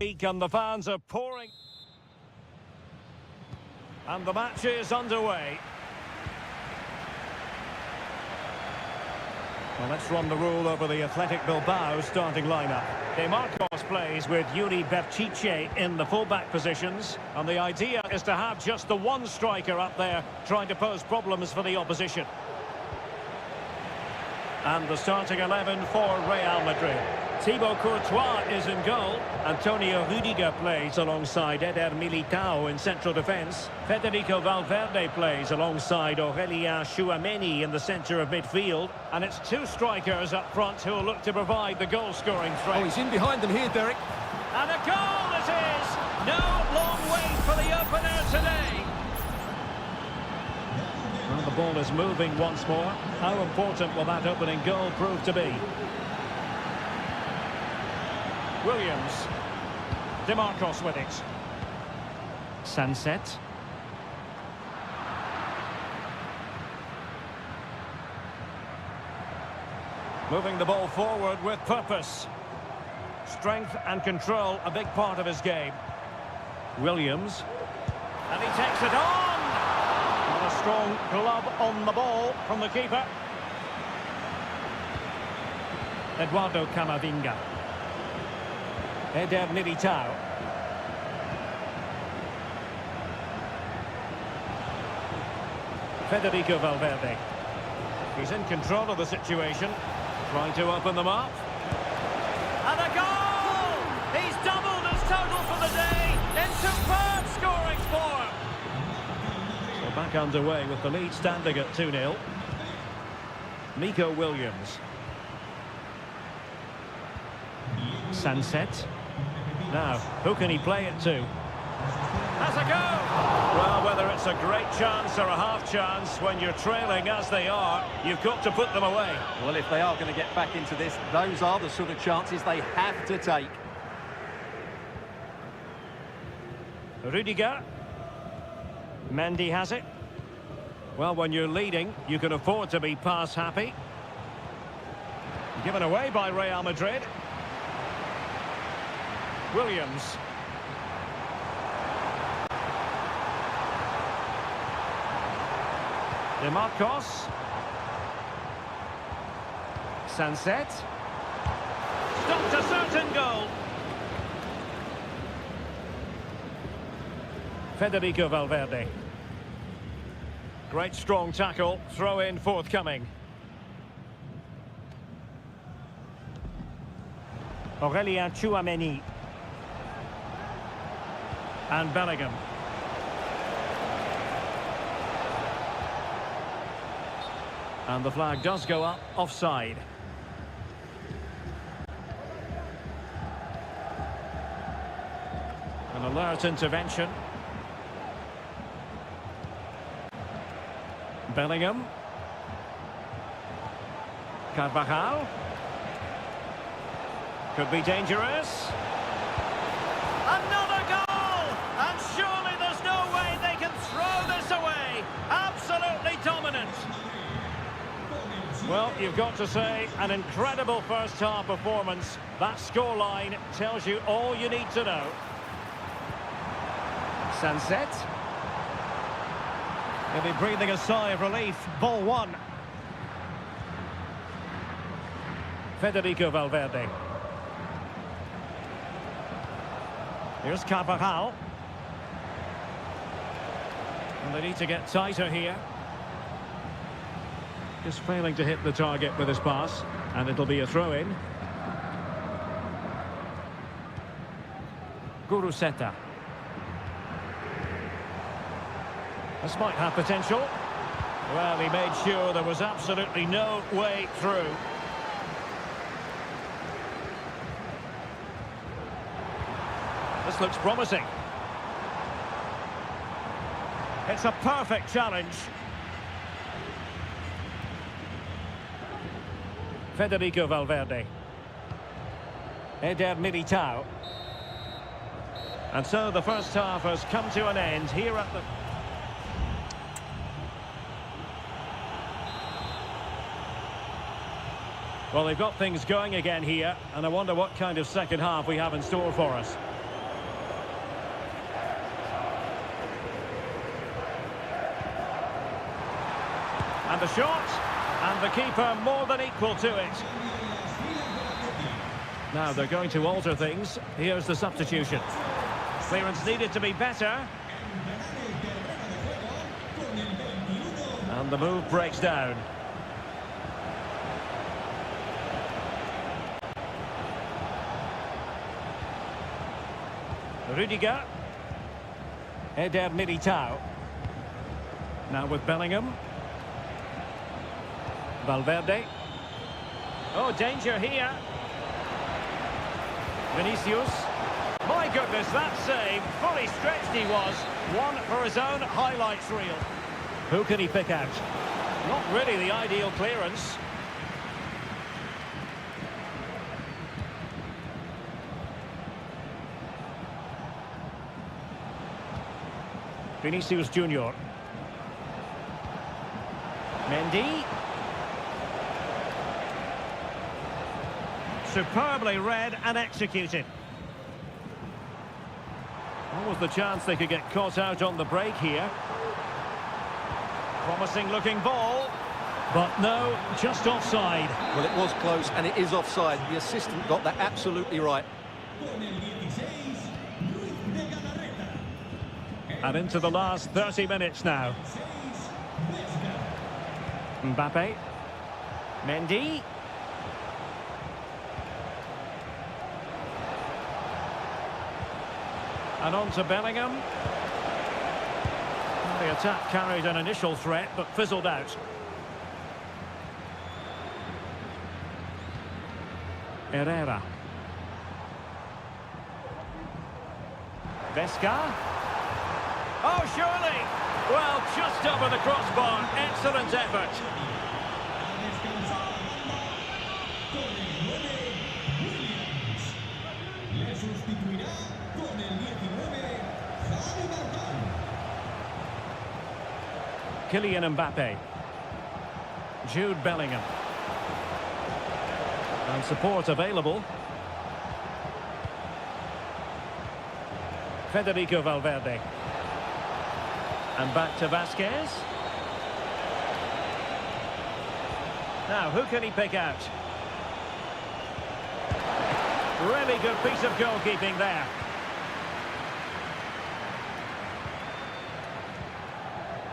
And the fans are pouring. And the match is underway. Well, let's run the rule over the Athletic Bilbao starting lineup. De Marcos plays with Yuri Berchiche in the fullback positions. And the idea is to have just the one striker up there trying to pose problems for the opposition. And the starting 11 for Real Madrid. Thibaut Courtois is in goal. Antonio Rüdiger plays alongside Eder Militao in central defence. Federico Valverde plays alongside Aurélien Tchouameni in the centre of midfield. And it's two strikers up front who will look to provide the goal-scoring threat. Oh, he's in behind them here, Derek. And a goal it is! No long wait for the opener today. Well, the ball is moving once more. How important will that opening goal prove to be? Williams. De Marcos with it. Sunset. Moving the ball forward with purpose. Strength and control, a big part of his game. Williams. And he takes it on! And a strong glove on the ball from the keeper. Eduardo Camavinga. Eder Militao. Federico Valverde. He's in control of the situation. Trying to open them up. And a goal! He's doubled his total for the day in superb scoring form. So back underway with the lead standing at 2-0. Nico Williams. Sunset. Now, who can he play it to? Has a go! Well, whether it's a great chance or a half chance, when you're trailing as they are, you've got to put them away. Well, if they are going to get back into this, those are the sort of chances they have to take. Rüdiger. Mendy has it. Well, when you're leading, you can afford to be pass happy. Given away by Real Madrid. Williams. De Marcos. Sunset. Stopped a certain goal. Federico Valverde. Great strong tackle. Throw in forthcoming. Aurélien Tchouameni. And Bellingham. And the flag does go up, offside. An alert intervention. Bellingham. Carvajal. Could be dangerous. Another goal! And surely there's no way they can throw this away. Absolutely dominant. Well, you've got to say, an incredible first-half performance. That scoreline tells you all you need to know. Sunset. He'll be breathing a sigh of relief. Ball one. Federico Valverde. Here's Carvajal. And they need to get tighter here. Just failing to hit the target with his pass. And it'll be a throw-in. Guruseta. This might have potential. Well, he made sure there was absolutely no way through. This looks promising. It's a perfect challenge. Federico Valverde. Eder Militao. And so the first half has come to an end here at the... Well, they've got things going again here, and I wonder what kind of second half we have in store for us. And the shot, and the keeper more than equal to it. Now they're going to alter things. Here's the substitution. Clearance needed to be better. And the move breaks down. Rudiger. Eder Militao. Now with Bellingham. Valverde. Oh, danger here. Vinicius. My goodness, that save. Fully stretched he was. One for his own highlights reel. Who can he pick out? Not really the ideal clearance. Vinicius Junior. Mendy. Superbly read and executed. What was the chance they could get caught out on the break here? Promising looking ball, but no, just offside. Well, it was close and it is offside. The assistant got that absolutely right. And into the last 30 minutes now. Mbappe. Mendy. And on to Bellingham. The attack carried an initial threat, but fizzled out. Herrera. Vesca. Oh, surely! Well, just over the crossbar. Excellent effort. Kylian Mbappe. Jude Bellingham. And support available. Federico Valverde. And back to Vasquez. Now, who can he pick out? Really good piece of goalkeeping there.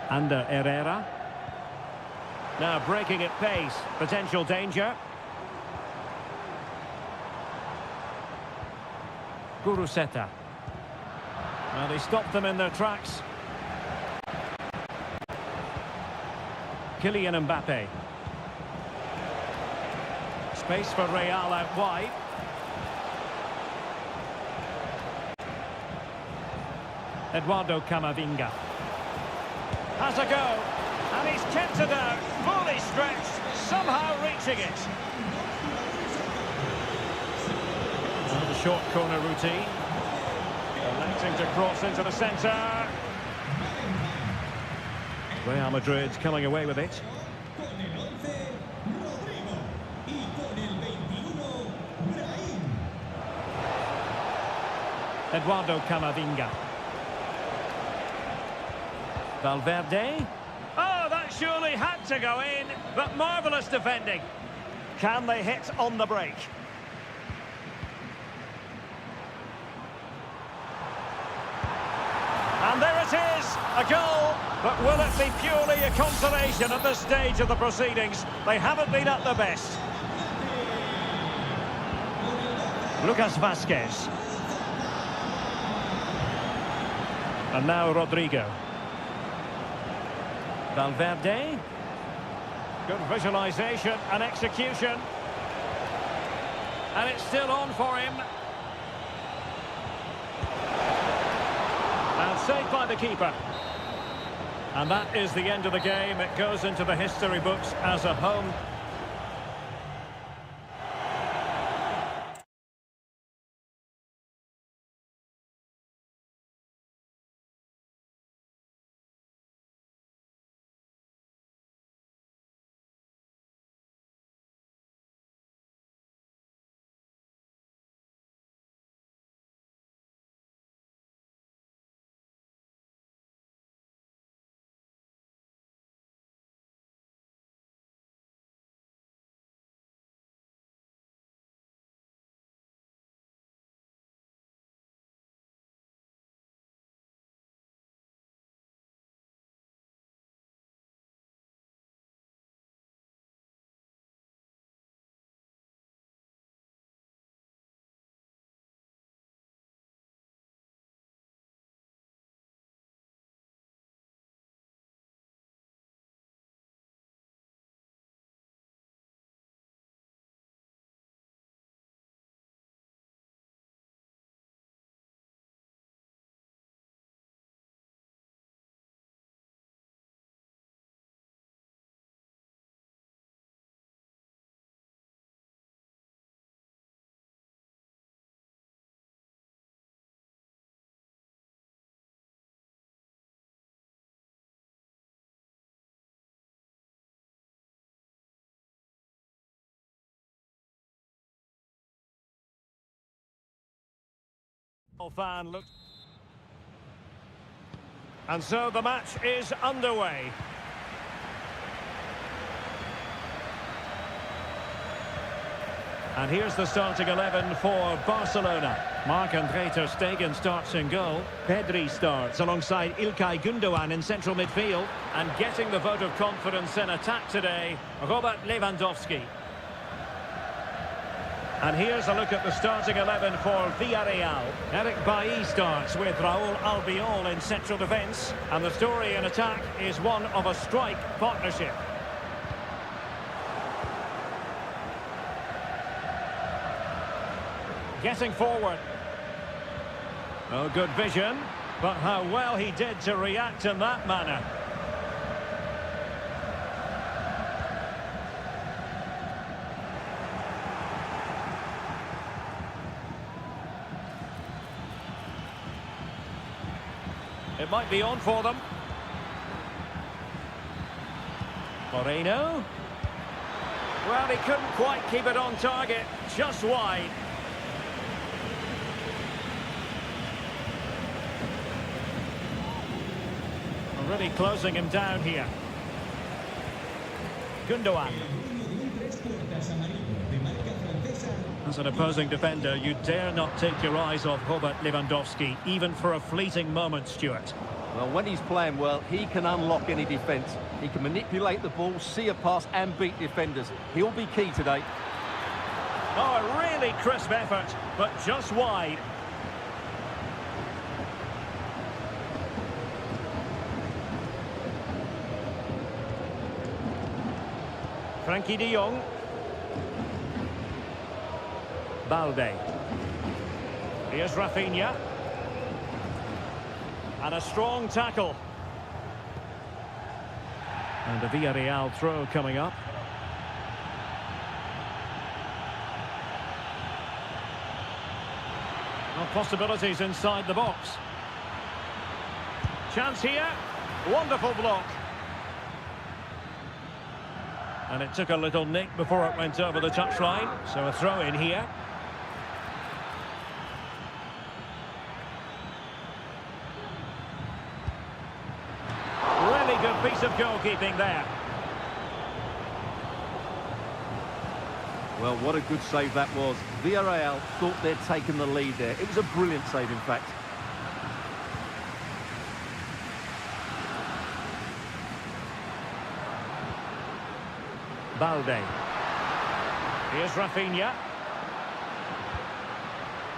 Under Herrera. Now breaking at pace. Potential danger. Guruseta. Well, he stopped them in their tracks. Kylian Mbappe. Space for Real out wide. Eduardo Camavinga. Has a go. And he's kept it out. Fully stretched. Somehow reaching it. And the short corner routine. Electing to cross into the centre. Real Madrid coming away with it. Eduardo Camavinga. Valverde. Oh, that surely had to go in, but marvellous defending. Can they hit on the break? And there it is, a goal. But will it be purely a consolation at this stage of the proceedings? They haven't been at their best. Lucas Vasquez. And now Rodrigo. Valverde. Good visualisation and execution. And it's still on for him. And saved by the keeper. And that is the end of the game. It goes into the history books as a home Fan looked. And so the match is underway. And here's the starting 11 for Barcelona. Marc-André ter Stegen starts in goal. Pedri starts alongside İlkay Gündoğan in central midfield. And getting the vote of confidence in attack today, Robert Lewandowski. And here's a look at the starting 11 for Villarreal. Eric Bailly starts with Raúl Albiol in central defence. And the story in attack is one of a strike partnership. Getting forward. Oh, good vision. But how well he did to react in that manner. It might be on for them. Moreno. Well, he couldn't quite keep it on target. Just wide. Really closing him down here. Gündoğan. As an opposing defender, you dare not take your eyes off Robert Lewandowski, even for a fleeting moment, Stuart. Well, when he's playing well, he can unlock any defence. He can manipulate the ball, see a pass and beat defenders. He'll be key today. Oh, a really crisp effort, but just wide. Frankie de Jong. Balde. Here's Rafinha. And a strong tackle. And a Villarreal throw coming up. No possibilities inside the box. Chance here. Wonderful block. And it took a little nick before it went over the touchline. So a throw in here. Really good piece of goalkeeping there. Well, what a good save that was. Villarreal thought they'd taken the lead there. It was a brilliant save, in fact. Balde. Here's Rafinha.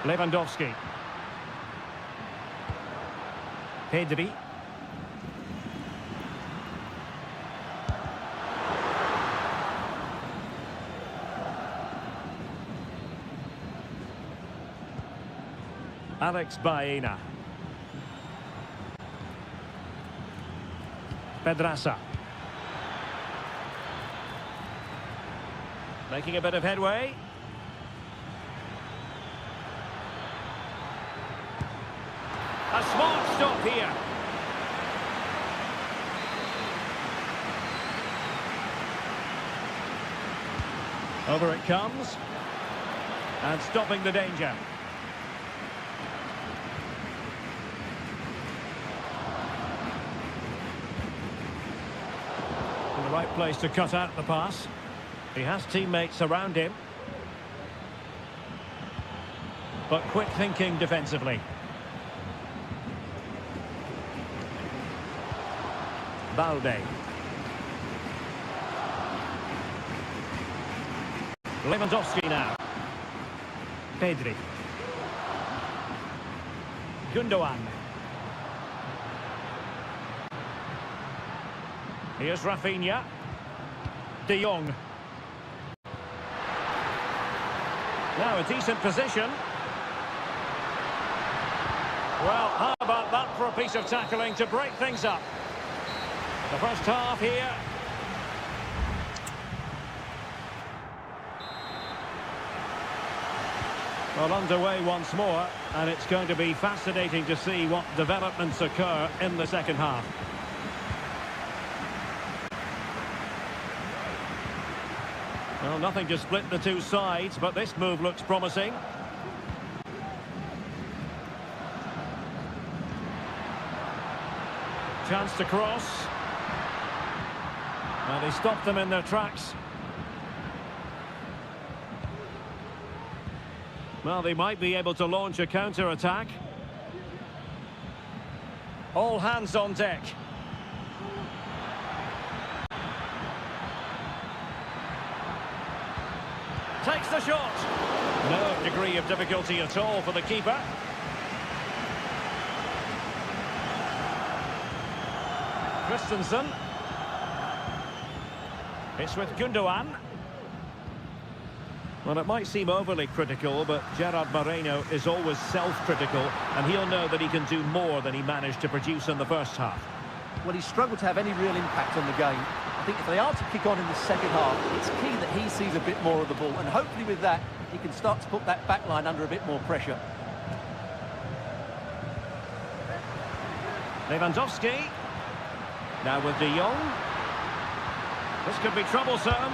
Lewandowski. Pedri. Alex Baena. Pedraza. Making a bit of headway. A smart stop here. Over it comes. And stopping the danger. In the right place to cut out the pass. He has teammates around him. But quick thinking defensively. Balde. Lewandowski now. Pedri. Gündoğan. Here's Rafinha. De Jong. Now a decent position. Well, how about that for a piece of tackling to break things up? The first half here. Well, underway once more, and it's going to be fascinating to see what developments occur in the second half. Well, nothing to split the two sides, but this move looks promising. Chance to cross. And he stopped them in their tracks. Well, they might be able to launch a counter-attack. All hands on deck. Takes the shot. No degree of difficulty at all for the keeper. Christensen. It's with Gundogan. Well, it might seem overly critical, but Gerard Moreno is always self-critical, and he'll know that he can do more than he managed to produce in the first half. Well, he struggled to have any real impact on the game. I think if they are to kick on in the second half, it's key that he sees a bit more of the ball, and hopefully with that, he can start to put that back line under a bit more pressure. Lewandowski. Now with De Jong. This could be troublesome.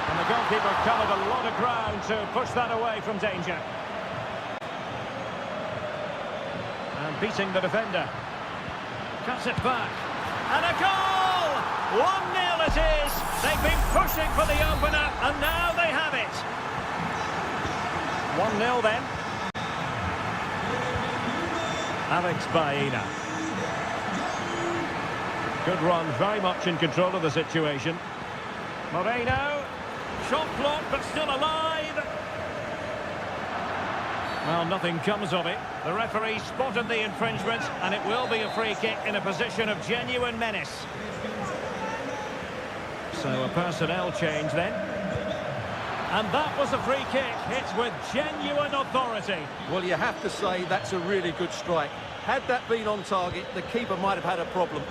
And the goalkeeper covered a lot of ground to push that away from danger. And beating the defender. Cuts it back. And a goal! 1-0 it is. They've been pushing for the opener, and now they have it. 1-0 then. Alex Baena. Good run, very much in control of the situation. Moreno. Shot blocked, but still alive. Well, nothing comes of it. The referee spotted the infringement, and it will be a free kick in a position of genuine menace. So a personnel change then. And that was a free kick. It's with genuine authority. Well, you have to say that's a really good strike. Had that been on target, the keeper might have had a problem.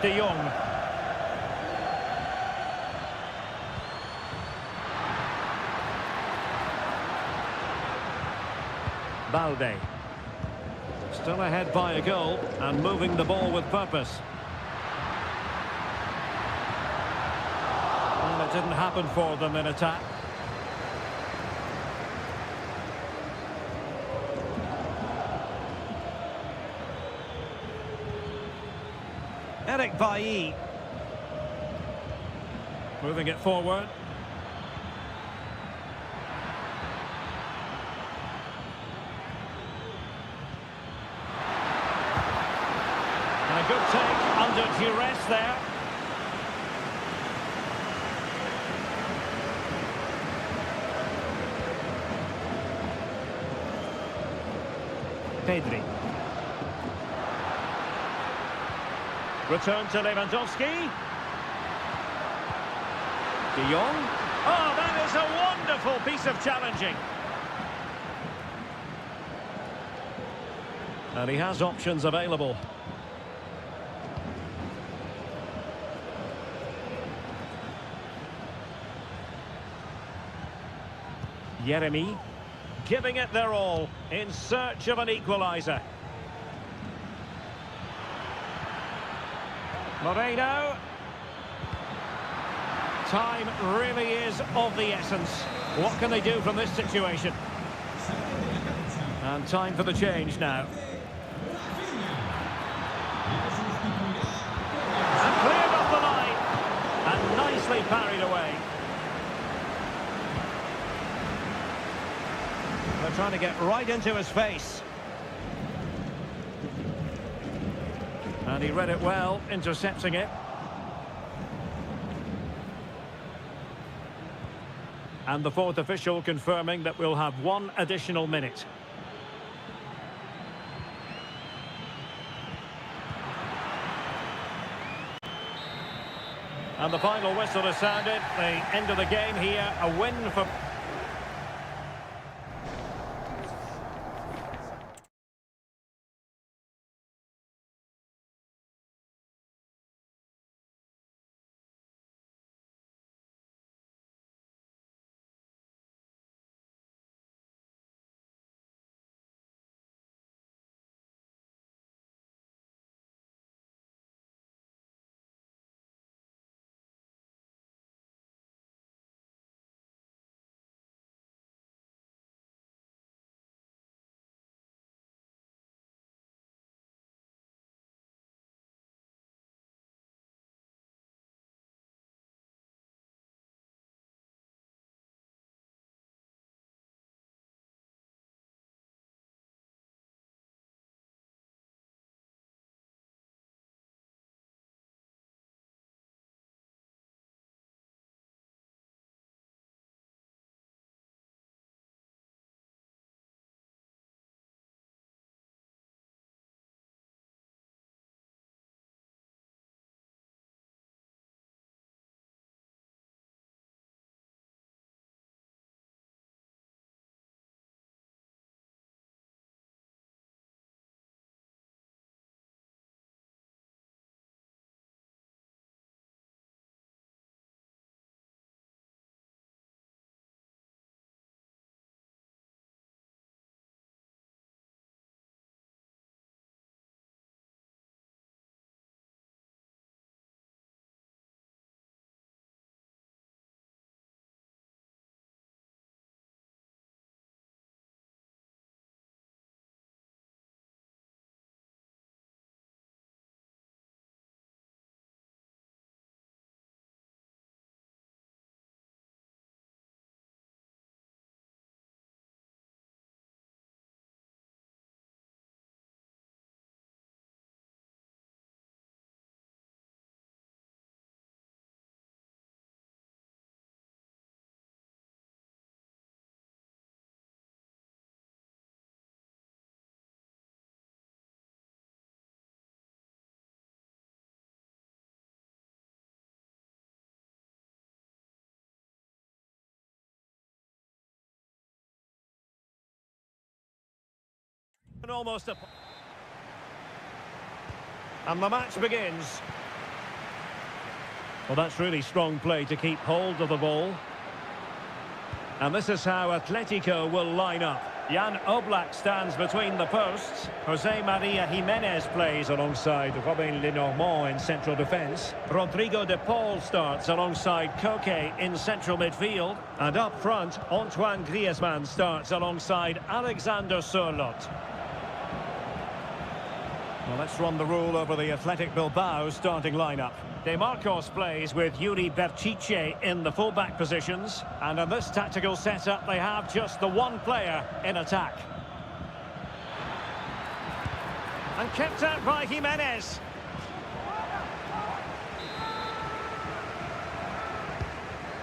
De Jong. Balde. Still ahead by a goal and moving the ball with purpose. Well, it didn't happen for them in attack. Eric Bailly. Moving it forward. And a good take under duress there. Pedri. Return to Lewandowski. De Jong. Oh, that is a wonderful piece of challenging. And he has options available. Yeremy giving it their all in search of an equaliser. Moreno. Time really is of the essence. What can they do from this situation? And time for the change now. And cleared off the line. And nicely parried away. They're trying to get right into his face. And he read it well, intercepting it. And the fourth official confirming that we'll have one additional minute. And the final whistle has sounded. The end of the game here, a win for... And almost a... And the match begins. Well, that's really strong play to keep hold of the ball. And this is how Atletico will line up. Jan Oblak stands between the posts. Jose Maria Jimenez plays alongside Robin Lenormand in central defence. Rodrigo de Paul starts alongside Koke in central midfield. And up front, Antoine Griezmann starts alongside Alexander Sørloth. Well, let's run the rule over the Athletic Bilbao starting lineup. De Marcos plays with Yuri Berchiche in the full-back positions. And in this tactical setup, they have just the one player in attack. And kept out by Jimenez.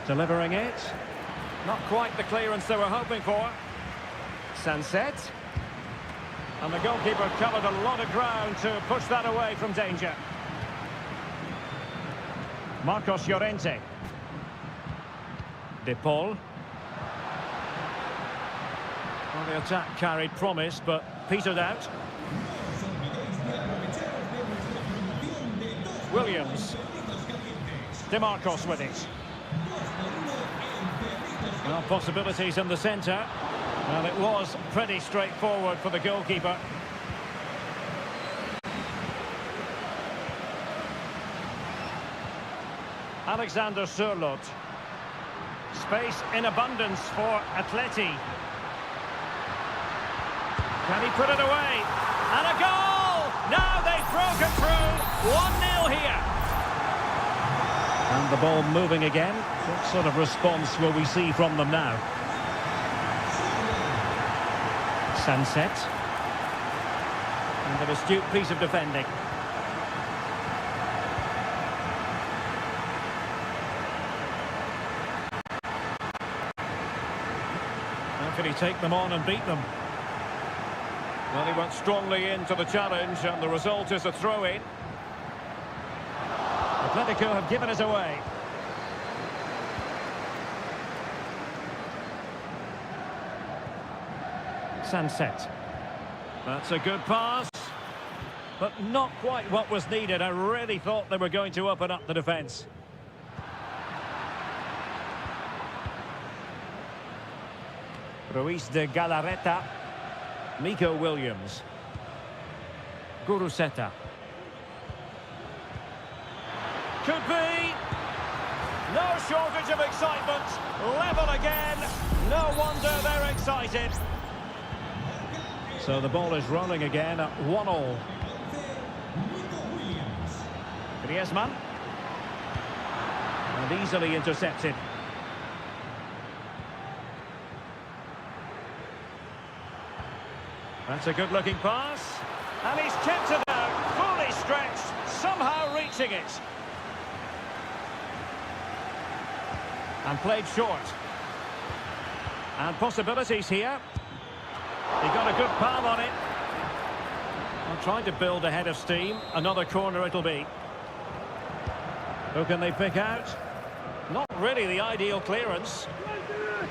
Delivering it. Not quite the clearance they were hoping for. Sunset. And the goalkeeper covered a lot of ground to push that away from danger. Marcos Llorente. De Paul. Well, the attack carried promise, but petered out. Williams. De Marcos with it. Well, possibilities in the centre. Well, it was pretty straightforward for the goalkeeper. Alexander Sørloth. Space in abundance for Atleti. Can he put it away? And a goal! Now they've broken through. 1-0 here. And the ball moving again. What sort of response will we see from them now? Sunset. And an astute piece of defending. How can he take them on and beat them? Well, he went strongly into the challenge, and the result is a throw-in. Atletico have given it away. Sunset. That's a good pass, but not quite what was needed. I really thought they were going to open up the defence. Ruiz de Galarreta. Nico Williams. Guruseta. Could be. No shortage of excitement. Level again. No wonder they're excited. So the ball is rolling again at 1-1. Griezmann. And easily intercepted. That's a good-looking pass. And he's kept it out, fully stretched, somehow reaching it. And played short. And possibilities here. He got a good palm on it. I'm trying to build a head of steam. Another corner it'll be. Who can they pick out? Not really the ideal clearance.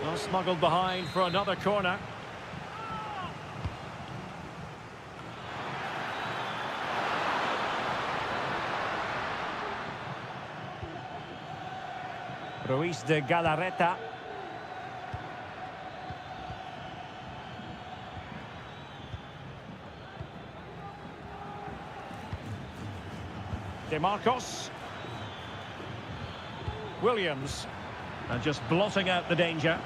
Well, smuggled behind for another corner. Ruiz de Galarreta. De Marcos. Williams. And just blotting out the danger.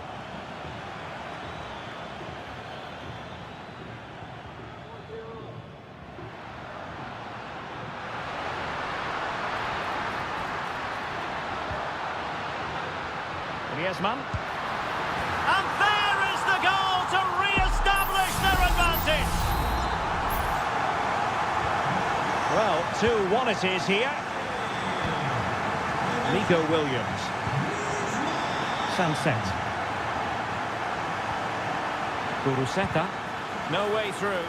Griezmann. And there is the goal to re-establish their advantage. Well, 2-1 it is here. Nico Williams. Sunset. Guruseta. No way through.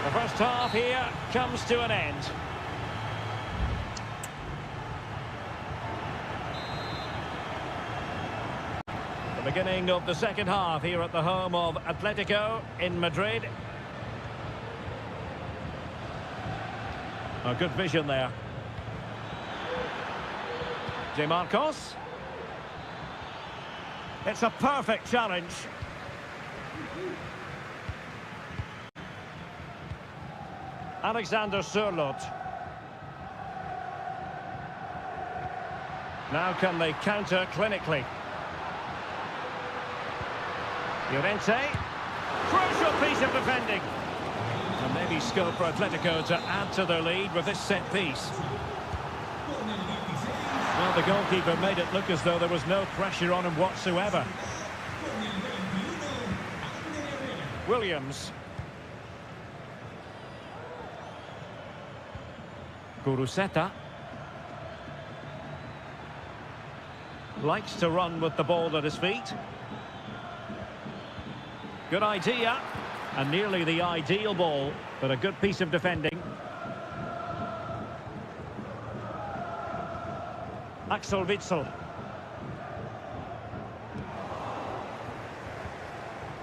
The first half here comes to an end. The beginning of the second half here at the home of Atletico in Madrid. A good vision there. De Marcos. It's a perfect challenge. Alexander Sørloth. Now can they counter clinically? Llorente. Crucial piece of defending. And maybe scope for Atletico to add to their lead with this set piece. Well, the goalkeeper made it look as though there was no pressure on him whatsoever. Williams. Guruseta. Likes to run with the ball at his feet. Good idea. And nearly the ideal ball, but a good piece of defending. Axel Witsel.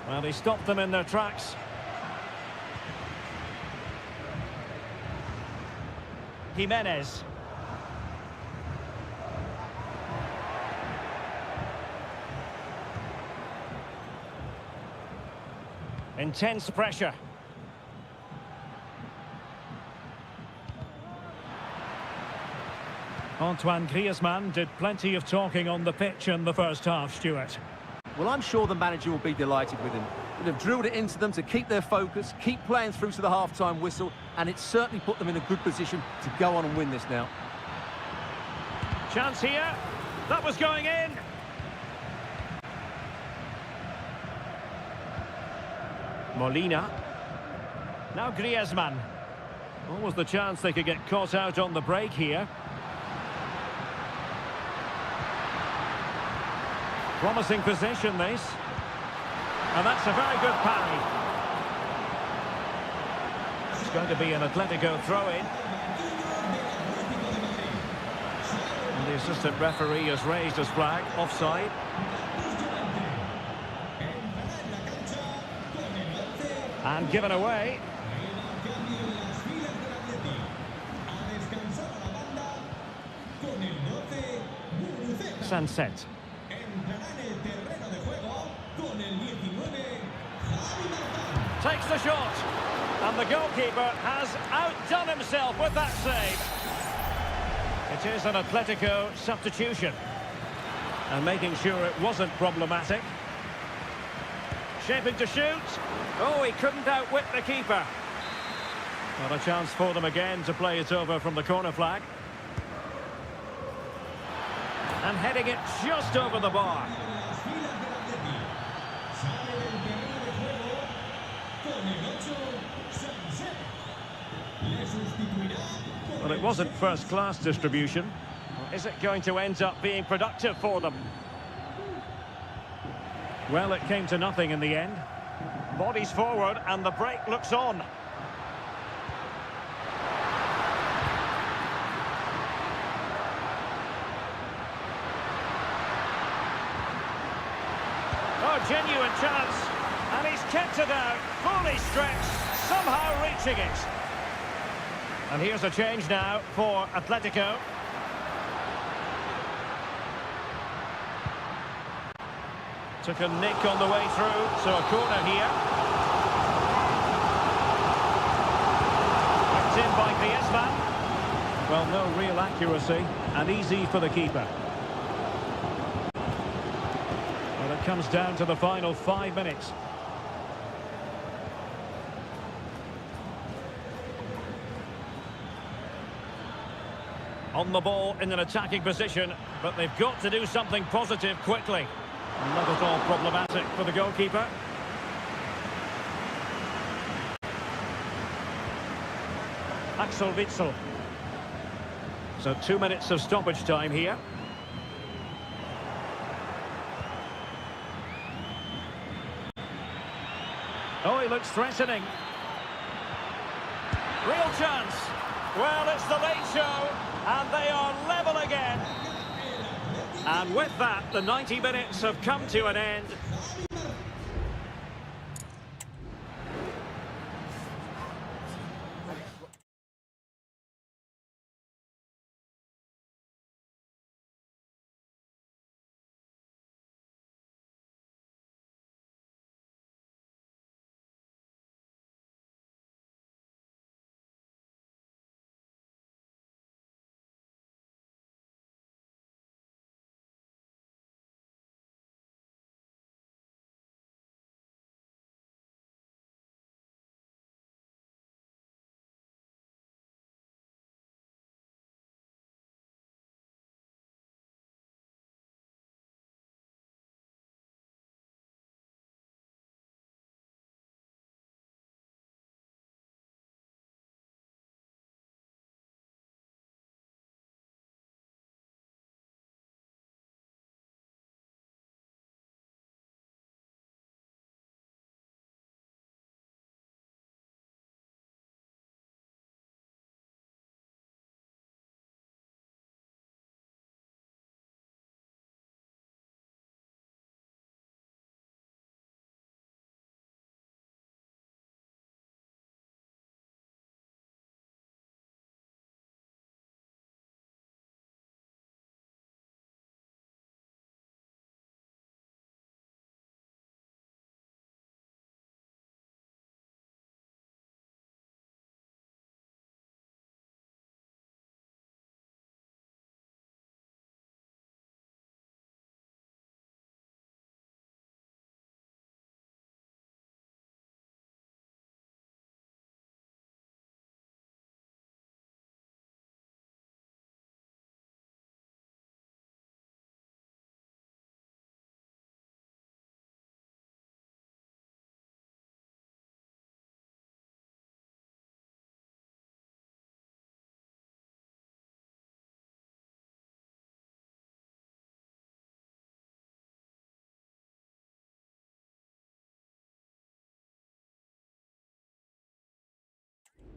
Well, he stopped them in their tracks. Jimenez. Intense pressure. Antoine Griezmann did plenty of talking on the pitch in the first half, Stuart. Well, I'm sure the manager will be delighted with him. Would have drilled it into them to keep their focus, keep playing through to the half-time whistle, and it's certainly put them in a good position to go on and win this now. Chance here. That was going in. Molina. Now Griezmann. What was the chance they could get caught out on the break here? Promising position, this. And that's a very good parry. It's going to be an Atletico throw-in. And the assistant referee has raised his flag, offside. And given away. Sunset. Takes the shot. And the goalkeeper has outdone himself with that save. It is an Atletico substitution. And making sure it wasn't problematic. Shaping to shoot. Oh, he couldn't outwit the keeper. Not a chance for them again to play it over from the corner flag. And heading it just over the bar. Well, it wasn't first-class distribution. Is it going to end up being productive for them? Well, it came to nothing in the end. Bodies forward and the break looks on. Oh, genuine chance. And he's kept it out, fully stretched, somehow reaching it. And here's a change now for Atletico. Took a nick on the way through, so a corner here. Picked in by Griezmann. Well, no real accuracy, and easy for the keeper. Well, it comes down to the final 5 minutes. On the ball in an attacking position, but they've got to do something positive quickly. Not at all problematic for the goalkeeper. Axel Witsel. So 2 minutes of stoppage time here. Oh, he looks threatening. Real chance. Well, it's the late show, and they are level again. And with that, the 90 minutes have come to an end.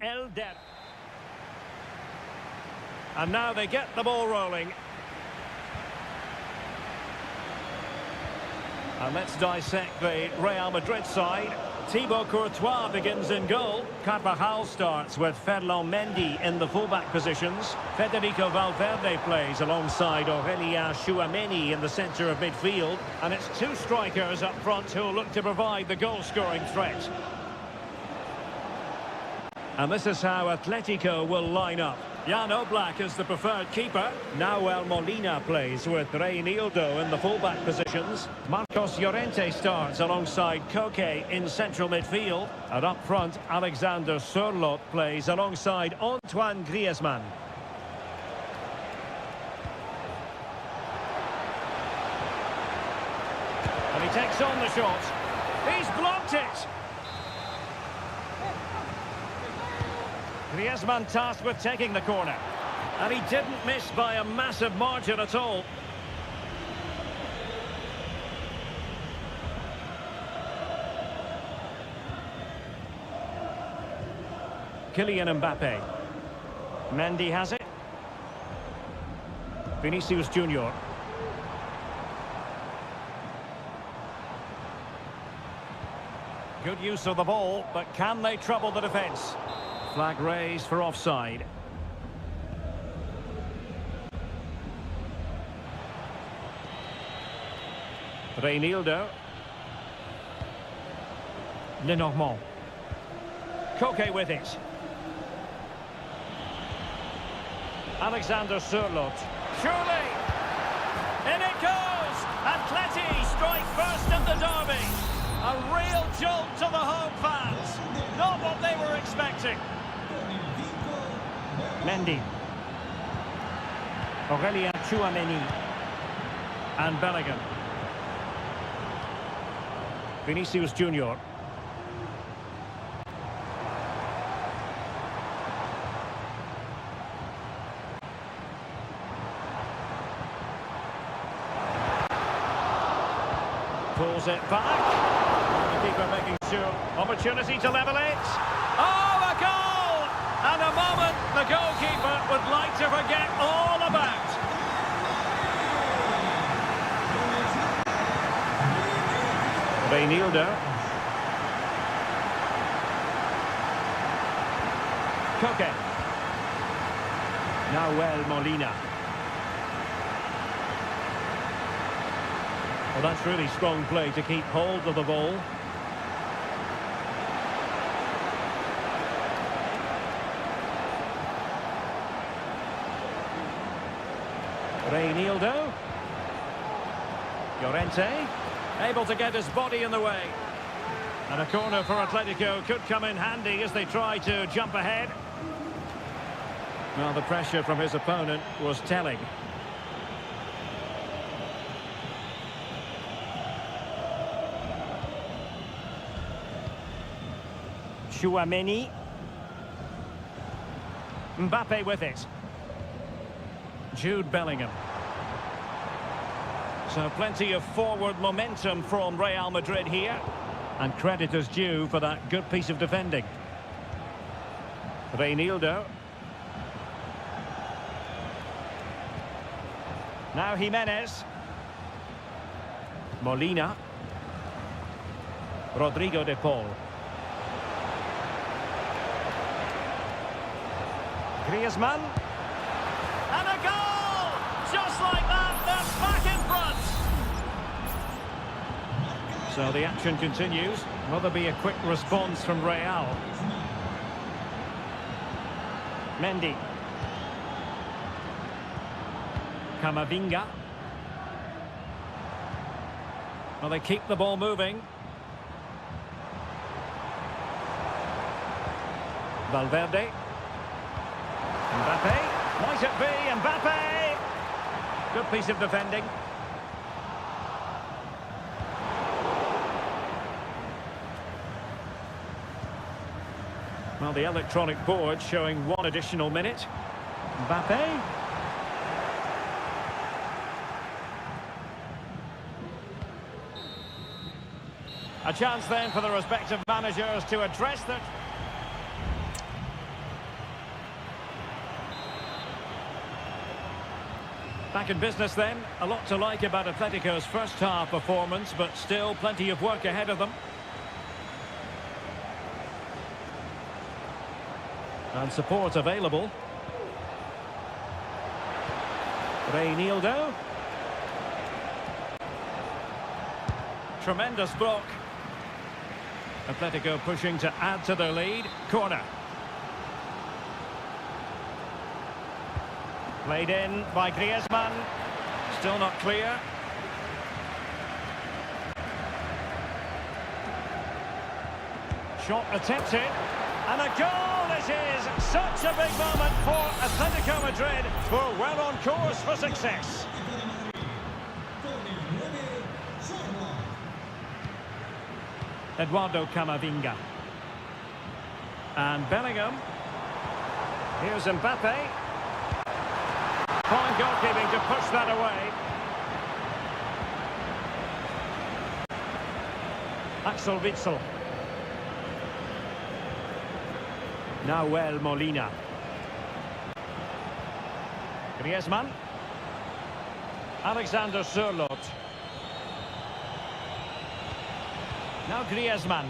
Elder. And now they get the ball rolling. And let's dissect the Real Madrid side. Thibaut Courtois begins in goal. Carvajal starts with Ferland Mendy in the fullback positions. Federico Valverde plays alongside Aurélien Tchouameni in the centre of midfield. And it's two strikers up front who look to provide the goal-scoring threat. And this is how Atletico will line up. Jan Oblak is the preferred keeper. Nahuel Molina plays with Reinildo in the fullback positions. Marcos Llorente starts alongside Koke in central midfield. And up front, Alexander Sørloth plays alongside Antoine Griezmann. And he takes on the shot. He's blocked it! Griezmann tasked with taking the corner. And he didn't miss by a massive margin at all. Kylian Mbappe. Mendy has it. Vinicius Junior. Good use of the ball, but can they trouble the defence? Flag raised for offside. Reinildo. Lenormand. Koke with it. Alexander Sørloth. Surely! In it goes! Atleti strike first in the derby. A real jolt to the home fans. Not what they were expecting. Mendy. Aurélien Tchouameni. And Bellingham. Vinicius Junior. Pulls it back. The keeper making sure. Opportunity to level it. Oh, a goal! And a moment the goalkeeper would like to forget all about. Reinildo. Koke. Nahuel Molina. Well, that's really strong play to keep hold of the ball. Reinildo. Llorente. Able to get his body in the way. And a corner for Atletico could come in handy as they try to jump ahead. Well, the pressure from his opponent was telling. Tchouaméni. Mbappe with it. Jude Bellingham. So plenty of forward momentum from Real Madrid here. And credit is due for that good piece of defending. Reinildo. Now Jimenez. Molina. Rodrigo de Paul. Griezmann. And a goal! Just like that, that's back in front. So the action continues. Will there be a quick response from Real? Mendy. Camavinga. Well, they keep the ball moving. Valverde. Mbappe. Might it be Mbappe? Good piece of defending. Well, the electronic board showing one additional minute. Mbappe. A chance then for the respective managers to address that. Back in business then. A lot to like about Atletico's first half performance, but still plenty of work ahead of them. And support available. Reinildo. Tremendous block. Atletico pushing to add to their lead. Corner. Played in by Griezmann. Still not clear. Shot attempted. And a goal it is! Such a big moment for Atletico Madrid, who are well on course for success. Eduardo Camavinga. And Bellingham. Here's Mbappe. Fine goalkeeping to push that away. Axel Witsel. Nahuel Molina. Griezmann. Alexander Sørloth. Now Griezmann.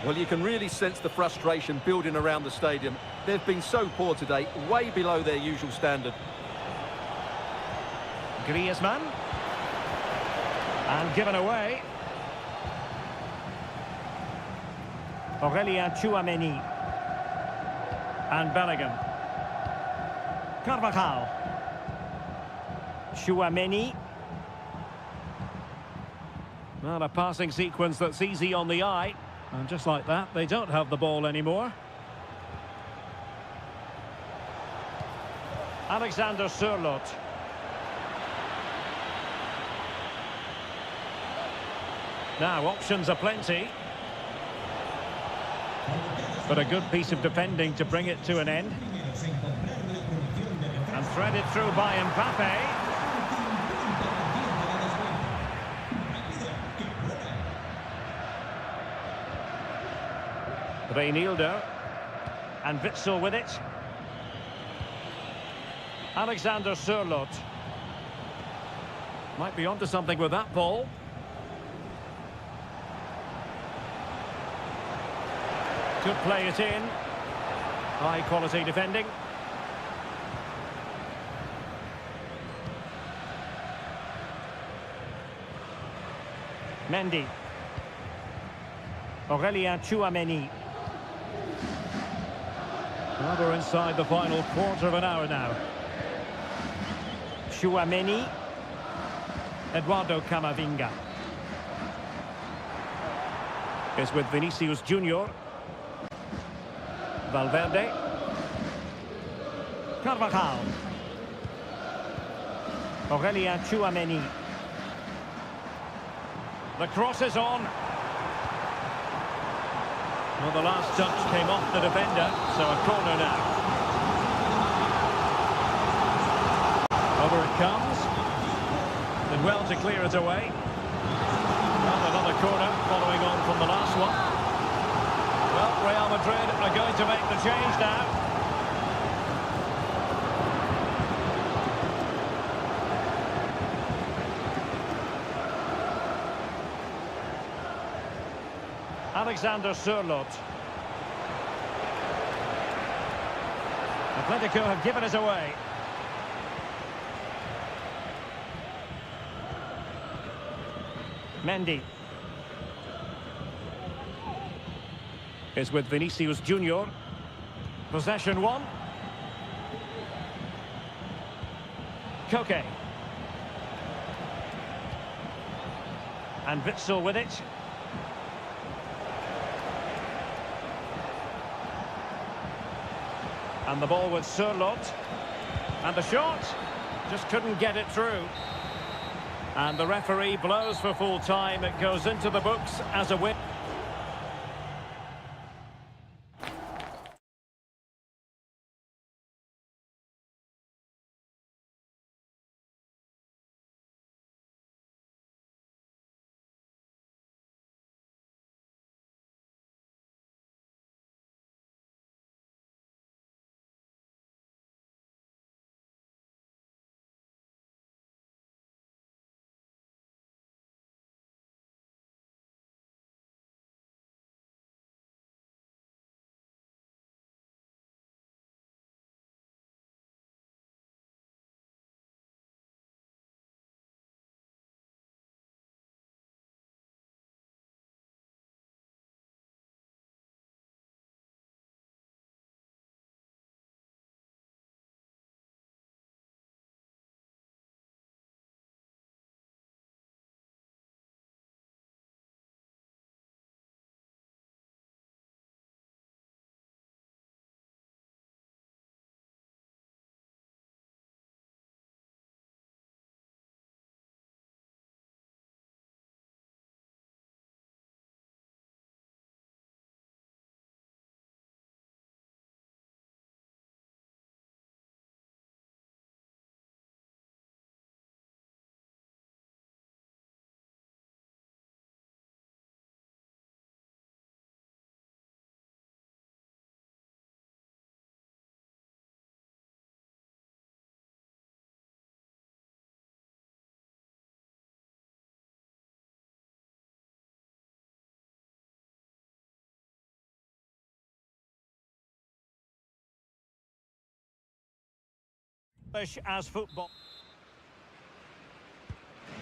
Well, you can really sense the frustration building around the stadium. They've been so poor today, way below their usual standard. Griezmann. And given away. Aurélien Tchouaméni. And Bellingham. Carvajal. Tchouaméni. Well, a passing sequence that's easy on the eye. And just like that, they don't have the ball anymore. Alexander Sørloth. Now, options are plenty. But a good piece of defending to bring it to an end. And threaded through by Mbappe. Reinildo. And Witsel with it. Alexander Sørloth. Might be onto something with that ball. Could play it in. High quality defending. Mendy. Aurelien Tchouameni. Well, we're inside the final quarter of an hour now. Tchouameni. Eduardo Camavinga. Is with Vinicius Junior. Valverde. Carvajal. Aurelien Tchouameni. The cross is on. Well, the last touch came off the defender, so a corner now. Over it comes. Did well to clear it away. Well, another corner following on from the last one. Well, Real Madrid are going to make the change now. Alexander Sørloth. Atletico have given it away. Mendy is with Vinicius Junior. Possession one. Koke. And Witsel with it. And the ball with Sørloth. And the shot just couldn't get it through. And the referee blows for full time. It goes into the books as a win. As football.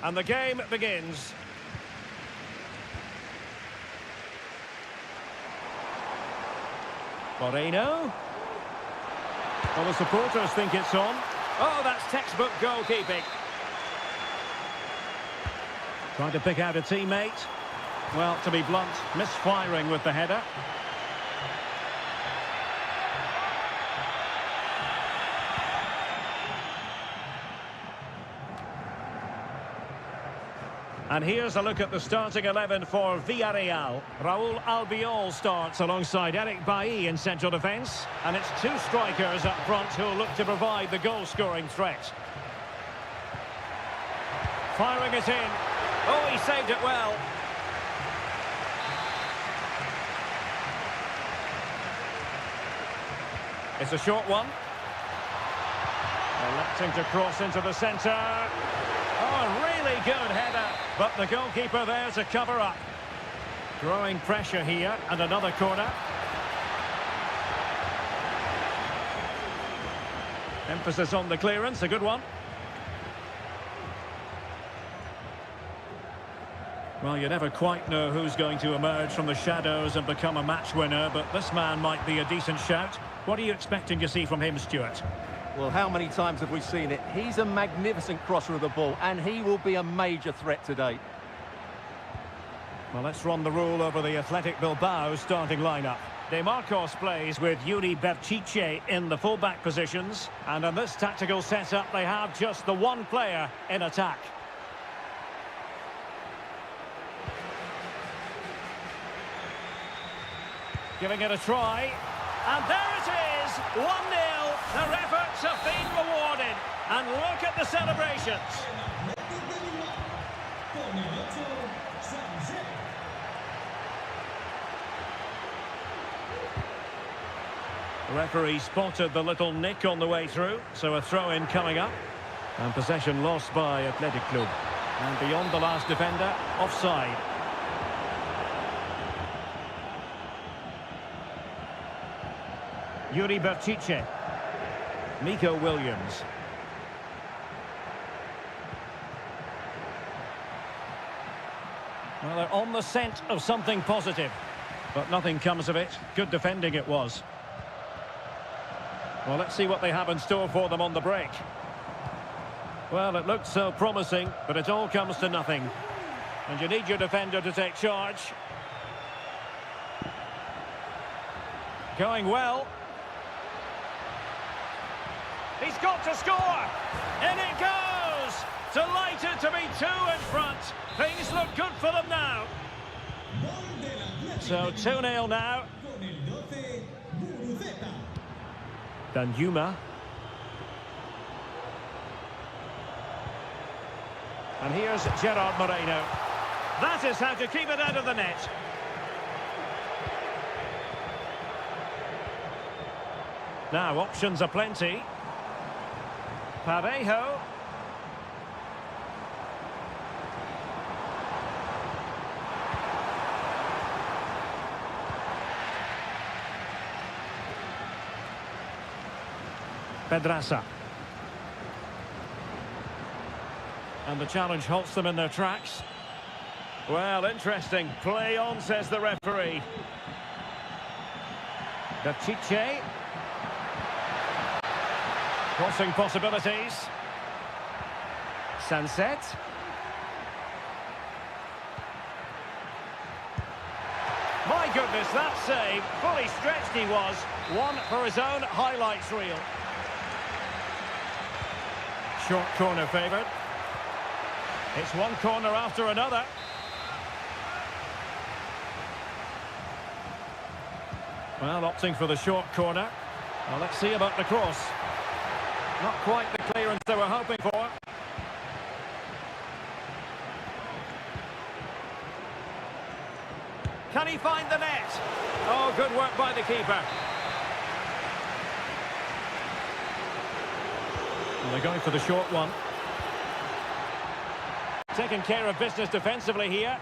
And the game begins. Moreno. Well, the supporters think it's on. Oh, that's textbook goalkeeping. Trying to pick out a teammate. Well, to be blunt, misfiring with the header. And here's a look at the starting 11 for Villarreal. Raúl Albiol starts alongside Eric Bailly in central defence. And it's two strikers up front who'll look to provide the goal-scoring threat. Firing it in. Oh, he saved it well. It's a short one. Electing to cross into the centre. Oh, a really good header. But the goalkeeper there to cover up. Growing pressure here, and another corner. Emphasis on the clearance, a good one. Well, you never quite know who's going to emerge from the shadows and become a match winner, but this man might be a decent shout. What are you expecting to see from him, Stuart? Well, how many times have we seen it? He's a magnificent crosser of the ball, and he will be a major threat today. Well, let's run the rule over the Athletic Bilbao starting lineup. De Marcos plays with Yuri Berchiche in the full-back positions, and in this tactical setup they have just the one player in attack. Giving it a try, and there it is, 1-0. Their efforts have been rewarded, and look at the celebrations. The referee spotted the little nick on the way through, so a throw-in coming up. And possession lost by Athletic Club. And beyond the last defender, offside. Yuri Berchiche. Nico Williams. Well, they're on the scent of something positive, but nothing comes of it. Good defending it was. Well, let's see what they have in store for them on the break. Well, it looked so promising, but it all comes to nothing. And you need your defender to take charge. Going well. He's got to score! In it goes! Delighted to be two in front. Things look good for them now. So 2-0 now. Danjuma. And here's Gerard Moreno. That is how to keep it out of the net. Now, options are plenty. Parejo. Pedraza. And the challenge halts them in their tracks. Well, interesting. Play on, says the referee. Berchiche. Crossing possibilities. Sunset. My goodness, that save. Fully stretched he was. One for his own highlights reel. Short corner favoured. It's one corner after another. Well, opting for the short corner. Well, let's see about the cross. Not quite the clearance they were hoping for. Can he find the net? Oh, good work by the keeper. And they're going for the short one. Taking care of business defensively here.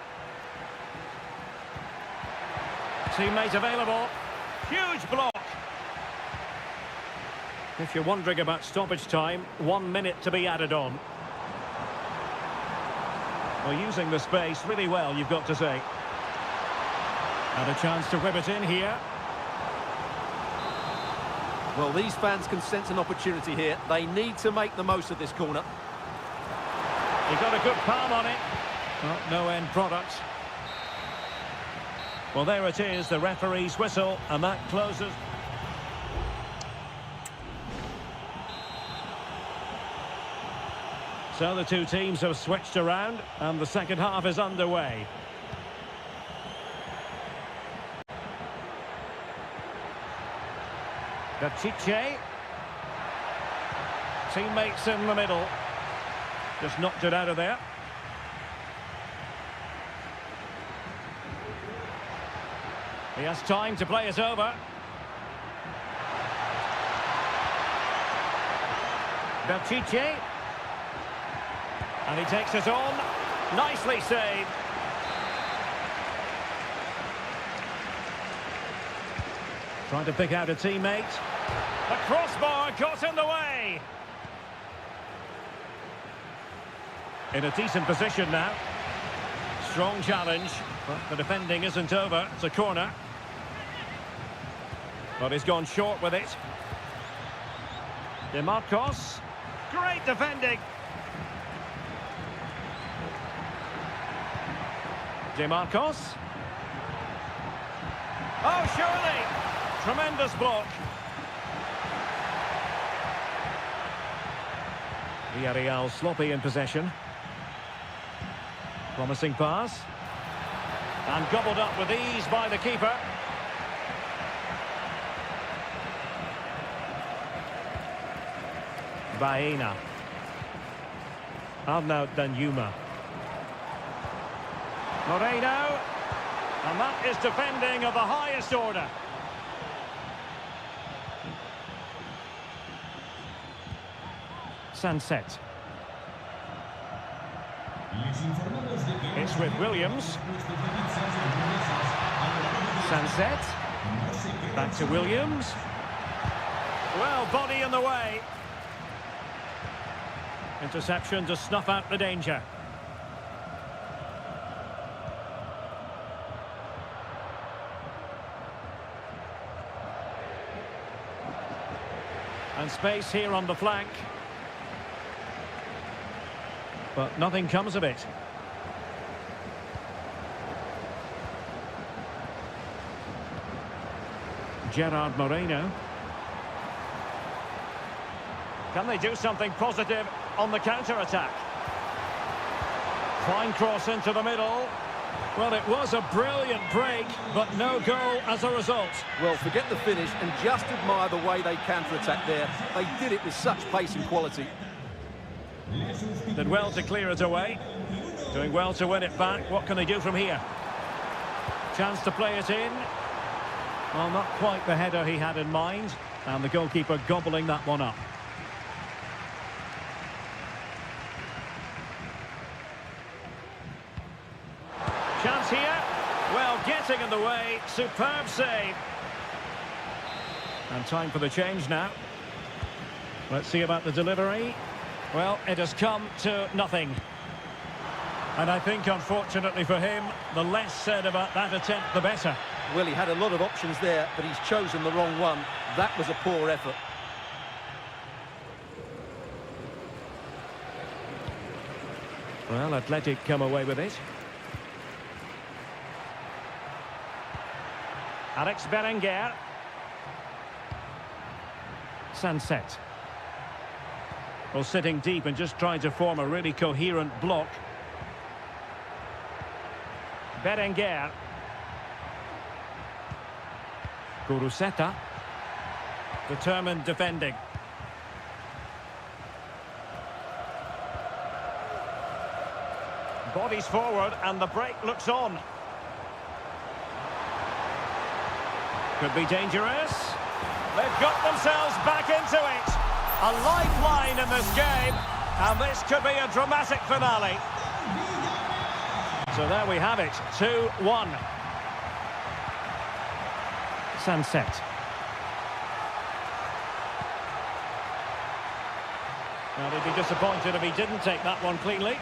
Teammate available. Huge block. If you're wondering about stoppage time, 1 minute to be added on. Well, using the space really well, you've got to say. And a chance to whip it in here. Well, these fans can sense an opportunity here. They need to make the most of this corner. He got a good palm on it. Well, no end product. Well, there it is, the referee's whistle, and that closes. So the two teams have switched around, and the second half is underway. Berchiche. Teammates in the middle. Just knocked it out of there. He has time to play it over. Berchiche. And he takes it on. Nicely saved. Trying to pick out a teammate. The crossbar got in the way. In a decent position now. Strong challenge, but the defending isn't over. It's a corner. But he's gone short with it. DeMarcos. Great defending. DeMarcos. Oh, surely. Tremendous block. Villarreal sloppy in possession. Promising pass. And gobbled up with ease by the keeper. Baena. Arnaud Danjuma. Moreno. And that is defending of the highest order. Sunset. It's with Williams. Sunset. Back to Williams. Well, body in the way. Interception to snuff out the danger. And space here on the flank. But nothing comes of it. Gerard Moreno. Can they do something positive on the counter-attack? Fine cross into the middle. Well, it was a brilliant break, but no goal as a result. Well, forget the finish and just admire the way they counter-attacked there. They did it with such pace and quality. Did well to clear it away. Doing well to win it back. What can they do from here? Chance to play it in. Well, not quite the header he had in mind. And the goalkeeper gobbling that one up. Chance here. Well, getting in the way. Superb save. And time for the change now. Let's see about the delivery. Well, it has come to nothing. And I think, unfortunately for him, the less said about that attempt, the better. Well, he had a lot of options there, but he's chosen the wrong one. That was a poor effort. Well, Athletic come away with it. Alex Berenguer. Sunset. Well, sitting deep and just trying to form a really coherent block. Berenguer. Guruseta. Determined defending. Bodies forward and the break looks on. Could be dangerous. They've got themselves back into it. A lifeline in this game, and this could be a dramatic finale. So there we have it, 2-1. Sunset. Well, he'd be disappointed if he didn't take that one cleanly.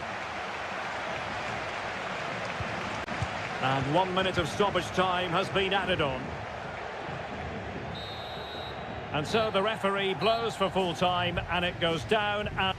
And 1 minute of stoppage time has been added on. And so the referee blows for full time, and it goes down. And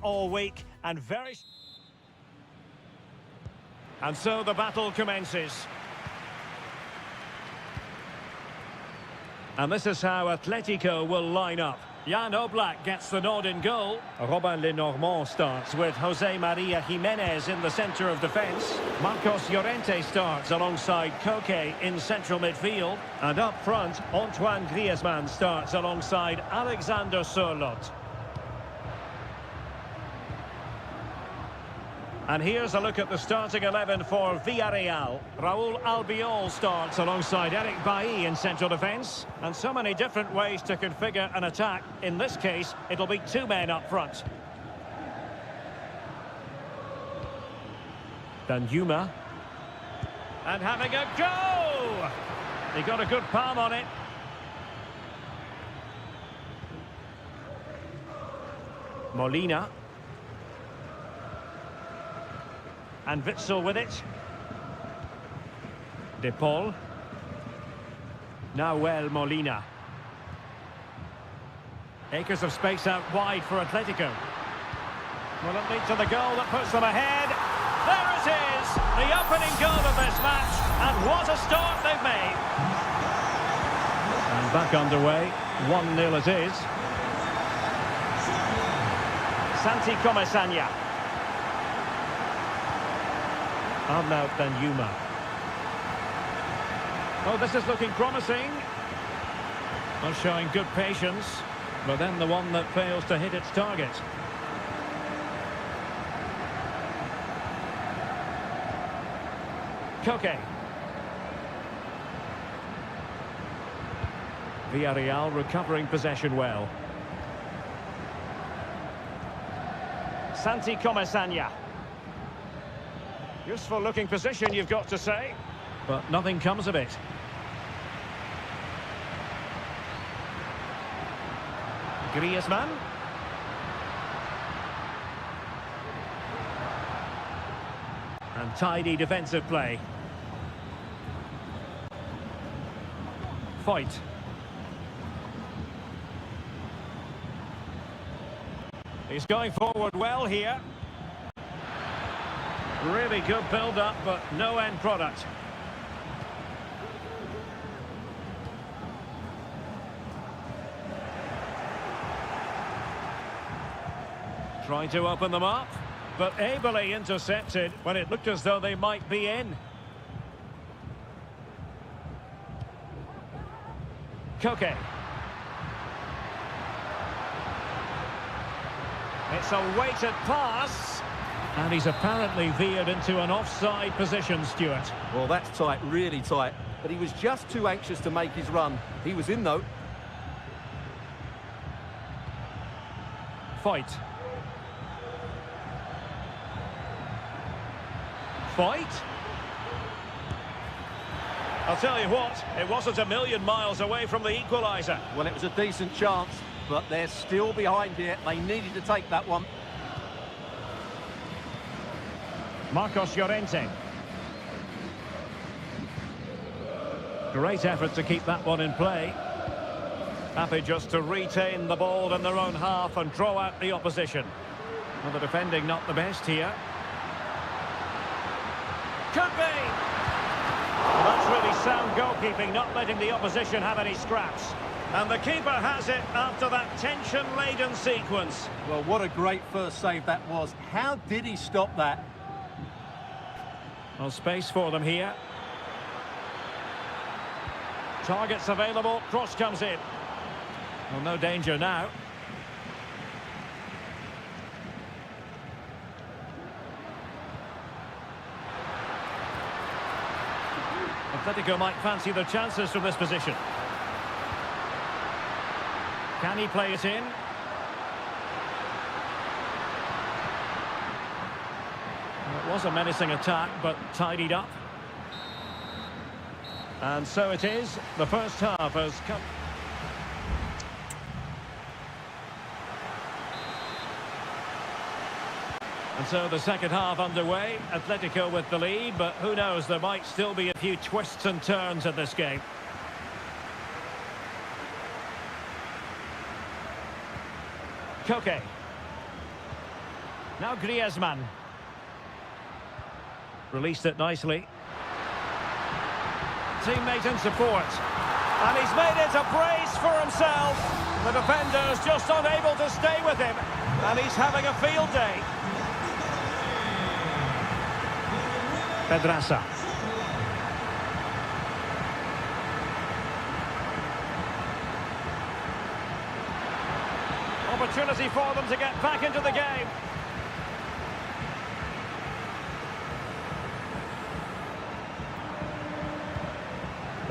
all week and very... And so the battle commences. And this is how Atletico will line up. Jan Oblak gets the nod in goal. Robin Lenormand starts with Jose Maria Jimenez in the centre of defence. Marcos Llorente starts alongside Koke in central midfield. And up front, Antoine Griezmann starts alongside Alexander Sørloth. And here's a look at the starting 11 for Villarreal. Raúl Albiol starts alongside Eric Bailly in central defence. And so many different ways to configure an attack. In this case, it'll be two men up front. Danjuma. And having a go! He got a good palm on it. Molina. And Witsel with it. De Paul. Nahuel Molina. Acres of space out wide for Atletico. Will it lead to the goal that puts them ahead? There it is! The opening goal of this match. And what a start they've made. And back underway. 1-0 it is. Santi Comesaña. Arnaud Danjuma. Oh, this is looking promising. Well, showing good patience, but then the one that fails to hit its target. Koke. Villarreal recovering possession well. Santi Comesaña. Useful looking position, you've got to say, but nothing comes of it. Griezmann. And tidy defensive play. Fight. He's going forward well here. Really good build-up, but no end product. Trying to open them up, but ably intercepted when it looked as though they might be in. Koke. It's a weighted pass. And he's apparently veered into an offside position, Stuart. Well, that's tight, really tight. But he was just too anxious to make his run. He was in, though. Fight. Fight. I'll tell you what, it wasn't a million miles away from the equaliser. Well, it was a decent chance, but they're still behind here. They needed to take that one. Marcos Llorente. Great effort to keep that one in play. Happy just to retain the ball in their own half and draw out the opposition. Well, the defending not the best here. Could be! Well, that's really sound goalkeeping, not letting the opposition have any scraps. And the keeper has it after that tension-laden sequence. Well, what a great first save that was. How did he stop that? Well, space for them here. Targets available, cross comes in. Well, no danger now. Atletico might fancy their chances from this position. Can he play it in? It was a menacing attack, but tidied up. And so it is. The first half has come. And so the second half underway. Atletico with the lead, but who knows, there might still be a few twists and turns in this game. Koke. Now Griezmann. Released it nicely. Teammate in support. And he's made it a brace for himself. The defender's just unable to stay with him. And he's having a field day. Pedraza. Opportunity for them to get back into the game.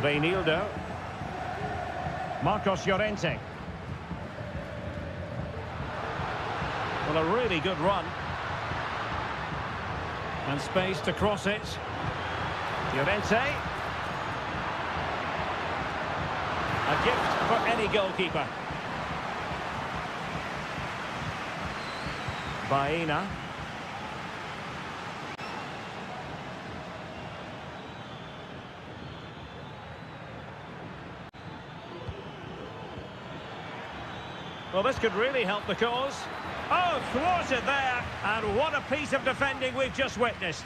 Reinildo. Marcos Llorente. Well, a really good run. And space to cross it. Llorente. A gift for any goalkeeper. Baena. Well, this could really help the cause. Oh, thwarted there. And what a piece of defending we've just witnessed.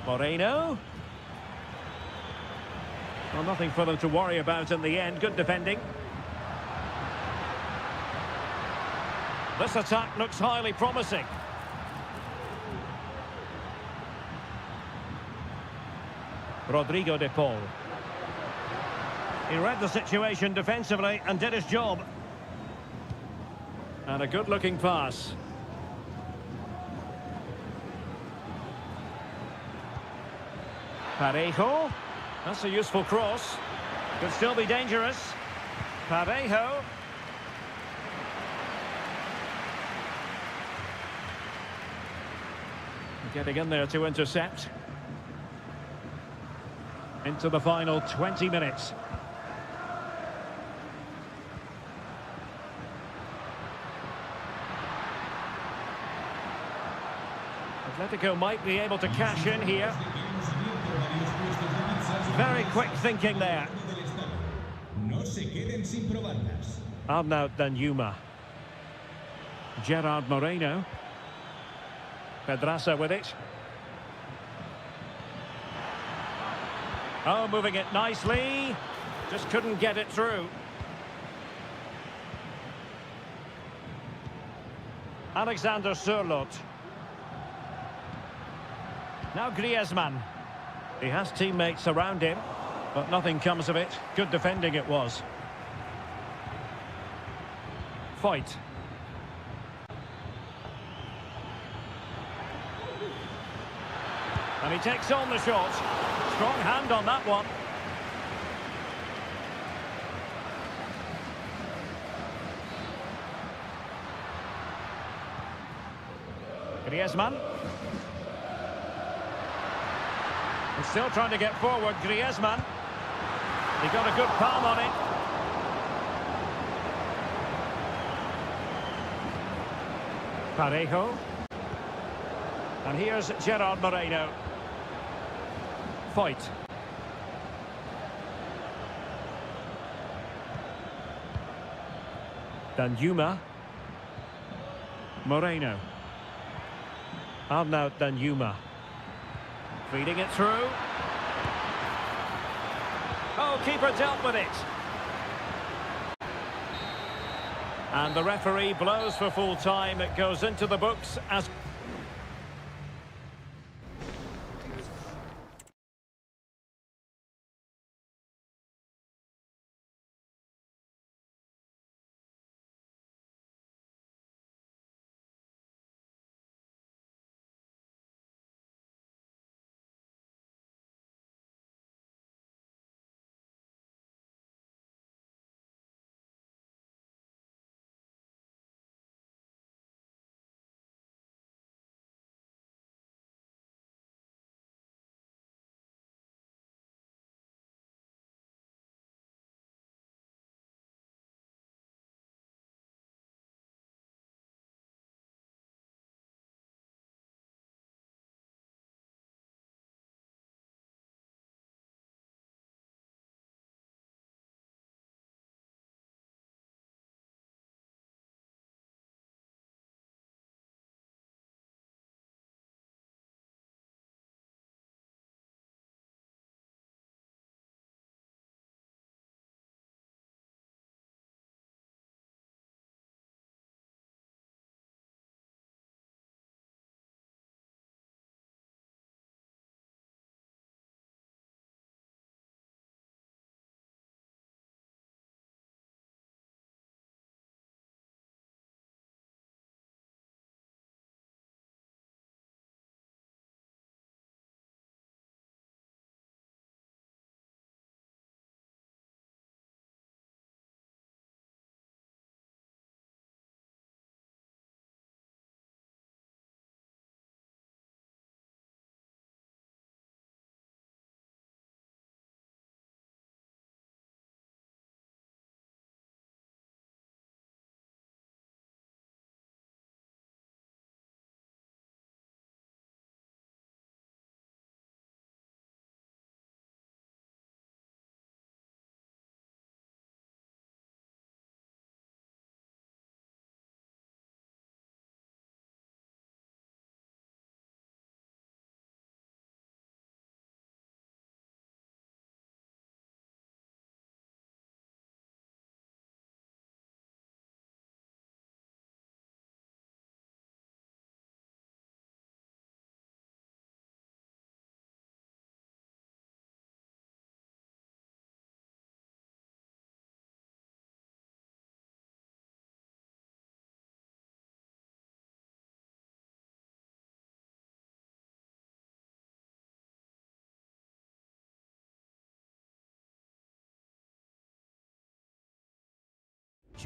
Moreno. Well, nothing for them to worry about in the end. Good defending. This attack looks highly promising. Rodrigo de Paul. He read the situation defensively and did his job. And a good-looking pass. Parejo. That's a useful cross. Could still be dangerous. Parejo. Getting in there to intercept. Into the final 20 minutes. Atletico might be able to cash in here. Very quick thinking there. Arnaut Danjuma. Gerard Moreno. Pedraza with it. Oh, moving it nicely. Just couldn't get it through. Alexander Sørloth. Now Griezmann. He has teammates around him, but nothing comes of it. Good defending it was. Fight. And he takes on the shot. Strong hand on that one. Griezmann. He's still trying to get forward, Griezmann. He got a good palm on it. Parejo. And here's Gerard Moreno. Fight. Danjuma. Moreno. Arnaut Danjuma. Feeding it through. Oh, keeper dealt with it. And the referee blows for full time. It goes into the books as...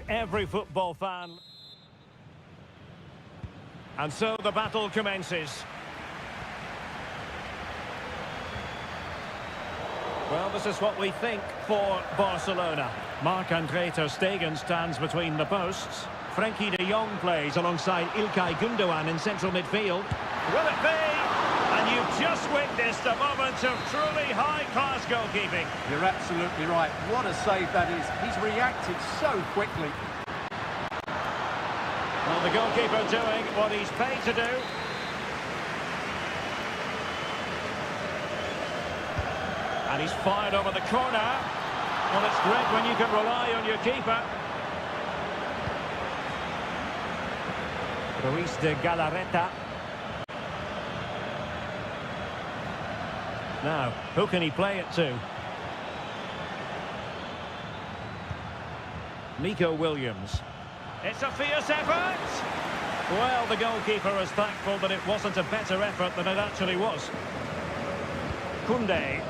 every football fan. And so the battle commences. Well, this is what we think for Barcelona. Marc-Andre ter Stegen stands between the posts. Frenkie de Jong plays alongside İlkay Gündoğan in central midfield. Will it be? And you've just witnessed a moment of truly high-class goalkeeping. You're absolutely right. What a save that is. He's reacted so quickly. Well, the goalkeeper doing what he's paid to do. And he's fired over the corner. Well, it's great when you can rely on your keeper. Ruiz de Galarreta. Now, who can he play it to? Nico Williams. It's a fierce effort! Well, the goalkeeper is thankful that it wasn't a better effort than it actually was. Koundé.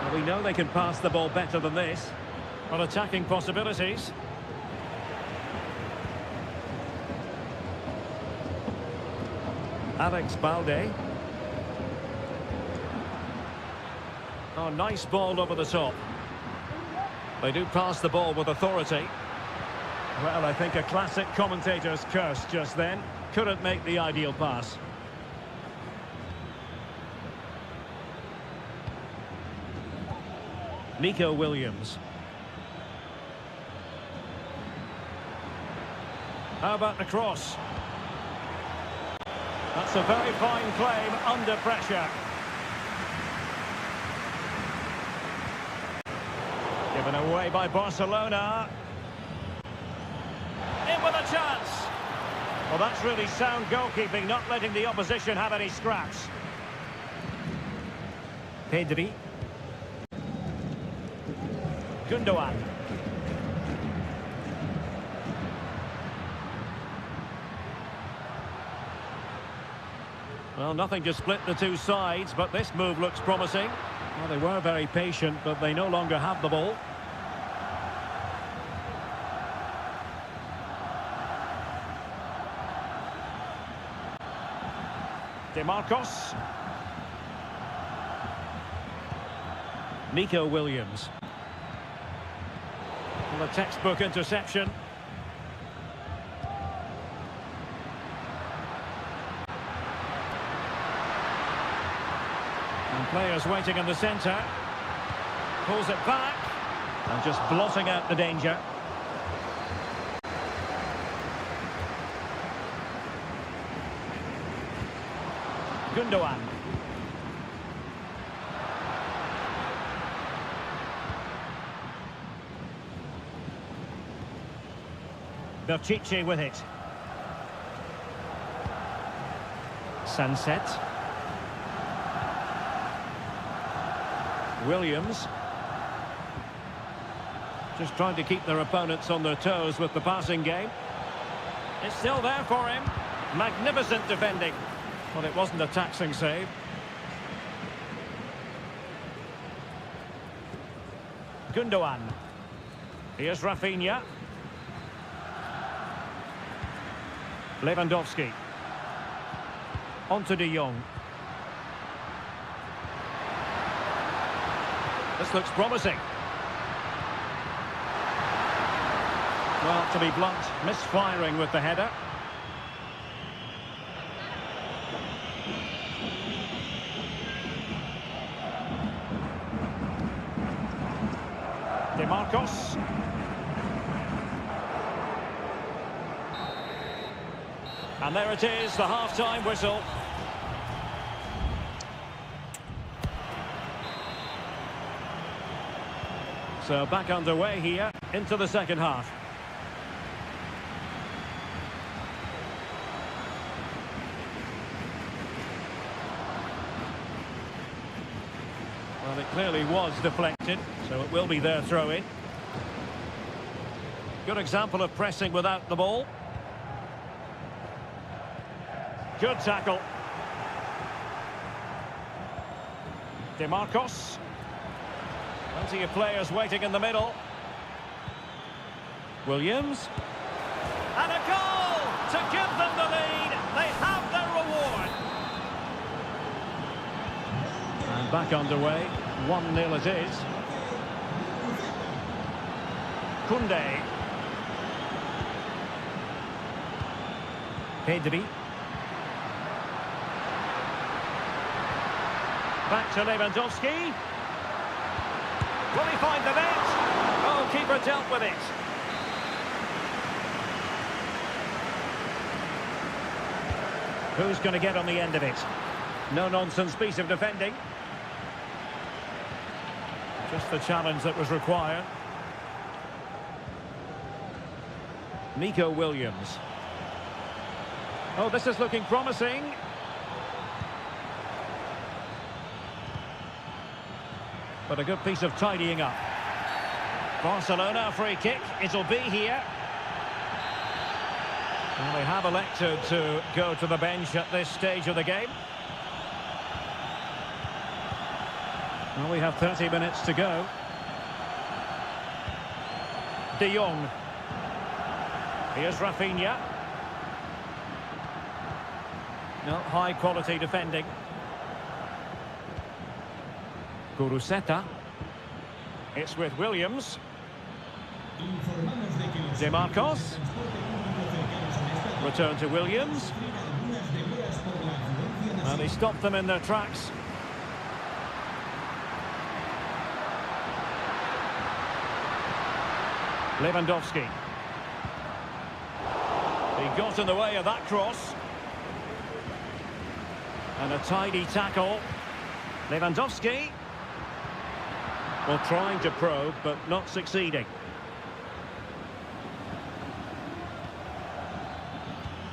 Well, we know they can pass the ball better than this. On attacking possibilities. Alex Balde. Oh, nice ball over the top. They do pass the ball with authority. Well, I think a classic commentator's curse just then. Couldn't make the ideal pass. Nico Williams. How about the cross? That's a very fine claim under pressure. Given away by Barcelona. In with a chance. Well, that's really sound goalkeeping, not letting the opposition have any scraps. Pedri. Gündoğan. Well, nothing to split the two sides, but this move looks promising. Well, they were very patient, but they no longer have the ball. DeMarcos. Nico Williams. Well, a textbook interception. And players waiting in the centre. Pulls it back. And just blotting out the danger. Gündoğan. Pishit with it. Sunset. Williams. Just trying to keep their opponents on their toes with the passing game. It's still there for him. Magnificent defending. Well, it wasn't a taxing save. Gündoğan. Here's Rafinha. Lewandowski. On to De Jong. This looks promising. Well, to be blunt, misfiring with the header. DeMarcos. And there it is, the half-time whistle. So back underway here into the second half. Well, it clearly was deflected, so it will be their throw-in. Good example of pressing without the ball. Good tackle. DeMarcos. Plenty of players waiting in the middle. Williams. And a goal to give them the lead. They have their reward. And back underway. 1-0 it is. Koundé. Pedri. Back to Lewandowski. Will he find the net? Oh, keeper dealt with it. Who's going to get on the end of it? No-nonsense piece of defending. Just the challenge that was required. Nico Williams. Oh, this is looking promising. But a good piece of tidying up. Barcelona free kick. It'll be here. Well, they have elected to go to the bench at this stage of the game. Well, we have 30 minutes to go. De Jong. Here's Rafinha. No, high quality defending. Guruseta. It's with Williams. De Marcos. Return to Williams. And he stopped them in their tracks. Lewandowski. He got in the way of that cross. And a tidy tackle. Lewandowski. Well, trying to probe, but not succeeding.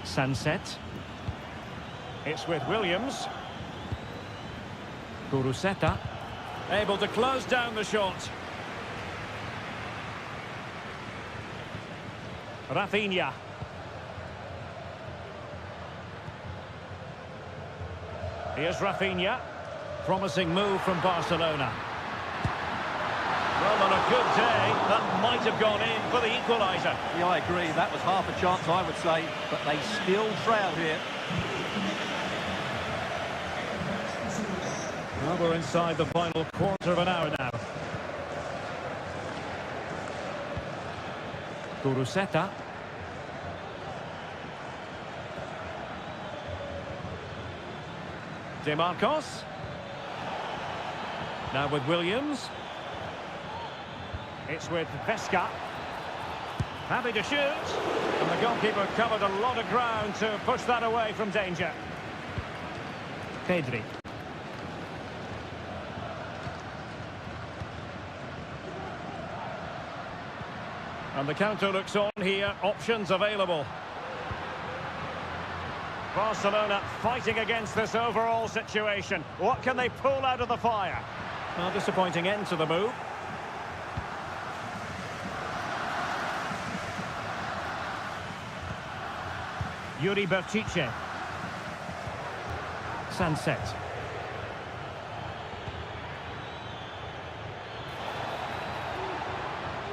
Sunset. It's with Williams. Guruseta. Able to close down the shot. Rafinha. Here's Rafinha. Promising move from Barcelona. Well, on a good day, that might have gone in for the equaliser. Yeah, I agree. That was half a chance, I would say, but they still trail here. Well, we're inside the final quarter of an hour now. Guruseta. De Marcos. Now with Williams. It's with Vesca. Happy to shoot. And the goalkeeper covered a lot of ground to push that away from danger. Pedri. And the counter looks on here. Options available. Barcelona fighting against this overall situation. What can they pull out of the fire? Well, disappointing end to the move. Yuri Berchiche. Sunset.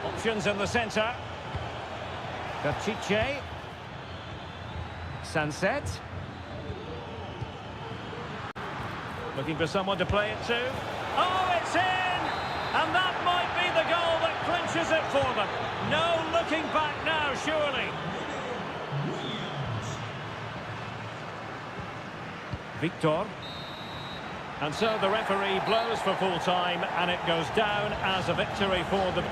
Options in the centre. Berchiche. Sunset. Looking for someone to play it to. Oh, it's in! And that might be the goal that clinches it for them. No looking back now, surely. Victor. And so the referee blows for full time, and it goes down as a victory for the...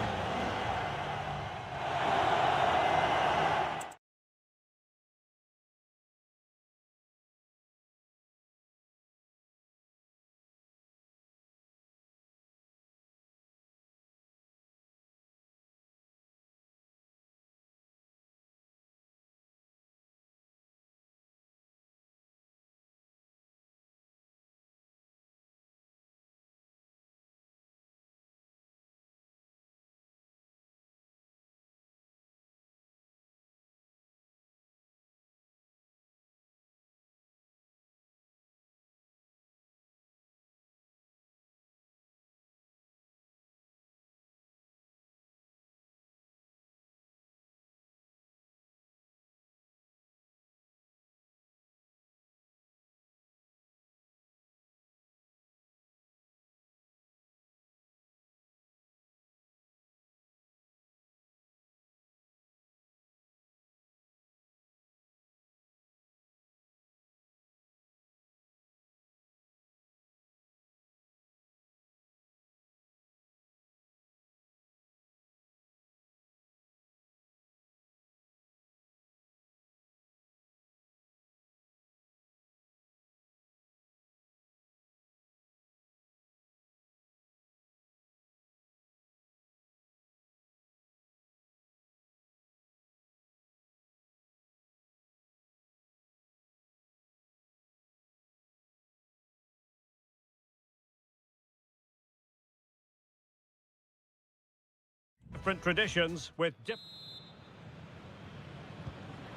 different traditions with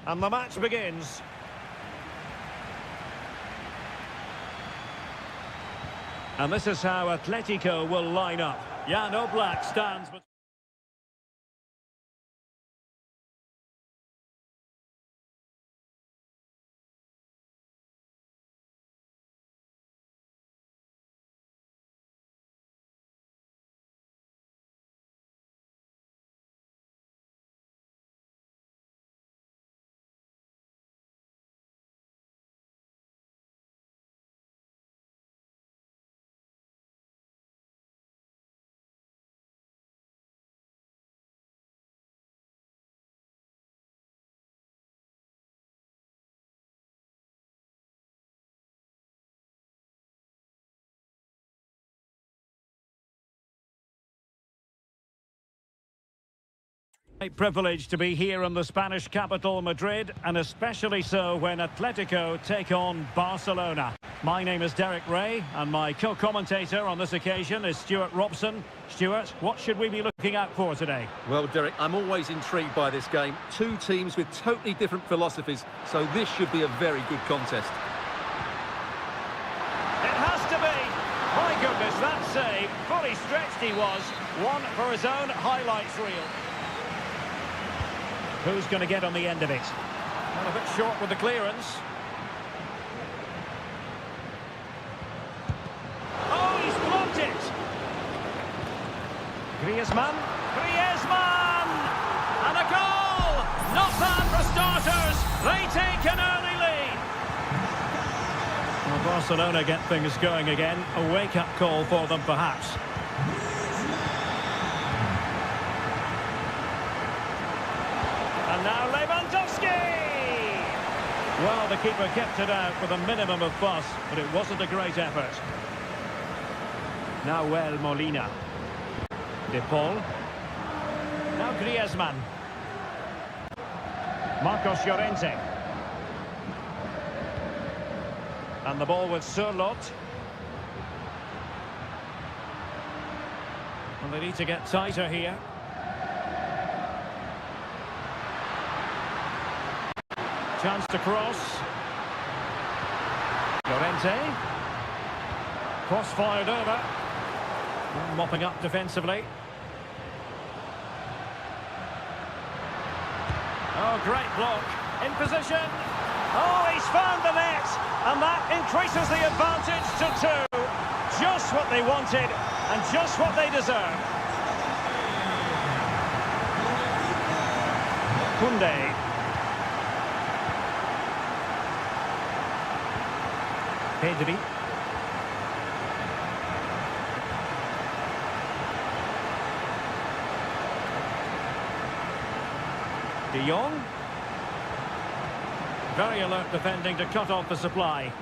and the match begins. And this is how Atletico will line up. Jan Oblak stands, but a privilege to be here in the Spanish capital, Madrid, and especially so when Atletico take on Barcelona. My name is Derek Ray, and my co-commentator on this occasion is Stuart Robson. Stuart, what should we be looking out for today? Well, Derek, I'm always intrigued by this game. Two teams with totally different philosophies, so this should be a very good contest. It has to be. My goodness, that save. Fully stretched he was. One for his own highlights reel. Who's going to get on the end of it? Well, a bit short with the clearance. Oh, he's blocked it! Griezmann! Griezmann! And a goal! Not bad for starters! They take an early lead! Well, Barcelona get things going again. A wake-up call for them, perhaps. And now Lewandowski! Well, the keeper kept it out with a minimum of fuss, but it wasn't a great effort. Now Molina. De Paul. Now Griezmann. Marcos Llorente. And the ball with Surlot. And they need to get tighter here. Chance to cross. Llorente. Cross fired over. Mopping up defensively. Oh, great block. In position. Oh, he's found the net. And that increases the advantage to 2. Just what they wanted and just what they deserve. Koundé. Pedri. De Jong. Very alert defending to cut off the supply.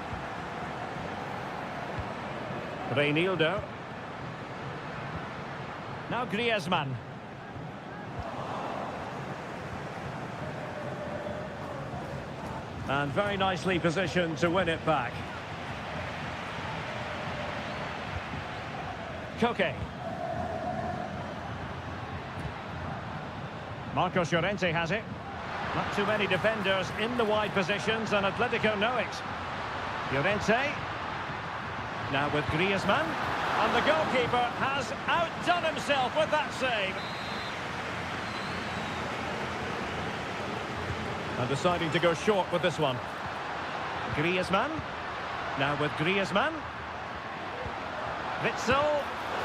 Reinildo. Now Griezmann. And very nicely positioned to win it back. Koke. Marcos Llorente has it. Not too many defenders in the wide positions, and Atletico know it. Llorente. Now with Griezmann. And the goalkeeper has outdone himself with that save. And deciding to go short with this one. Griezmann. Now with Griezmann. Witsel.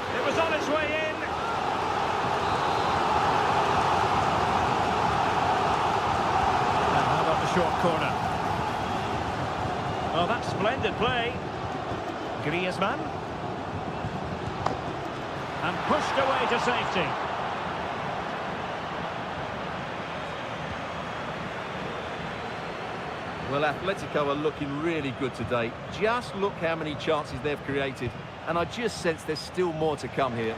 It was on its way in. And how about the short corner? Oh, that's splendid play. Griezmann. And pushed away to safety. Well, Atletico are looking really good today. Just look how many chances they've created. And I just sense there's still more to come here.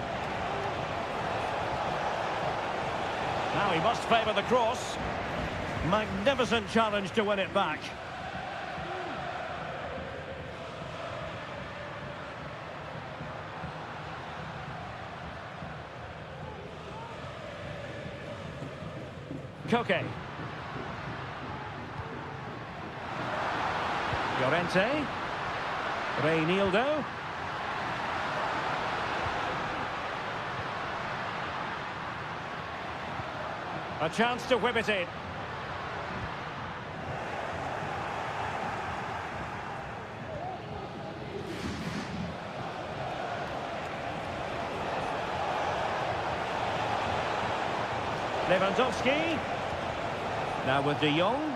Now he must favour the cross. Magnificent challenge to win it back. Koke. Llorente. Reinildo. A chance to whip it in. Lewandowski. Now with De Jong.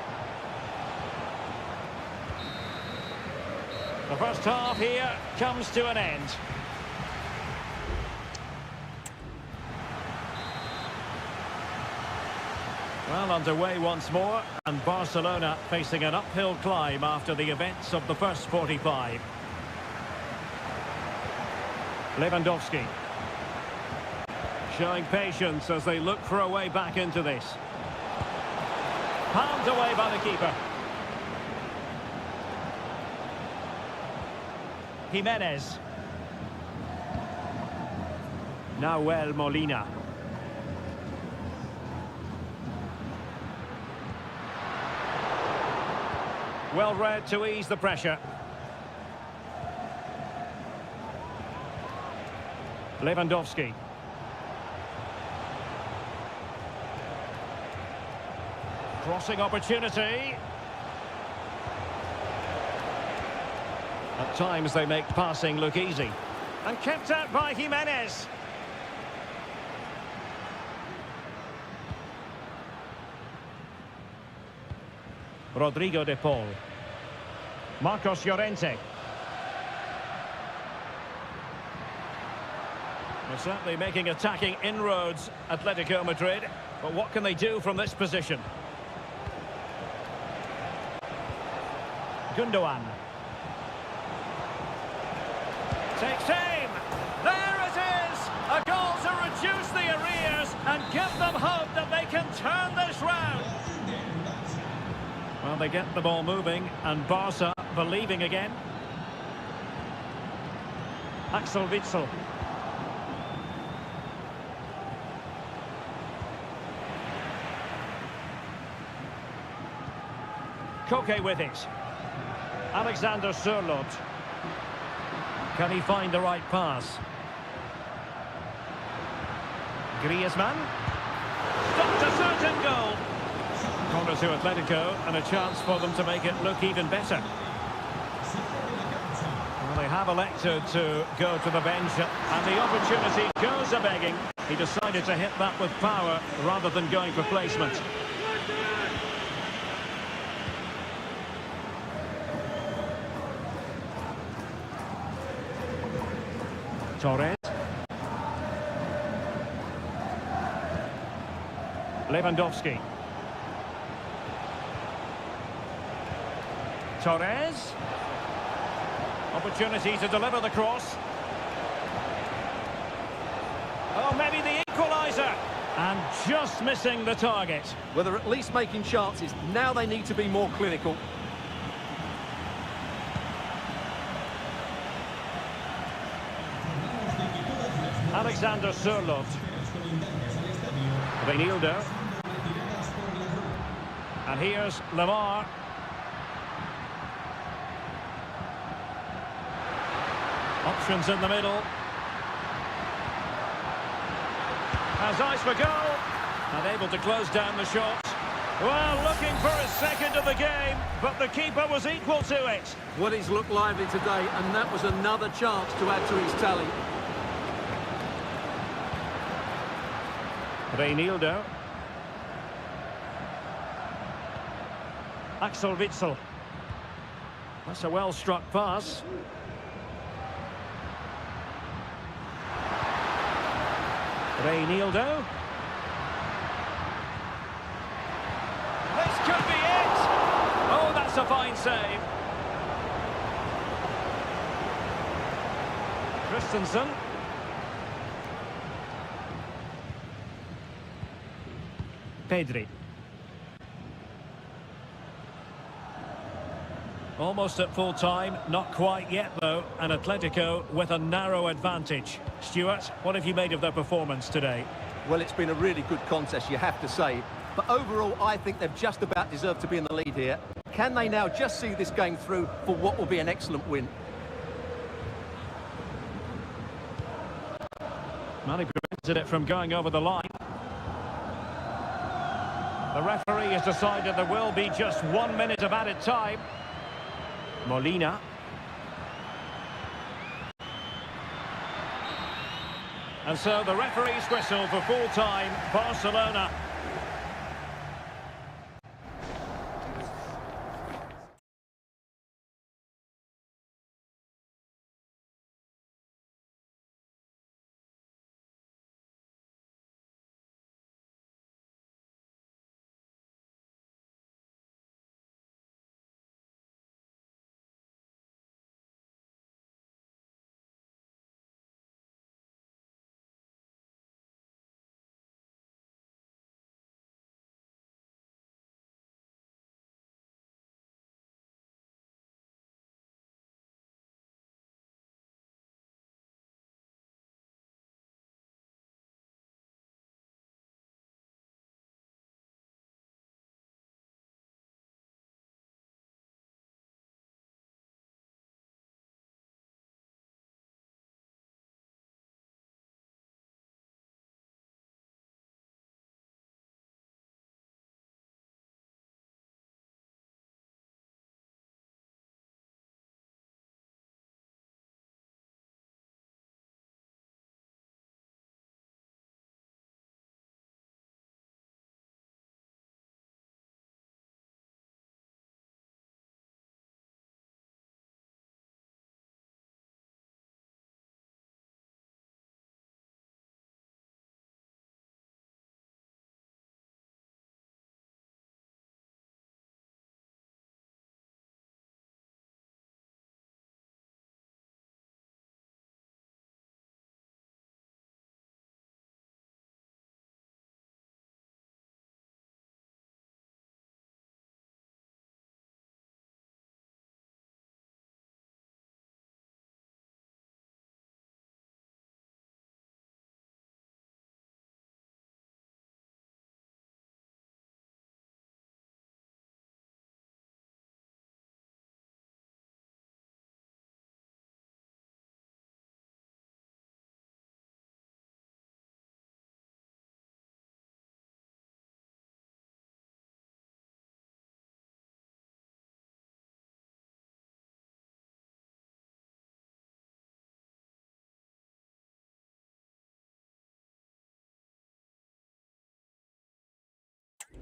The first half here comes to an end. Well, underway once more, and Barcelona facing an uphill climb after the events of the first 45. Lewandowski. Showing patience as they look for a way back into this. Palmed away by the keeper. Jimenez. Nahuel Molina. Well read to ease the pressure. Lewandowski. Crossing opportunity. At times they make passing look easy. And kept out by Jimenez. Rodrigo de Paul. Marcos Llorente. They're certainly making attacking inroads, Atletico Madrid. But what can they do from this position? Gundogan. Takes aim. There it is! A goal to reduce the arrears and give them hope that they can turn this round. Well, they get the ball moving, and Barca believing again. Axel Witsel. Koke with it. Alexander Sørloth. Can he find the right pass? Griezmann. Stopped a certain goal. Corner to Atletico, and a chance for them to make it look even better. Well, they have elected to go to the bench, and the opportunity goes a-begging. He decided to hit that with power rather than going for placement. Torres. Lewandowski. Torres. Opportunity to deliver the cross. Oh, maybe the equaliser. And just missing the target. Well, they're at least making chances. Now they need to be more clinical. Alexander Sørloth. Reinildo. And here's Lamar. Options in the middle. Has eyes for goal. And able to close down the shot. Well, looking for his second of the game, but the keeper was equal to it. Well, he's looked lively today, and that was another chance to add to his tally. Reinildo. Axel Witsel. That's a well-struck pass. Reinildo. This could be it! Oh, that's a fine save. Christensen. Pedri. Almost at full time, not quite yet though, and Atletico with a narrow advantage. Stuart, what have you made of their performance today? Well, it's been a really good contest, you have to say. but overall I think they've just about deserved to be in the lead here. Can they now just see this game through for what will be an excellent win? Well, he prevented it from going over the line. The referee has decided there will be just 1 minute of added time. Molina. And so the referee's whistle for full-time, Barcelona.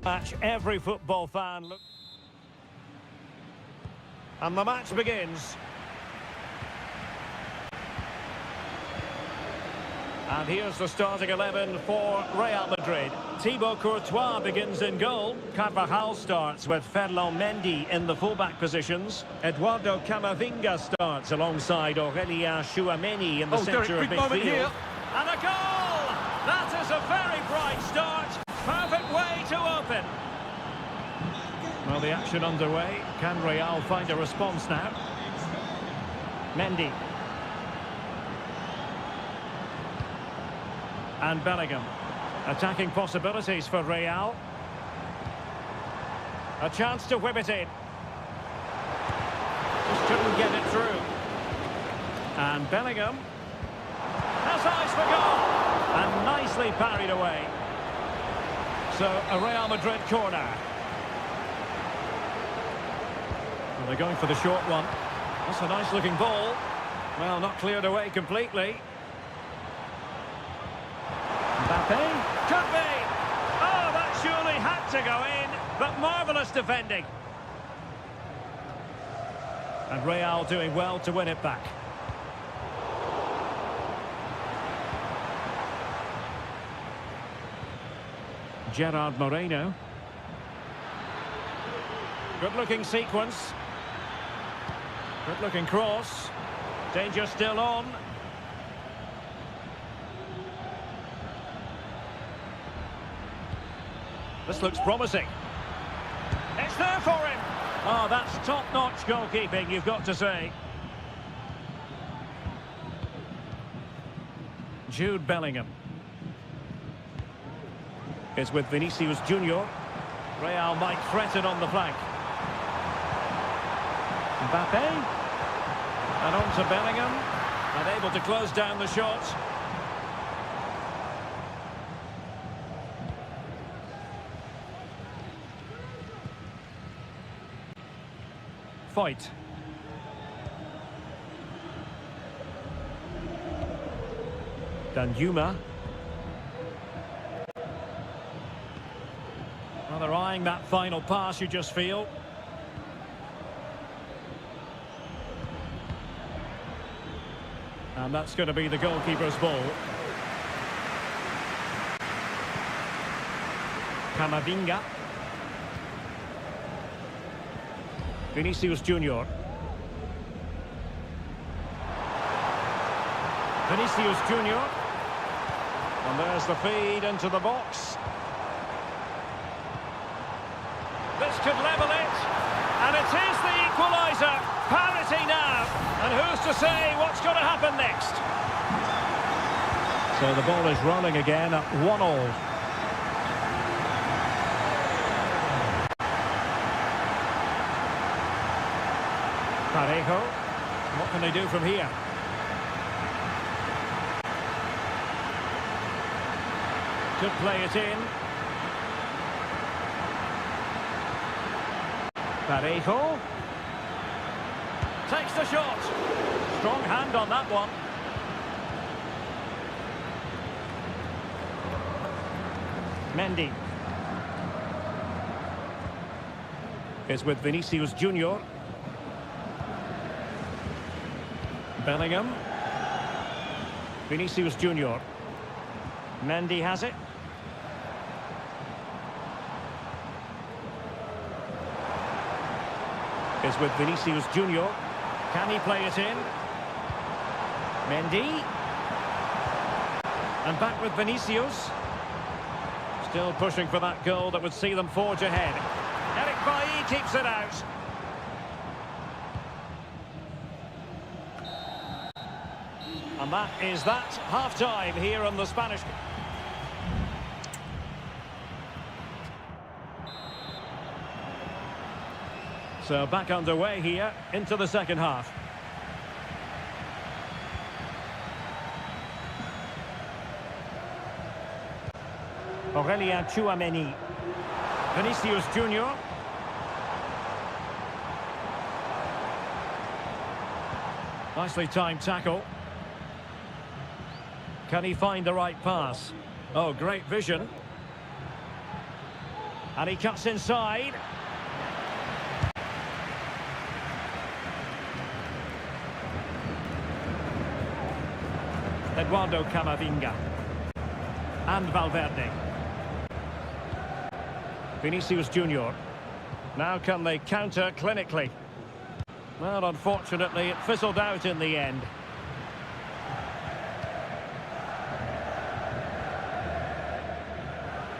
Match every football fan look. And the match begins. And here's the starting 11 for Real Madrid. Thibaut Courtois begins in goal. Carvajal starts with Ferland Mendy in the fullback positions. Eduardo Camavinga starts alongside Aurélien Tchouameni in the centre of midfield. And a goal! That is a very bright start. Perfect way to open. Well, the action underway. Can Real find a response now? Mendy. And Bellingham. Attacking possibilities for Real. A chance to whip it in. Just couldn't get it through. And Bellingham has eyes for goal. And nicely parried away. So, a Real Madrid corner. Well, they're going for the short one. That's a nice-looking ball. Well, not cleared away completely. Mbappe? Could be! Oh, that surely had to go in, but marvellous defending. And Real doing well to win it back. Gerard Moreno. Good-looking sequence. Good-looking cross. Danger still on. This looks promising. It's there for him. Oh, that's top-notch goalkeeping, you've got to say. Jude Bellingham is with Vinicius Junior. Real might threaten on the flank. Mbappe. And on to Bellingham. And able to close down the shot. Fight. Danjuma. Well, they're eyeing that final pass, you just feel. And that's going to be the goalkeeper's ball. Camavinga. Vinicius Junior. Vinicius Junior. And there's the feed into the box. This could level it. And it is the equaliser. Parity now. And who's to say what's going to happen next? So the ball is rolling again at 1-1. Parejo. What can they do from here? Could play it in. Parejo. Takes the shot. Strong hand on that one. Mendy. Is with Vinicius Junior. Bellingham. Vinicius Junior. Mendy has it. Is with Vinicius Junior. Can he play it in? Mendy. And back with Vinicius. Still pushing for that goal that would see them forge ahead. Eric Bailly keeps it out. And that is that. Half-time here on the Spanish. So back underway here into the second half. Aurelien Tchouameni. Vinicius Junior. Nicely timed tackle. Can he find the right pass? Oh, great vision. And he cuts inside. Eduardo Camavinga. And Valverde. Vinicius Junior. Now can they counter clinically? Well, unfortunately, it fizzled out in the end.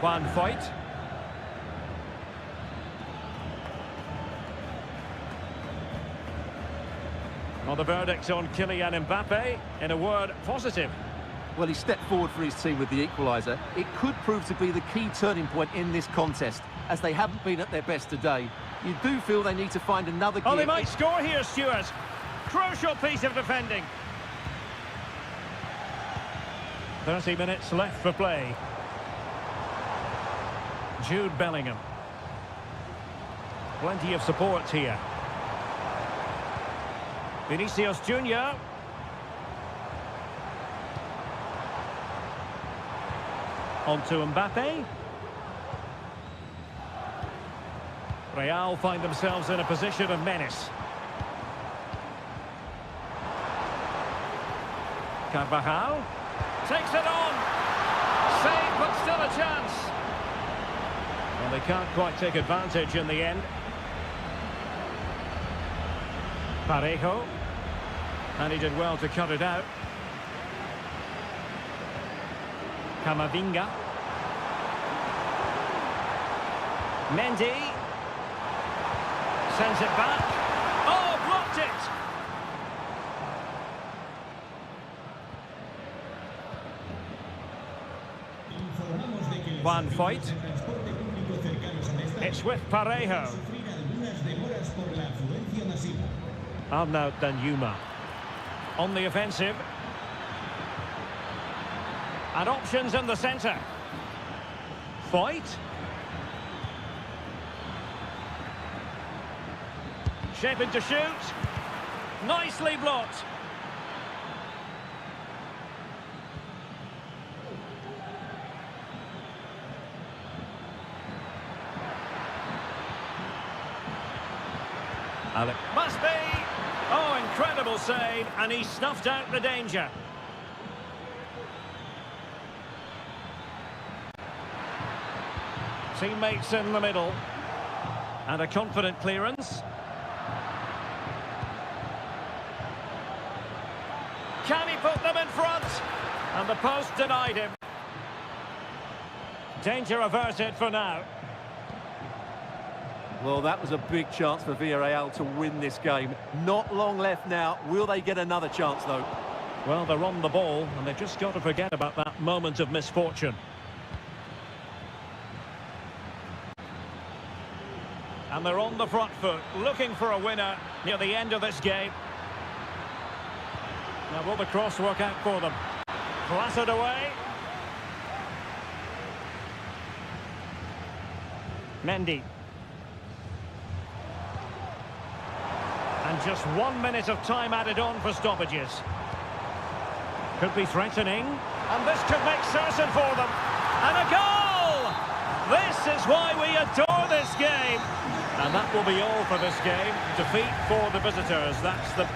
One fight. Well, the verdict on Kylian Mbappe, in a word, positive. Well, he stepped forward for his team with the equaliser. It could prove to be the key turning point in this contest, as they haven't been at their best today. You do feel they need to find another gear. Oh, they might score here, Stuart. Crucial piece of defending. 30 minutes left for play. Jude Bellingham. Plenty of support here. Vinicius Junior. On to Mbappe. Real find themselves in a position of menace. Carvajal takes it on. Save, but still a chance. Well, they can't quite take advantage in the end. Parejo. And he did well to cut it out. Camavinga. Mendy. Sends it back. Oh, blocked it! One fight. It's with Parejo. Arnaud Danjuma. On the offensive. And options in the centre. Foyt. Shaping to shoot. Nicely blocked. Alec. Must be! Oh, incredible save, and he snuffed out the danger. Teammates in the middle. And a confident clearance. Can he put them in front? And the post denied him. Danger averted for now. Well, that was a big chance for Villarreal to win this game. Not long left now. Will they get another chance, though? Well, they're on the ball, and they've just got to forget about that moment of misfortune. And they're on the front foot, looking for a winner near the end of this game. Now, will the cross work out for them? Clattered away. Mendy. And just 1 minute of time added on for stoppages. Could be threatening. And this could make certain for them. And a goal! This is why we adore this game. And that will be all for this game. Defeat for the visitors. That's the...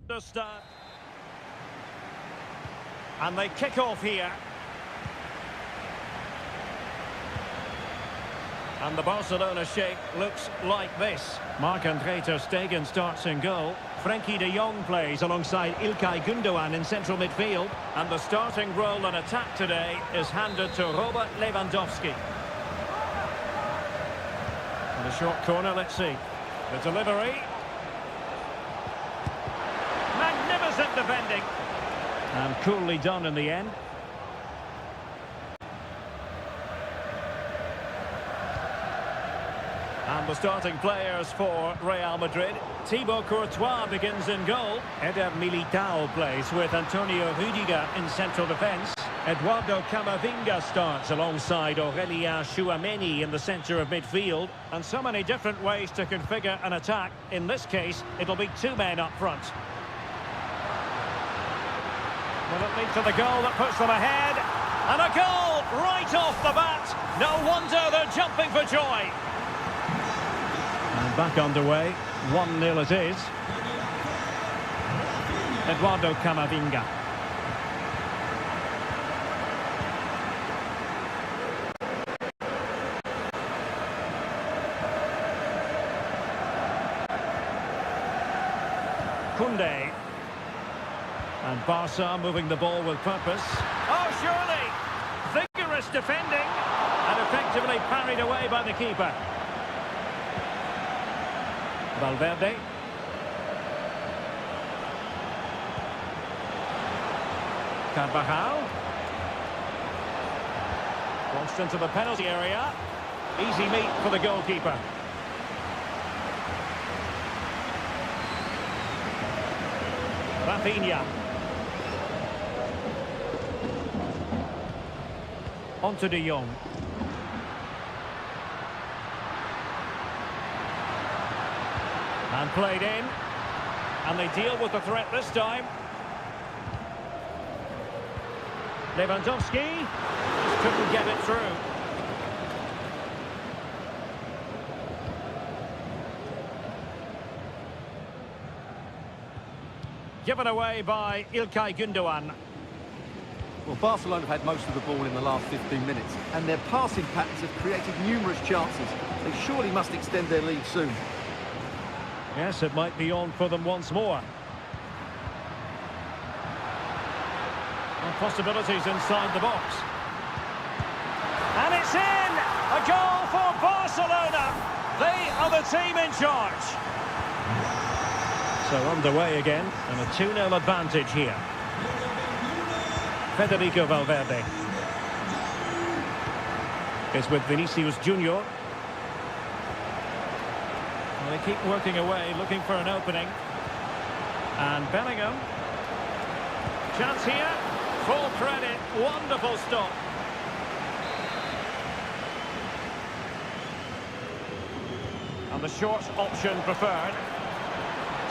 to start. And they kick off here. And the Barcelona shape looks like this. Marc-André ter Stegen starts in goal. Frenkie de Jong plays alongside İlkay Gündoğan in central midfield. And the starting role in attack today is handed to Robert Lewandowski. And a short corner, let's see. The delivery. Magnificent defending. And coolly done in the end. And the starting players for Real Madrid. Thibaut Courtois begins in goal. Eder Militao plays with Antonio Rüdiger in central defence. Eduardo Camavinga starts alongside Aurélien Tchouaméni in the centre of midfield. And so many different ways to configure an attack. In this case, it'll be two men up front. Will it lead to the goal that puts them ahead? And a goal right off the bat. No wonder they're jumping for joy. And back underway, 1-0 it is. Eduardo Camavinga. Koundé. And Barca moving the ball with purpose. Oh, surely! Vigorous defending. And effectively parried away by the keeper. Valverde. Carvajal. Launched into the penalty area. Easy meet for the goalkeeper. Rafinha. On to de Jong. And played in. And they deal with the threat this time. Lewandowski just couldn't get it through. Given away by İlkay Gündoğan. Well, Barcelona have had most of the ball in the last 15 minutes, and their passing patterns have created numerous chances. They surely must extend their lead soon. Yes, it might be on for them once more. And possibilities inside the box. And it's in! A goal for Barcelona! They are the team in charge. So underway again, and a 2-0 advantage here. Federico Valverde is with Vinicius Junior. Well, they keep working away, looking for an opening. And Bellingham. Chance here. Full credit. Wonderful stop. And the short option preferred.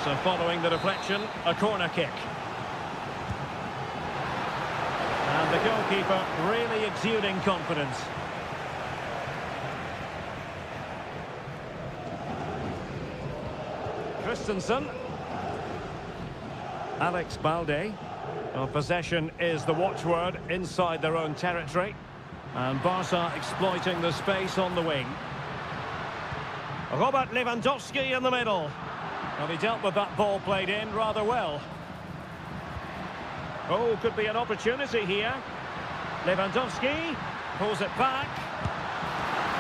So following the deflection, a corner kick. And the goalkeeper really exuding confidence. Christensen. Alex Balde. Well, possession is the watchword inside their own territory. And Barca exploiting the space on the wing. Robert Lewandowski in the middle. Well, he dealt with that ball played in rather well. Oh, could be an opportunity here. Lewandowski pulls it back.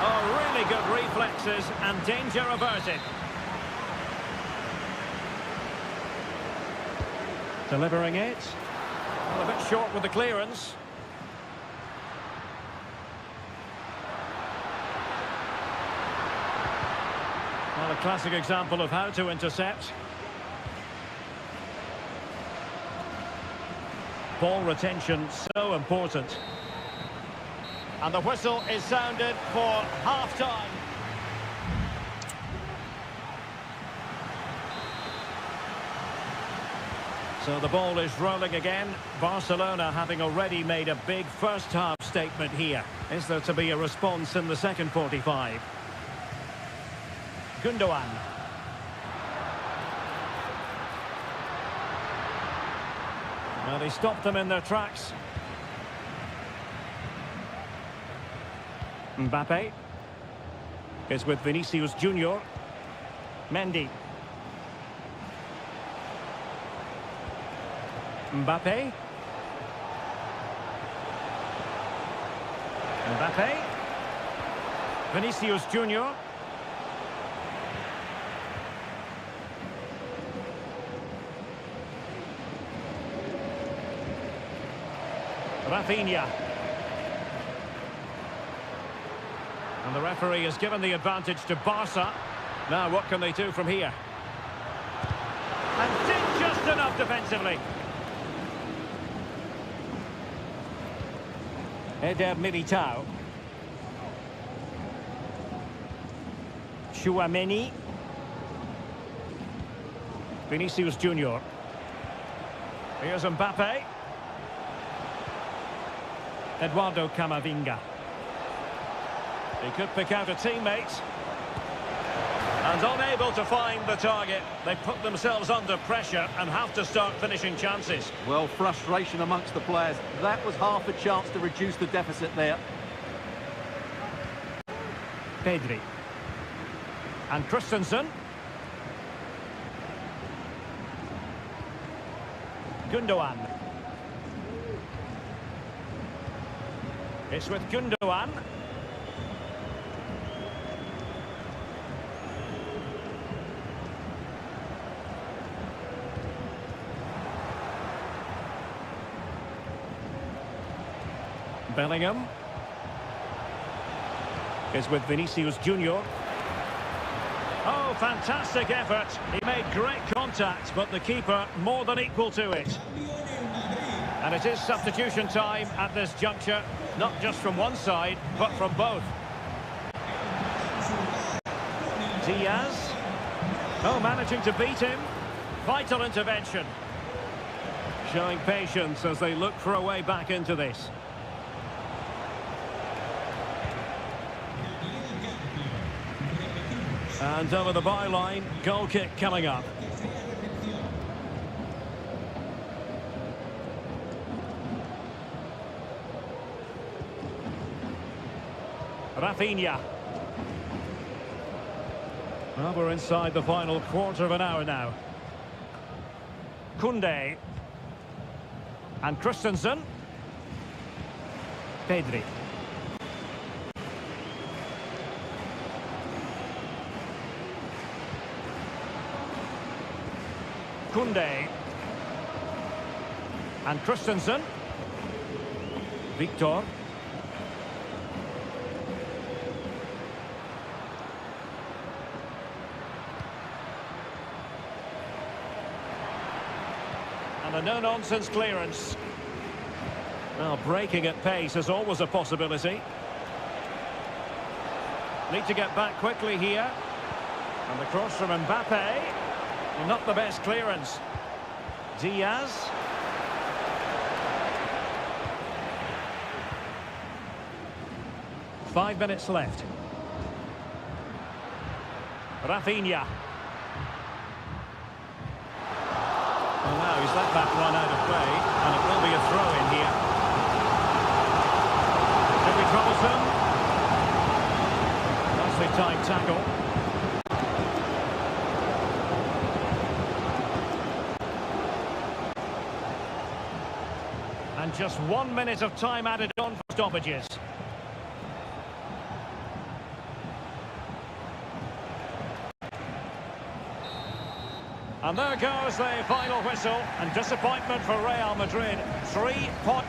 Oh, really good reflexes and danger averted. Delivering it. Well, a bit short with the clearance. Well, a classic example of how to intercept. Ball retention so important. And the whistle is sounded for half-time. So the ball is rolling again. Barcelona having already made a big first-half statement here. Is there to be a response in the second 45? Gündoğan. Well, he stopped them in their tracks. Mbappe is with Vinicius Junior. Mendy. Mbappe. Mbappe. Vinicius Junior. Rafinha. And the referee has given the advantage to Barca. Now what can they do from here? And did just enough defensively. Eder Militao. Chouameni. Vinicius Junior. Here's Mbappe. Eduardo Camavinga. He could pick out a teammate. And unable to find the target. They put themselves under pressure and have to start finishing chances. Well, frustration amongst the players. That was half a chance to reduce the deficit there. Pedri. And Christensen. Gundogan. It's with Gundogan. Bellingham is with Vinicius Junior. Oh, fantastic effort. He made great contact, but the keeper more than equal to it. And it is substitution time at this juncture, not just from one side, but from both. Diaz. Oh, managing to beat him. Vital intervention. Showing patience as they look for a way back into this. And over the byline, goal kick coming up. Rafinha. Well, we're inside the final quarter of an hour now. Koundé. And Christensen. Pedri. Koundé. And Christensen. Victor. And a no-nonsense clearance. Well, breaking at pace is always a possibility. Need to get back quickly here. And the cross from Mbappe. Not the best clearance. Diaz. Five minutes left. Rafinha. Well, now he's let that one out of play, and it will be a throw-in here. Could be troublesome. Nicely timed tackle. And just 1 minute of time added on for stoppages. And there goes the final whistle, and disappointment for Real Madrid. 3 points.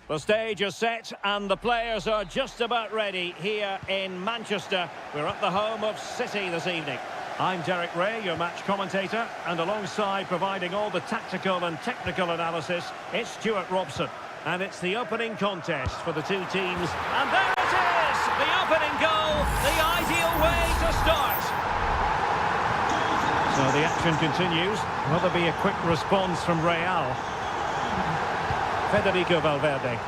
The stage is set and the players are just about ready here in Manchester. We're at the home of City this evening. I'm Derek Ray, your match commentator, and alongside providing all the tactical and technical analysis, it's Stuart Robson. And it's the opening contest for the two teams. And there it is! The opening goal, the ideal way to start. So the action continues. Will there be a quick response from Real? Federico Valverde.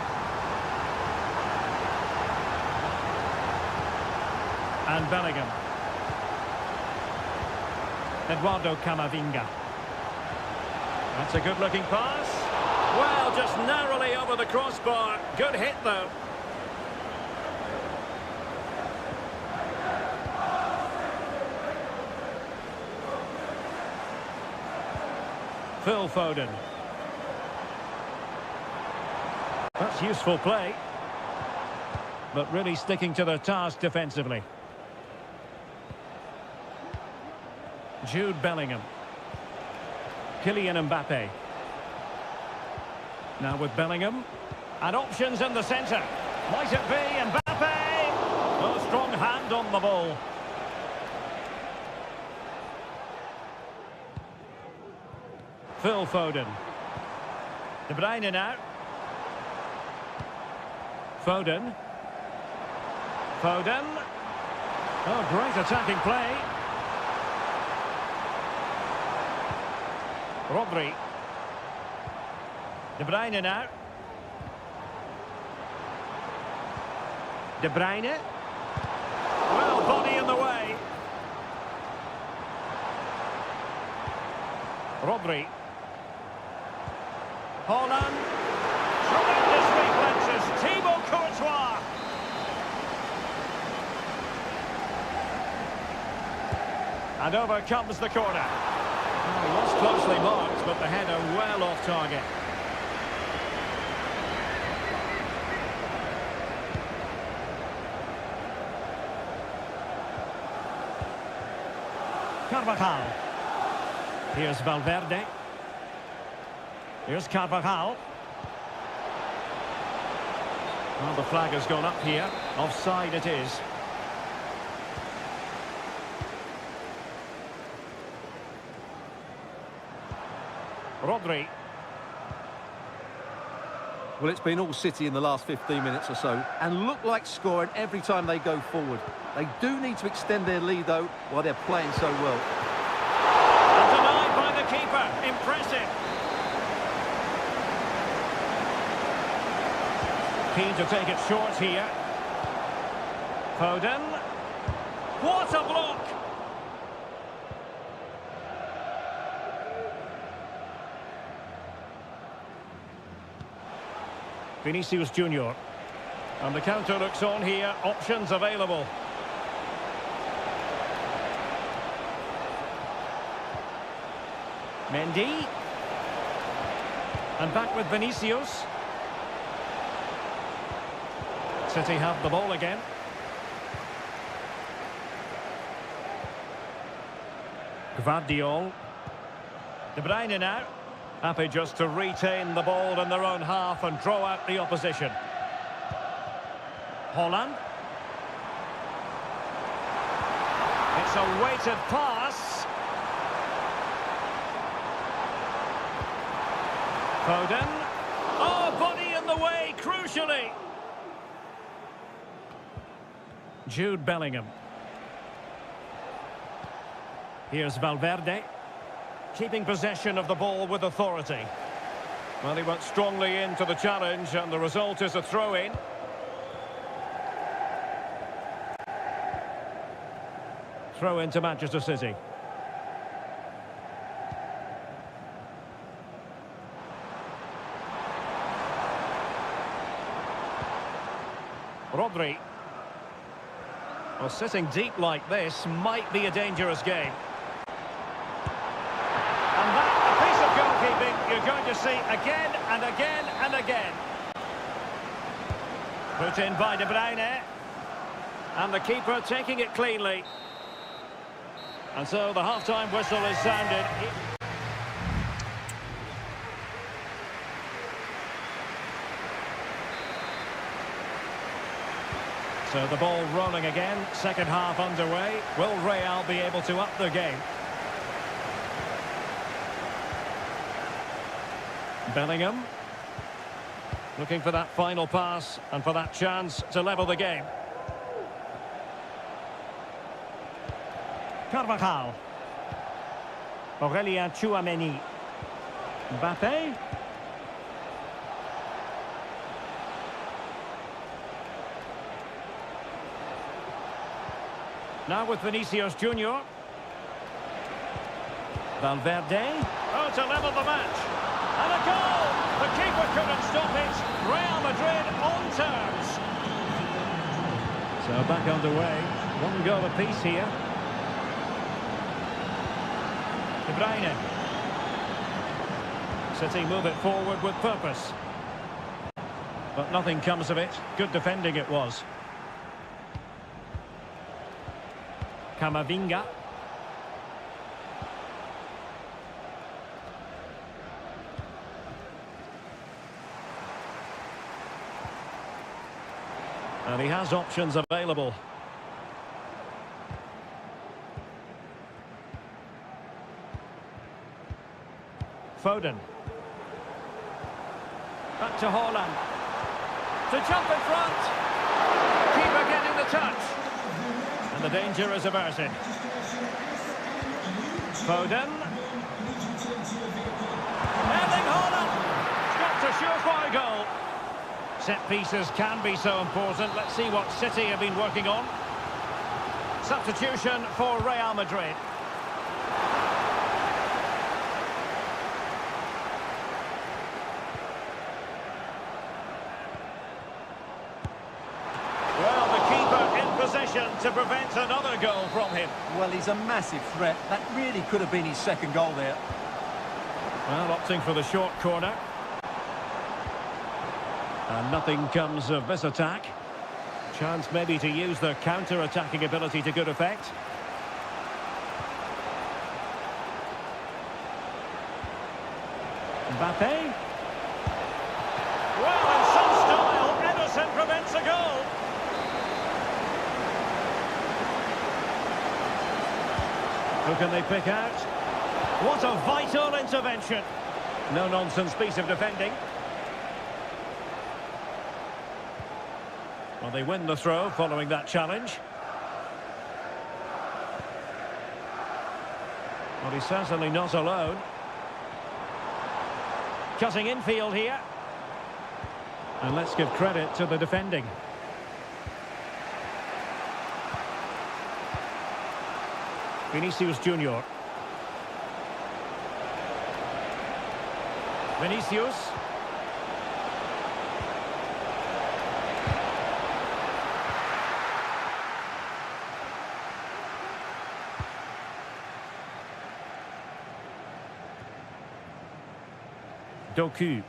And Bellingham. Eduardo Camavinga. That's a good-looking pass. Well, just narrowly over the crossbar. Good hit, though. Phil Foden. That's useful play. But really sticking to their task defensively. Jude Bellingham. Kylian Mbappe. Now with Bellingham. And options in the centre. Might it be Mbappe? Oh, strong hand on the ball. Phil Foden. De Bruyne now. Foden. Foden. Oh, great attacking play. Rodri. De Bruyne now. De Bruyne. Well, body in the way. Rodri. Holland. Tremendous reflexes. Thibaut Courtois. And over comes the corner. Oh, he was closely marked, but the header well off target. Carvajal. Here's Valverde. Here's Carvajal. Well, the flag has gone up here. Offside it is. Rodri. Well, it's been all City in the last 15 minutes or so, and look like scoring every time they go forward. They do need to extend their lead, though, while they're playing so well. And denied by the keeper. Impressive. Keen to take it short here. Foden. What a block! Vinicius Junior. And the counter looks on here. Options available. Mendy. And back with Vinicius. City have the ball again. Gvardiol. De Bruyne now. Happy just to retain the ball in their own half and draw out the opposition. Holland. It's a weighted pass. Foden. Oh, body in the way, crucially. Jude Bellingham. Here's Valverde. Keeping possession of the ball with authority. Well, he went strongly into the challenge and the result is a throw-in. Throw into Manchester City. Rodri. Well, sitting deep like this might be a dangerous game. And that, a piece of goalkeeping you're going to see again and again and again. Put in by De Bruyne. And the keeper taking it cleanly. And so the half-time whistle is sounded. So the ball rolling again, second half underway. Will Real be able to up the game? Bellingham. Looking for that final pass and for that chance to level the game. Carvajal. Aurelien Tchouameni. Mbappé. Now with Vinicius Junior. Valverde. Oh, to level the match. And a goal! The keeper couldn't stop it. Real Madrid on terms. So back underway. One goal apiece here. De Bruyne. City move it forward with purpose. But nothing comes of it. Good defending it was. Camavinga. And he has options available. Foden. Back to Haaland. To jump in front. Keeper getting the touch. And the danger is averted. Foden. Erling Haaland. Stopped a surefire goal. Set pieces can be so important. Let's see what City have been working on. Substitution for Real Madrid. Well, the keeper in possession to prevent another goal from him. Well, he's a massive threat. That really could have been his second goal there. Well, opting for the short corner. And nothing comes of this attack. Chance maybe to use their counter-attacking ability to good effect. Mbappé. Well, in some style, Ederson prevents a goal. Who can they pick out? What a vital intervention. No-nonsense piece of defending. Well, they win the throw following that challenge. Well, he's certainly not alone. Cutting infield here. And let's give credit to the defending. Vinicius Junior. Vinicius. Doku.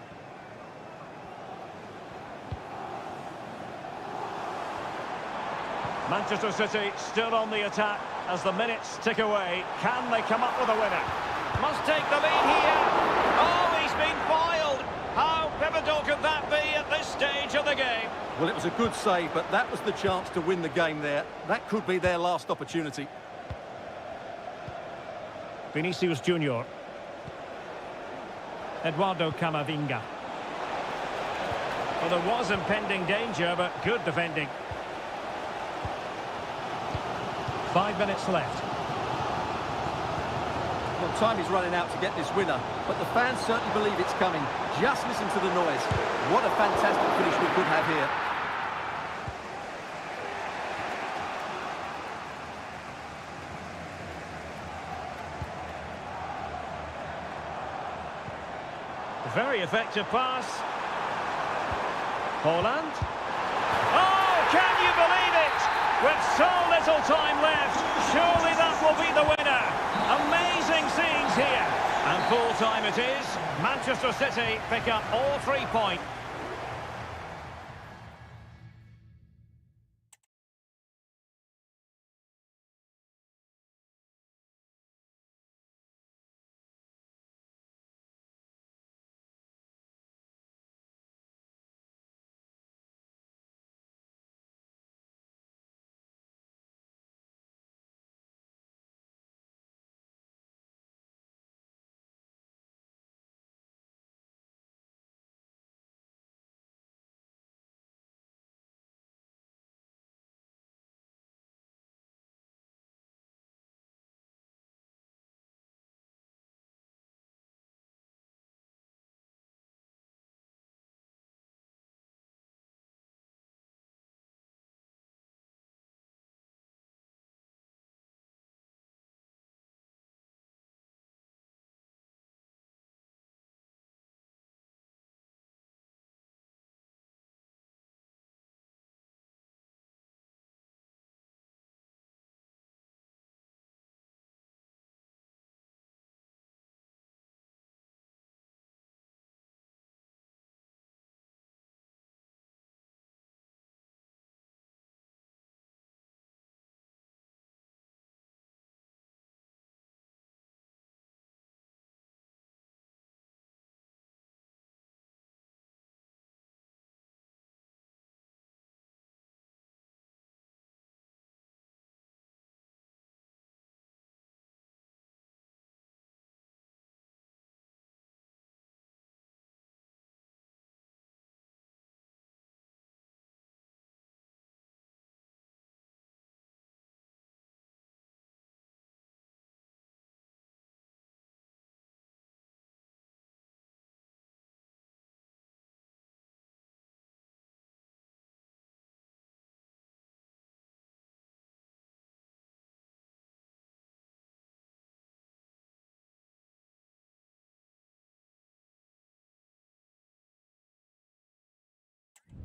Manchester City still on the attack as the minutes tick away. Can they come up with a winner? Must take the lead here. Oh, he's been foiled. How pivotal could that be at this stage of the game? Well, it was a good save, but that was the chance to win the game there. That could be their last opportunity. Vinicius Junior. Eduardo Camavinga. Well, there was impending danger, but good defending. 5 minutes left. Well, time is running out to get this winner, but the fans certainly believe it's coming. Just listen to the noise. What a fantastic finish we could have here. Very effective pass. Haaland. Oh, can you believe it? With so little time left, surely that will be the winner. Amazing scenes here. And full time it is. Manchester City pick up all 3 points.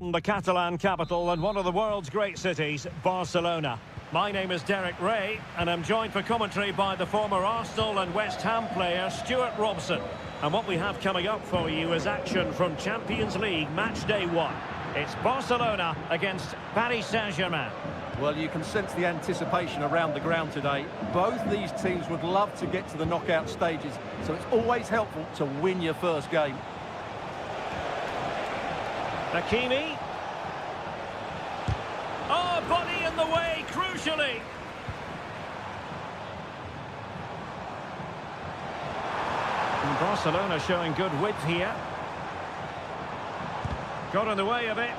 the Catalan capital and one of the world's great cities, Barcelona. My name is Derek Ray, and I'm joined for commentary by the former Arsenal and West Ham player Stuart Robson. And what we have coming up for you is action from Champions League match day 1. It's Barcelona against Paris Saint-Germain. Well, you can sense the anticipation around the ground today. Both these teams would love to get to the knockout stages, so it's always helpful to win your first game. Hakimi. Oh, body in the way, crucially. And Barcelona showing good width here. Got in the way of it.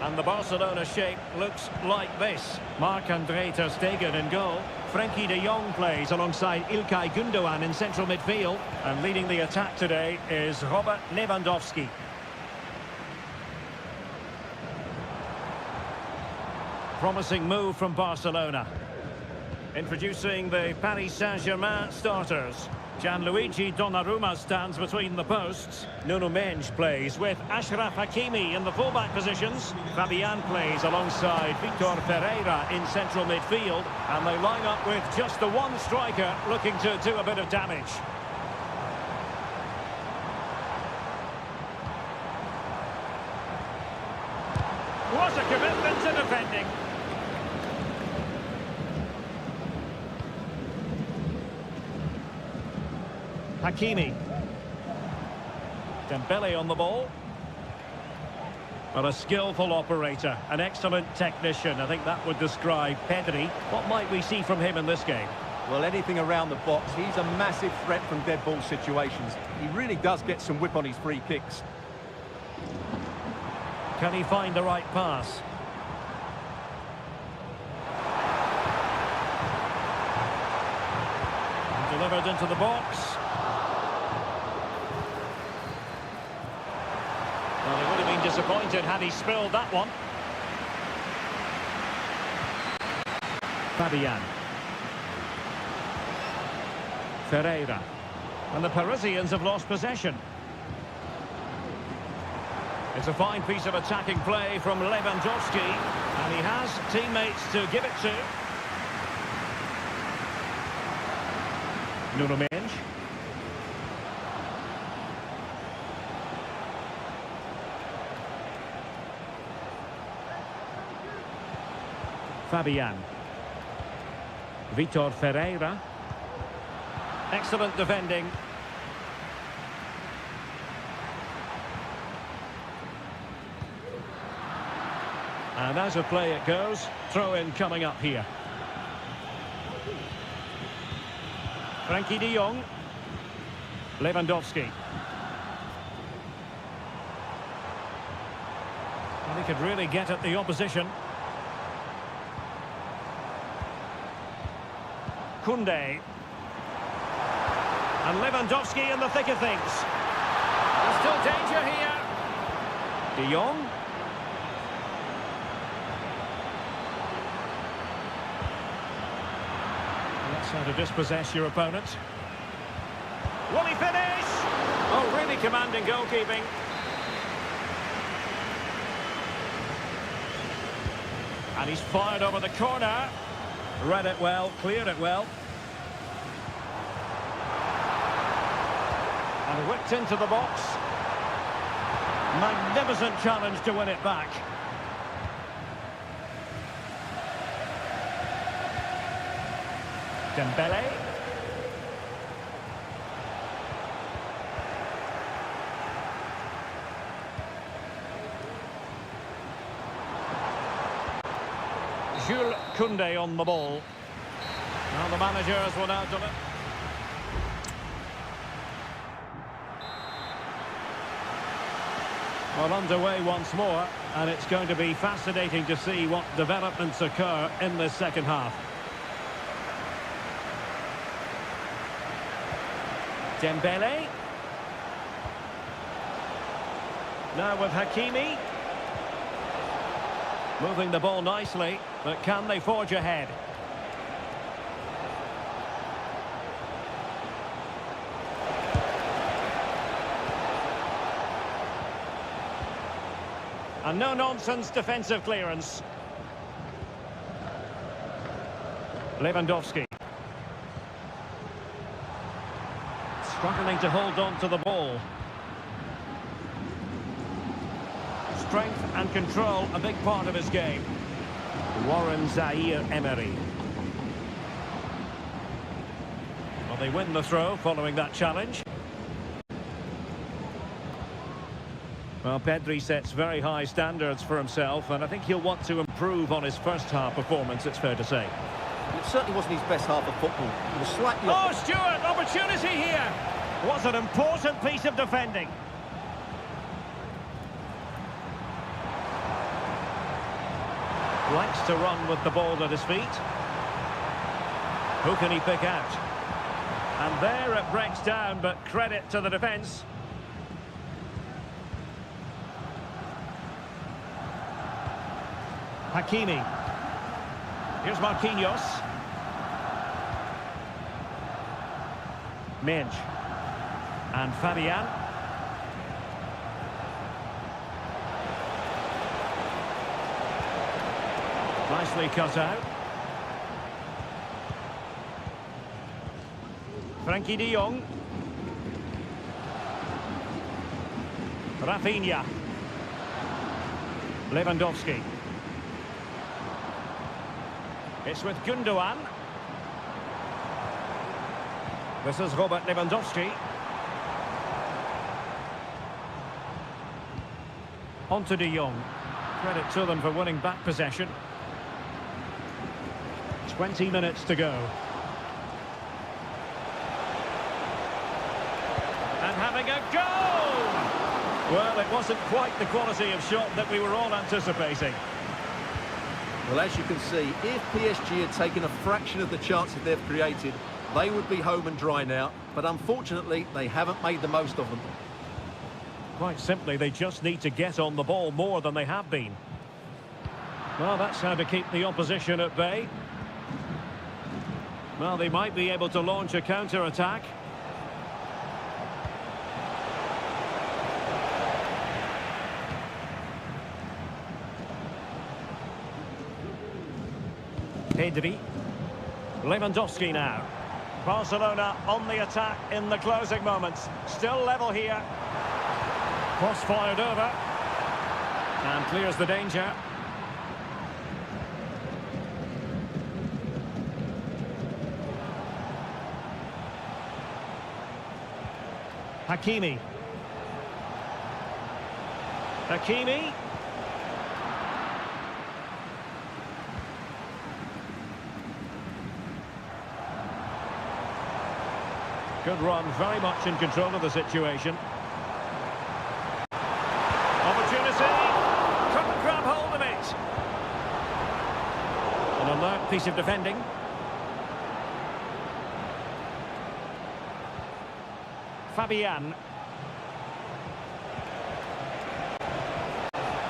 And the Barcelona shape looks like this. Marc-André ter Stegen in goal. Frenkie de Jong plays alongside Ilkay Gundogan in central midfield. And leading the attack today is Robert Lewandowski. Promising move from Barcelona. Introducing the Paris Saint-Germain starters. Gianluigi Donnarumma stands between the posts. Nuno Mendes plays with Achraf Hakimi in the fullback positions. Fabian plays alongside Vitor Ferreira in central midfield. And they line up with just the one striker looking to do a bit of damage. What a commitment to defending. Hakimi. Dembele on the ball. But a skillful operator, an excellent technician. I think that would describe Pedri. What might we see from him in this game? Well, anything around the box. He's a massive threat from dead ball situations. He really does get some whip on his free kicks. Can he find the right pass? Delivered into the box. Well, he would have been disappointed had he spilled that one. Fabian. Ferreira. And the Parisians have lost possession. It's a fine piece of attacking play from Lewandowski. And he has teammates to give it to. Nuno Mendes. Fabian. Vitor Ferreira. Excellent defending. And as a play it goes, throw in coming up here. Frenkie de Jong. Lewandowski. And he could really get at the opposition. Koundé. And Lewandowski in the thick of things. There's still danger here. De Jong. That's how to dispossess your opponent. Will he finish? Oh, really commanding goalkeeping. And he's fired over the corner. Read it well, cleared it well. And whipped into the box. Magnificent challenge to win it back. Dembele. Jules Koundé on the ball. Now the managers will now deliver. Well, underway once more, and it's going to be fascinating to see what developments occur in this second half. Dembele. Now with Hakimi. Moving the ball nicely, but can they forge ahead? A no-nonsense defensive clearance. Lewandowski. Struggling to hold on to the ball. Strength and control, a big part of his game. Warren Zaire-Emery. Well, they win the throw following that challenge. Well, Pedri sets very high standards for himself, and I think he'll want to improve on his first half performance, it's fair to say. It certainly wasn't his best half of football. He was slightly Oh, off. Stewart, opportunity here. Was an important piece of defending. Likes to run with the ball at his feet. Who can he pick out? And there it breaks down, but credit to the defence. Hakimi. Here's Marquinhos. Midge. And Fabian. Nicely cut out. Frankie de Jong. Rafinha. Lewandowski. It's with Gundogan. This is Robert Lewandowski. On to de Jong. Credit to them for winning back possession. 20 minutes to go. And having a go! Well, it wasn't quite the quality of shot that we were all anticipating. Well, as you can see, if PSG had taken a fraction of the chances they've created, they would be home and dry now. But unfortunately, they haven't made the most of them. Quite simply, they just need to get on the ball more than they have been. Well, that's how to keep the opposition at bay. Well, they might be able to launch a counter-attack. Pedri. Lewandowski now. Barcelona on the attack in the closing moments. Still level here. Cross fired over. And clears the danger. Hakimi. Hakimi. Good run, very much in control of the situation. Opportunity. Couldn't grab hold of it. An alert piece of defending. Fabian.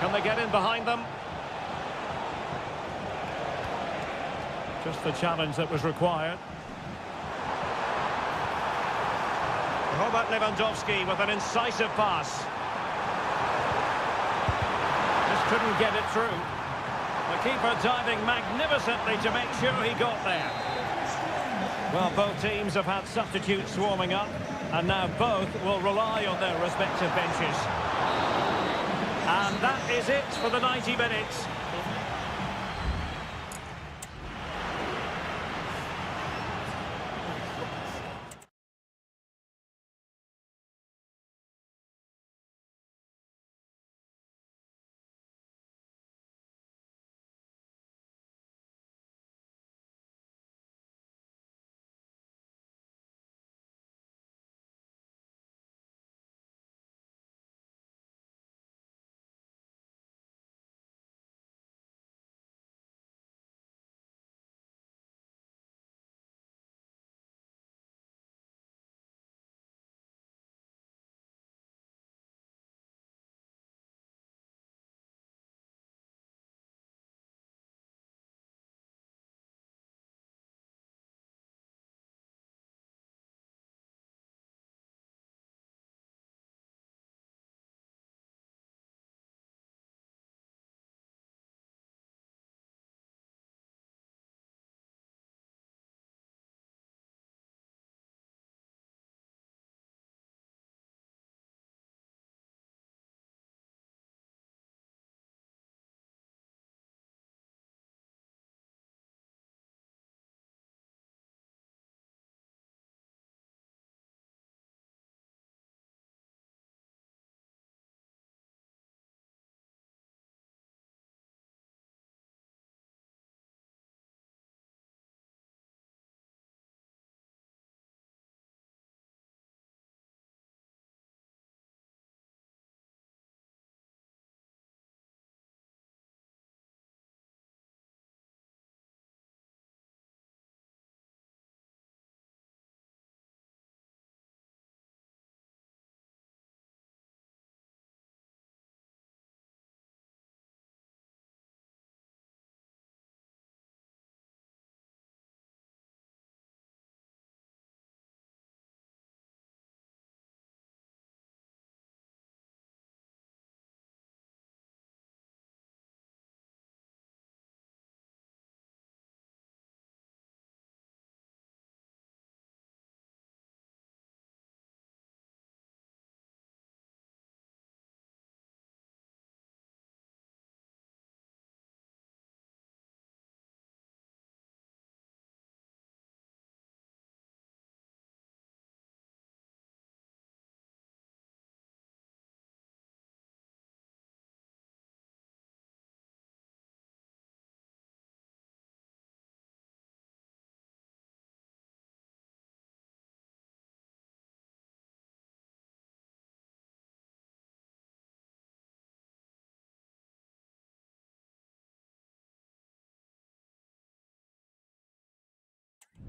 Can they get in behind them? Just the challenge that was required. Robert Lewandowski with an incisive pass. Just couldn't get it through. The keeper diving magnificently to make sure he got there. Well, both teams have had substitutes warming up, and now both will rely on their respective benches. And that is it for the 90 minutes.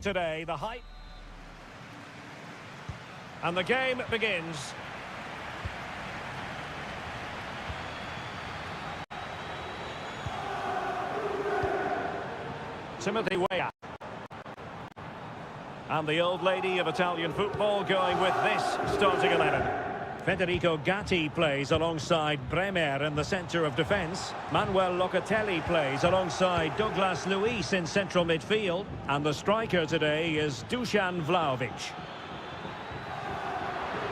today, the hype. And the game begins. Timothy Weah. And the old lady of Italian football going with this starting 11. Federico Gatti plays alongside Bremer in the centre of defence. Manuel Locatelli plays alongside Douglas Luiz in central midfield. And the striker today is Dusan Vlahovic.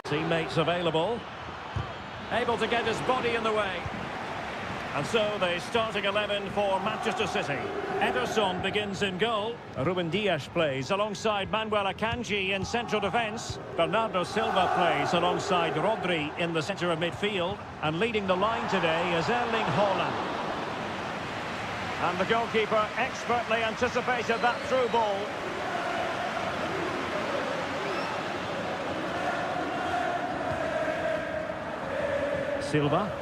Teammates available. Able to get his body in the way. And so the starting 11 for Manchester City. Ederson begins in goal. Ruben Dias plays alongside Manuel Akanji in central defence. Bernardo Silva plays alongside Rodri in the centre of midfield. And leading the line today is Erling Haaland. And the goalkeeper expertly anticipated that through ball. Silva.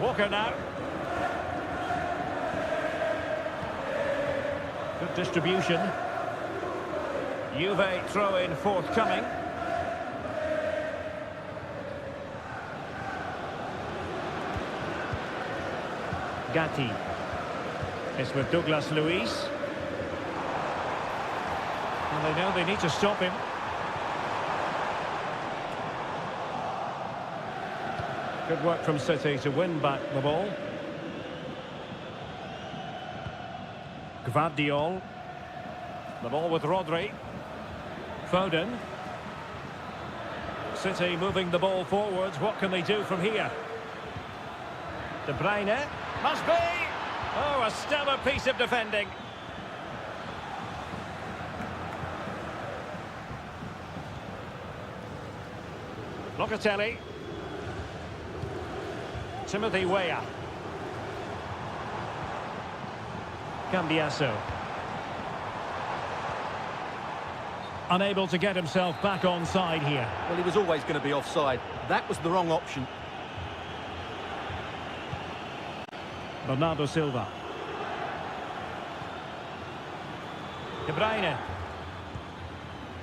Walker now. Good distribution. Juve throw-in forthcoming. Gatti. It's with Douglas Luiz. And they know they need to stop him. Good work from City to win back the ball. Gvardiol. The ball with Rodri. Foden. City moving the ball forwards. What can they do from here? De Bruyne. Must be! Oh, a stellar piece of defending. Locatelli. Timothy Weah. Cambiasso. Unable to get himself back onside here. Well, he was always going to be offside. That was the wrong option. Bernardo Silva. De Bruyne.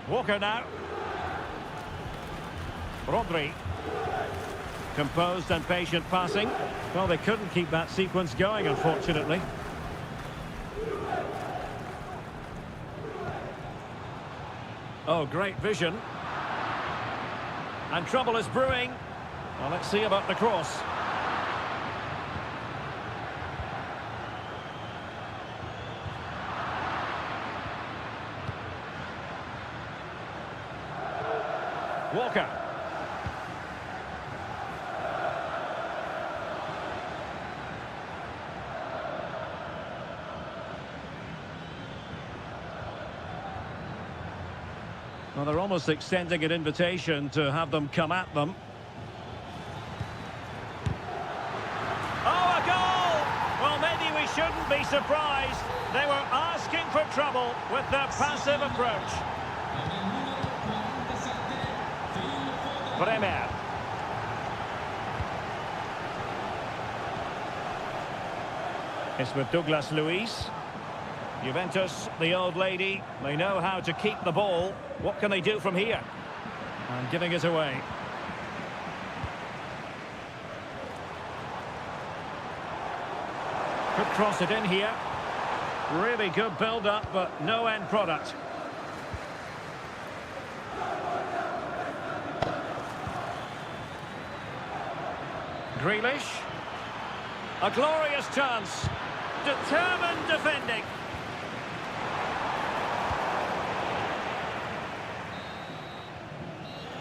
Walker now. Rodri. Composed and patient passing. Well, they couldn't keep that sequence going, unfortunately. Oh, great vision. And trouble is brewing. Well, let's see about the cross. Walker. Well, they're almost extending an invitation to have them come at them. Oh, a goal! Well, maybe we shouldn't be surprised. They were asking for trouble with their passive approach. Bremer. It's with Douglas Luiz. Juventus, the old lady, they know how to keep the ball. What can they do from here? And giving it away. Could cross it in here. Really good build-up, but no end product. Grealish. A glorious chance. Determined defending.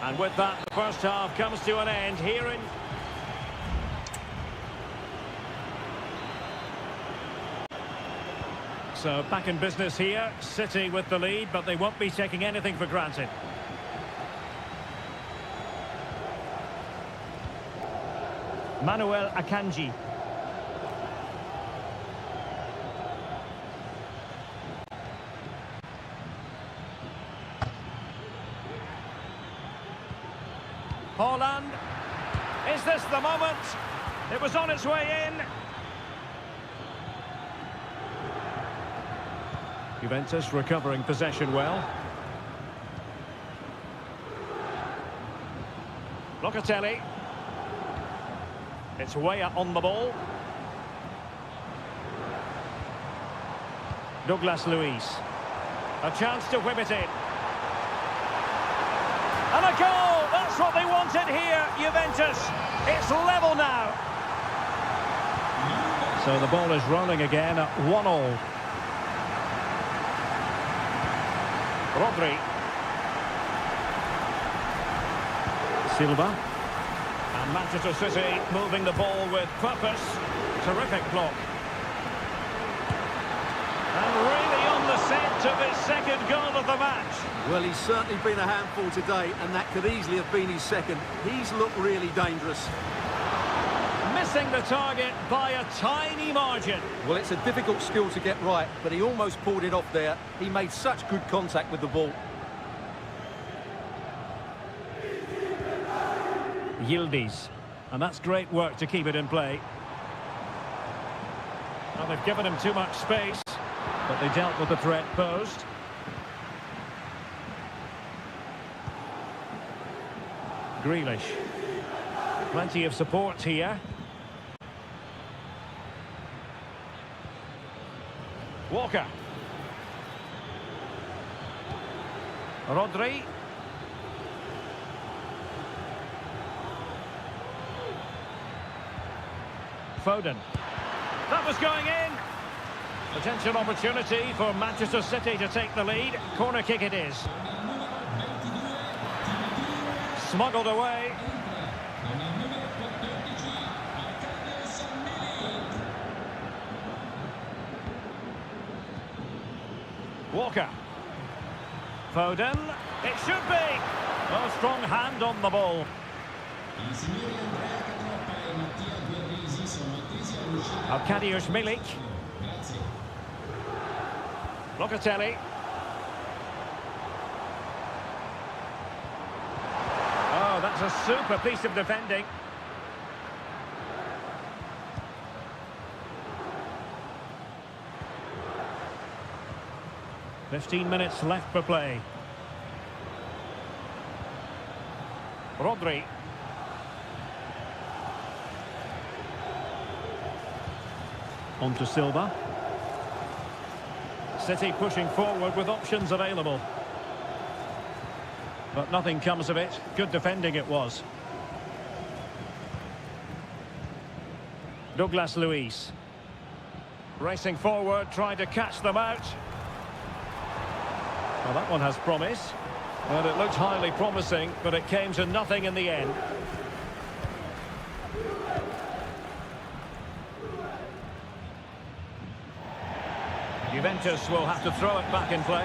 And with that, the first half comes to an end here in... So back in business here, City with the lead, but they won't be taking anything for granted. Manuel Akanji. Haaland. Is this the moment? It was on its way in. Juventus recovering possession well. Locatelli. It's Weah on the ball. Douglas Luiz. A chance to whip it in. And a goal! That's what they wanted here, Juventus. It's level now. So the ball is rolling again at 1-1. Rodri. Silva. And Manchester City moving the ball with purpose. Terrific block. And really on the scent of his second goal of the match. Well, he's certainly been a handful today, and that could easily have been his second. He's looked really dangerous. Missing the target by a tiny margin. Well, it's a difficult skill to get right, but he almost pulled it off there. He made such good contact with the ball. Yildiz. And that's great work to keep it in play. Well, they've given him too much space, but they dealt with the threat posed. Grealish. Plenty of support here. Walker. Rodri. Foden. That was going in. Potential opportunity for Manchester City to take the lead. Corner kick it is. Smuggled away. Walker. Foden. It should be. A strong hand on the ball. Arkadiusz Milik. Locatelli. Oh, that's a super piece of defending. "15 minutes left for play. Rodri. On to Silva. City pushing forward with options available. But nothing comes of it. Good defending it was. Douglas Luiz. Racing forward, trying to catch them out. Well, that one has promise. And it looked highly promising, but it came to nothing in the end. Juventus will have to throw it back in play.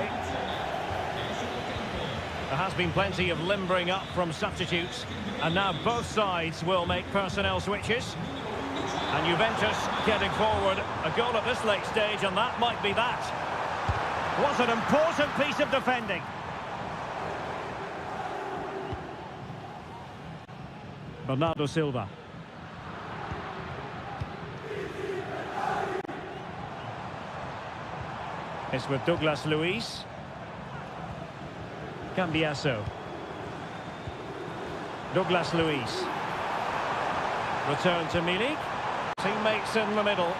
There has been plenty of limbering up from substitutes, and now both sides will make personnel switches. And Juventus getting forward. A goal at this late stage, and that might be that. Was an important piece of defending. Bernardo Silva. It's with Douglas Luiz. Cambiasso. Douglas Luiz. Return to Milik. Teammates in the middle.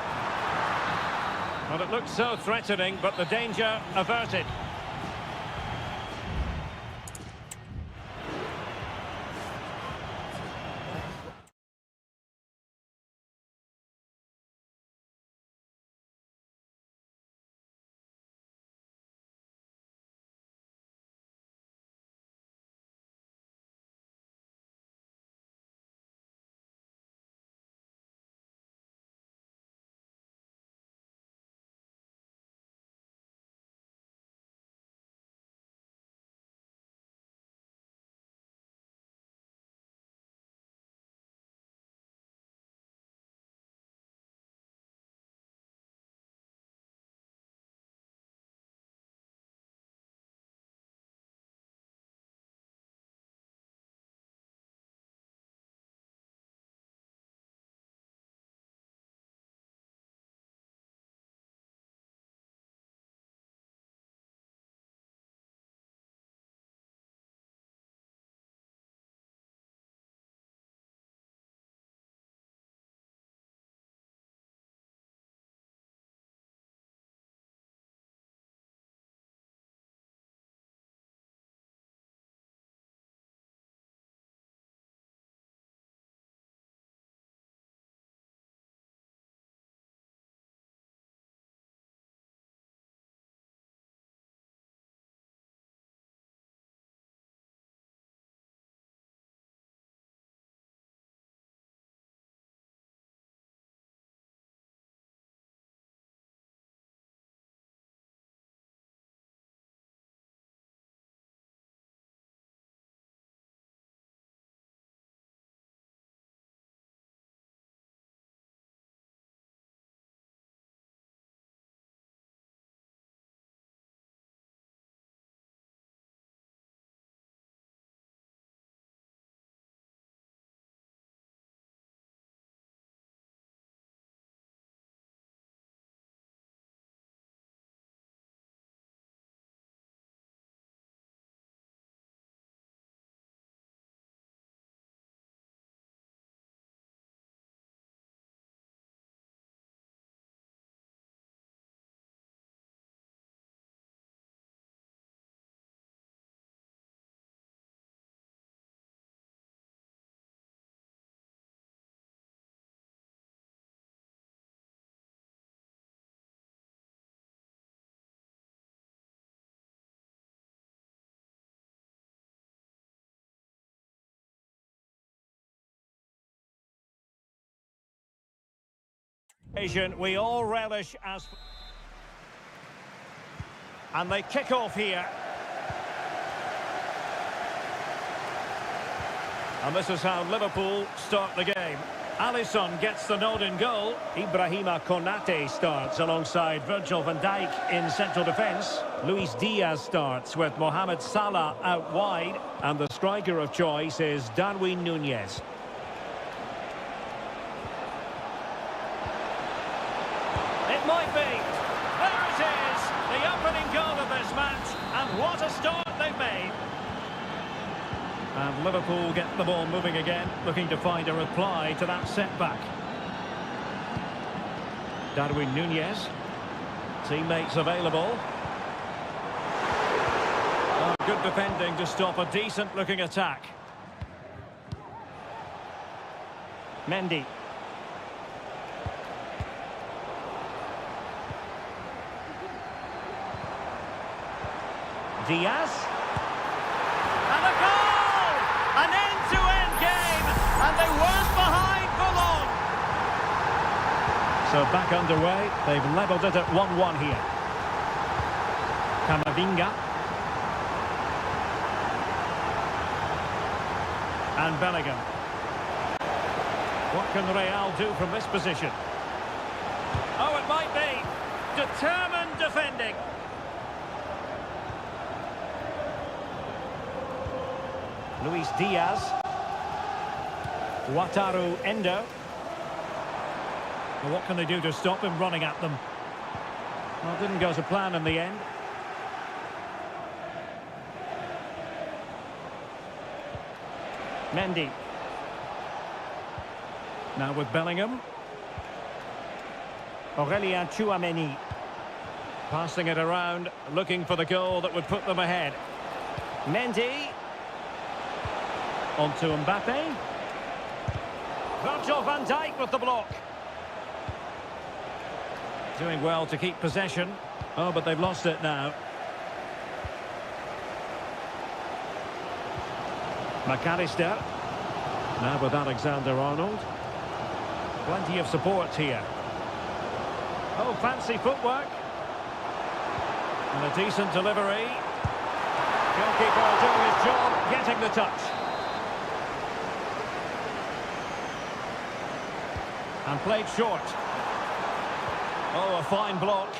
Well, it looked so threatening, but the danger averted. We all relish as... And they kick off here. And this is how Liverpool start the game. Alisson gets the nod in goal. Ibrahima Konate starts alongside Virgil van Dijk in central defence. Luis Diaz starts with Mohamed Salah out wide. And the striker of choice is Darwin Núñez. It might be. There it is. The opening goal of this match. And what a start they've made. And Liverpool get the ball moving again, looking to find a reply to that setback. Darwin Núñez. Teammates available. Oh, good defending to stop a decent-looking attack. Mendy. Diaz. And a goal! An end-to-end game, and they weren't behind for long. So back underway, they've levelled it at 1-1 here. Camavinga. And Bellingham. What can Real do from this position? Oh, it might be. Determined defending. Luis Diaz. Wataru Endo. Well, what can they do to stop him running at them? Well, it didn't go to plan in the end. Mendy. Now with Bellingham. Aurélien Tchouaméni. Passing it around, looking for the goal that would put them ahead. Mendy. On to Mbappe. Virgil van Dijk with the block. Doing well to keep possession. Oh, but they've lost it now. McAllister. Now with Alexander-Arnold. Plenty of support here. Oh, fancy footwork. And a decent delivery. Goalkeeper doing his job, getting the touch. And played short. Oh, a fine block.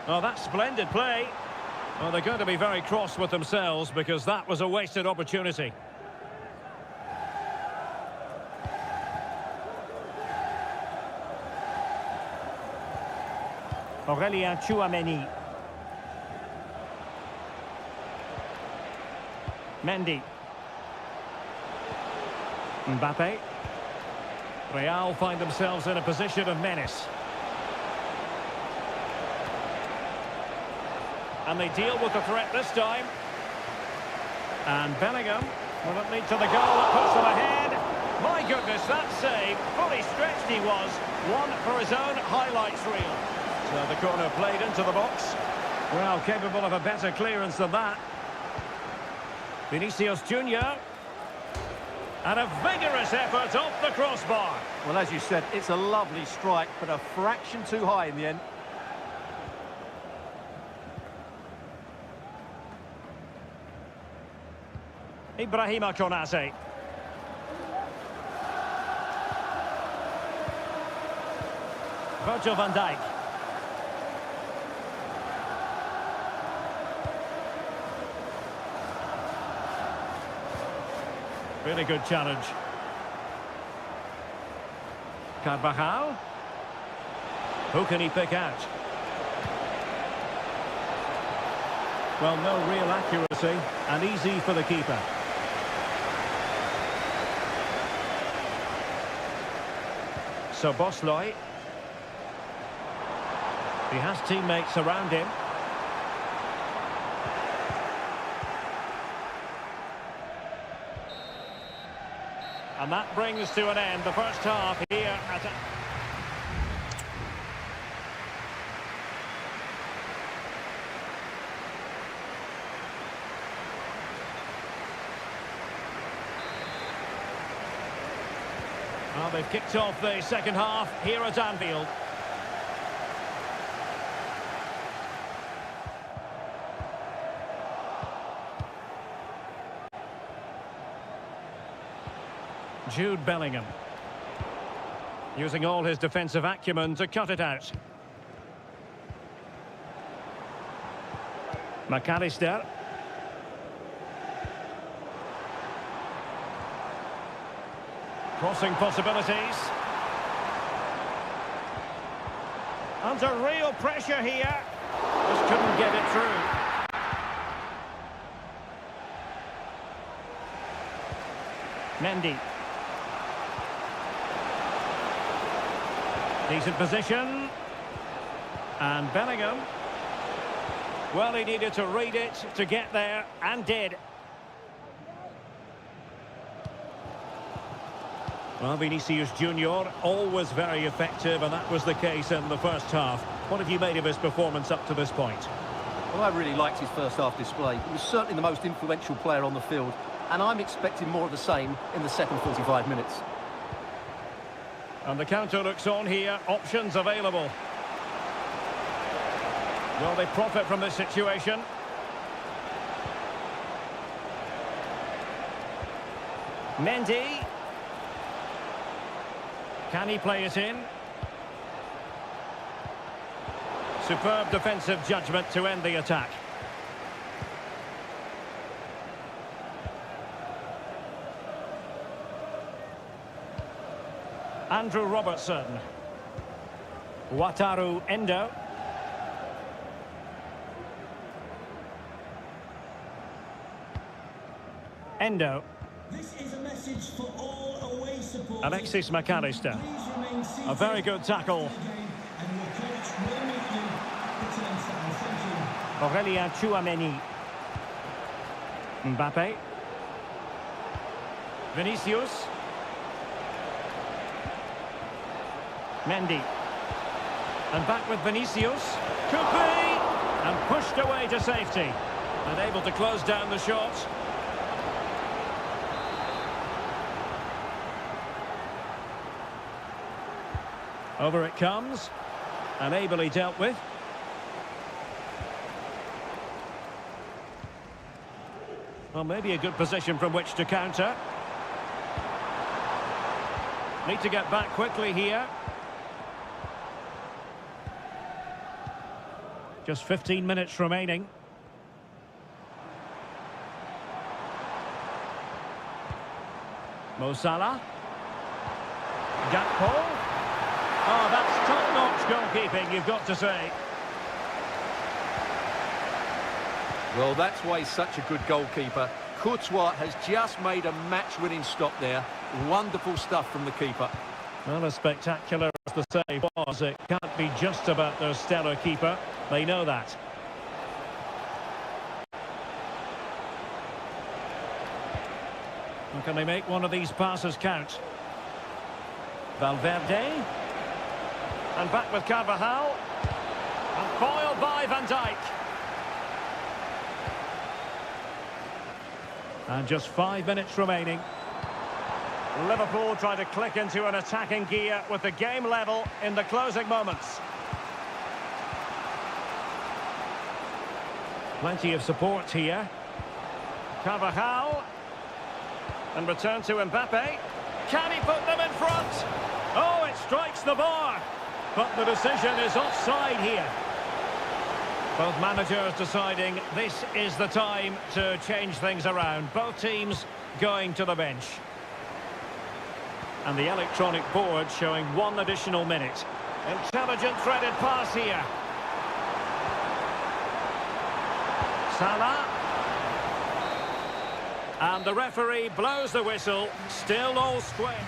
Oh, that's splendid play. Well, they're going to be very cross with themselves because that was a wasted opportunity. Aurélien Tchouaméni. Mendy. Mbappe. Real find themselves in a position of menace. And they deal with the threat this time. And Bellingham will it lead to the goal that puts them ahead. My goodness, that save. Fully stretched he was. One for his own highlights reel. So the corner played into the box. Well, capable of a better clearance than that. Vinicius Junior. And a vigorous effort off the crossbar. Well, as you said, it's a lovely strike, but a fraction too high in the end. Ibrahima Konate. Virgil van Dijk. Really good challenge. Carvajal. Who can he pick out? Well, no real accuracy and easy for the keeper. So Bosley. He has teammates around him. And that brings to an end the first half here at... Well, they've kicked off the second half here at Anfield. Jude Bellingham. Using all his defensive acumen to cut it out. McAllister. Crossing possibilities. Under real pressure here. Just couldn't get it through. Mendy. Decent position. And Bellingham. Well, he needed to read it to get there, and did. Well, Vinicius Junior, always very effective, and that was the case in the first half. What have you made of his performance up to this point? Well, I really liked his first half display. He was certainly the most influential player on the field, and I'm expecting more of the same in the second 45 minutes. And the counter looks on here, options available. Will they profit from this situation? Mendy. Can he play it in? Superb defensive judgment to end the attack. Andrew Robertson. Wataru Endo. Endo. This is a message for all away supporters. Alexis McAllister. A very good tackle. Aurelien Tchouameni. Mbappe. Vinicius. Mendy. And back with Vinicius. Could be! And pushed away to safety. And able to close down the shot. Over it comes. And ably dealt with. Well, maybe a good position from which to counter. Need to get back quickly here. Just 15 minutes remaining. Mo Salah. Gakpo. Oh, that's top-notch goalkeeping, you've got to say. Well, that's why he's such a good goalkeeper. Courtois has just made a match-winning stop there. Wonderful stuff from the keeper. Well, as spectacular as the save was, it can't be just about their stellar keeper. They know that. And can they make one of these passes count? Valverde. And back with Carvajal. And foiled by Van Dijk. And just 5 minutes remaining. Liverpool trying to click into an attacking gear with the game level in the closing moments. Plenty of support here. Carvajal. And return to Mbappe. Can he put them in front? Oh, it strikes the bar. But the decision is offside here. Both managers deciding this is the time to change things around. Both teams going to the bench. And the electronic board showing 1 additional minute. Intelligent threaded pass here. Salah. And the referee blows the whistle. Still all square.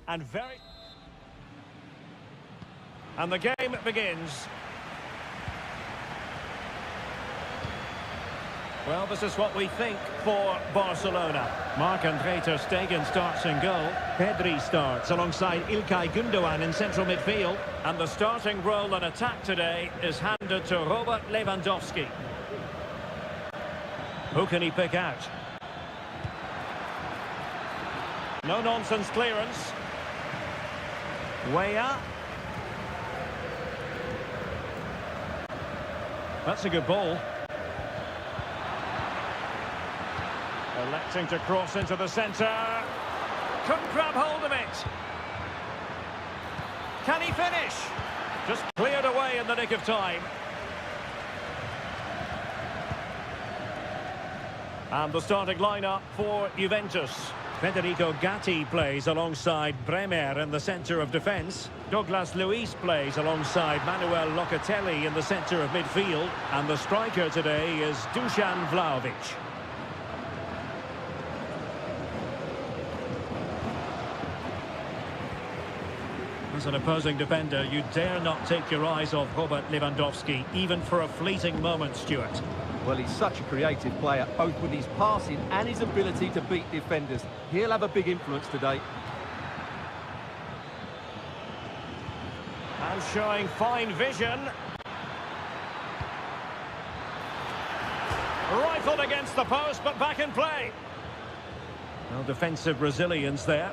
And very... And the game begins. Well, this is what we think for Barcelona. Marc-André ter Stegen starts in goal. Pedri starts alongside İlkay Gündoğan in central midfield. And the starting role in attack today is handed to Robert Lewandowski. Who can he pick out? No-nonsense clearance. Weah. That's a good ball. Electing to cross into the centre. Couldn't grab hold of it. Can he finish? Just cleared away in the nick of time. And the starting lineup for Juventus. Federico Gatti plays alongside Bremer in the centre of defence. Douglas Luiz plays alongside Manuel Locatelli in the centre of midfield. And the striker today is Dusan Vlahovic. As an opposing defender, you dare not take your eyes off Robert Lewandowski, even for a fleeting moment, Stuart. Well, he's such a creative player, both with his passing and his ability to beat defenders. He'll have a big influence today. And showing fine vision. Rifled against the post, but back in play. Well, defensive resilience there.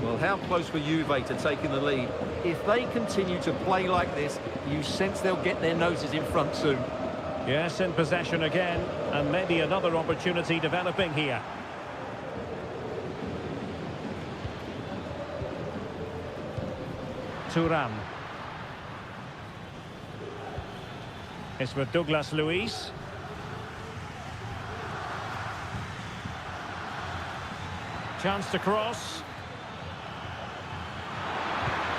Well, how close were Juve to taking the lead? If they continue to play like this, you sense they'll get their noses in front soon. Yes, in possession again, and maybe another opportunity developing here. Thuram. It's with Douglas Luiz. Chance to cross.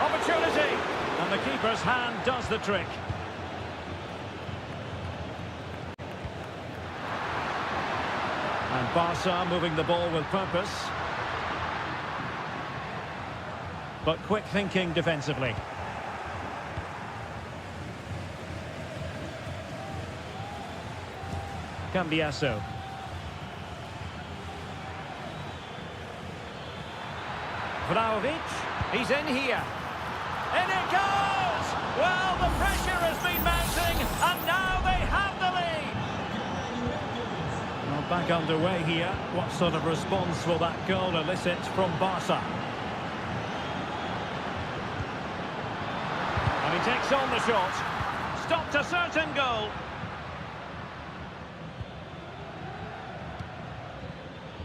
Opportunity! And the keeper's hand does the trick. And Barca moving the ball with purpose. But quick thinking defensively. Cambiasso. Vlahovic. He's in here. In it goes! Well, the pressure has been mounting, and now they have the lead. Well, back underway here. What sort of response will that goal elicit from Barca? And he takes on the shot. Stopped a certain goal.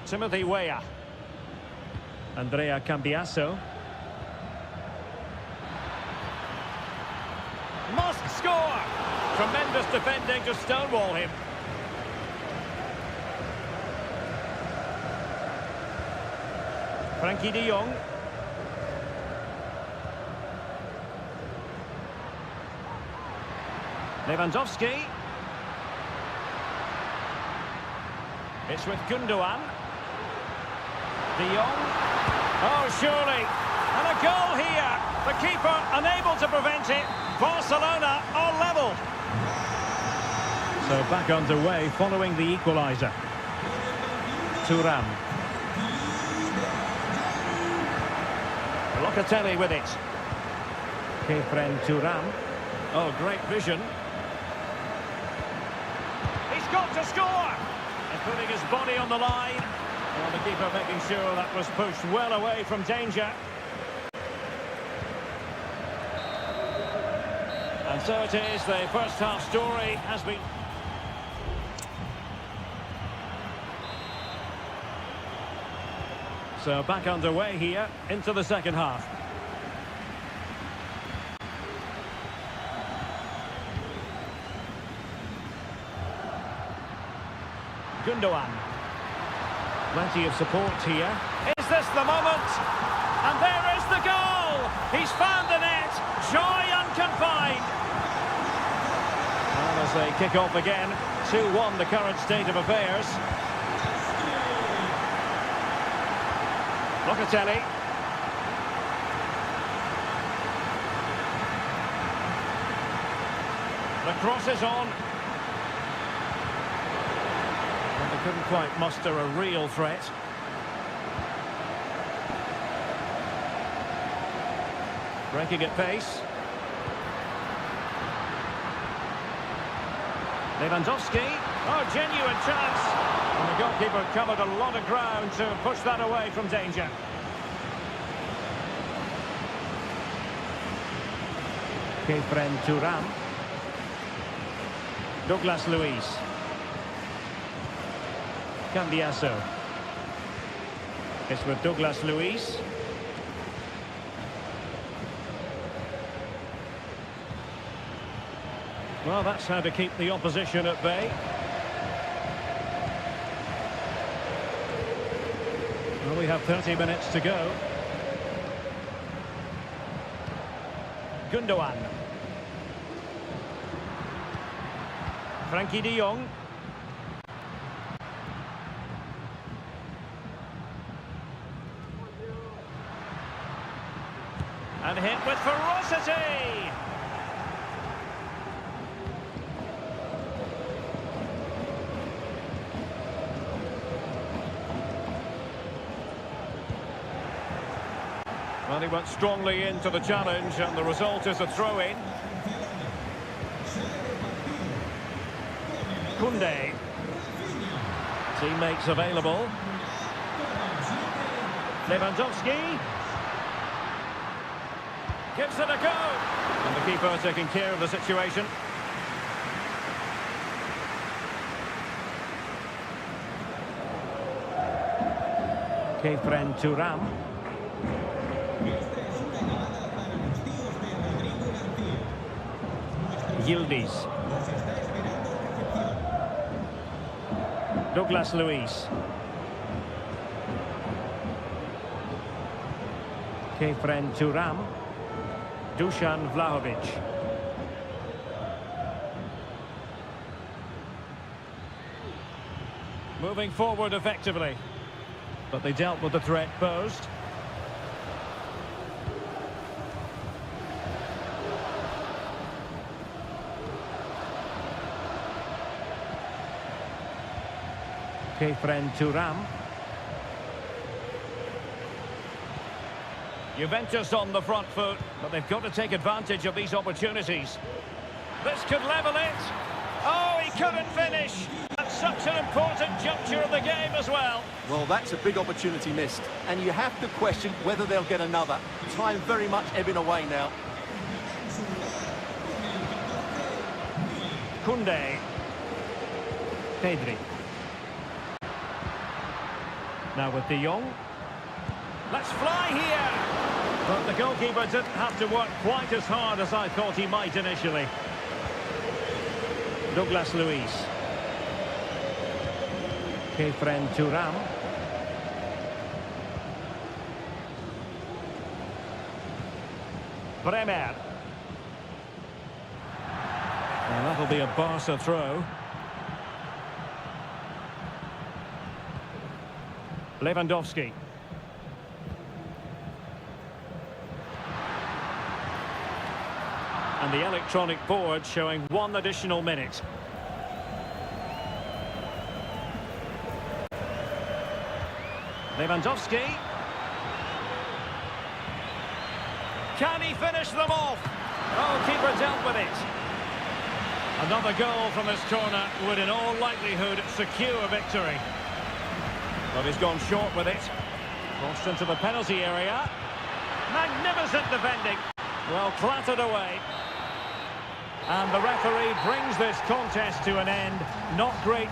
Timothy Weah. Andrea Cambiasso. Must score! Tremendous defending to stonewall him. Frankie de Jong. Lewandowski. It's with Gündoğan. De Jong. Oh, surely. And a goal here. The keeper unable to prevent it. Barcelona are level. So back underway following the equaliser. Thuram. Locatelli with it. Kefren Thuram. Oh, great vision. He's got to score! And putting his body on the line. Well, the keeper making sure that was pushed well away from danger. And so it is, the first half story has been... So back underway here into the second half. Gündoğan. Plenty of support here. Is this the moment? And there is the goal! He's found the net! Joy unconfined! And as they kick off again, 2-1 the current state of affairs. Locatelli. The cross is on. And they couldn't quite muster a real threat. Breaking at pace. Lewandowski. Oh, genuine chance. And the goalkeeper covered a lot of ground to push that away from danger. Kefren Turam. Douglas Luiz. Cambiaso. It's with Douglas Luiz. Well, that's how to keep the opposition at bay. Well, we have 30 minutes to go. Gundogan. Frankie de Jong. And hit with ferocity! Well, he went strongly into the challenge, and the result is a throw-in. Koundé. Teammates available. Lewandowski. Gives it a go. And the keeper taking care of the situation. Kefren Turam. Yildiz. Douglas Luiz. Kefren Turam. Dusan Vlahovic. Moving forward effectively, but they dealt with the threat posed. Kefren Turam. Juventus on the front foot, but they've got to take advantage of these opportunities. This could level it. Oh, he couldn't finish. At such an important juncture of the game as well. Well, that's a big opportunity missed, and you have to question whether they'll get another. Time very much ebbing away now. Koundé. Pedri. Now with de Jong. Let's fly here! But the goalkeeper didn't have to work quite as hard as I thought he might initially. Douglas Luiz. Kefren Turam. Bremer. And that'll be a Barca throw. Lewandowski. And the electronic board showing 1 additional minute. Lewandowski. Can he finish them off? Oh, keeper dealt with it. Another goal from this corner would in all likelihood secure victory. But he's gone short with it. Crossed into the penalty area. Magnificent defending. Well, clattered away. And the referee brings this contest to an end. Not great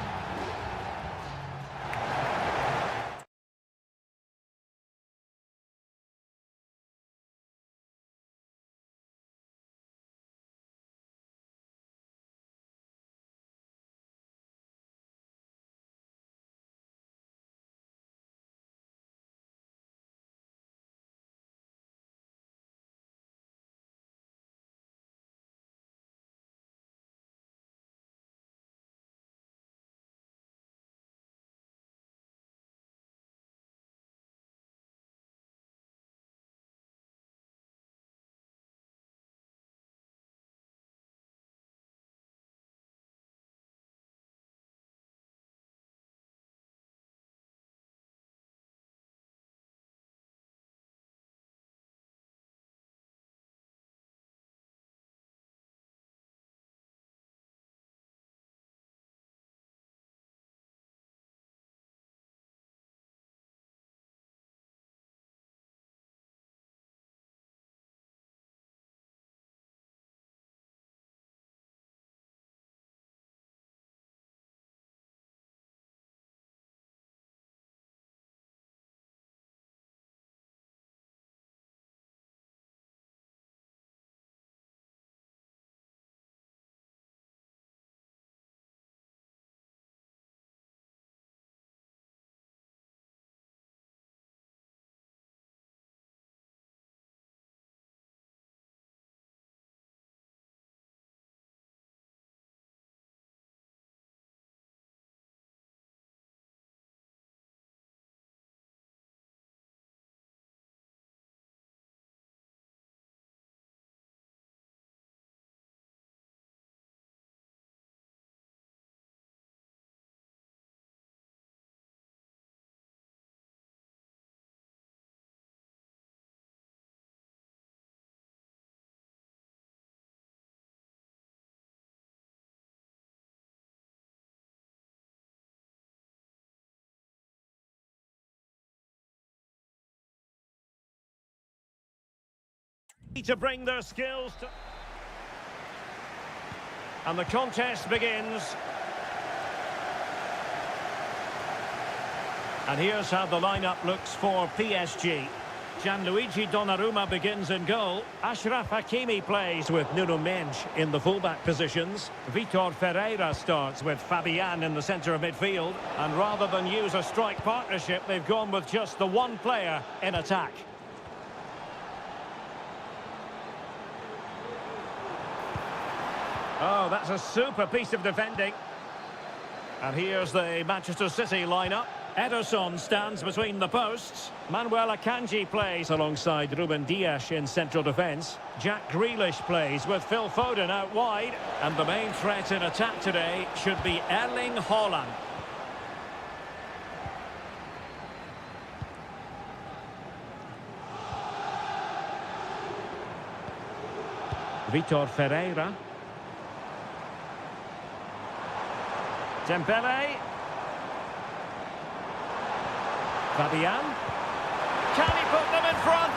To bring their skills to... And the contest begins. And here's how the lineup looks for PSG. Gianluigi Donnarumma begins in goal. Achraf Hakimi plays with Nuno Mendes in the fullback positions. Vitor Ferreira starts with Fabian in the centre of midfield. And rather than use a strike partnership, they've gone with just the one player in attack. Oh, that's a super piece of defending. And here's the Manchester City lineup. Ederson stands between the posts. Manuel Akanji plays alongside Ruben Dias in central defence. Jack Grealish plays with Phil Foden out wide. And the main threat in attack today should be Erling Haaland. Vitor Ferreira. Dembele. Fabian. Can he put them in front?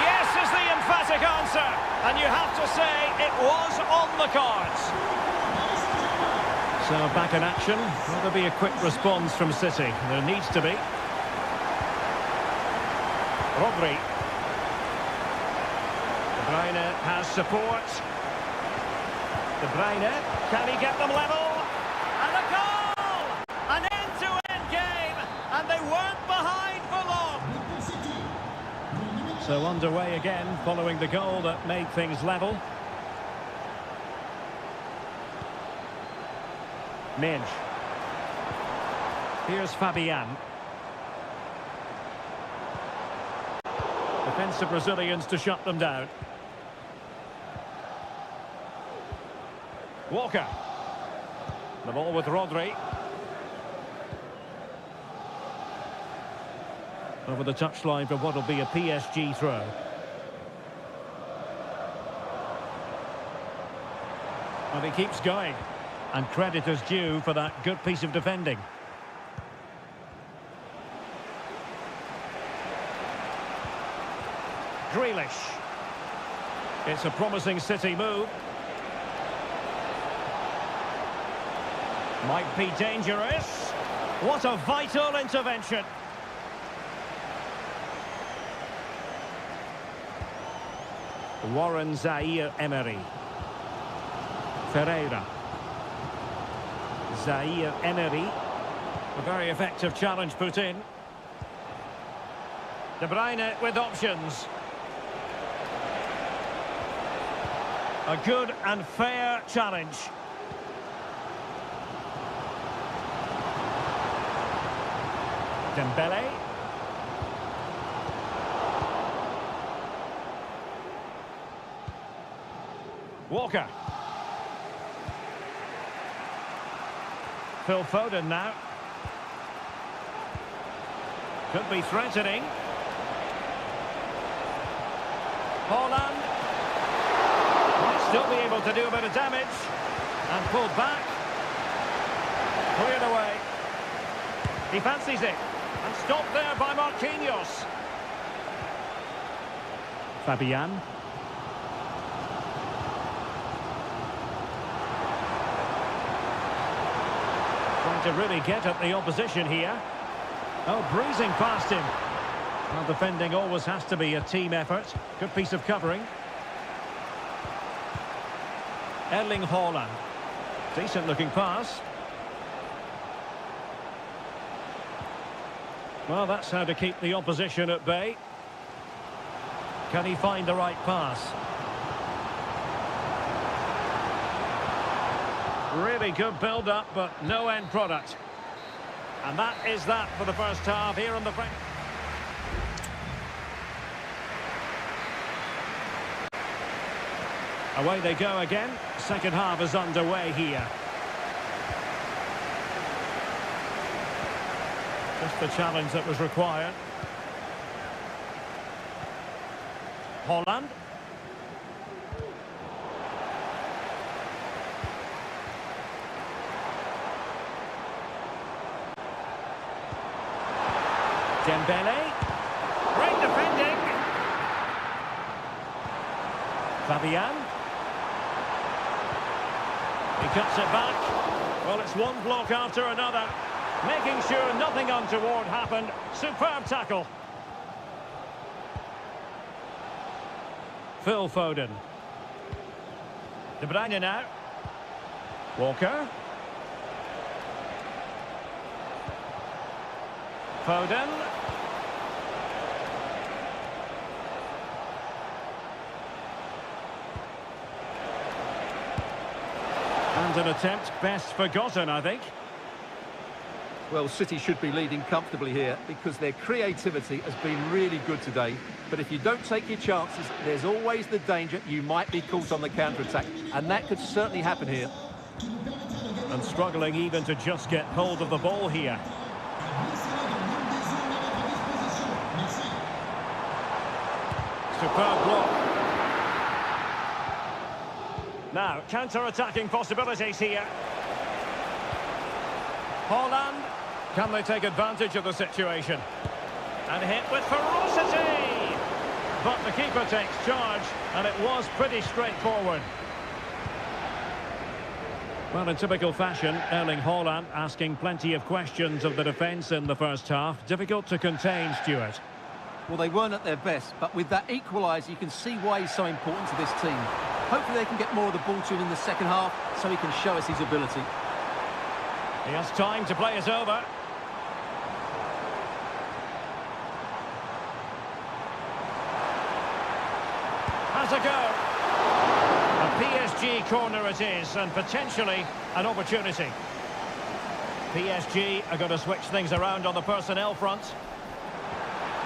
Yes is the emphatic answer. And you have to say it was on the cards. So back in action. Will there be a quick response from City? There needs to be. Rodri. De Bruyne has support. De Bruyne. Can he get them level? And a goal! An end-to-end game. And they weren't behind for long. So underway again, following the goal that made things level. Mendes. Here's Fabian. Defensive Brazilians to shut them down. Walker. The ball with Rodri. Over the touchline for what will be a PSG throw. And he keeps going. And credit is due for that good piece of defending. Grealish. It's a promising City move. Might be dangerous. What a vital intervention. Warren Zaire-Emery. Ferreira. Zaire-Emery. A very effective challenge put in. De Bruyne with options. A good and fair challenge. Dembele. Walker. Phil Foden now. Could be threatening. Haaland. Might still be able to do a bit of damage. And pulled back. Cleared away. He fancies it. And stopped there by Marquinhos. Fabian. Trying to really get at the opposition here. Oh, breezing past him. Well, defending always has to be a team effort. Good piece of covering. Erling Haaland. Decent looking pass. Well, that's how to keep the opposition at bay. Can he find the right pass? Really good build-up, but no end product. And that is that for the first half here on the break. Away they go again. Second half is underway here. Just the challenge that was required. Haaland. Dembele. Great defending. Fabian. He cuts it back. Well, it's one block after another. Making sure nothing untoward happened. Superb tackle. Phil Foden. De Bruyne now. Walker. Foden. And an attempt best forgotten, I think. Well, City should be leading comfortably here because their creativity has been really good today. But if you don't take your chances, there's always the danger you might be caught on the counter-attack. And that could certainly happen here. And struggling even to just get hold of the ball here. Superb block. Now, counter-attacking possibilities here. Haaland. Can they take advantage of the situation? And hit with ferocity! But the keeper takes charge, and it was pretty straightforward. Well, in typical fashion, Erling Haaland asking plenty of questions of the defence in the first half. Difficult to contain, Stuart. Well, they weren't at their best, but with that equaliser, you can see why he's so important to this team. Hopefully they can get more of the ball to him in the second half, so he can show us his ability. He has time to play it over. Has a go. A PSG corner it is, and potentially an opportunity. PSG are going to switch things around on the personnel front.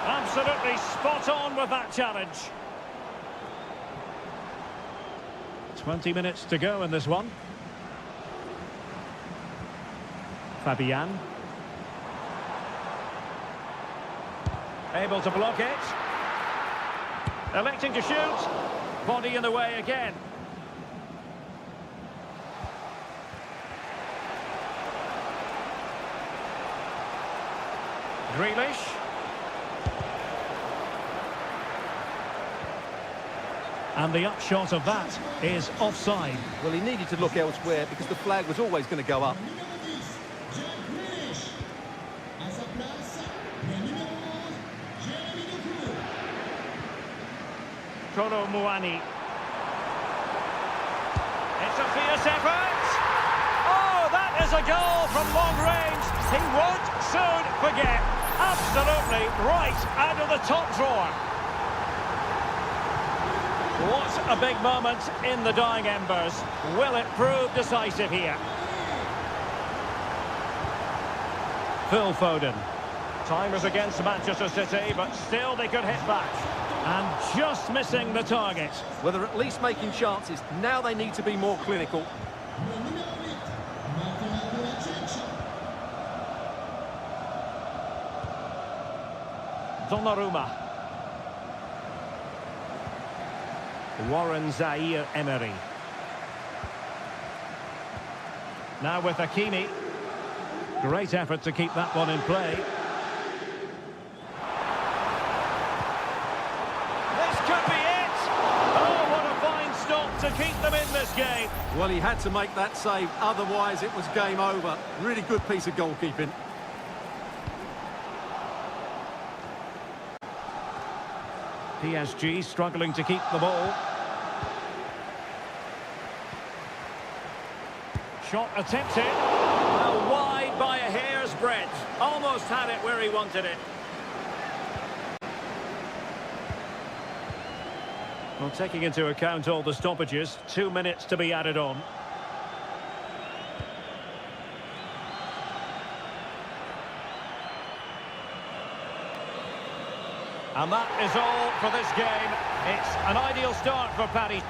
Absolutely spot on with that challenge. 20 minutes to go in this one. Fabian. Able to block it. Electing to shoot. Body in the way again. Grealish. And the upshot of that is offside. Well, he needed to look elsewhere because the flag was always going to go up. Kolo Muani. It's a fierce effort. Oh, that is a goal from long range. He won't soon forget. Absolutely right out of the top drawer. What a big moment in the dying embers. Will it prove decisive here? Phil Foden. Time is against Manchester City, but still they could hit back. And just missing the target. Well, they're at least making chances. Now they need to be more clinical. Donnarumma. Warren Zaire-Emery. Now with Hakimi. Great effort to keep that one in play. This could be it! Oh, what a fine stop to keep them in this game. Well, he had to make that save, otherwise it was game over. Really good piece of goalkeeping. PSG struggling to keep the ball. Shot attempted. Well, wide by a hair's breadth. Almost had it where he wanted it. Well, taking into account all the stoppages, 2 minutes to be added on. And that is all for this game. It's an ideal start for Paddy.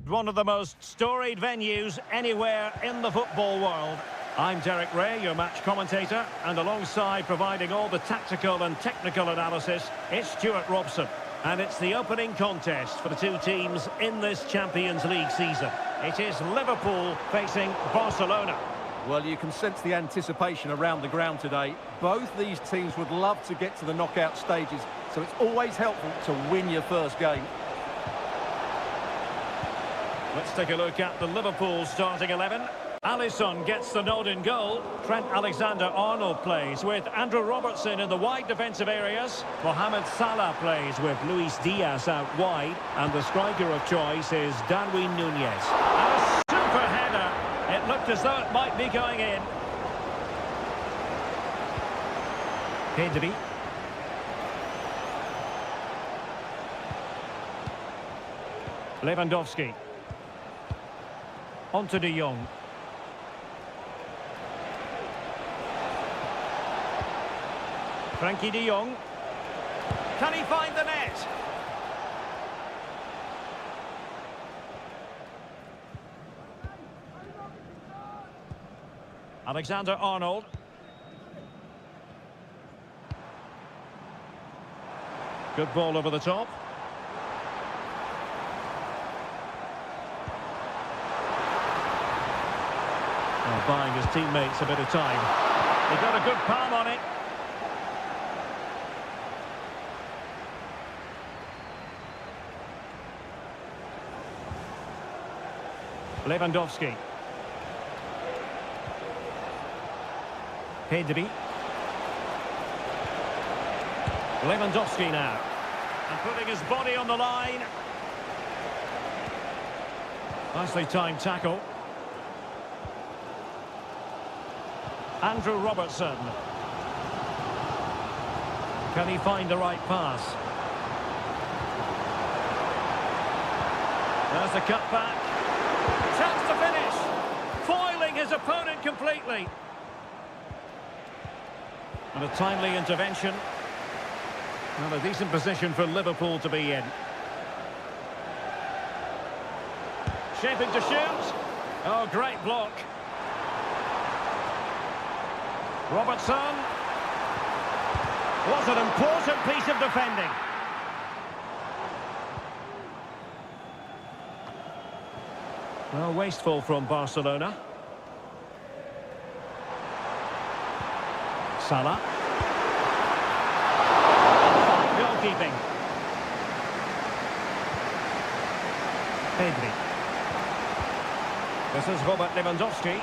One of the most storied venues anywhere in the football world. I'm Derek Ray, your match commentator, and alongside providing all the tactical and technical analysis, it's Stuart Robson. And it's the opening contest for the two teams in this Champions League season. It is Liverpool facing Barcelona. Well, you can sense the anticipation around the ground today. Both these teams would love to get to the knockout stages, so it's always helpful to win your first game. Let's take a look at the Liverpool starting 11. Alisson gets the nod in goal. Trent Alexander-Arnold plays with Andrew Robertson in the wide defensive areas. Mohamed Salah plays with Luis Diaz out wide. And the striker of choice is Darwin Núñez. And a super header. It looked as though it might be going in. Pedri. Lewandowski. On to De Jong. Frankie De Jong. Can he find the net? Alexander-Arnold. Good ball over the top. Buying his teammates a bit of time. He got a good palm on it. Lewandowski. Pedri. Lewandowski now. And putting his body on the line. Nicely timed tackle. Andrew Robertson. Can he find the right pass? There's the cutback. Chance to finish. Foiling his opponent completely. And a timely intervention. Well, a decent position for Liverpool to be in. Shaping to shoot. Oh, great block. Robertson. Was an important piece of defending. Well, wasteful from Barcelona. Salah. Fine goalkeeping. Pedri. This is Robert Lewandowski.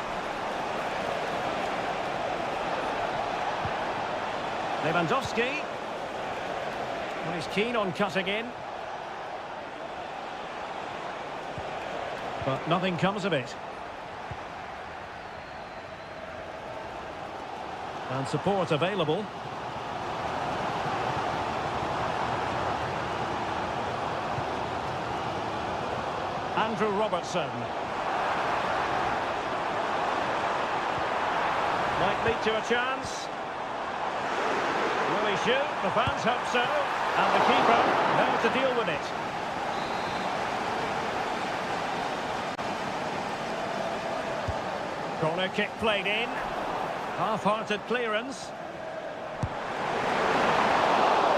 Lewandowski. Well, he's keen on cutting in. But nothing comes of it. And support available. Andrew Robertson. Might lead to a chance. Will he shoot? The fans hope so. And the keeper there to deal with it. Corner kick played in. Half-hearted clearance.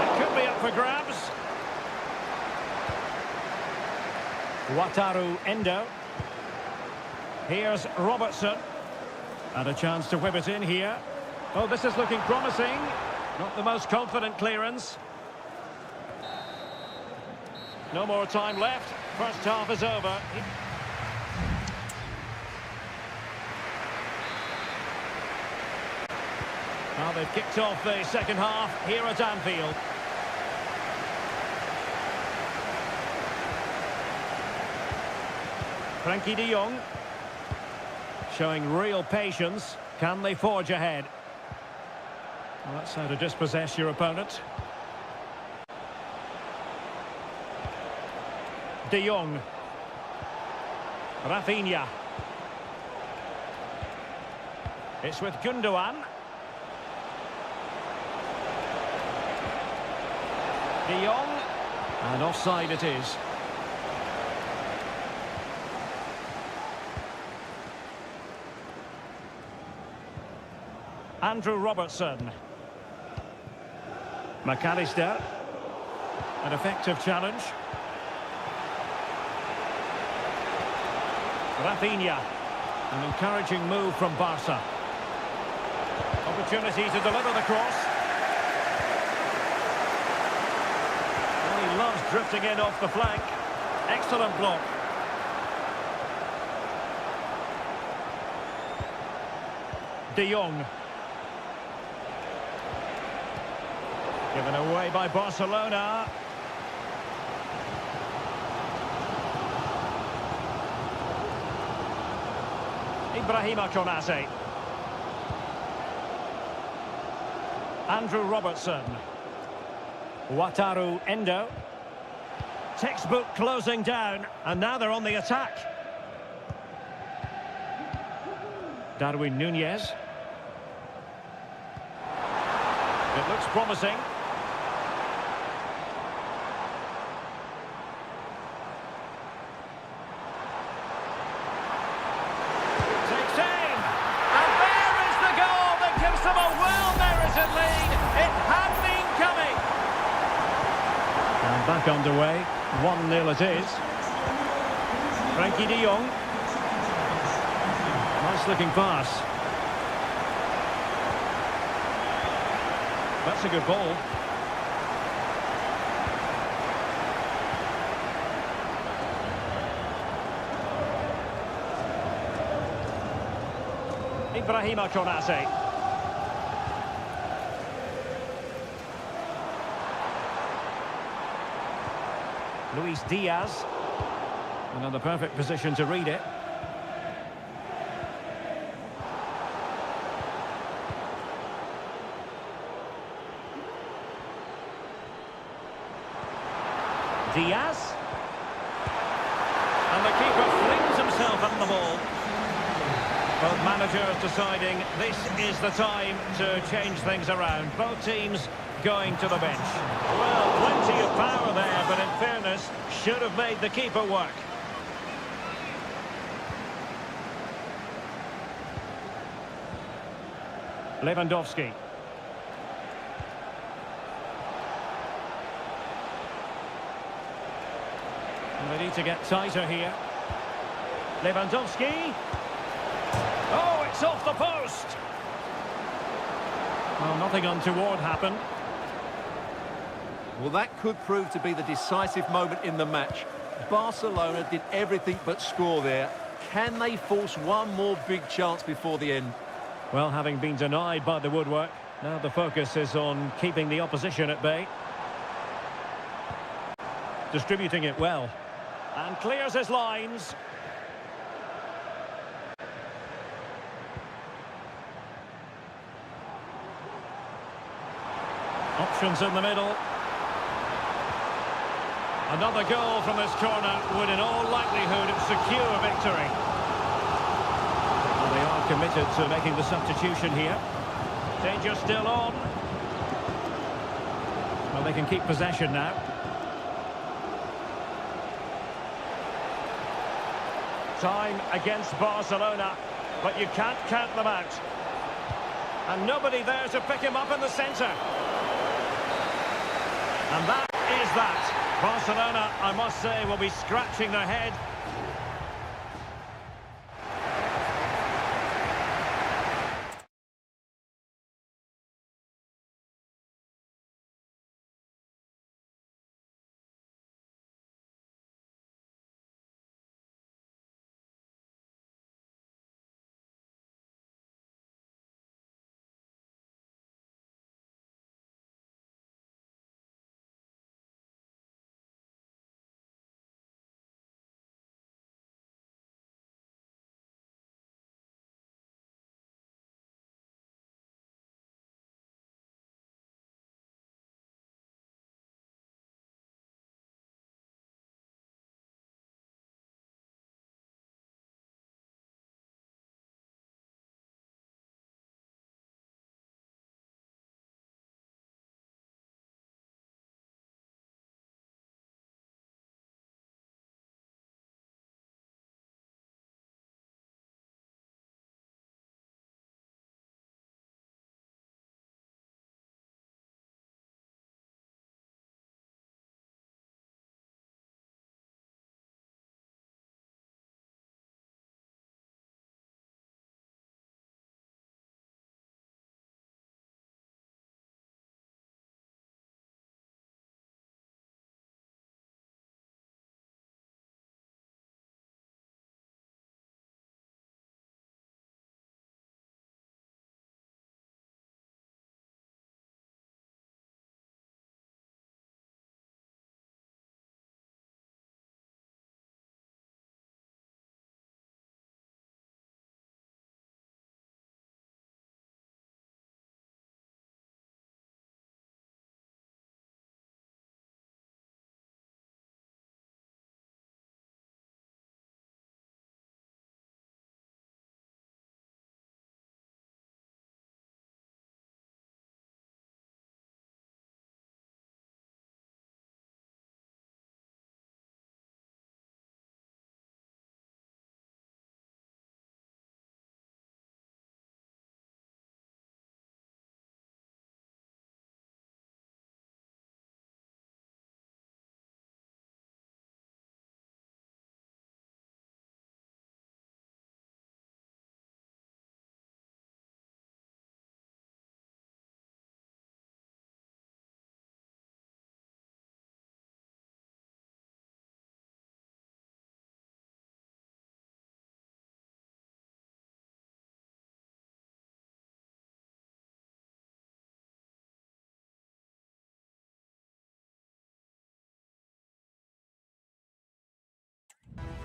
It could be up for grabs. Wataru Endo. Here's Robertson. And a chance to whip it in here. Oh, this is looking promising. Not the most confident clearance. No more time left. First half is over. Now they've kicked off the second half here at Anfield. Frankie De Jong. Showing real patience. Can they forge ahead? Well, that's how to dispossess your opponent. De Jong. Rafinha. It's with Gundogan. De Jong. And offside it is. Andrew Robertson. McAllister. An effective challenge. Rafinha. An encouraging move from Barca. Opportunity to deliver the cross. Well, he loves drifting in off the flank. Excellent block. De Jong. Given away by Barcelona. Ibrahima Konate. Andrew Robertson. Wataru Endo. Textbook closing down, and now they're on the attack. Darwin Núñez. It looks promising. Takes aim. And there is the goal that gives them a well-merited lead. It had been coming. And back underway. 1-0 it is. Frankie de Jong. Nice looking pass. That's a good ball. Ibrahima Konate. Luis Diaz. Another perfect position to read it. Diaz. And the keeper flings himself at the ball. Both managers deciding this is the time to change things around. Both teams going to the bench. Well, plenty of power there, but in fairness, should have made the keeper work. Lewandowski. And they need to get tighter here. Lewandowski. Oh, it's off the post. Well, nothing untoward happened. Well, that could prove to be the decisive moment in the match. Barcelona did everything but score there. Can they force one more big chance before the end? Well, having been denied by the woodwork, now the focus is on keeping the opposition at bay. Distributing it well. And clears his lines. Options in the middle. Another goal from this corner would in all likelihood secure victory. Well, they are committed to making the substitution here. Danger still on. Well, they can keep possession now. Time against Barcelona, but you can't count them out. And nobody there to pick him up in the centre. And that is that. Barcelona, I must say, will be scratching their head.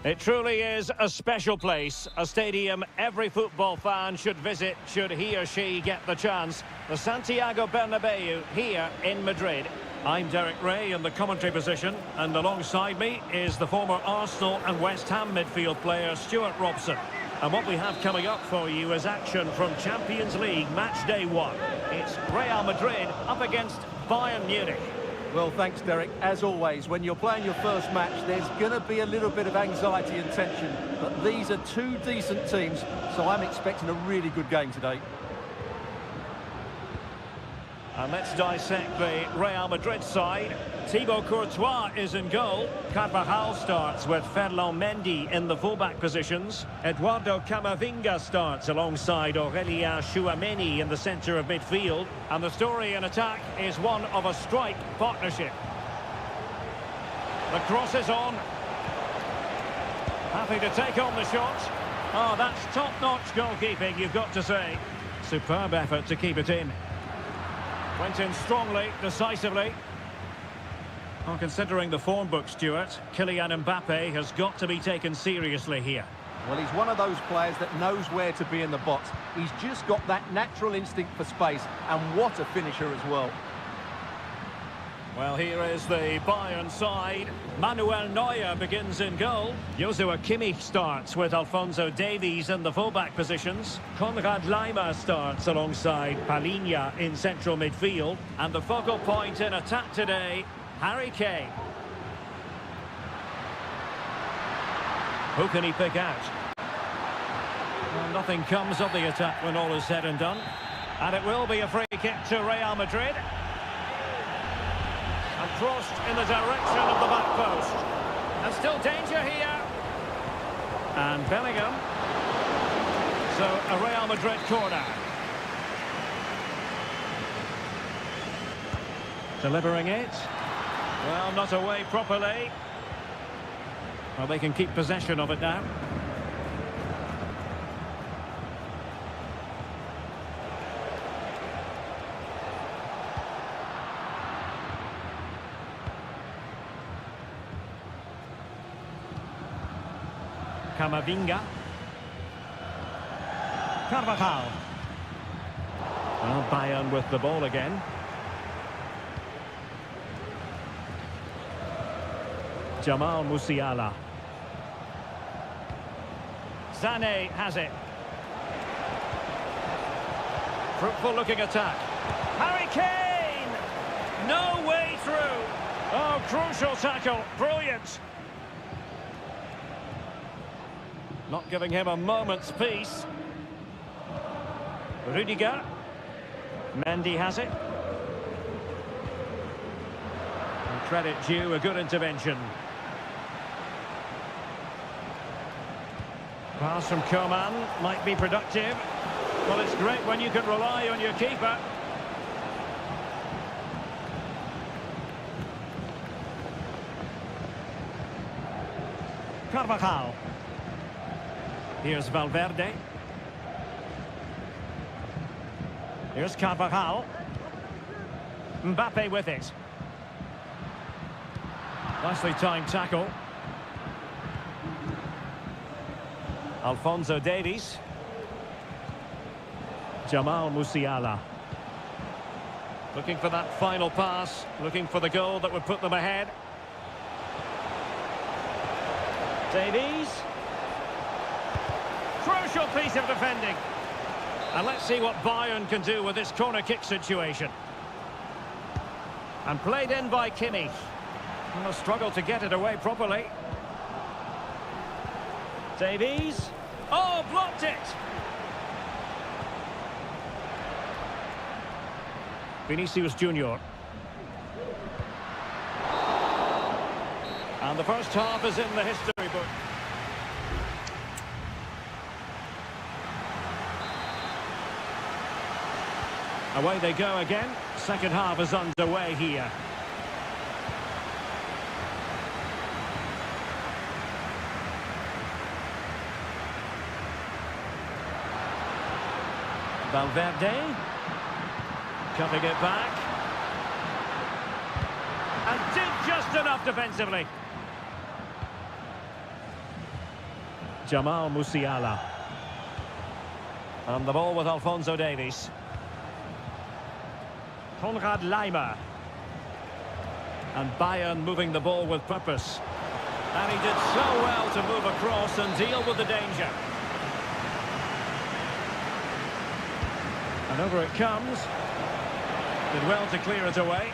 It truly is a special place, a stadium every football fan should visit should he or she get the chance. The Santiago Bernabeu here in Madrid. I'm Derek Ray in the commentary position, and alongside me is the former Arsenal and West Ham midfield player Stuart Robson. And what we have coming up for you is action from Champions League match day 1. It's Real Madrid up against Bayern Munich. Well, thanks, Derek. As always, when you're playing your first match, there's going to be a little bit of anxiety and tension. But these are two decent teams, so I'm expecting a really good game today. And let's dissect the Real Madrid side. Thibaut Courtois is in goal. Carvajal starts with Ferland Mendy in the fullback positions. Eduardo Camavinga starts alongside Aurélien Tchouameni in the centre of midfield. And the story in attack is one of a strike partnership. The cross is on. Happy to take on the shot. Oh, that's top-notch goalkeeping, you've got to say. Superb effort to keep it in. Went in strongly, decisively. Well, considering the form book, Stuart, Kylian Mbappe has got to be taken seriously here. Well, he's one of those players that knows where to be in the box. He's just got that natural instinct for space, and what a finisher as well. Well, here is the Bayern side. Manuel Neuer begins in goal. Joshua Kimmich starts with Alphonso Davies in the fullback positions. Konrad Laimer starts alongside Palinha in central midfield. And the focal point in attack today, Harry Kane. Who can he pick out? Well, nothing comes of the attack when all is said and done. And it will be a free kick to Real Madrid. And crossed in the direction of the back post. And still danger here. And Bellingham. So a Real Madrid corner. Delivering it. Well, not away properly. Well, they can keep possession of it now. Camavinga. Carvajal. Well, Bayern with the ball again. Jamal Musiala. Sané has it. Fruitful looking attack. Harry Kane! No way through. Oh, crucial tackle. Brilliant. Not giving him a moment's peace. Rudiger. Mendy has it. And credit due, a good intervention. Pass from Coman might be productive. Well, it's great when you can rely on your keeper. Carvajal. Here's Valverde. Here's Carvajal. Mbappe with it. Nicely timed tackle. Alphonso Davies. Jamal Musiala. Looking for that final pass. Looking for the goal that would put them ahead. Davies. Crucial piece of defending. And let's see what Bayern can do with this corner kick situation. And played in by Kimmich. A struggle to get it away properly. Davies. Oh, blocked it. Vinicius Junior. And the first half is in the history book. Away they go again. Second half is underway here. Valverde. Cutting it back. And did just enough defensively. Jamal Musiala. And the ball with Alphonso Davies. Konrad Laimer. And Bayern moving the ball with purpose. And he did so well to move across and deal with the danger. And over it comes. Did well to clear it away.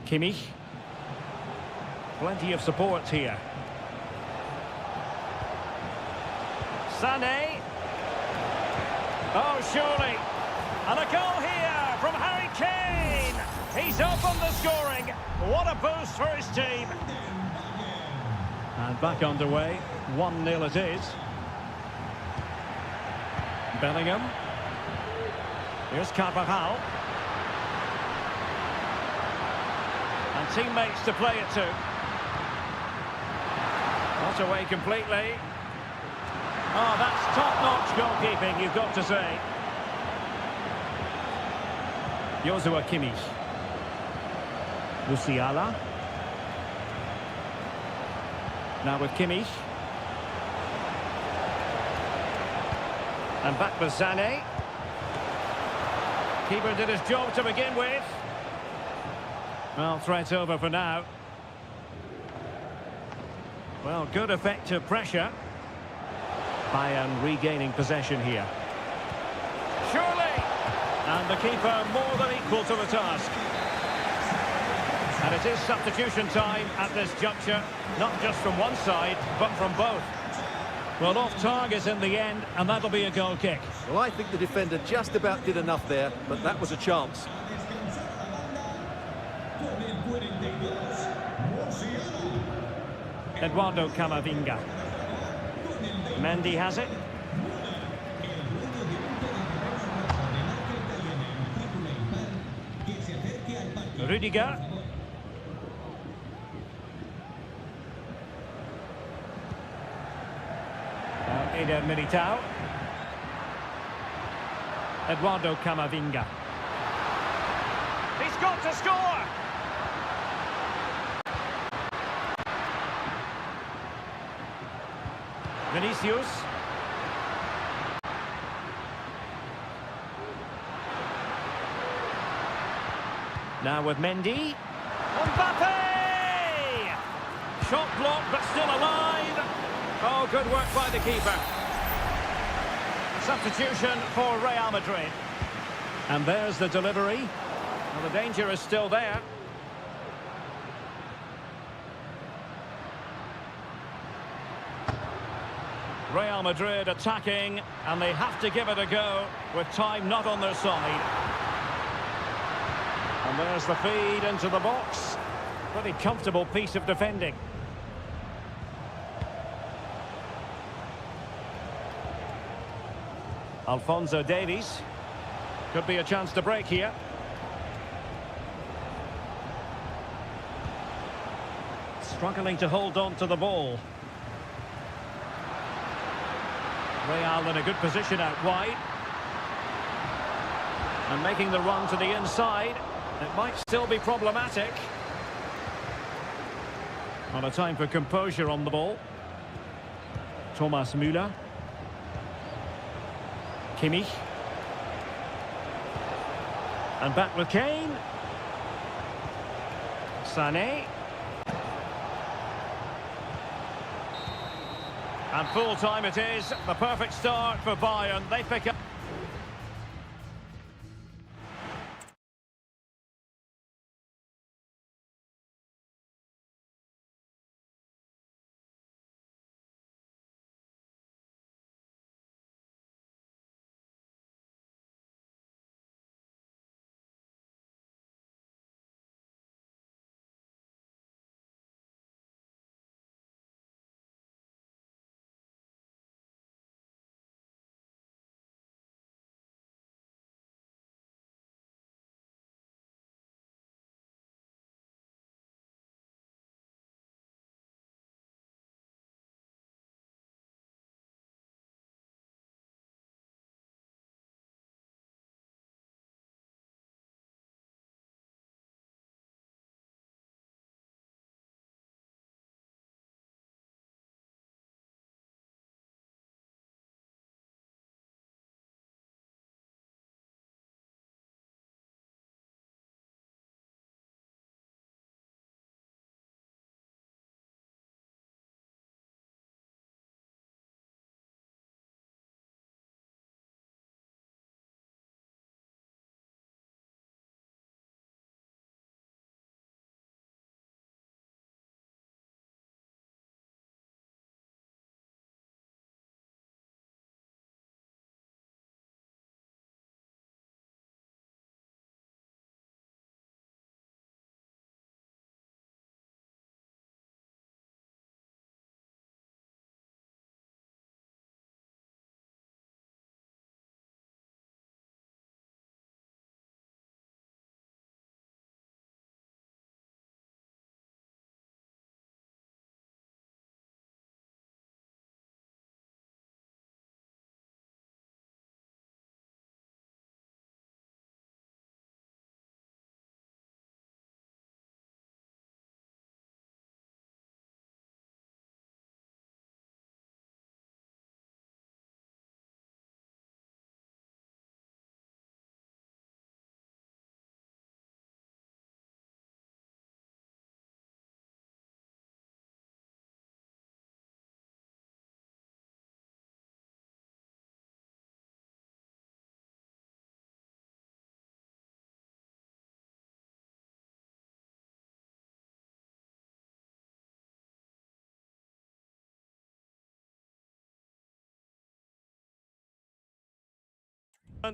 Kimmich. Plenty of support here. Sané. Oh, surely. And a goal here from Harry Kane. He's opened the scoring. What a boost for his team. And back underway. 1-0 it is. Bellingham. Here's Carvajal. And teammates to play it to. Not away completely. Oh, that's top-notch goalkeeping, you've got to say. Joshua Kimmich. Musiala. Now with Kimmich. And back with Sané. Keeper did his job to begin with. Well, threat over for now. Well, good effective pressure. Bayern regaining possession here. Surely! And the keeper more than equal to the task. And it is substitution time at this juncture, not just from one side, but from both. Well, off target in the end, and that'll be a goal kick. Well, I think the defender just about did enough there, but that was a chance. Eduardo Camavinga. Mendy has it. Rüdiger. Eder Militao. Eduardo Camavinga. He's got to score! Vinicius. Now with Mendy. Mbappe! Shot blocked but still alive. Oh, good work by the keeper. Substitution for Real Madrid. And there's the delivery. Well, the danger is still there. Real Madrid attacking, and they have to give it a go with time not on their side. And there's the feed into the box. Pretty comfortable piece of defending. Alphonso Davies. Could be a chance to break here. Struggling to hold on to the ball. Real in a good position out wide. And making the run to the inside. It might still be problematic. On a time for composure on the ball. Thomas Müller. Kimmich. And back with Kane. Sané. And full time it is. The perfect start for Bayern. They pick up.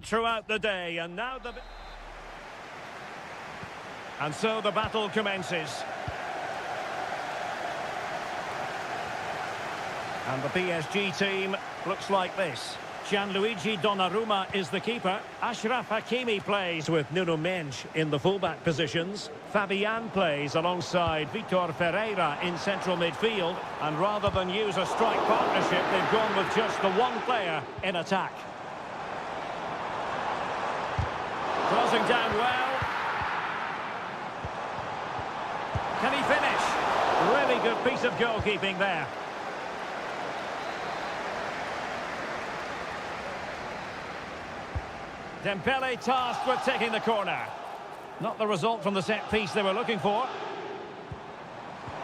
throughout the day, and now and so the battle commences. And the PSG team looks like this. Gianluigi Donnarumma is the keeper. Achraf Hakimi plays with Nuno Mendes in the fullback positions. Fabian plays alongside Vitor Ferreira in central midfield. And rather than use a strike partnership, they've gone with just the one player in attack. Crossing down well. Can he finish? Really good piece of goalkeeping there. Dembele tasked with taking the corner. Not the result from the set piece they were looking for.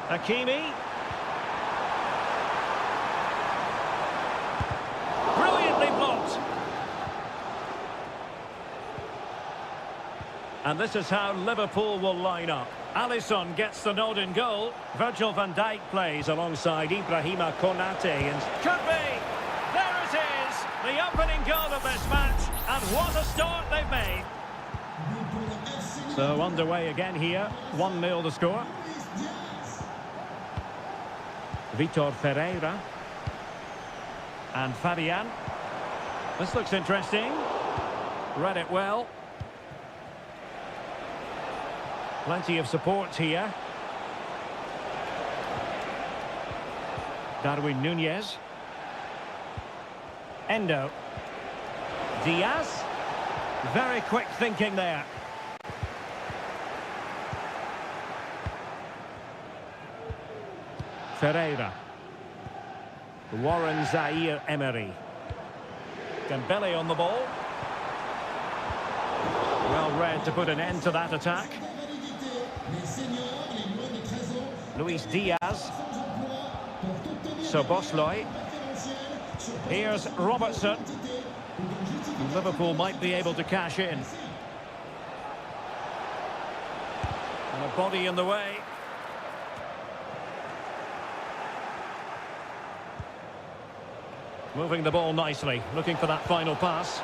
Hakimi. Brilliantly blocked. And this is how Liverpool will line up. Alisson gets the nod in goal. Virgil van Dijk plays alongside Ibrahima Konate. And could be! There it is! The opening goal of this match. And what a start they've made. So underway again here. 1-0 the score. Vitor Ferreira. And Fabian. This looks interesting. Read it well. Plenty of support here. Darwin Núñez. Endo. Diaz. Very quick thinking there. Ferreira. Warren Zaire-Emery. Dembele on the ball. Well read to put an end to that attack. Luis Diaz. Szoboszlai. Here's Robertson. Liverpool might be able to cash in. And a body in the way. Moving the ball nicely, looking for that final pass.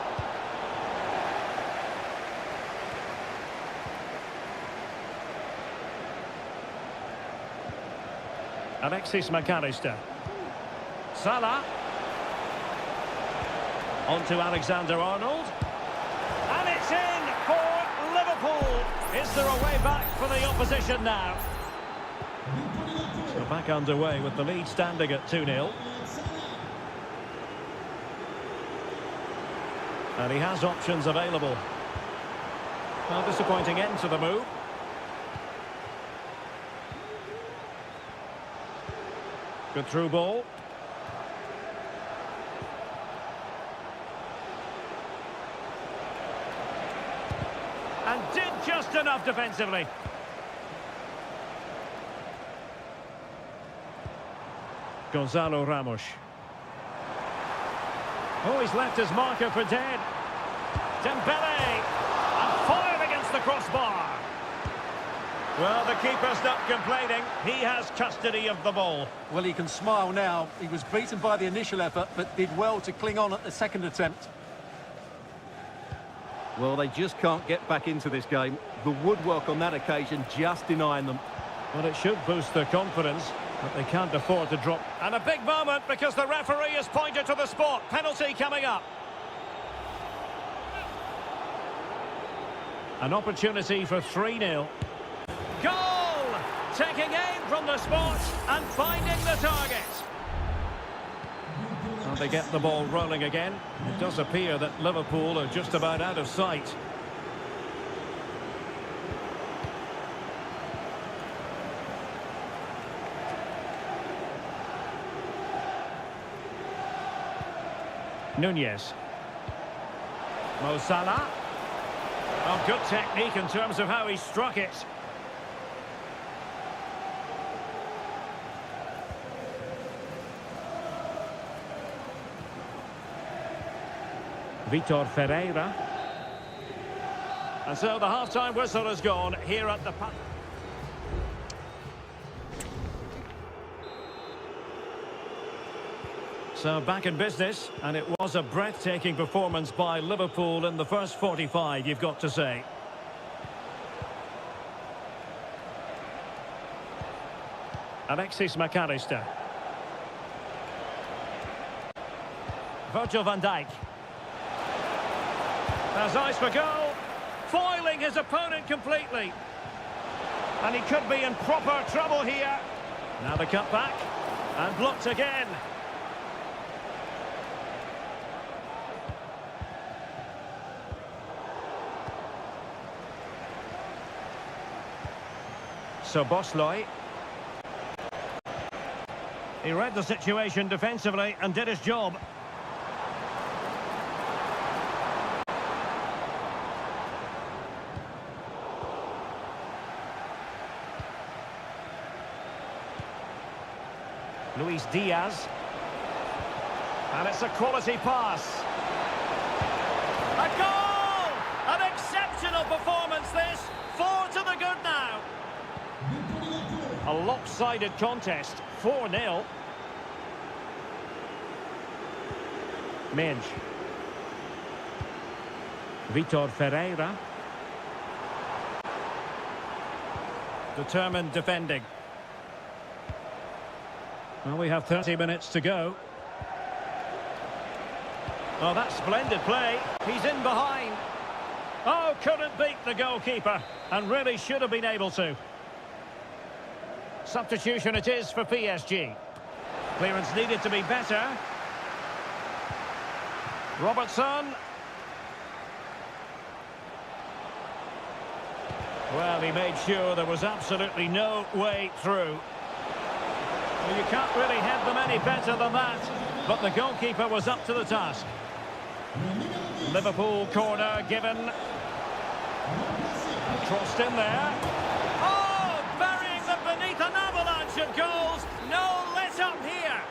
Alexis McAllister. Salah. On to Alexander-Arnold. And it's in for Liverpool. Is there a way back for the opposition now? So back underway with the lead standing at 2-0. And he has options available. Well, disappointing end to the move. Good through ball. And did just enough defensively. Gonzalo Ramos. Oh, he's left his marker for dead. Dembele. And fired against the crossbar. Well, the keeper's not complaining. He has custody of the ball. Well, he can smile now. He was beaten by the initial effort, but did well to cling on at the second attempt. Well, they just can't get back into this game. The woodwork on that occasion just denying them. Well, it should boost their confidence, but they can't afford to drop. And a big moment because the referee has pointed to the spot. Penalty coming up. An opportunity for 3-0. Goal! Taking aim from the spot and finding the target. Well, they get the ball rolling again. It does appear that Liverpool are just about out of sight. Núñez. Mo Salah. Oh, good technique in terms of how he struck it. Vitor Ferreira. And so the half-time whistle has gone here at the... So back in business, and it was a breathtaking performance by Liverpool in the first 45, you've got to say. Alexis McAllister. Virgil van Dijk. There's eyes for goal. Foiling his opponent completely. And he could be in proper trouble here. Now the cut back. And blocked again. So Bosloy. He read the situation defensively and did his job. Luis Diaz. And it's a quality pass. A goal! An exceptional performance this. 4 to the good now. A lopsided contest. 4-0. Minge. Vitor Ferreira. Determined defending. Well, we have 30 minutes to go. Oh, that's splendid play. He's in behind. Oh, couldn't beat the goalkeeper. And really should have been able to. Substitution it is for PSG. Clearance needed to be better. Robertson. Well, he made sure there was absolutely no way through. Well, you can't really head them any better than that. But the goalkeeper was up to the task. Liverpool corner given. Crossed in there. Oh, burying them beneath an avalanche of goals. No let up here.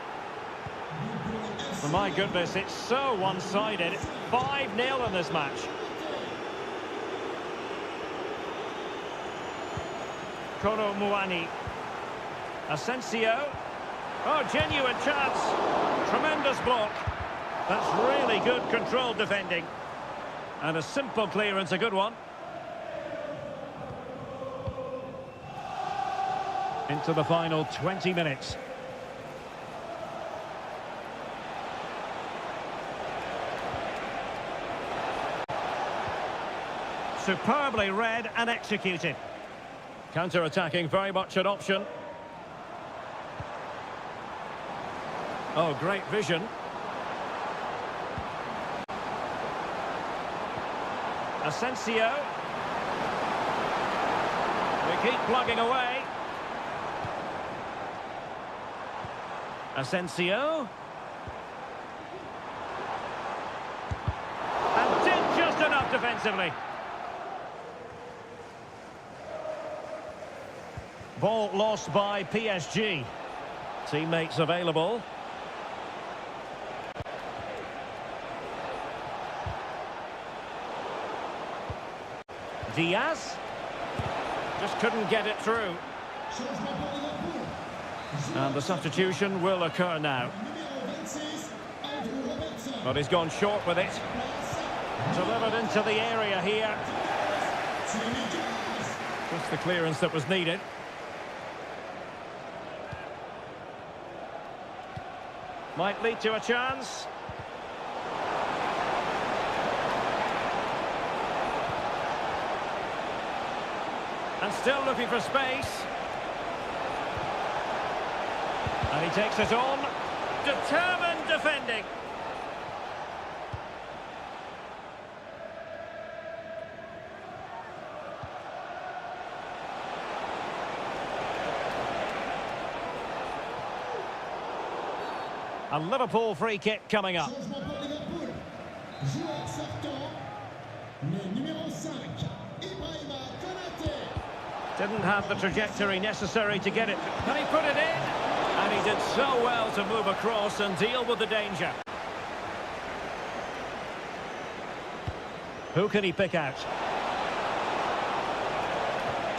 Oh, my goodness, it's so one-sided. 5-0 in this match. Koro Muani. Asensio. Oh, genuine chance. Tremendous block. That's really good controlled defending. And a simple clearance, a good one. Into the final 20 minutes. Superbly read and executed. Counter-attacking, very much an option. Oh, great vision. Asensio. We keep plugging away. Asensio. And did just enough defensively. Ball lost by PSG. Teammates available. Diaz. Just couldn't get it through. And the substitution will occur now. But he's gone short with it. Delivered into the area here. Just the clearance that was needed. Might lead to a chance. And still looking for space. And he takes it on. Determined defending. A Liverpool free kick coming up. Didn't have the trajectory necessary to get it. Can he put it in? And he did so well to move across and deal with the danger. Who can he pick out?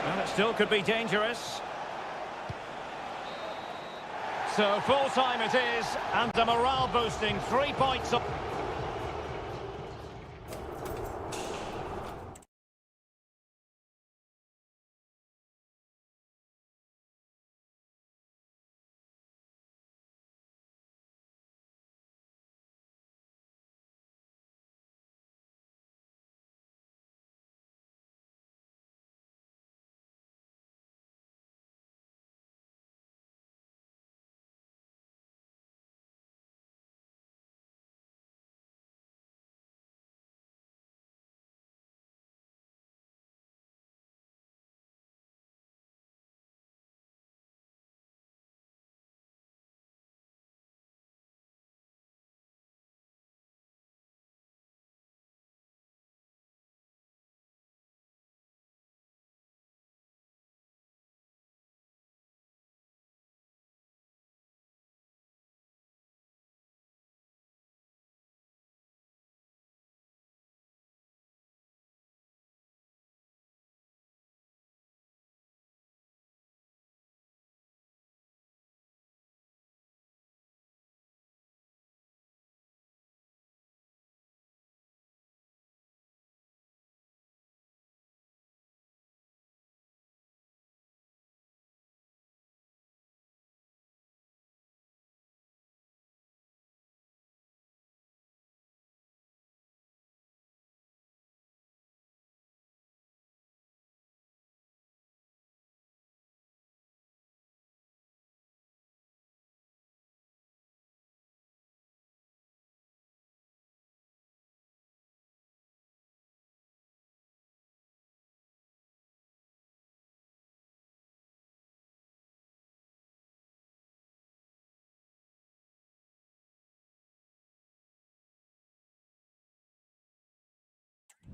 Well, it still could be dangerous. So full time it is, and a morale boosting 3 points up.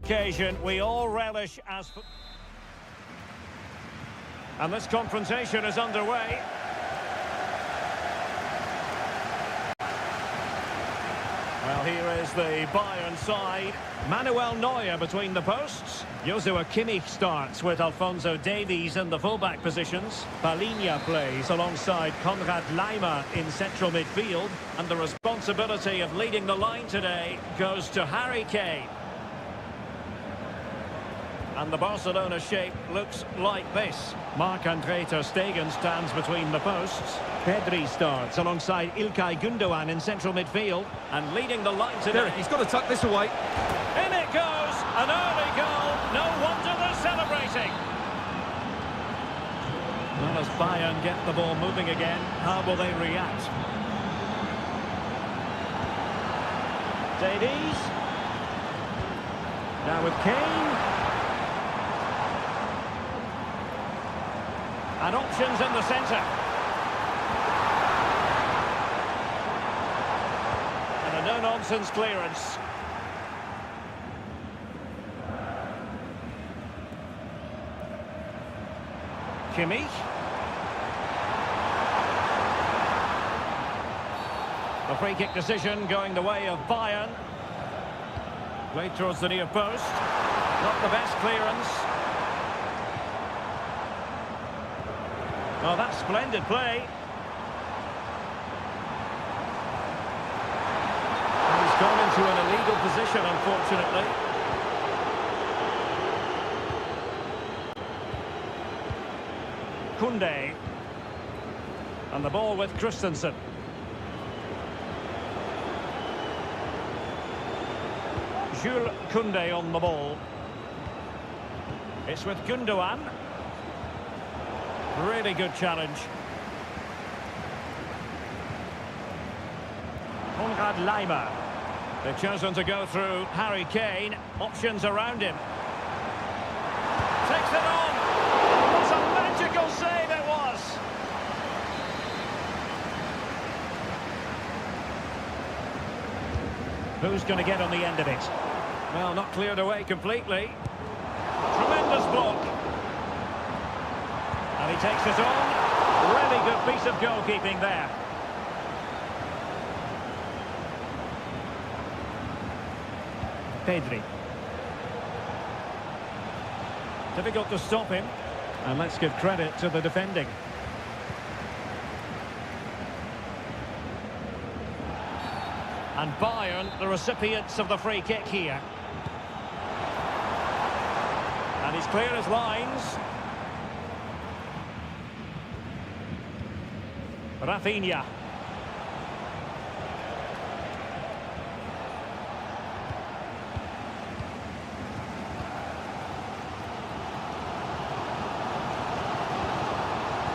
Occasion we all relish as... And this confrontation is underway. Well, here is the Bayern side. Manuel Neuer between the posts. Joshua Kimmich starts with Alphonso Davies in the fullback positions. Palinha plays alongside Konrad Laimer in central midfield. And the responsibility of leading the line today goes to Harry Kane. And the Barcelona shape looks like this. Marc-Andre ter Stegen stands between the posts. Pedri starts alongside İlkay Gündoğan in central midfield. And leading the line today. Derek, he's got to tuck this away. In it goes! An early goal. No wonder they're celebrating. Well, as Bayern get the ball moving again, how will they react? Davies. Now with Kane. And options in the centre. And a no-nonsense clearance. Kimmich. The free kick decision going the way of Bayern. Played towards the near post. Not the best clearance. Oh, that's splendid play. And he's gone into an illegal position, unfortunately. Koundé. And the ball with Christensen. Jules Koundé on the ball. It's with Gündoğan. Really good challenge. Konrad Laimer. They've chosen to go through Harry Kane. Options around him. Takes it on. What a magical save it was. Who's going to get on the end of it? Well, not cleared away completely. Tremendous block. And he takes it on. Really good piece of goalkeeping there. Pedri. Difficult to stop him. And let's give credit to the defending. And Bayern, the recipients of the free kick here. And he's clear as lines. Rafinha.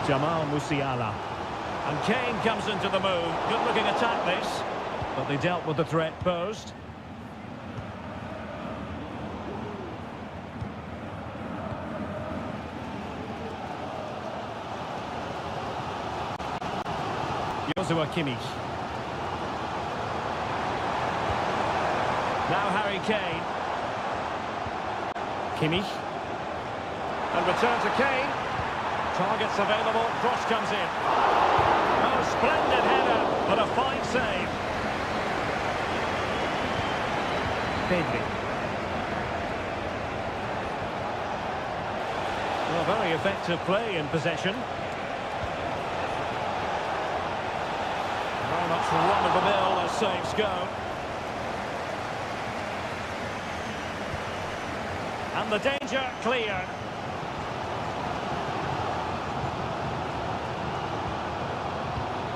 Jamal Musiala. And Kane comes into the move. Good looking attack this. But they dealt with the threat posed. Joshua Kimmich. Now Harry Kane. Kimmich. And return to Kane. Targets available, cross comes in. Oh, splendid header, but a fine save. Pedri. Well, very effective play in possession. Very much run-of-the-mill as saves go. And the danger cleared.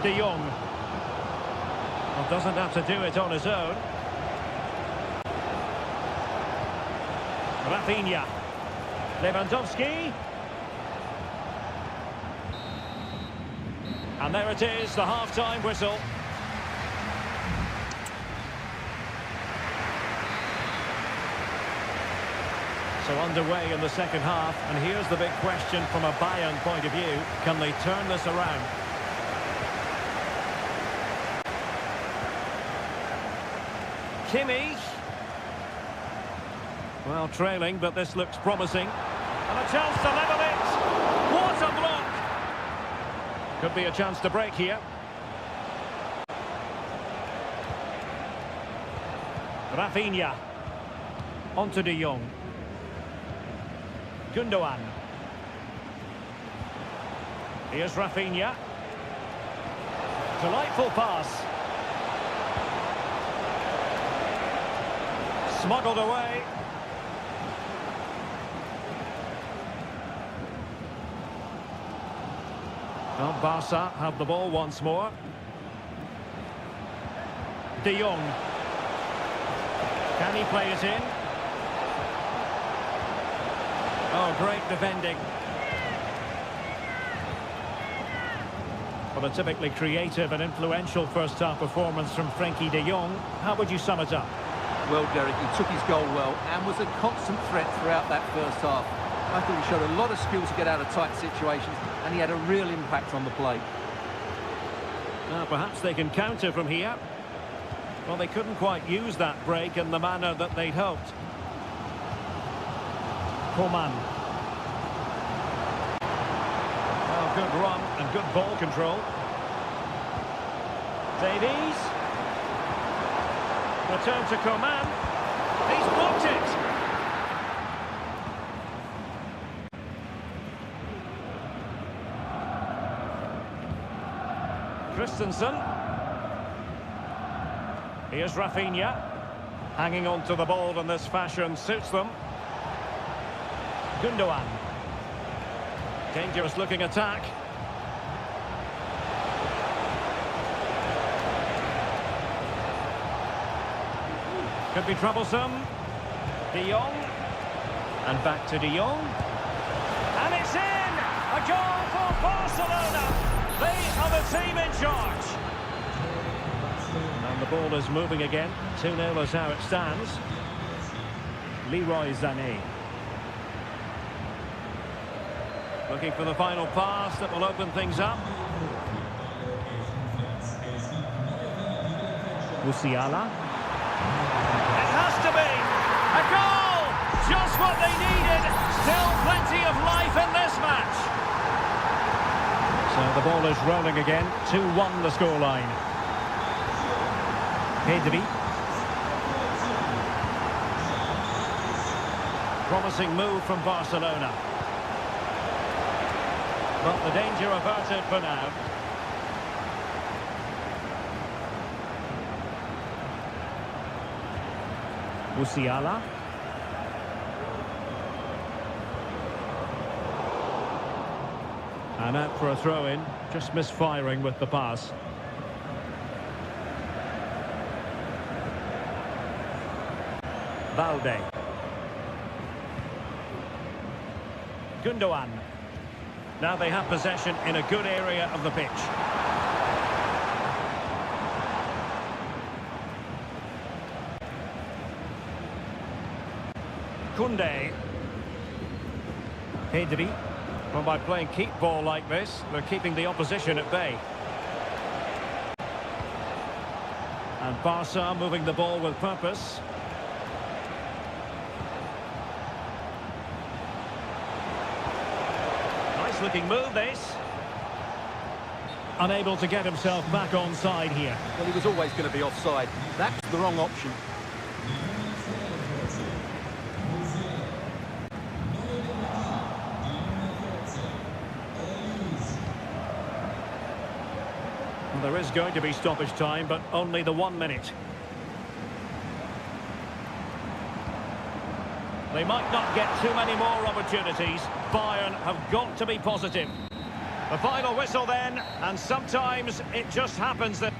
De Jong. Well, doesn't have to do it on his own. Rafinha. Lewandowski. And there it is, the half-time whistle. So underway in the second half, and here's the big question from a Bayern point of view. Can they turn this around? Kimmich. Well, trailing, but this looks promising. And a chance to level it. What a block! Could be a chance to break here. Rafinha. On to De Jong. Gundogan. Here's Rafinha. Delightful pass. Smuggled away. Well, Barca have the ball once more. De Jong. Can he play it in? Oh, great defending. Well, a typically creative and influential first-half performance from Frenkie de Jong. How would you sum it up? Well, Derek, he took his goal well and was a constant threat throughout that first half. I thought he showed a lot of skills to get out of tight situations, and he had a real impact on the play. Now, perhaps they can counter from here. Well, they couldn't quite use that break in the manner that they'd hoped. Coman. Oh, good run and good ball control. Davies. Return to Coman. He's blocked it. Christensen. Here's Rafinha. Hanging on to the ball in this fashion suits them. Gundogan. Dangerous looking attack. Could be troublesome. De Jong. And back to De Jong. And it's in! A goal for Barcelona! They are the team in charge. And the ball is moving again. 2-0 is how it stands. Leroy Sané. Looking for the final pass that will open things up. Musiala. It has to be! A goal! Just what they needed! Still plenty of life in this match! So the ball is rolling again. 2-1 the scoreline. Pedri. Promising move from Barcelona. But the danger averted for now. Musiala. And out for a throw-in, just misfiring with the pass. Balde. Gundogan. Now they have possession in a good area of the pitch. Kunde. Pedri. Well, by playing keep ball like this, they're keeping the opposition at bay. And Barca moving the ball with purpose. Nice looking move, this. Unable to get himself back on side here. Well, he was always going to be offside. That's the wrong option. There is going to be stoppage time, but only the 1 minute. They might not get too many more opportunities. Bayern have got to be positive. The final whistle then, and sometimes it just happens that...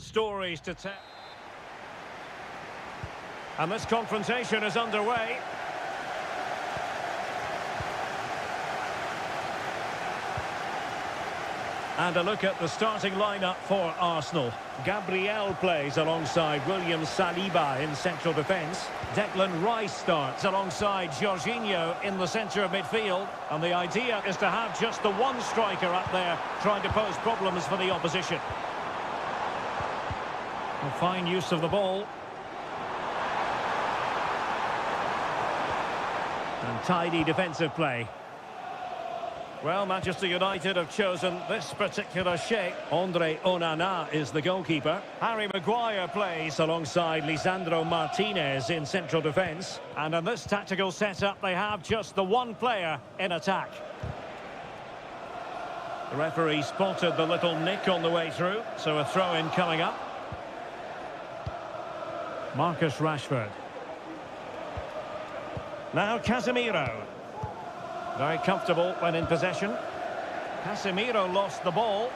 stories to tell. And this confrontation is underway. And a look at the starting lineup for Arsenal. Gabriel plays alongside William Saliba in central defence. Declan Rice starts alongside Jorginho in the centre of midfield. And the idea is to have just the one striker up there trying to pose problems for the opposition. A fine use of the ball. And tidy defensive play. Well, Manchester United have chosen this particular shape. Andre Onana is the goalkeeper. Harry Maguire plays alongside Lisandro Martinez in central defence. And in this tactical setup, they have just the one player in attack. The referee spotted the little nick on the way through, so a throw-in coming up. Marcus Rashford. Now Casemiro. Very comfortable when in possession. Casemiro lost the ball.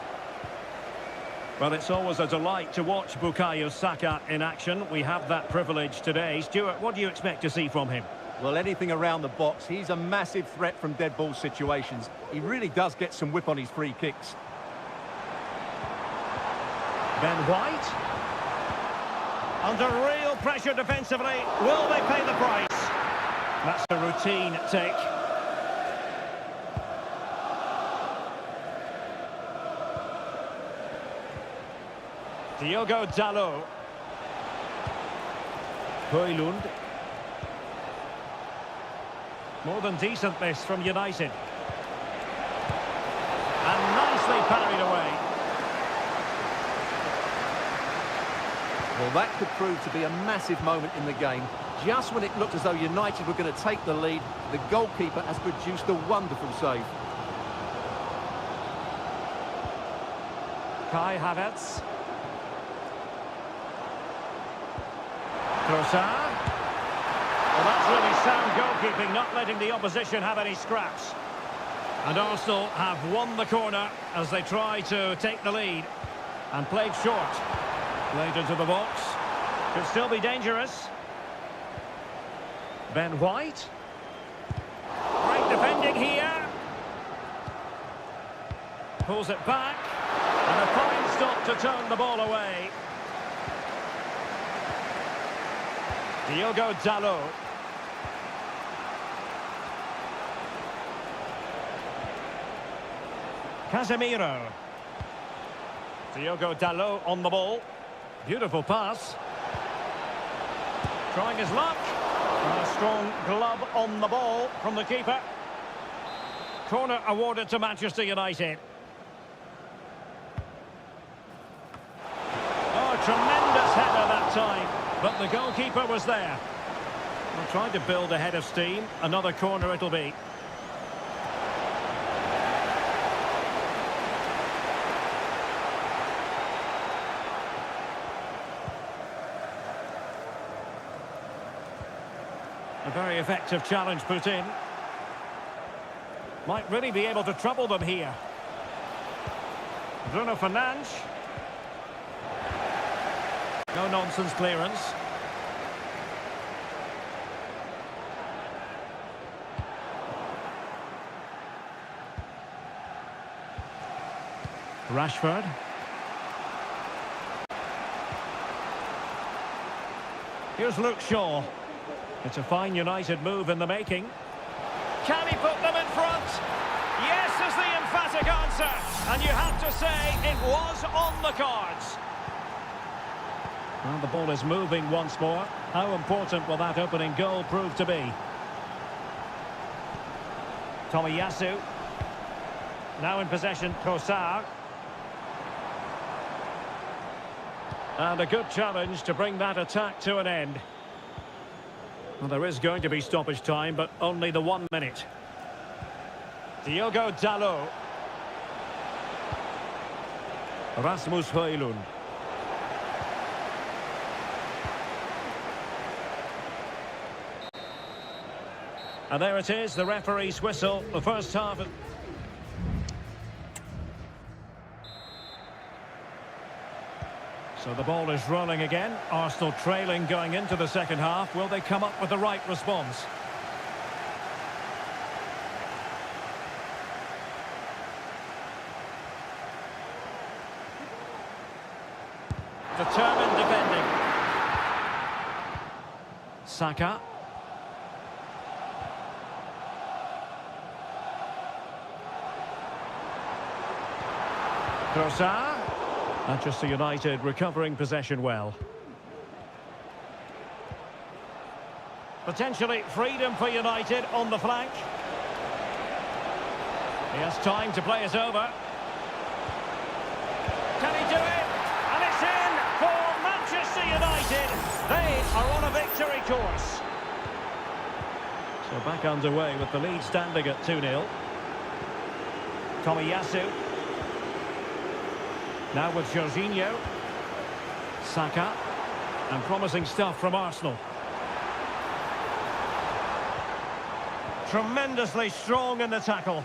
Well, it's always a delight to watch Bukayo Saka in action. We have that privilege today. Stuart, what do you expect to see from him? Well, anything around the box. He's a massive threat from dead ball situations. He really does get some whip on his free kicks. Ben White. Under real pressure defensively. Will they pay the price? That's a routine take. Diogo Dalot. Højlund. More than decent this from United. And nicely parried away. Well, that could prove to be a massive moment in the game. Just when it looked as though United were going to take the lead, the goalkeeper has produced a wonderful save. Kai Havertz. Trossard. Well, that's really sound goalkeeping, not letting the opposition have any scraps. And Arsenal have won the corner as they try to take the lead. And played short. Played into the box. Could still be dangerous. Ben White. Great defending here. Pulls it back. And a fine stop to turn the ball away. Diogo Dalot. Casemiro. Diogo Dalot on the ball. Beautiful pass. Trying his luck. And a strong glove on the ball from the keeper. Corner awarded to Manchester United. Oh, tremendous header that time. But the goalkeeper was there. We're trying to build a head of steam. Another corner it'll be. A very effective challenge put in. Might really be able to trouble them here. Bruno Fernandes. No-nonsense clearance. Rashford. Here's Luke Shaw. It's a fine United move in the making. Can he put them in front? Yes is the emphatic answer. And you have to say it was on the cards. Well, the ball is moving once more. How important will that opening goal prove to be? Tomiyasu. Now in possession, Trossard. And a good challenge to bring that attack to an end. Well, there is going to be stoppage time, but only the 1 minute. Diogo Dalot. Rasmus Højlund. And there it is, the referee's whistle. The first half. So the ball is rolling again. Arsenal trailing going into the second half. Will they come up with the right response? Determined defending. Saka. Trossard. Manchester United recovering possession well. Potentially freedom for United on the flank. He has time to play it over. Can he do it? And it's in for Manchester United. They are on a victory course. So back underway with the lead standing at 2-0. Tomiyasu. Now with Jorginho. Saka. And promising stuff from Arsenal. Tremendously strong in the tackle.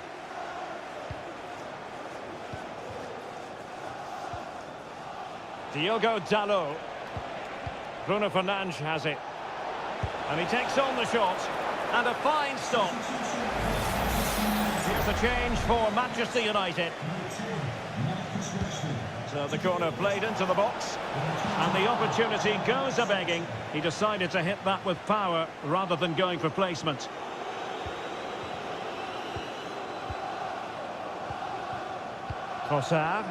Diogo Dalot. Bruno Fernandes has it. And he takes on the shot. And a fine stop. Here's a change for Manchester United. So the corner played into the box. And the opportunity goes a-begging. He decided to hit that with power rather than going for placement. Trossard.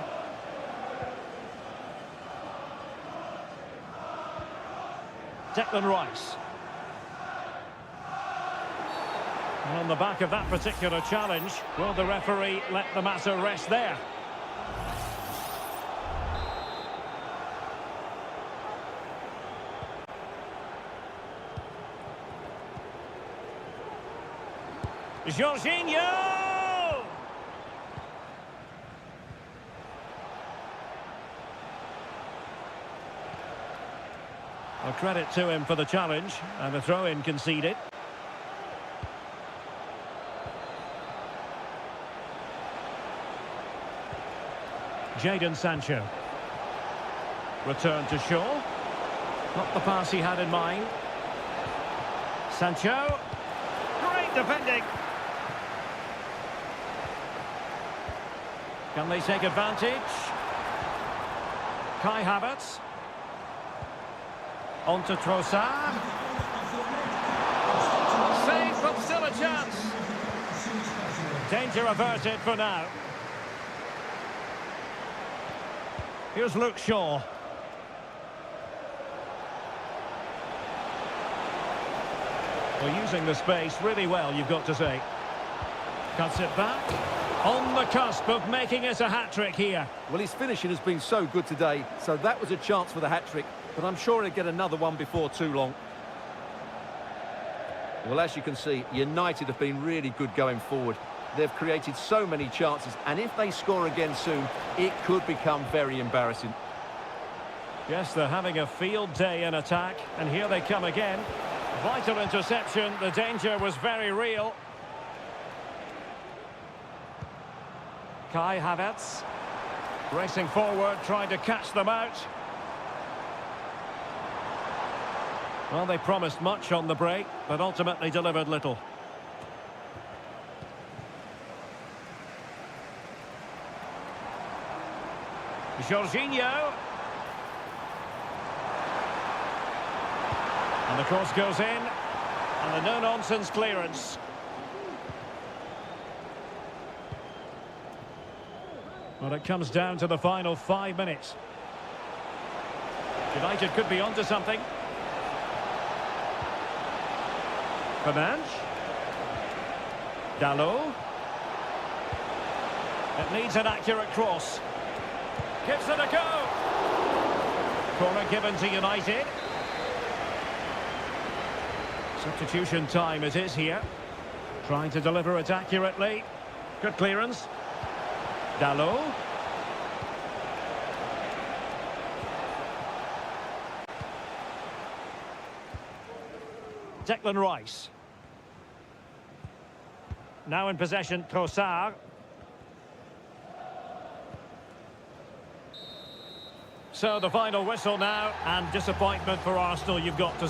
Declan Rice. And on the back of that particular challenge, will the referee let the matter rest there? Jorginho! A credit to him for the challenge, and the throw-in conceded. Jadon Sancho. Return to Shaw. Not the pass he had in mind. Sancho. Great defending. Can they take advantage? Kai Havertz. On to Trossard. Save, but still a chance. Danger averted for now. Here's Luke Shaw. Well, using the space really well, you've got to say. Cuts it back. On the cusp of making it a hat-trick here. Well, his finishing has been so good today, so that was a chance for the hat-trick, but I'm sure he'll get another one before too long. Well, as you can see, United have been really good going forward. They've created so many chances, and if they score again soon, it could become very embarrassing. Yes, they're having a field day in attack, and here they come again. Vital interception, the danger was very real. Kai Havertz. Racing forward, trying to catch them out. Well, they promised much on the break, but ultimately delivered little. Jorginho. And the cross goes in. And the no-nonsense clearance. Well, it comes down to the final 5 minutes. United could be onto something. Fernandes. Dalot. It needs an accurate cross. Gives it a go. Corner given to United. Substitution time it is here. Trying to deliver it accurately. Good clearance. Dalot. Declan Rice. Now in possession, Trossard. So the final whistle now, and disappointment for Arsenal, you've got to...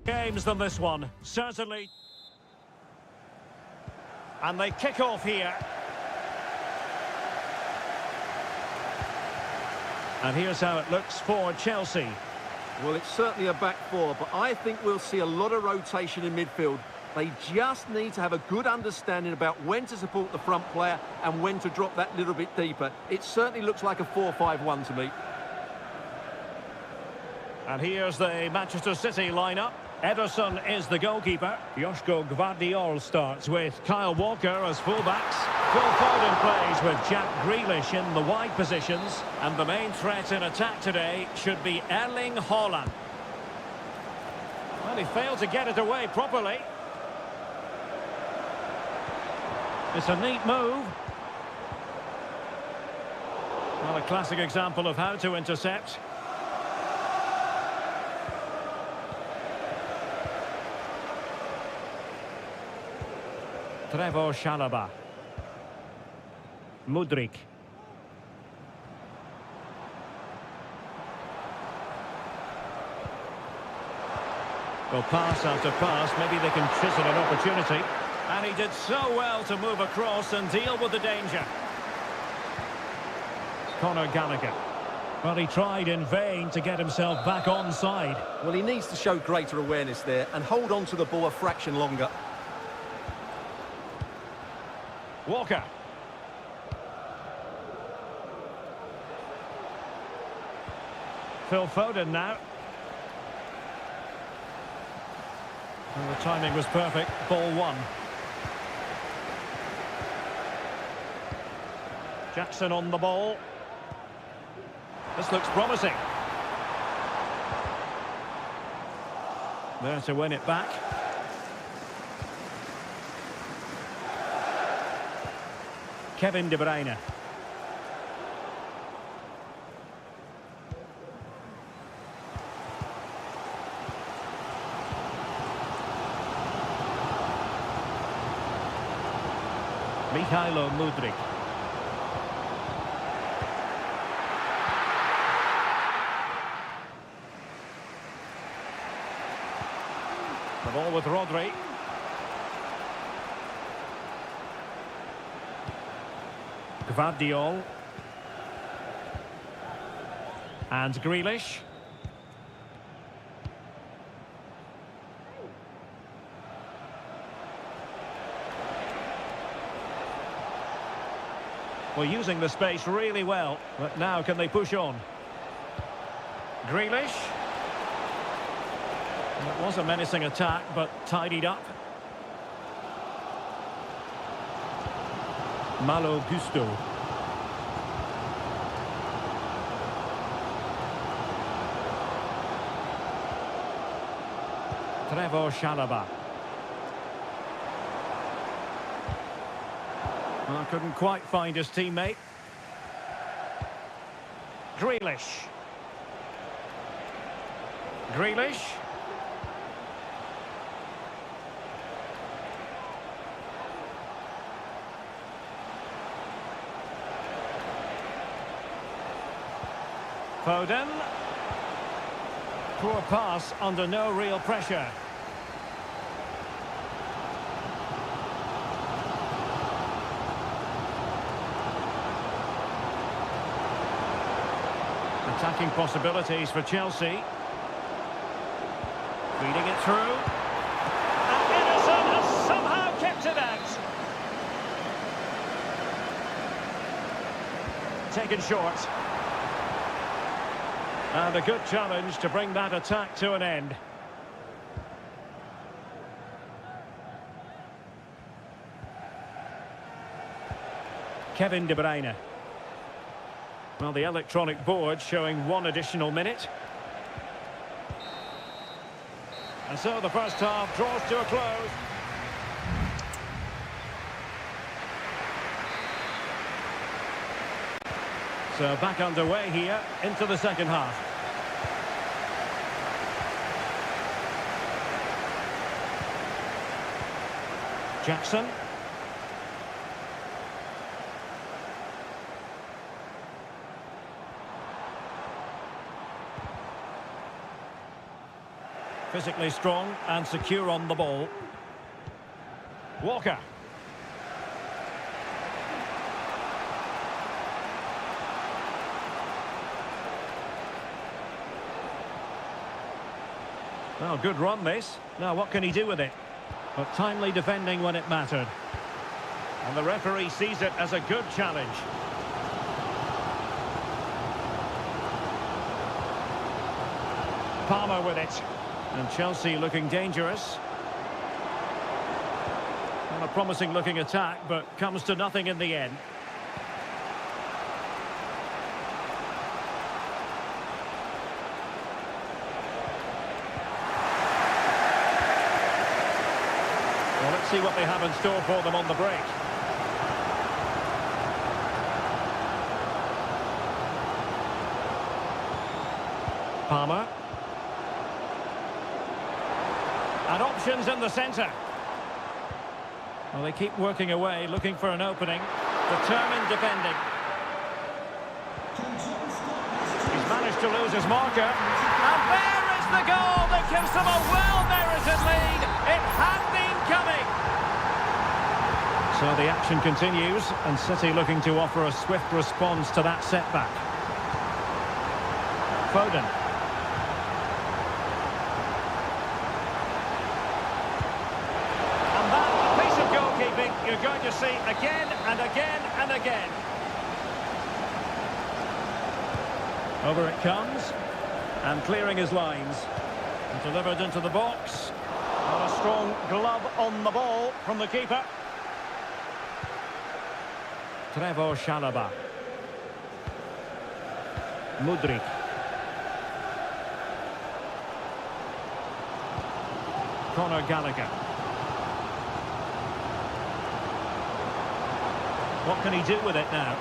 Games than this one, certainly. And they kick off here. And here's how it looks for Chelsea. Well, it's certainly a back four, but I think we'll see a lot of rotation in midfield. They just need to have a good understanding about when to support the front player and when to drop that little bit deeper. It certainly looks like a 4-5-1 to me. And here's the Manchester City lineup. Ederson is the goalkeeper. Joško Gvardiol starts with Kyle Walker as fullbacks. Phil Foden plays with Jack Grealish in the wide positions. And the main threat in attack today should be Erling Haaland. Well, he failed to get it away properly. It's a neat move. Well, a classic example of how to intercept. Trevor Chalobah. Mudryk. Well, pass after pass, maybe they can chisel an opportunity. And he did so well to move across and deal with the danger. Conor Gallagher. Well, he tried in vain to get himself back onside. Well, he needs to show greater awareness there and hold on to the ball a fraction longer. Walker. Phil Foden now. Well, the timing was perfect. Ball one. Jackson on the ball. This looks promising. There to win it back. Kevin De Bruyne. Mikhailo Mudryk. The ball with Rodri. Gvardiol. And Grealish. Well, using the space really well, but now can they push on? Grealish. It was a menacing attack, but tidied up. Malo Gusto. Trevor Chalobah. Well, couldn't quite find his teammate. Grealish. Grealish. Foden. Poor pass under no real pressure. Attacking possibilities for Chelsea. Feeding it through. And Ederson has somehow kept it out. Taken short. And a good challenge to bring that attack to an end. Kevin De Bruyne. Well, the electronic board showing 1 additional minute. And so the first half draws to a close. So back underway here into the second half. Jackson. Physically strong and secure on the ball. Walker. Well, good run this. Now what can he do with it? But timely defending when it mattered. And the referee sees it as a good challenge. Palmer with it. And Chelsea looking dangerous. Well, a promising looking attack, but comes to nothing in the end. Well, let's see what they have in store for them on the break. Palmer. And options in the centre. Well, they keep working away, looking for an opening. Determined defending. He's managed to lose his marker. And there is the goal that gives them a well-merited lead. It had been coming. So the action continues, and City looking to offer a swift response to that setback. Foden. You're going to see again and again and again. Over it comes. And clearing his lines. And delivered into the box. And a strong glove on the ball from the keeper. Trevor Chalobah. Mudryk. Conor Gallagher. What can he do with it now?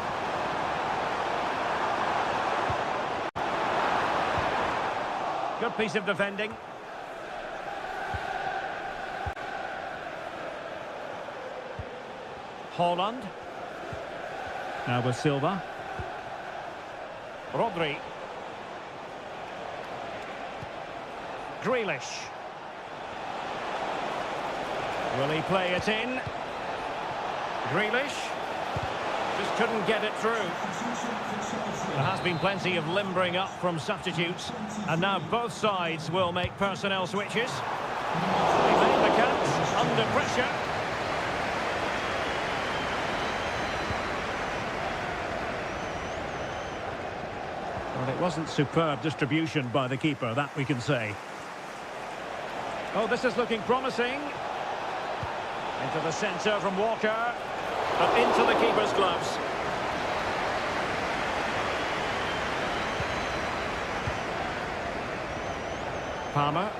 Good piece of defending. Haaland. Now with Silva. Rodri. Grealish. Will he play it in? Grealish. Just couldn't get it through. There has been plenty of limbering up from substitutes. And now both sides will make personnel switches. They made the cuts under pressure. Well, it wasn't superb distribution by the keeper, that we can say. Oh, this is looking promising. Into the centre from Walker, but into the keeper's gloves. Palmer.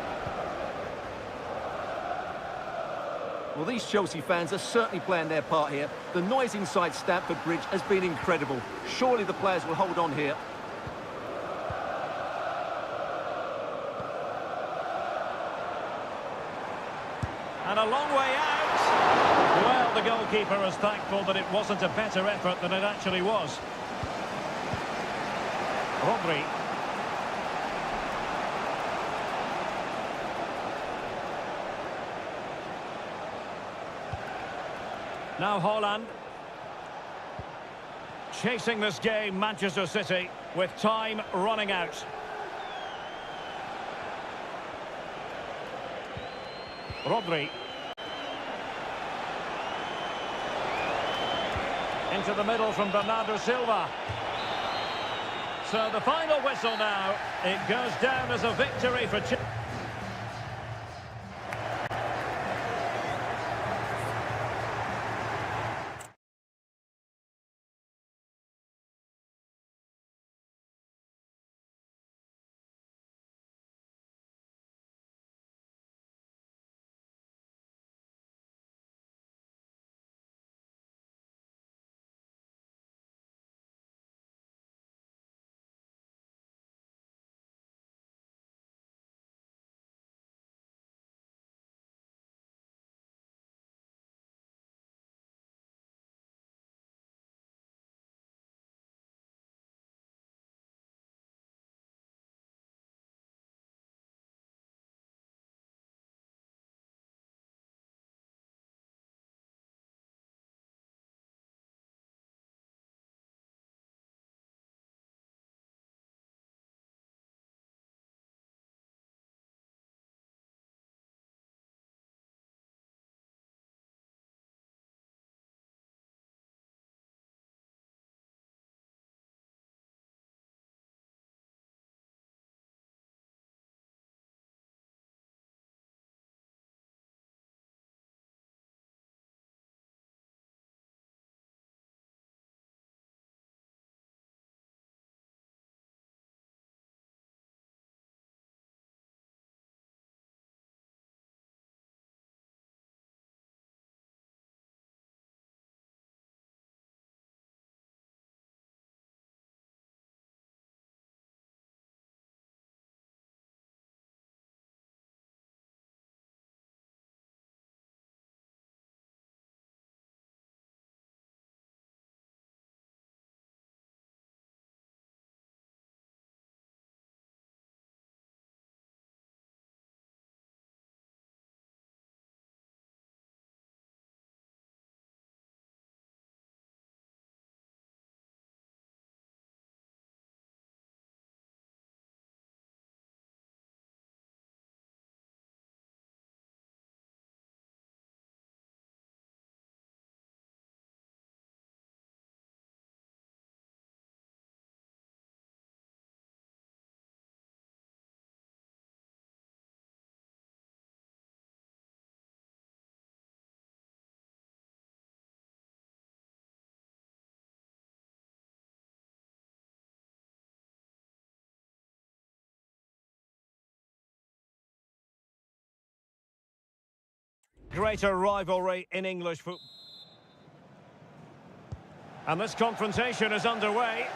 Well, these Chelsea fans are certainly playing their part here. The noise inside Stamford Bridge has been incredible. Surely the players will hold on here. And a long way out. Well, the goalkeeper is thankful that it wasn't a better effort than it actually was. Rodri. Now Haaland. Chasing this game, Manchester City, with time running out. Rodri. Into the middle from Bernardo Silva. So the final whistle now. It goes down as a victory for Chelsea. Greater rivalry in English football. And this confrontation is underway.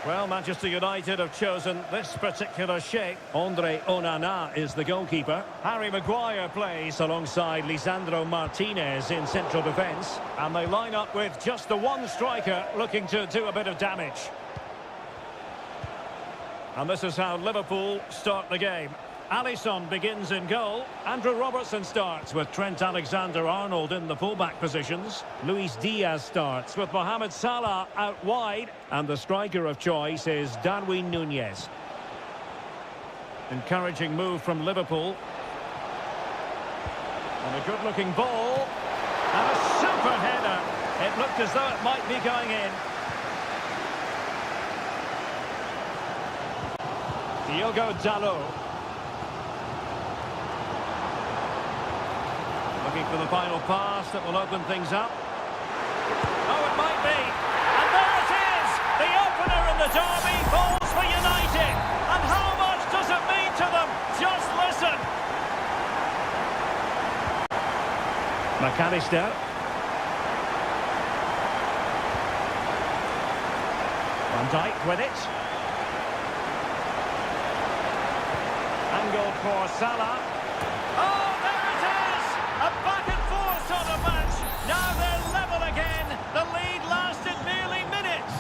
Well, Manchester United have chosen this particular shape. Andre Onana is the goalkeeper. Harry Maguire plays alongside Lisandro Martinez in central defence. And they line up with just the one striker looking to do a bit of damage. And this is how Liverpool start the game. Alisson begins in goal. Andrew Robertson starts with Trent Alexander-Arnold in the fullback positions. Luis Diaz starts with Mohamed Salah out wide. And the striker of choice is Darwin Núñez. Encouraging move from Liverpool. And a good-looking ball. And a super header. It looked as though it might be going in. Diogo Dalot. Looking for the final pass that will open things up. Oh, it might be. And there it is! The opener in the derby falls for United. And how much does it mean to them? Just listen. McAllister. Van Dijk with it. Angled for Salah. Oh, there it is! A back and forth sort of match. Now they're level again. The lead lasted nearly minutes.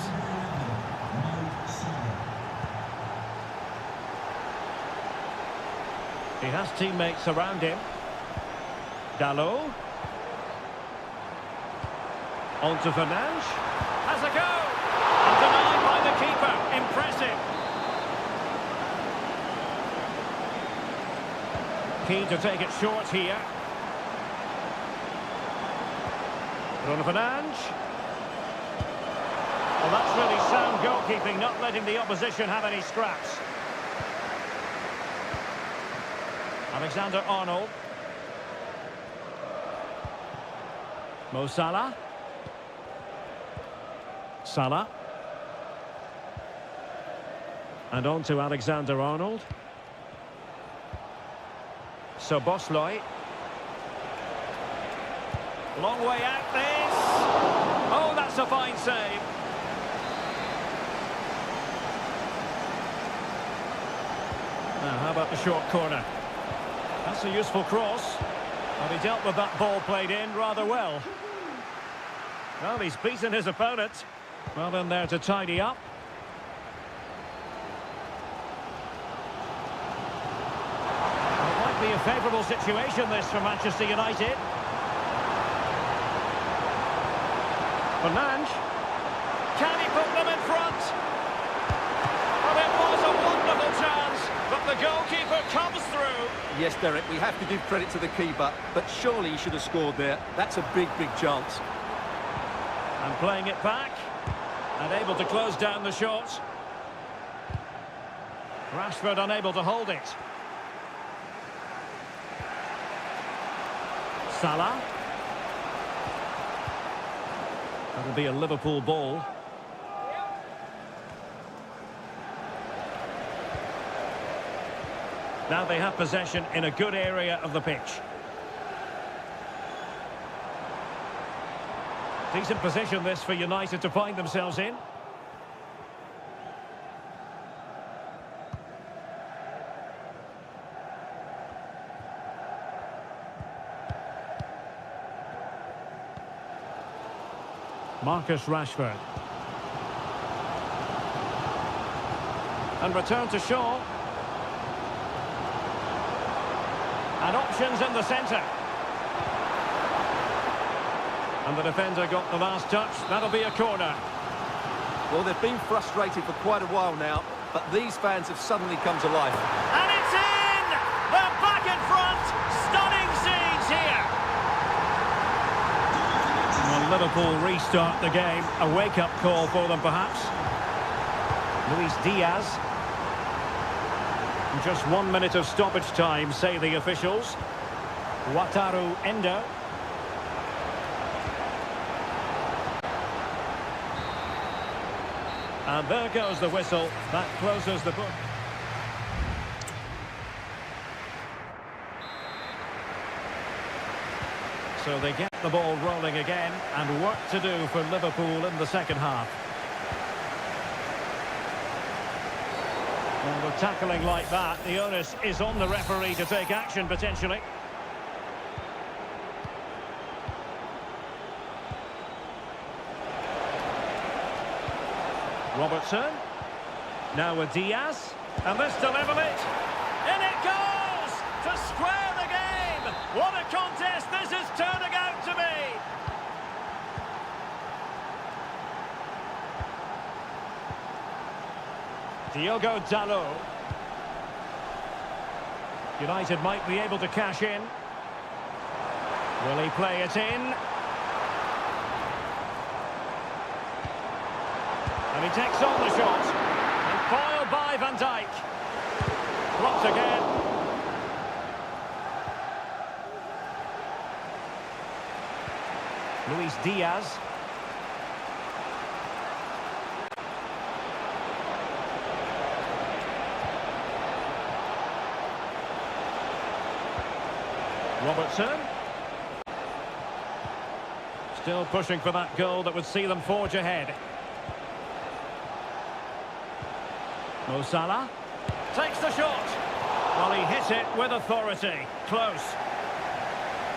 He has teammates around him. Dalot. On to Fernandes. Has a go. And denied by the keeper. Impressive. Keen to take it short here. Bruno Fernandes. Well, that's really sound goalkeeping, not letting the opposition have any scraps. Alexander-Arnold. Mo Salah. Salah. And on to Alexander-Arnold. Szoboszlai. Long way out this. Oh, that's a fine save. Now, how about the short corner? That's a useful cross. Well, he dealt with that ball played in rather well. Well, he's beaten his opponent. Well, in there to tidy up. It might be a favourable situation, this, for Manchester United. Fernandes. Can he put them in front? Well, it was a wonderful chance, but the goalkeeper comes through. Yes, Derek, we have to give credit to the keeper, but surely he should have scored there. That's a big, big chance. And playing it back. And able to close down the shot. Rashford unable to hold it. Salah. That'll be a Liverpool ball. Now they have possession in a good area of the pitch. Decent position this for United to find themselves in. Marcus Rashford. And return to Shaw. And options in the centre. And the defender got the last touch. That'll be a corner. Well, they've been frustrated for quite a while now, but these fans have suddenly come to life. And it's in! They're back in front! Stunning scenes here! Well, Liverpool restart the game. A wake-up call for them, perhaps. Luis Diaz. Just 1 minute of stoppage time, say the officials. Wataru Endo. And there goes the whistle. That closes the book. So they get the ball rolling again, and work to do for Liverpool in the second half. Well, with tackling like that, the onus is on the referee to take action, potentially. Robertson. Now with Diaz. And this to level it. In it goes! To square the game! What a contest this is turning out to be! Diogo Dalot. United might be able to cash in. Will he play it in? And he takes on the shot. And foiled by Van Dijk. Luis Diaz. Robertson. Still pushing for that goal that would see them forge ahead. Mo Salah takes the shot. Well, he hit it with authority. Close.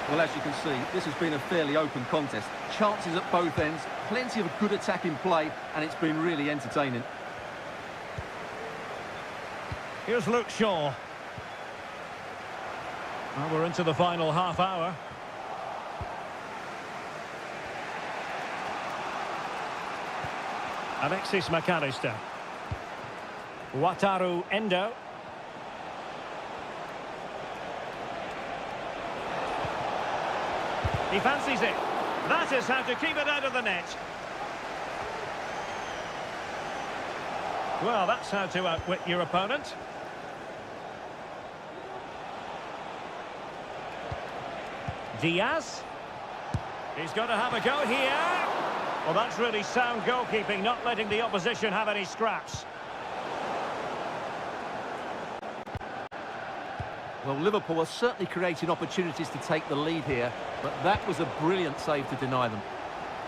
Well, as you can see, this has been a fairly open contest. Chances at both ends, plenty of good attacking play, and it's been really entertaining. Here's Luke Shaw. Well, we're into the final half hour. Alexis McAllister. Wataru Endo. He fancies it. That is how to keep it out of the net. Well, that's how to outwit your opponent. Diaz. He's got to have a go here. Well, that's really sound goalkeeping, not letting the opposition have any scraps. Well, Liverpool are certainly creating opportunities to take the lead here, but that was a brilliant save to deny them.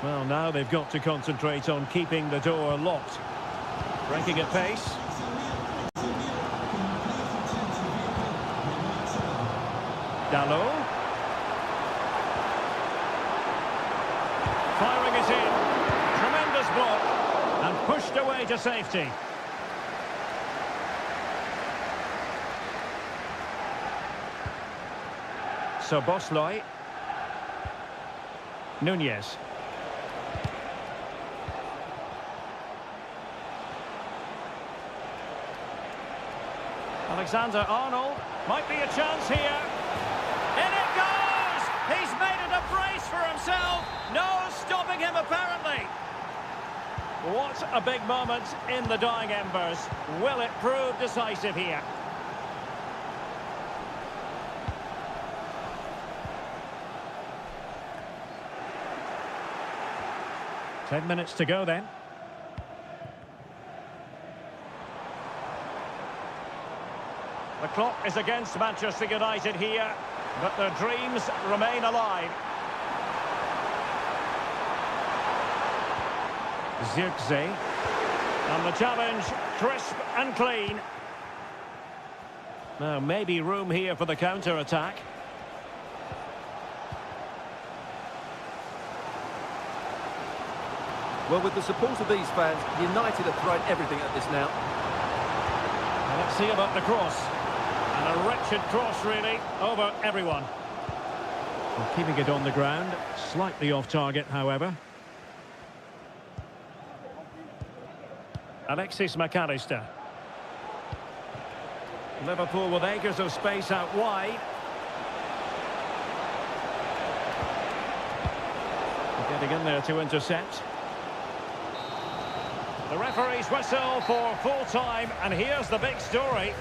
Well, now they've got to concentrate on keeping the door locked. Breaking at pace. Dalot. Firing it in. Tremendous block. And pushed away to safety. So Bosley. Nunez. Alexander-Arnold. Might be a chance here. In it goes! He's made it a brace for himself. No stopping him, apparently. What a big moment in the dying embers. Will it prove decisive here? Ten minutes to go then. The clock is against Manchester United here, but their dreams remain alive. Zirkzee. And the challenge, crisp and clean. Now, maybe room here for the counter-attack. Well, with the support of these fans, United are throwing everything at this now. Well, let's see about the cross. And a wretched cross, really, over everyone. Well, keeping it on the ground, slightly off target, however. Alexis McAllister. Liverpool with acres of space out wide. Getting in there to intercept. The referee's whistle for full time, and here's the big story.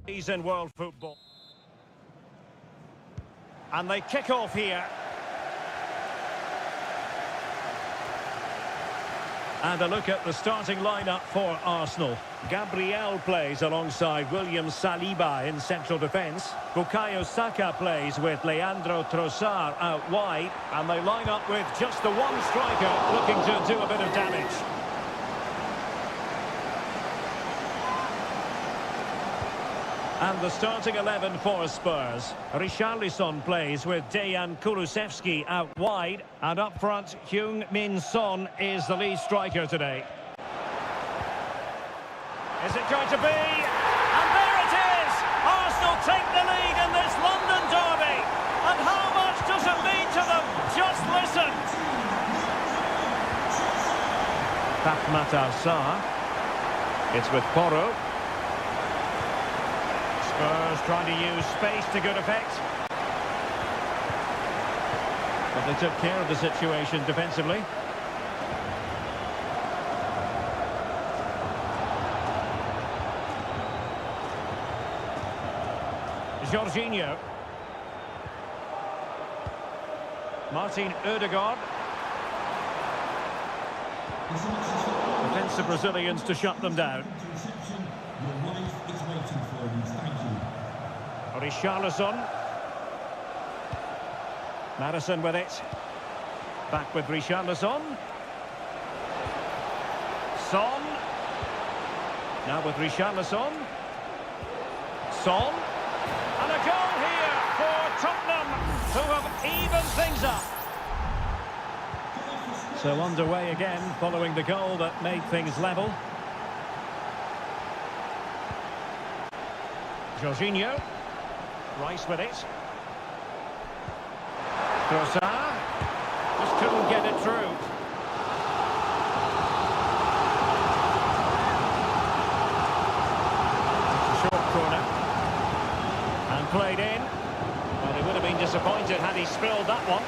He's in world football. And they kick off here. And a look at the starting lineup for Arsenal. Gabriel plays alongside William Saliba in central defence. Bukayo Saka plays with Leandro Trossard out wide. And they line up with just the one striker looking to do a bit of damage. And the starting 11 for Spurs. Richarlison plays with Dejan Kulusevski out wide. And up front, Heung-min Son is the lead striker today. Is it going to be? And there it is! Arsenal take the lead in this London derby. And how much does it mean to them? Just listen. Pathmat Sarr. It's with Porro. Spurs trying to use space to good effect. But they took care of the situation defensively. Jorginho. Martin Ødegaard. Defensive Brazilians to shut them down. Your wife is waiting for you. Thank you. Richarlison. Madison with it. Back with Richarlison. Son. Now with Richarlison. Son. And a goal here for Tottenham, who have evened things up. So underway again, following the goal that made things level. Jorginho. Rice with it. Trossard. Just couldn't get it through. It's a short corner. And played in. Well, he would have been disappointed had he spilled that one.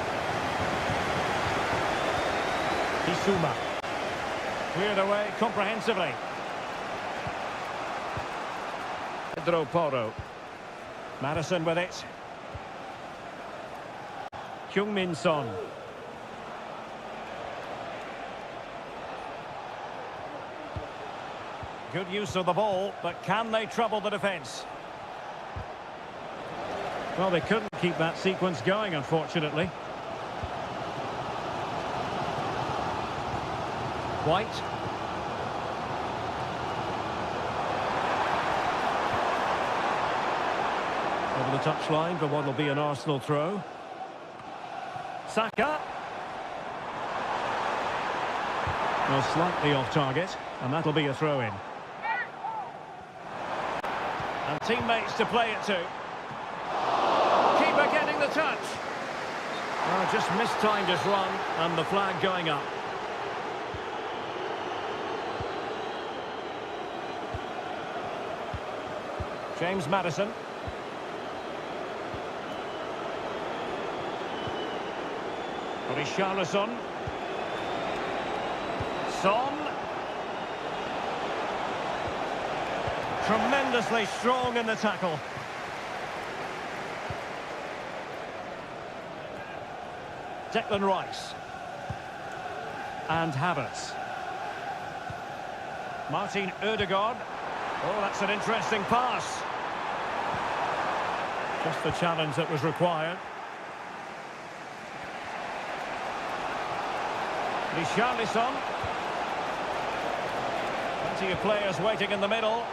Isuma. Cleared away comprehensively. Pedro Porro. Madison with it. Heung-min Son. Good use of the ball, but can they trouble the defence? Well, they couldn't keep that sequence going, unfortunately. White. Over the touchline for what will be an Arsenal throw. Saka. Well, slightly off target, and that'll be a throw-in. And teammates to play it to. Keeper getting the touch. Oh, just mistimed his run, and the flag going up. James Madison. Richarlison. Son. Tremendously strong in the tackle. Declan Rice. And Havertz. Martin Ødegaard. Oh, that's an interesting pass. Just the challenge that was required. Richarlison. Plenty of players waiting in the middle.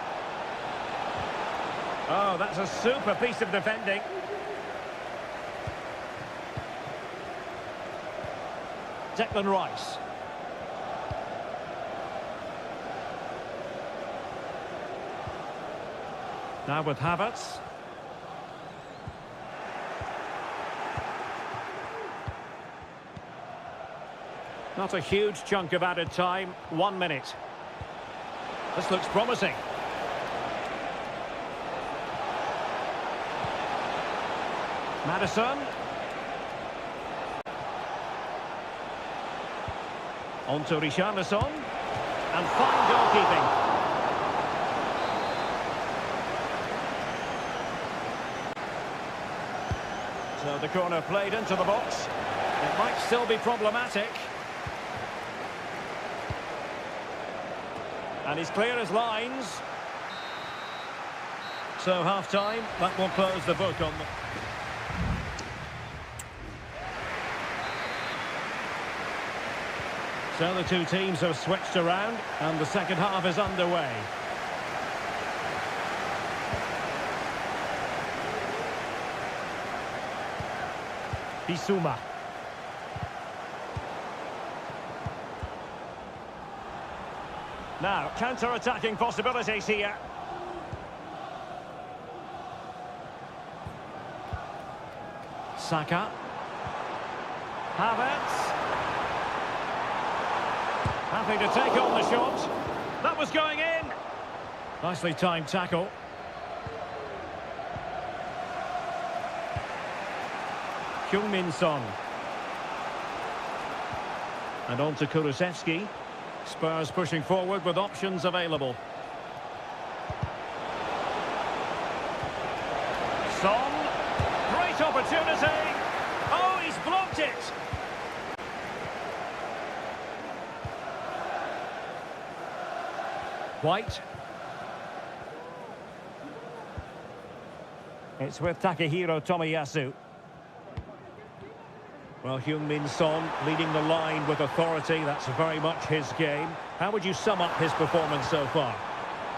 Oh, that's a super piece of defending. Declan Rice. Now with Havertz. Not a huge chunk of added time. 1 minute. This looks promising. Madison. On to Richarlison. And fine goalkeeping. So the corner played into the box. It might still be problematic. And he's clear as lines. So half-time, that will close the book on them. So the two teams have switched around and the second half is underway. Bissouma. Now, counter-attacking possibilities here. Saka. Havertz. Happy to take on the shot. That was going in. Nicely timed tackle. Heung-min Son. And on to Kulusevski. Spurs pushing forward with options available. Son. Great opportunity. Oh, he's blocked it. White. It's with Takehiro Tomiyasu. Well, Heung-min Son leading the line with authority. That's very much his game. How would you sum up his performance so far?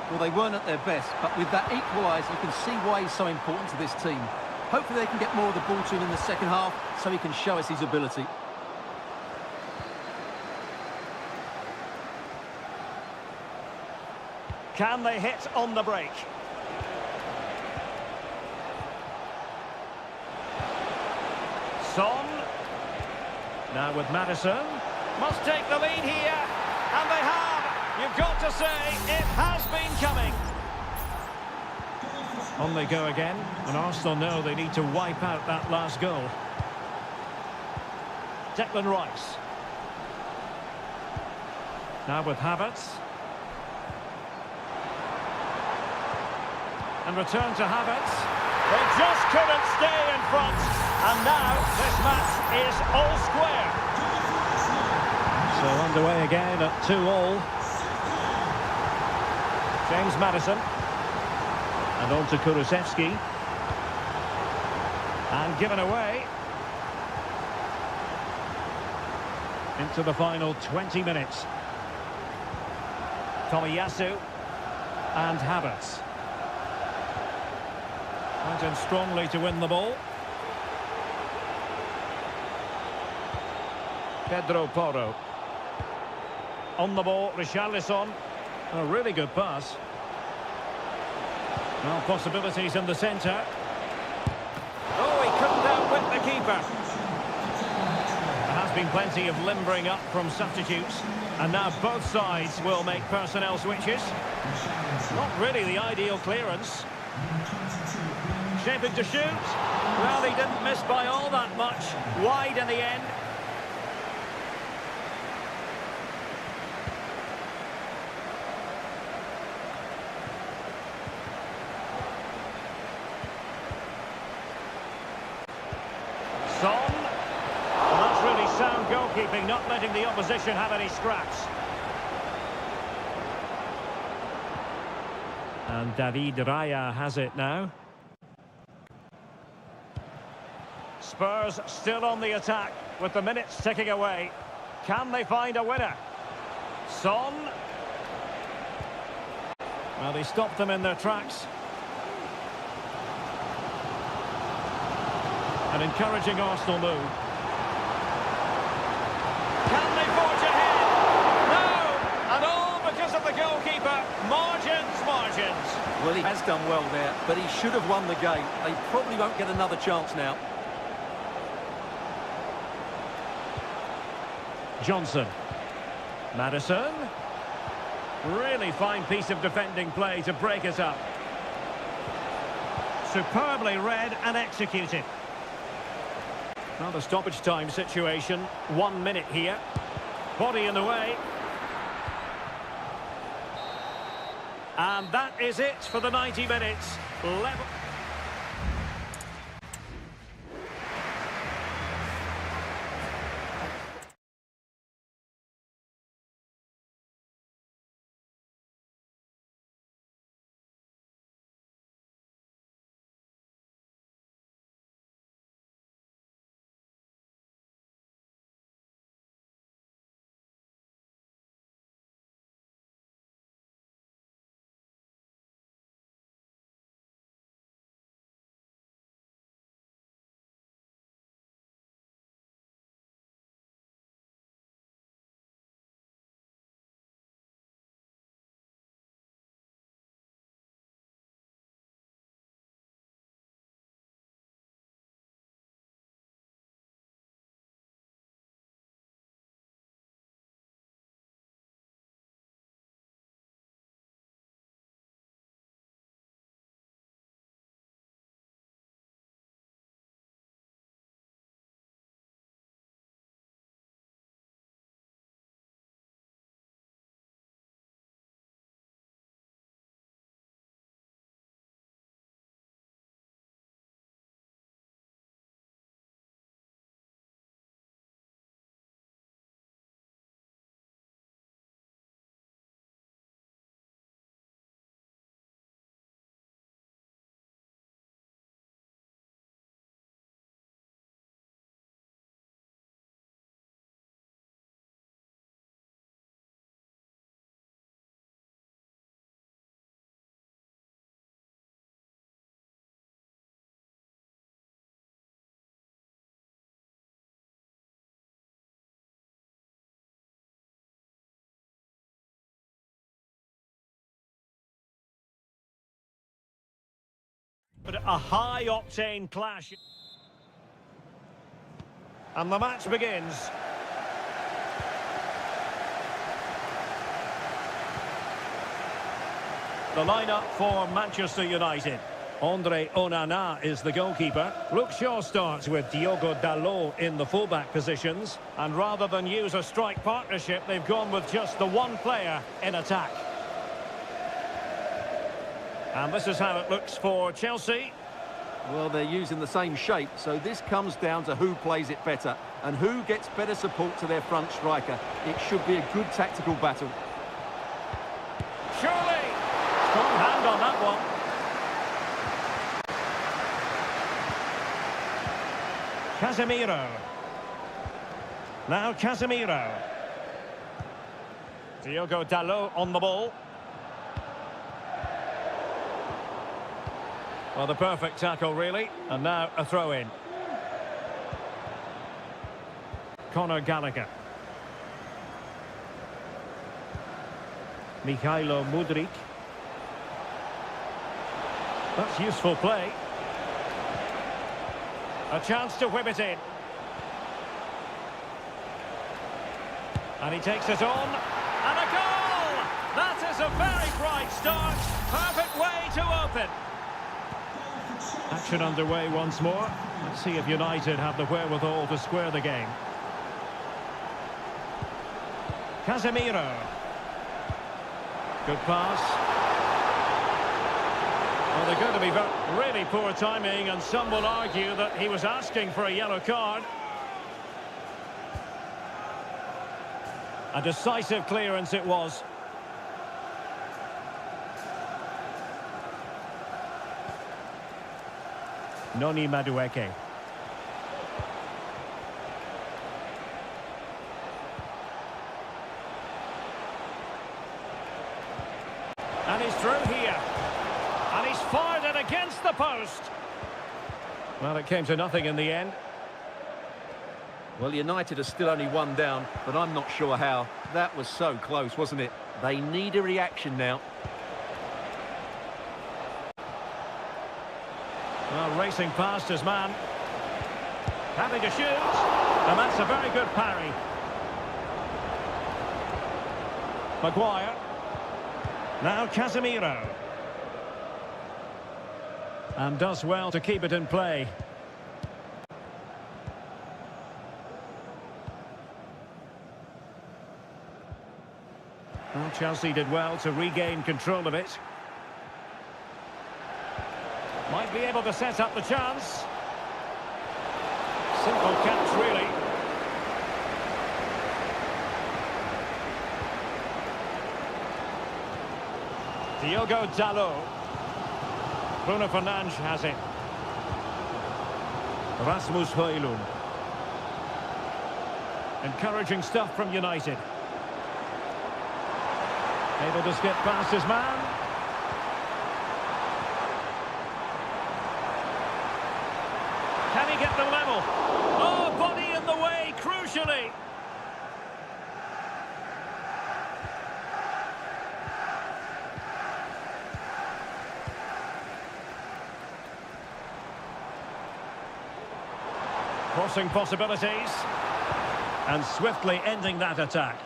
Well, they weren't at their best, but with that equaliser, you can see why he's so important to this team. Hopefully they can get more of the ball to him in the second half so he can show us his ability. Can they hit on the break? Son. Now with Madison. Must take the lead here. And they have. You've got to say, it has been coming. On they go again. And Arsenal know they need to wipe out that last goal. Declan Rice. Now with Havertz. And return to Havertz. They just couldn't stay in front. And now this match is all square. So underway again at 2-2. James Maddison. And on to Kulusevski. And given away. Into the final 20 minutes. Tomiyasu. And Havertz. Went in strongly to win the ball. Pedro Porro. On the ball, Richarlison. A really good pass. Well, possibilities in the centre. Oh, he couldn't outwit the keeper. There has been plenty of limbering up from substitutes. And now both sides will make personnel switches. Not really the ideal clearance. Shaping to shoot. Well, he didn't miss by all that much. Wide in the end. Son. Well, that's really sound goalkeeping, not letting the opposition have any scraps. And David Raya has it now. Spurs still on the attack with the minutes ticking away. Can they find a winner? Son. Well, they stopped them in their tracks. An encouraging Arsenal move. Can they forge ahead? No! And all because of the goalkeeper. Margins. Well, he has done well there, but he should have won the game. They probably won't get another chance now. Johnson. Maddison. Really fine piece of defending play to break it up. Superbly read and executed. Well, the stoppage time situation. 1 minute here. Body in the way. And that is it for the 90 minutes. Level. But a high-octane clash. And the match begins. The lineup for Manchester United. Andre Onana is the goalkeeper. Luke Shaw starts with Diogo Dalot in the fullback positions. And rather than use a strike partnership, they've gone with just the one player in attack. And this is how it looks for Chelsea. Well, they're using the same shape, so this comes down to who plays it better and who gets better support to their front striker. It should be a good tactical battle. Surely! Strong hand on that one. Casemiro. Now Casemiro. Diogo Dalot on the ball. Well, the perfect tackle, really. And now a throw-in. Conor Gallagher. Mikhailo Mudryk. That's useful play. A chance to whip it in. And he takes it on. And a goal! That is a very bright start. Perfect way to open. Action underway once more. Let's see if United have the wherewithal to square the game. Casemiro. Good pass. Well, they're going to be really poor timing, and some will argue that he was asking for a yellow card. A decisive clearance it was. Noni Madueke. And he's through here. And he's fired it against the post. Well, it came to nothing in the end. Well, United are still only one down, but I'm not sure how. That was so close, wasn't it? They need a reaction now. Well, racing past his man. Having to shoot. And that's a very good parry. Maguire. Now Casemiro. And does well to keep it in play. Well, Chelsea did well to regain control of it. Might be able to set up the chance. Simple catch, really. Diogo Dalot. Bruno Fernandes has it. Rasmus Højlund. Encouraging stuff from United. Able to skip past his man. Can he get the level? Oh, body in the way, crucially. Crossing possibilities. And swiftly ending that attack.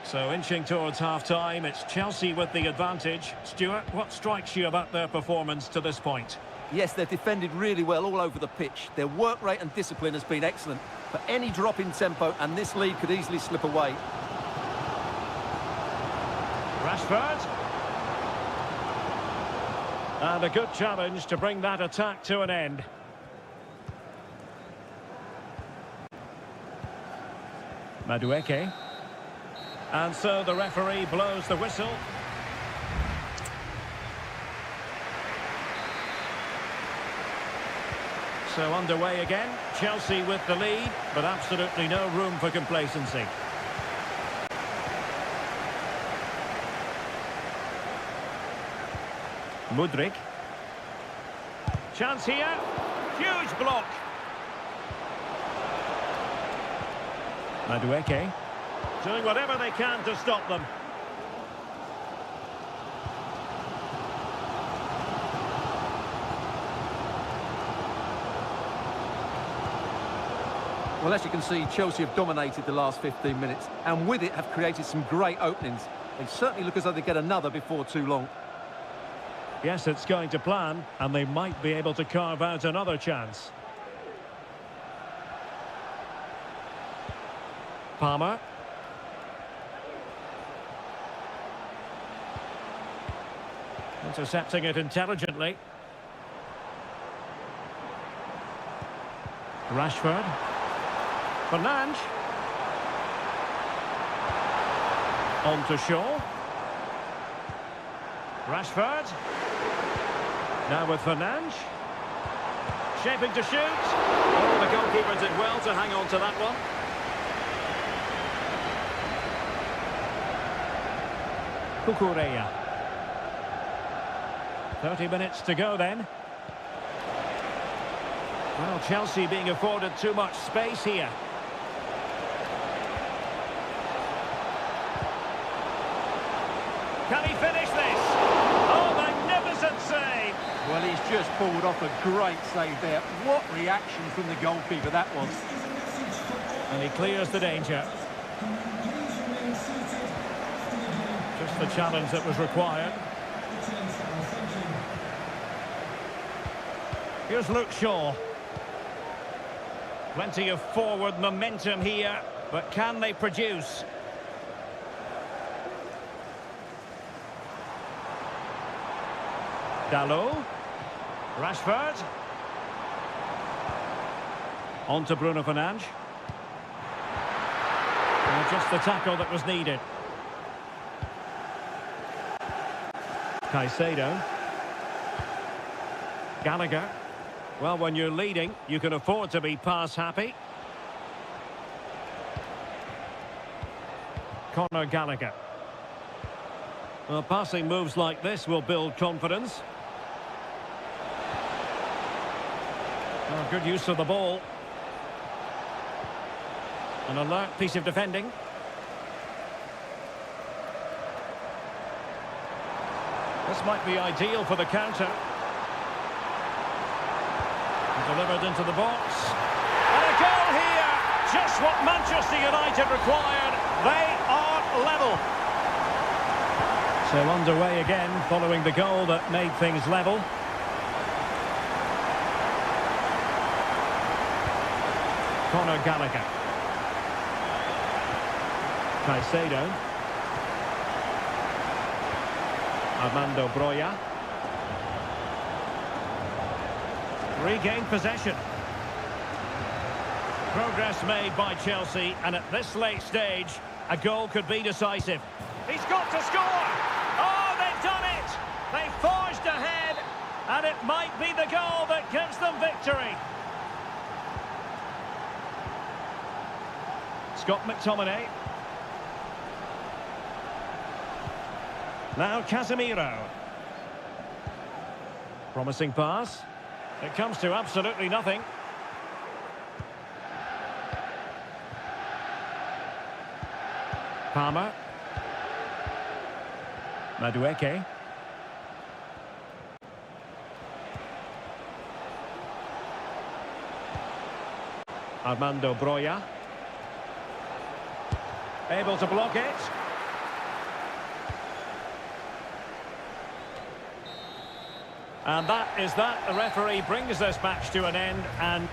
So inching towards half-time, it's Chelsea with the advantage. Stuart, what strikes you about their performance to this point? Yes, they've defended really well all over the pitch. Their work rate and discipline has been excellent. But any drop in tempo and this lead could easily slip away. Rashford. And a good challenge to bring that attack to an end. Madueke. And so the referee blows the whistle. So underway again. Chelsea with the lead, but absolutely no room for complacency. Mudryk. Chance here. Huge block. Madueke. Doing whatever they can to stop them. Well, as you can see, Chelsea have dominated the last 15 minutes, and with it have created some great openings. They certainly look as though they get another before too long. Yes, it's going to plan, and they might be able to carve out another chance. Palmer. Intercepting it intelligently. Rashford. Fernandes. On to Shaw. Rashford. Now with Fernandes. Shaping to shoot. Oh, the goalkeeper did well to hang on to that one. Cucurella. 30 minutes to go then. Well, Chelsea being afforded too much space here. Can he finish this? Oh, magnificent save! Well, he's just pulled off a great save there. What reaction from the goalkeeper that was. And he clears the danger. Just the challenge that was required. Here's Luke Shaw. Plenty of forward momentum here, but can they produce? Dalot. Rashford. On to Bruno Fernandes. Just the tackle that was needed. Caicedo. Gallagher. Well, when you're leading, you can afford to be pass happy. Conor Gallagher. Well, passing moves like this will build confidence. Oh, good use of the ball. An alert piece of defending. This might be ideal for the counter. Delivered into the box. And a goal here! Just what Manchester United required. They are level. So underway again, following the goal that made things level. Conor Gallagher. Caicedo. Armando Broja. Regained possession. Progress made by Chelsea, and at this late stage, a goal could be decisive. He's got to score! Oh, they've done it! They forged ahead, and it might be the goal that gives them victory. Scott McTominay. Now Casemiro. Promising pass. It comes to absolutely nothing. Palmer. Madueke. Armando Broja. Able to block it. And that is that. The referee brings this match to an end, and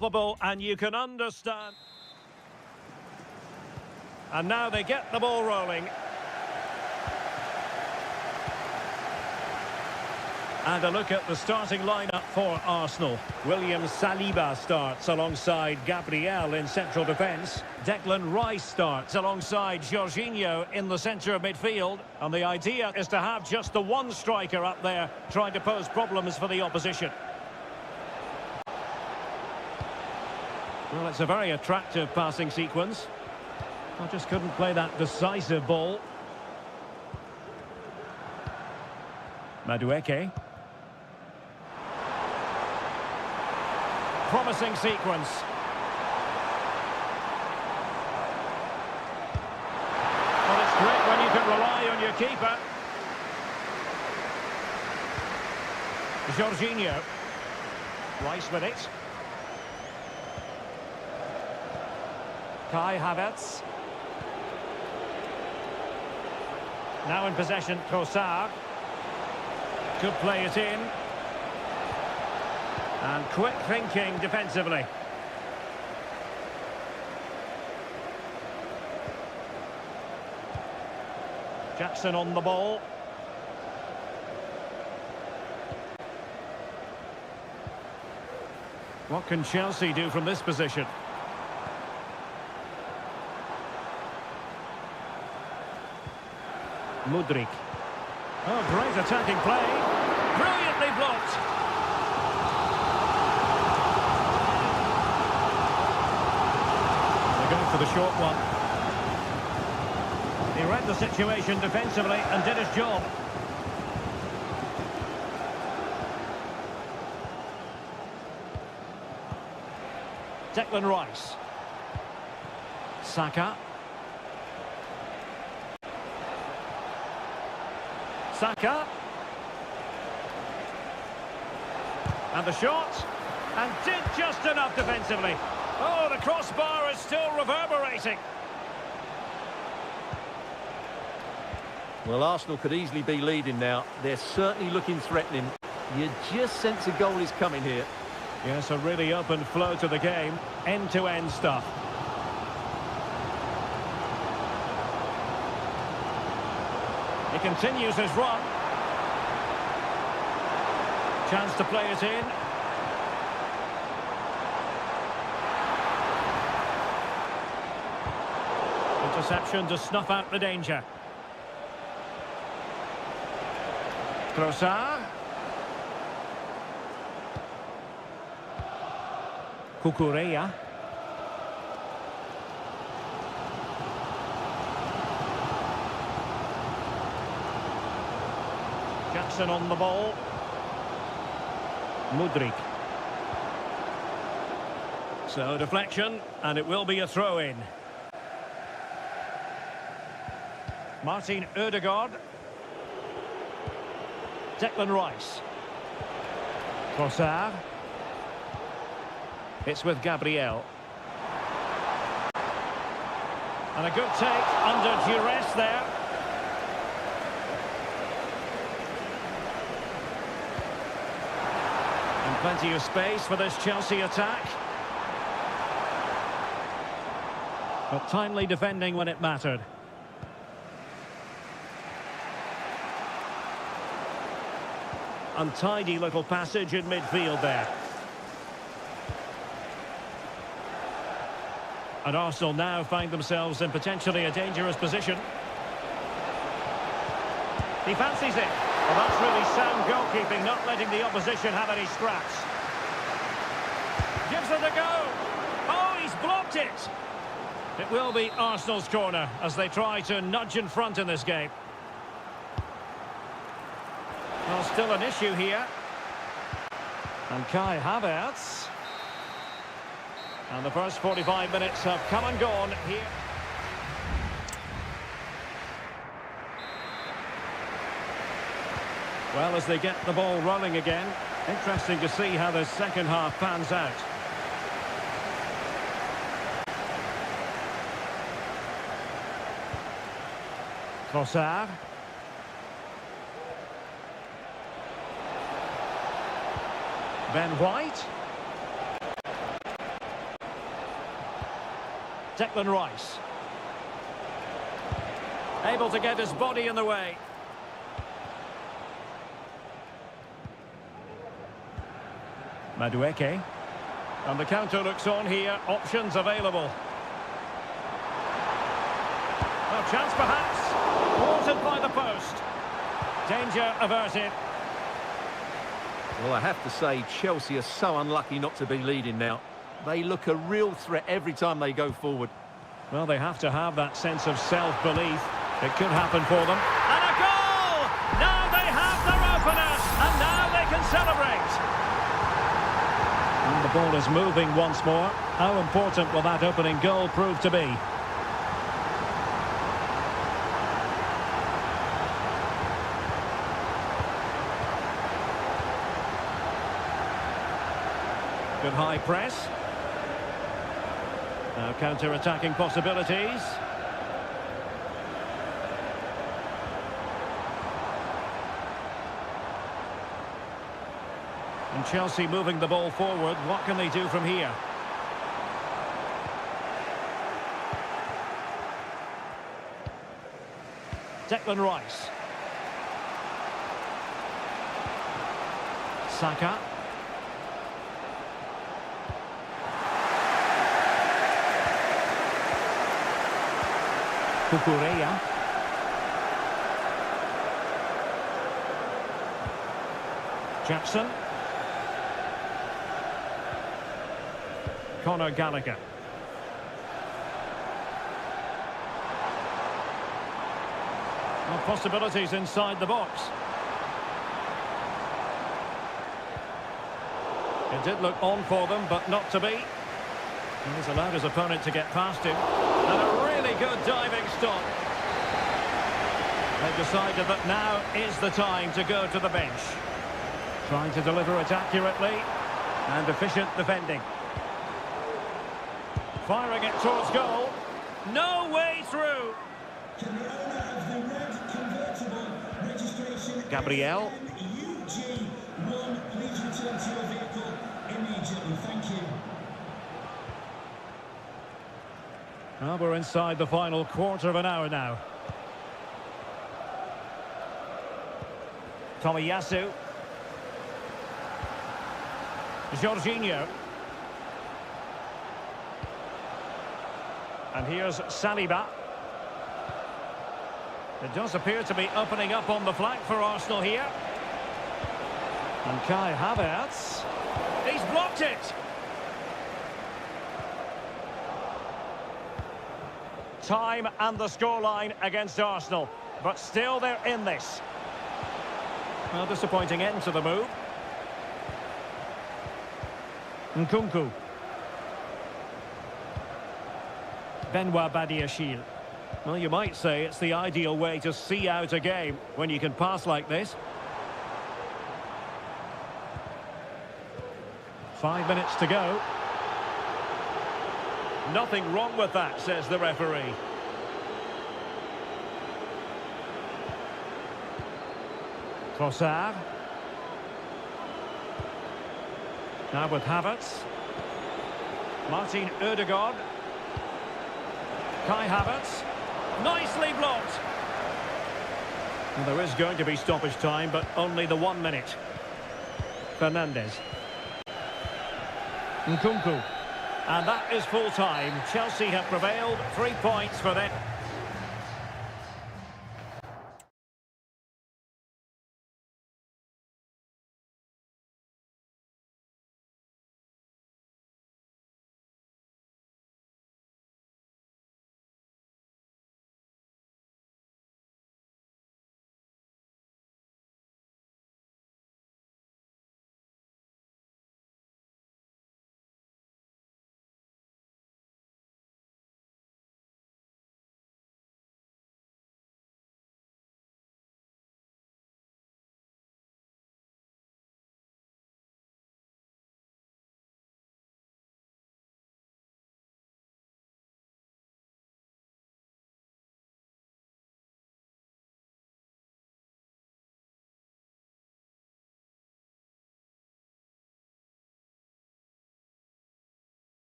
palpable, and you can understand. And now they get the ball rolling. And a look at the starting lineup for Arsenal. William Saliba starts alongside Gabriel in central defence. Declan Rice starts alongside Jorginho in the centre of midfield. And the idea is to have just the one striker up there trying to pose problems for the opposition. Well, it's a very attractive passing sequence. I just couldn't play that decisive ball. Madueke. Promising sequence. Well, it's great when you can rely on your keeper. Jorginho. Rice with it. Kai Havertz. Now in possession, Trossard. Could play it in. And quick thinking defensively. Jackson on the ball. What can Chelsea do from this position? Mudryk. Oh, great attacking play. Brilliantly blocked. They're going for the short one. He read the situation defensively and did his job. Declan Rice. Saka. Saka. And the shot. And did just enough defensively. Oh, the crossbar is still reverberating. Well, Arsenal could easily be leading now. They're certainly looking threatening. You just sense a goal is coming here. Yes, a really open flow to the game. End-to-end stuff. He continues his run. Chance to play it in. Interception to snuff out the danger. Trossard. Cucurella. Jackson on the ball. Mudryk. So deflection, and it will be a throw-in. Martin Ødegaard. Declan Rice. Trossard. It's with Gabriel. And a good take under duress there. And plenty of space for this Chelsea attack. But timely defending when it mattered. Untidy little passage in midfield there. And Arsenal now find themselves in potentially a dangerous position. He fancies it. Well, that's really sound goalkeeping, not letting the opposition have any scraps. Gives it a go. Oh, he's blocked it. It will be Arsenal's corner as they try to nudge in front in this game. Well, still an issue here. And Kai Havertz. And the first 45 minutes have come and gone here. Well, as they get the ball rolling again, interesting to see how the second half pans out. Trossard. Ben White. Declan Rice. Able to get his body in the way. Madueke. And the counter looks on here. Options available. A chance perhaps. Thwarted by the post. Danger averted. Well, I have to say, Chelsea are so unlucky not to be leading now. They look a real threat every time they go forward. Well, they have to have that sense of self-belief. It could happen for them. And a goal! Now they have their opener, and now they can celebrate. And the ball is moving once more. How important will that opening goal prove to be? Good high press. Now counter-attacking possibilities. And Chelsea moving the ball forward. What can they do from here? Declan Rice. Saka. Kukureya. Jackson. Conor Gallagher. Well, possibilities inside the box. It did look on for them, but not to be. He's allowed his opponent to get past him. And a really good diving stop. They've decided that now is the time to go to the bench. Trying to deliver it accurately and efficient defending. Firing it towards goal. No way through. Can the owner of the red convertible registration Gabriel. UG1 please return to your vehicle immediately? Thank you. Well, we're inside the final quarter of an hour now. Tomiyasu. Jorginho. And here's Saliba. It does appear to be opening up on the flank for Arsenal here. And Kai Havertz. He's blocked it. Time and the scoreline against Arsenal. But still they're in this. Well, disappointing end to the move. Nkunku. Benoit Badiashile. Well, you might say it's the ideal way to see out a game when you can pass like this. 5 minutes to go. Nothing wrong with that, says the referee. Trossard. Now with Havertz. Martin Ødegaard. Kai Havertz. Nicely blocked. Well, there is going to be stoppage time, but only the 1 minute. Fernandes. Nkunku. And that is full time. Chelsea have prevailed. 3 points for them.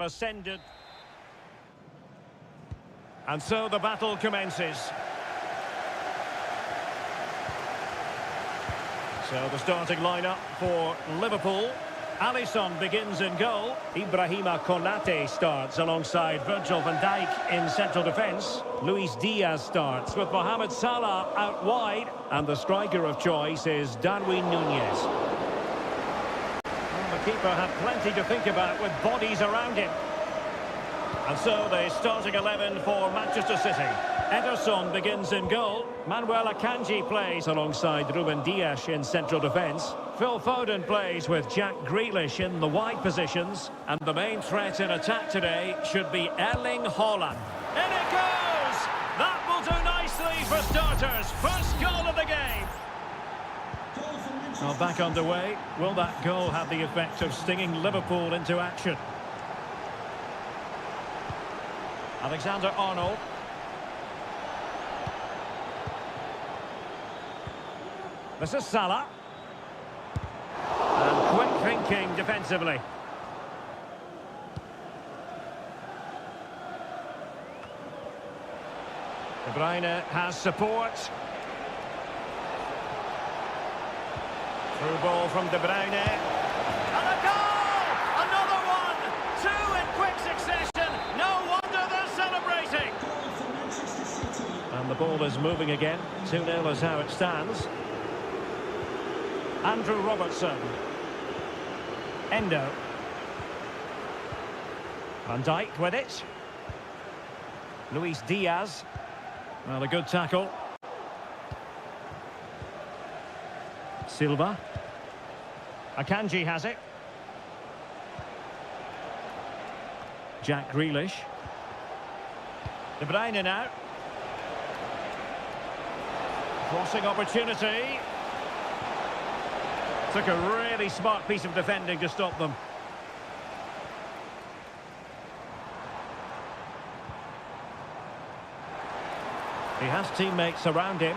ascended. And so the battle commences. So the starting lineup for Liverpool. Alisson begins in goal. Ibrahima Konate starts alongside Virgil van Dijk in central defence. Luis Diaz starts with Mohamed Salah out wide. And the striker of choice is Darwin Núñez. Well, the keeper had plenty to think about with bodies around him. And so the starting 11 for Manchester City. Ederson begins in goal. Manuel Akanji plays alongside Ruben Dias in central defence. Phil Foden plays with Jack Grealish in the wide positions. And the main threat in attack today should be Erling Haaland. In it goes! That will do nicely for starters. First goal of the game. Well, back underway. Will that goal have the effect of stinging Liverpool into action? Alexander-Arnold. This is Salah. And quick thinking defensively. De Bruyne has support. Through ball from De Bruyne. And a goal! Another one! Two in quick succession. No wonder they're celebrating. And the ball is moving again. 2-0 is how it stands. Andrew Robertson. Endo. Van Dijk with it. Luis Diaz. Well, a good tackle. Silva. Akanji has it. Jack Grealish. De Bruyne now. Crossing opportunity. Took a really smart piece of defending to stop them. He has teammates around him.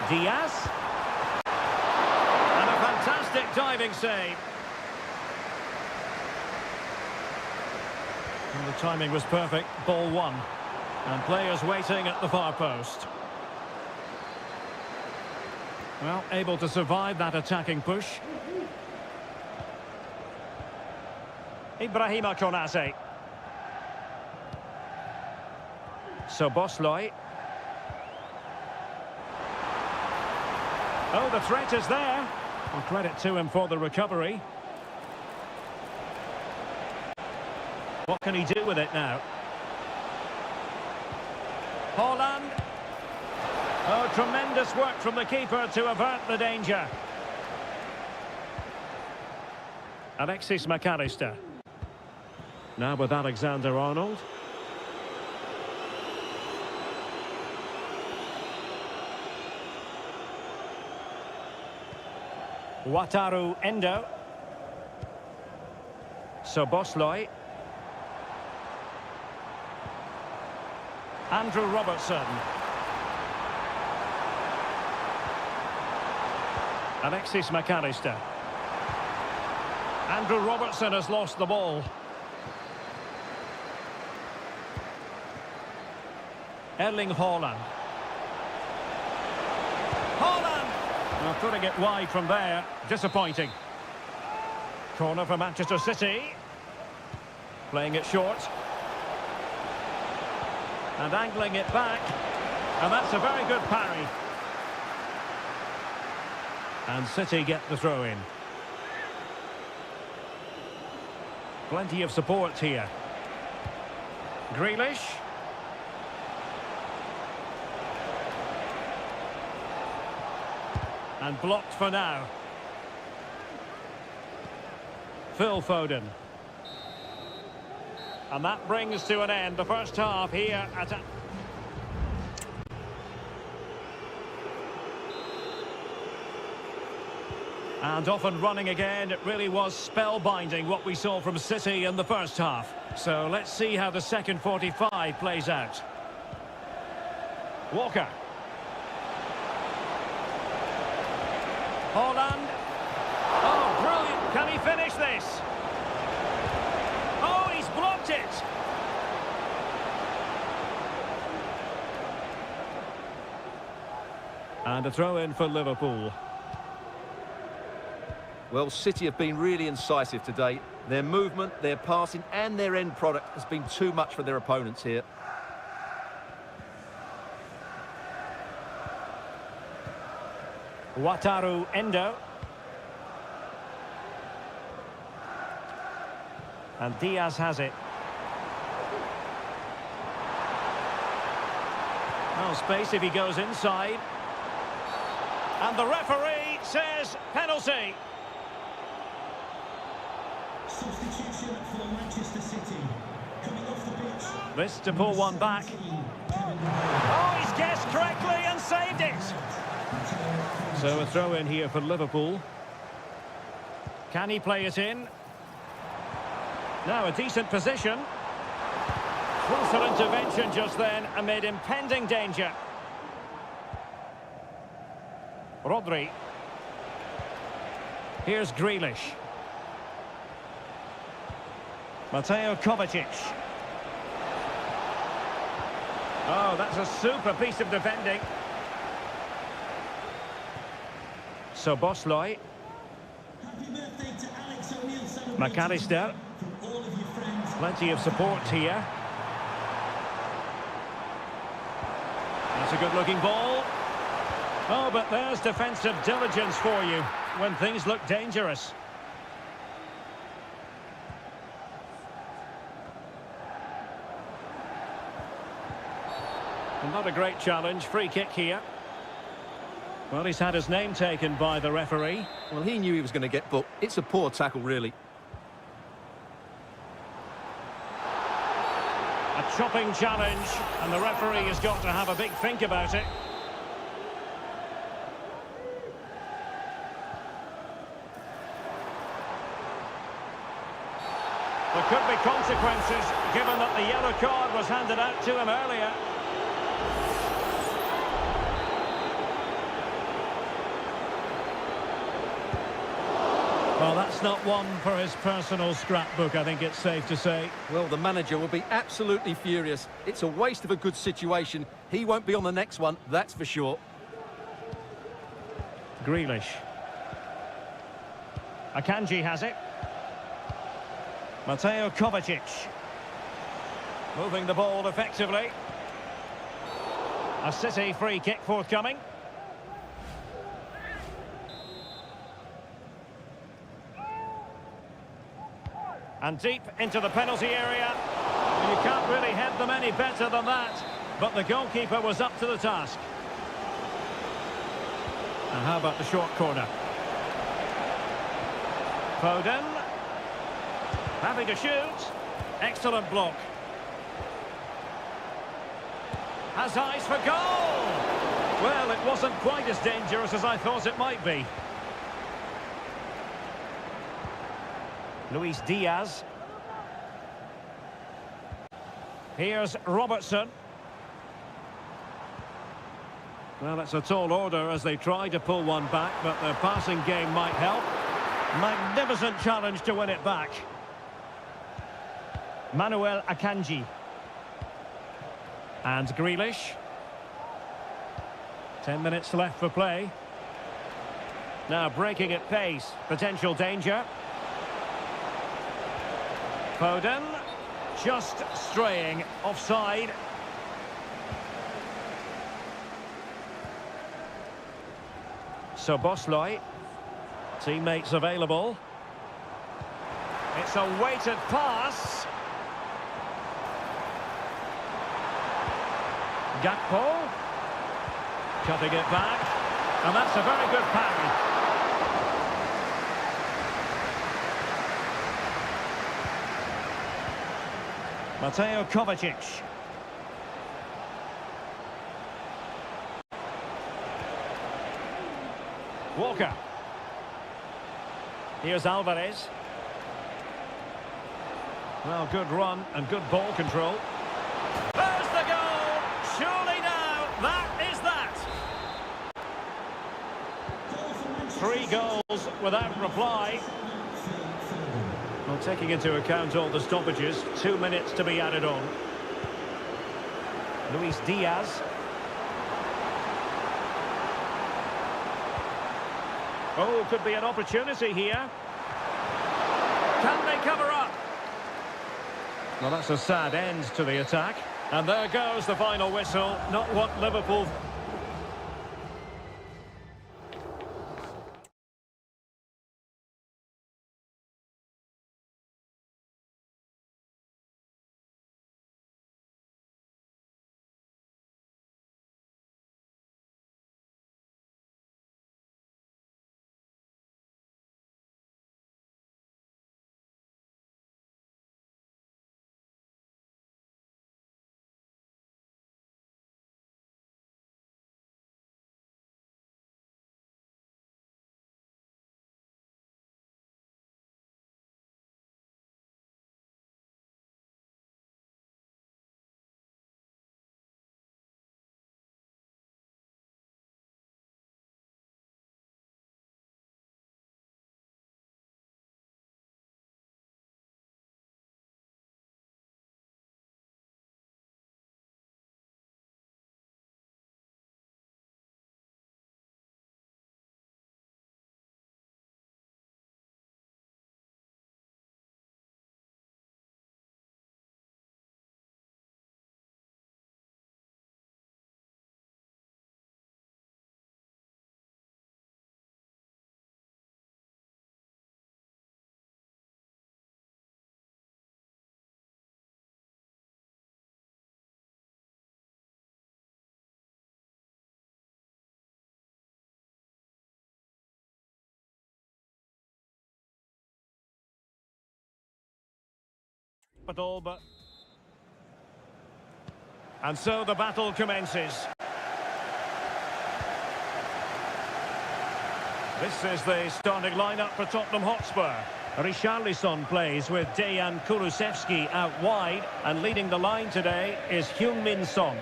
Diaz. And a fantastic diving save. And the timing was perfect. Ball one. And players waiting at the far post. Well, able to survive that attacking push. Ibrahima Konate. Szoboszlai. Oh, the threat is there. And credit to him for the recovery. What can he do with it now? Haaland. Oh, tremendous work from the keeper to avert the danger. Alexis McAllister. Now with Alexander-Arnold. Wataru Endo. Szoboszlai. Andrew Robertson. Alexis McAllister. Andrew Robertson has lost the ball. Erling Haaland. Haaland! Well, putting it wide from there. Disappointing. Corner for Manchester City. Playing it short. And angling it back. And that's a very good parry. And City get the throw in. Plenty of support here. Grealish. And blocked for now. Phil Foden. And that brings to an end the first half here at... And off and running again. It really was spellbinding what we saw from City in the first half. So let's see how the second 45 plays out. Walker. Haaland. Oh, brilliant. Can he finish this? And a throw in for Liverpool. Well, City have been really incisive today. Their movement, their passing and their end product has been too much for their opponents here. Wataru Endo. And Diaz has it. No space if he goes inside. And the referee says penalty. Substitution for Manchester City. Coming off the pitch. This to pull one back. Oh, he's guessed correctly and saved it. So a throw in here for Liverpool. Can he play it in? Now a decent position. Crucial intervention just then amid impending danger. Rodri. Here's Grealish. Mateo Kovacic. Oh, that's a super piece of defending. So Bosloy. Happy birthday to Alex O'Neill, celebrating McAllister. from all of your friends. Plenty of support here. That's a good-looking ball. Oh, but there's defensive diligence for you when things look dangerous. Not a great challenge. Free kick here. Well, he's had his name taken by the referee. Well, he knew he was going to get booked. It's a poor tackle, really. A chopping challenge, and the referee has got to have a big think about it. There could be consequences, given that the yellow card was handed out to him earlier. Well, that's not one for his personal scrapbook, I think it's safe to say. Well, the manager will be absolutely furious. It's a waste of a good situation. He won't be on the next one, that's for sure. Grealish. Akanji has it. Mateo Kovacic. Moving the ball effectively. A City free kick forthcoming. And deep into the penalty area. You can't really head them any better than that. But the goalkeeper was up to the task. And how about the short corner? Foden. Having to shoot. Excellent block. Has eyes for goal. Well, it wasn't quite as dangerous as I thought it might be. Luis Diaz. Here's Robertson. Well, it's a tall order as they try to pull one back, but their passing game might help. Magnificent challenge to win it back. Manuel Akanji. And Grealish. 10 minutes left for play. Now breaking at pace. Potential danger. Foden, just straying offside. So Bosloy, teammates available. It's a weighted pass. Gakpo, cutting it back, and that's a very good parry. Mateo Kovacic. Walker. Here's Alvarez. Well, good run and good ball control. There's the goal! Surely now, that is that! 3 goals without reply. Well, taking into account all the stoppages, 2 minutes to be added on. Luis Diaz. Oh, could be an opportunity here. Can they cover up? Well, that's a sad end to the attack. And there goes the final whistle. Not what Liverpool... But... And so the battle commences. This is the starting lineup for Tottenham Hotspur. Richarlison plays with Dejan Kulusevski out wide, and leading the line today is Heung-min Son.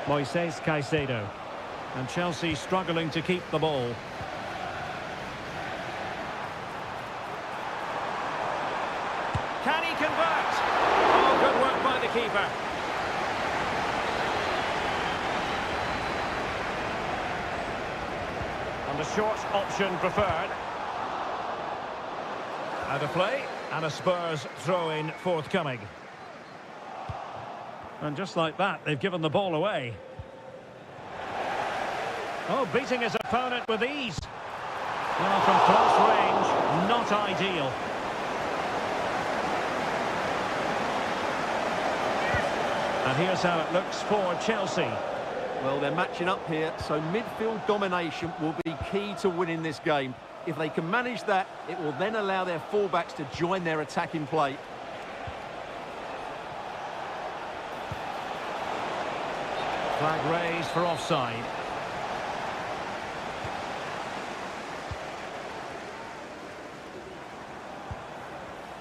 Moises Caicedo. And Chelsea struggling to keep the ball. Can he convert? Oh, good work by the keeper. And the short option preferred. Out of play, and a Spurs throw-in forthcoming. And just like that, they've given the ball away. Oh, beating his opponent with ease. Well, from close range, not ideal. And here's how it looks for Chelsea. Well, they're matching up here, so midfield domination will be key to winning this game. If they can manage that, it will then allow their fullbacks to join their attacking play. Flag raised for offside.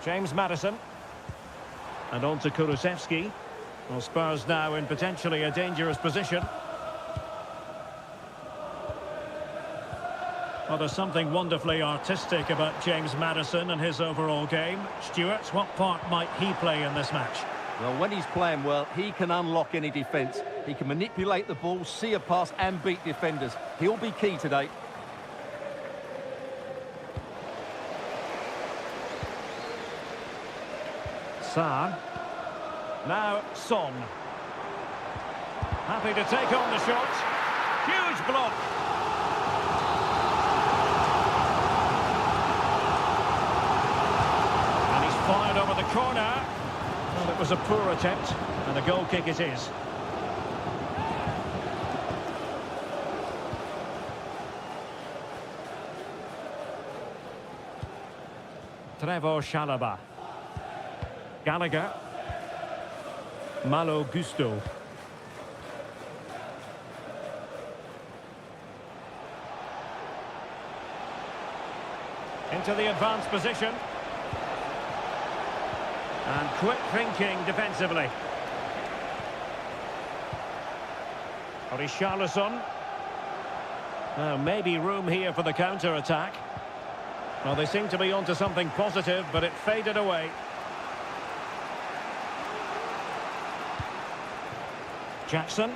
James Maddison. And on to Kulusevski. Well, Spurs now in potentially a dangerous position. Well, there's something wonderfully artistic about James Maddison and his overall game. Stuart, what part might he play in this match? Well, when he's playing well, he can unlock any defence. He can manipulate the ball, see a pass and beat defenders. He'll be key today. Sarr. Now Son. Happy to take on the shot. Huge block. And he's fired over the corner. Well, it was a poor attempt, and a goal kick it is. Trevor Chalobah. Gallagher. Malo Gusto. Into the advanced position. And quick thinking defensively. Richarlison. Maybe room here for the counter-attack. Well, they seem to be onto something positive, but it faded away. Jackson.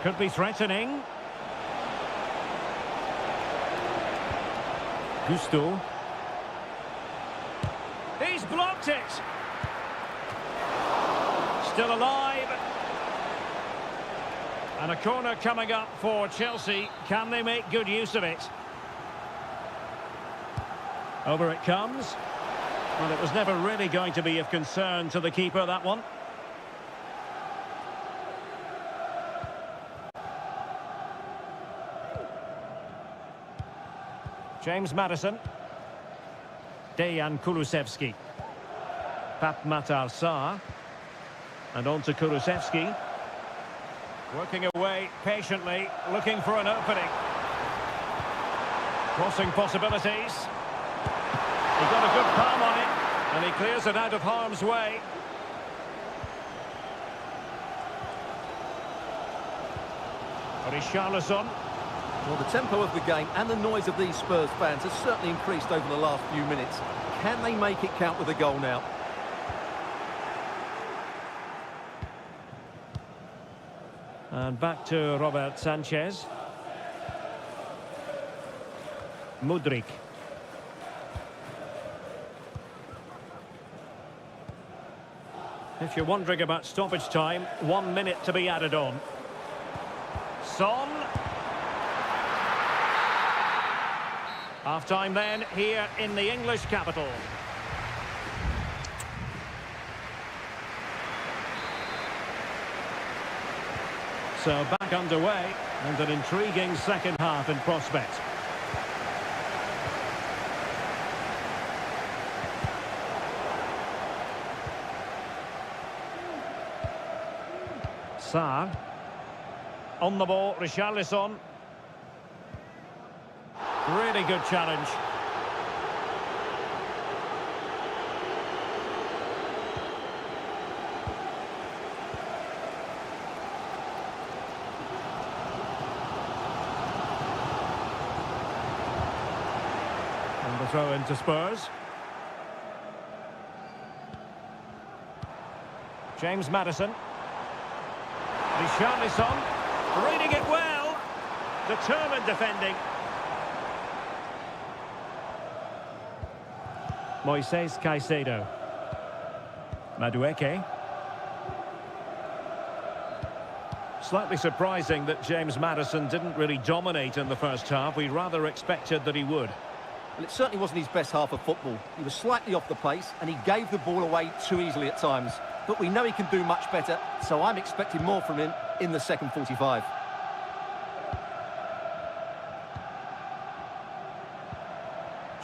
Could be threatening. Gusto. He's blocked it. Still alive. And a corner coming up for Chelsea. Can they make good use of it? Over it comes. Well, it was never really going to be of concern to the keeper, that one. James Maddison. Dejan Kulusevski. Matar Sarr. And on to Kulusevski. Working away patiently, looking for an opening. Crossing possibilities. He got a good palm on it, and he clears it out of harm's way. Richarlison. Well, the tempo of the game and the noise of these Spurs fans has certainly increased over the last few minutes. Can they make it count with a goal now? And back to Robert Sanchez. Mudryk. If you're wondering about stoppage time, 1 minute to be added on. Son. Half-time then, here in the English capital. So back underway, and an intriguing second half in prospect. Sarr. On the ball, Richarlison. Really good challenge. And the throw into Spurs. James Maddison. Richarlison, reading it well, determined defending. Moises Caicedo. Madueke. Slightly surprising that James Maddison didn't really dominate in the first half. We rather expected that he would. Well, it certainly wasn't his best half of football. He was slightly off the pace and he gave the ball away too easily at times. But we know he can do much better, so I'm expecting more from him in the second 45.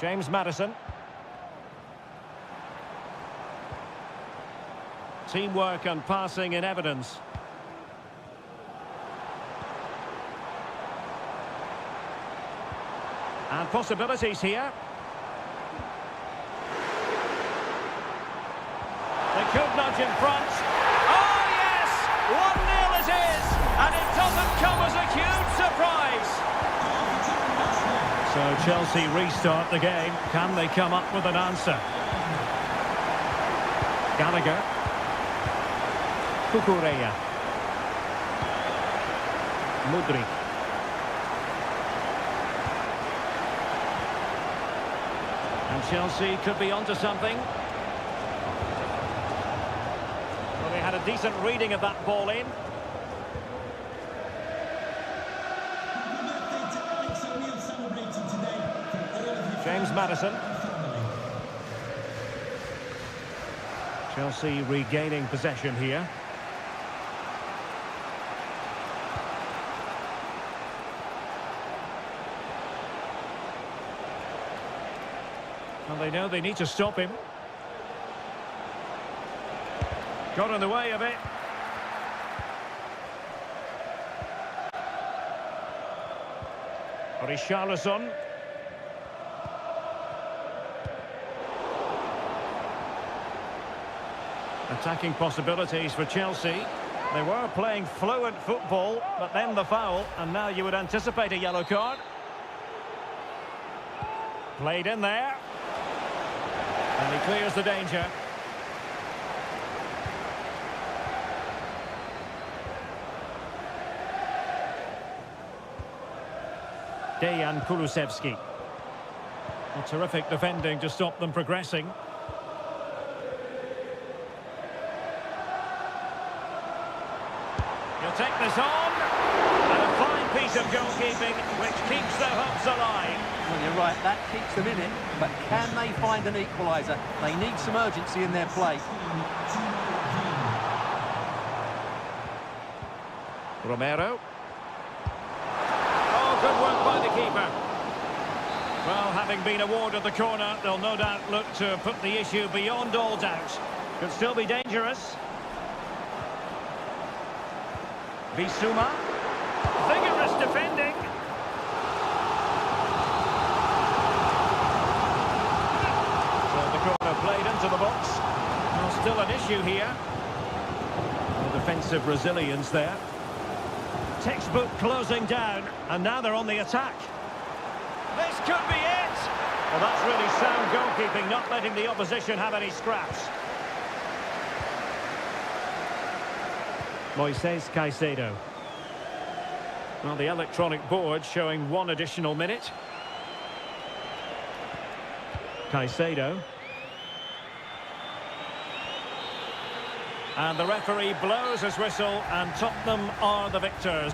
James Maddison. Teamwork and passing in evidence. And possibilities here. They could nudge in front. Oh, yes! 1-0 it is! And it doesn't come as a huge surprise. So Chelsea restart the game. Can they come up with an answer? Gallagher. Kukureya. Mudryk. And Chelsea could be onto something. Well, they had a decent reading of that ball in. James Maddison. Chelsea regaining possession here. Well, they know they need to stop him. Got in the way of it. Richarlison. Attacking possibilities for Chelsea. They were playing fluent football, but then the foul, and now you would anticipate a yellow card. Played in there. And he clears the danger. Dejan Kulusevski. Well, terrific defending to stop them progressing. He'll take this on. And a fine piece of goalkeeping which keeps their hopes alive. Well, you're right, that keeps them in it. But can they find an equaliser? They need some urgency in their play. Romero. Oh, good work by the keeper. Well, having been awarded the corner, they'll no doubt look to put the issue beyond all doubt. Could still be dangerous. Bissouma. Vigorous defending. So the corner played into the box. Well, still an issue here. The defensive resilience there. Textbook closing down, and now they're on the attack. This could be it! Well, that's really sound goalkeeping, not letting the opposition have any scraps. Moises Caicedo. Well, the electronic board showing one additional minute. Caicedo. And the referee blows his whistle, and Tottenham are the victors.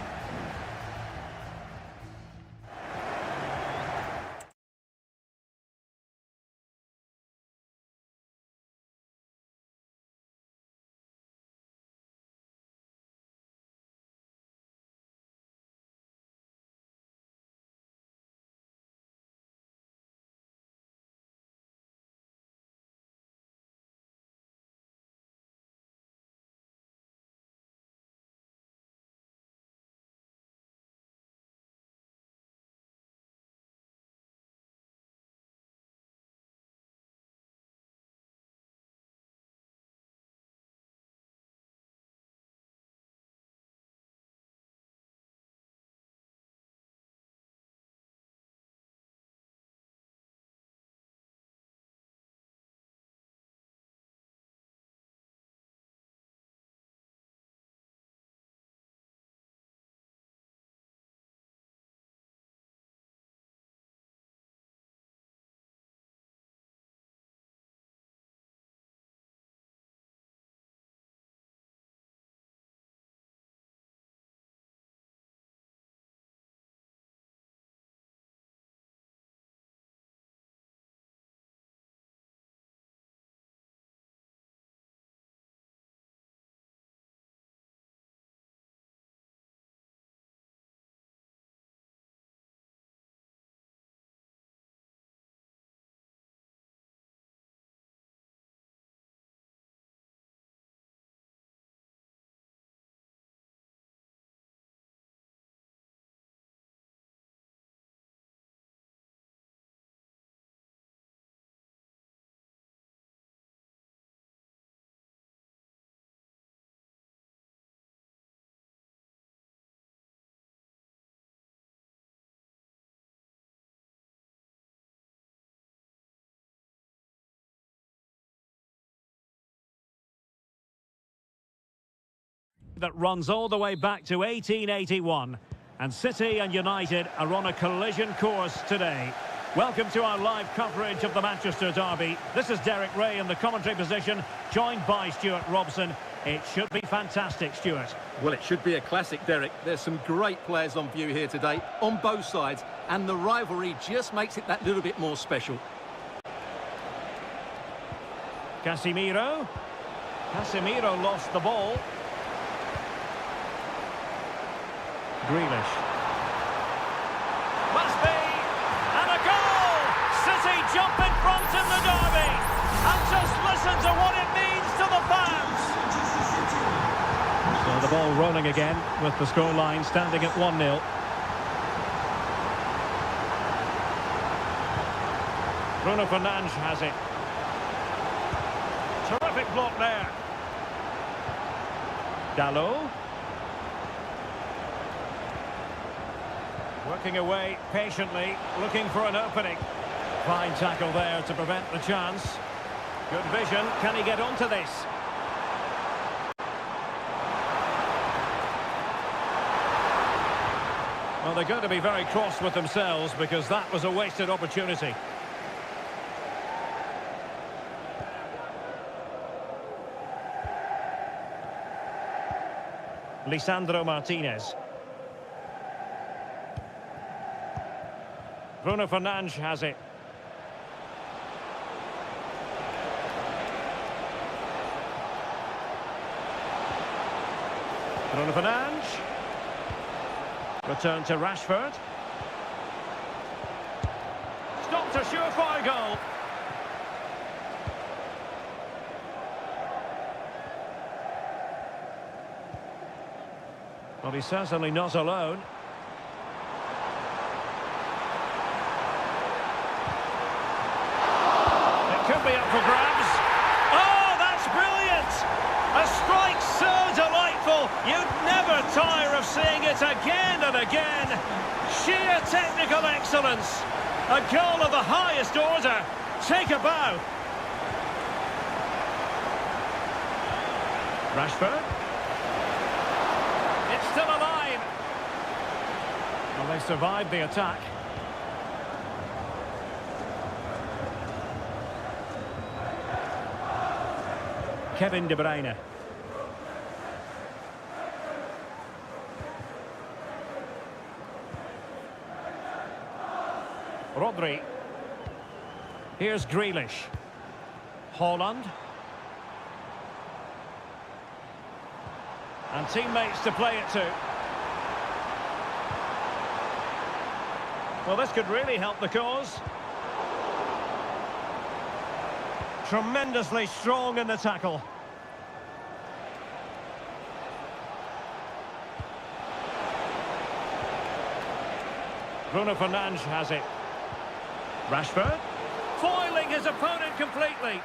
That runs all the way back to 1881, and City and United are on a collision course today. Welcome to our live coverage of the Manchester derby. This is Derek Ray in the commentary position, joined by Stuart Robson. It should be fantastic, Stuart. Well, it should be a classic, Derek. There's some great players on view here today, on both sides, and the rivalry just makes it that little bit more special. Casemiro lost the ball. Grealish. Must be! And a goal! City jump in front in the derby! And just listen to what it means to the fans! So the ball rolling again with the scoreline standing at 1-0. Bruno Fernandes has it. Terrific block there. Dalot. Working away patiently, looking for an opening. Fine tackle there to prevent the chance. Good vision. Can he get onto this? Well, they're going to be very cross with themselves because that was a wasted opportunity. Lisandro Martinez. Bruno Fernandes has it. Bruno Fernandes. Return to Rashford. Stopped a surefire goal. Well, he's certainly not alone. It could be up for grabs. Oh, that's brilliant! A strike so delightful, you'd never tire of seeing it again and again. Sheer technical excellence. A goal of the highest order. Take a bow. Rashford. It's still alive. Well, they survived the attack. Kevin De Bruyne. Rodri. Here's Grealish. Haaland. And teammates to play it to. Well, this could really help the cause. Tremendously strong in the tackle. Bruno Fernandes has it. Rashford, foiling his opponent completely.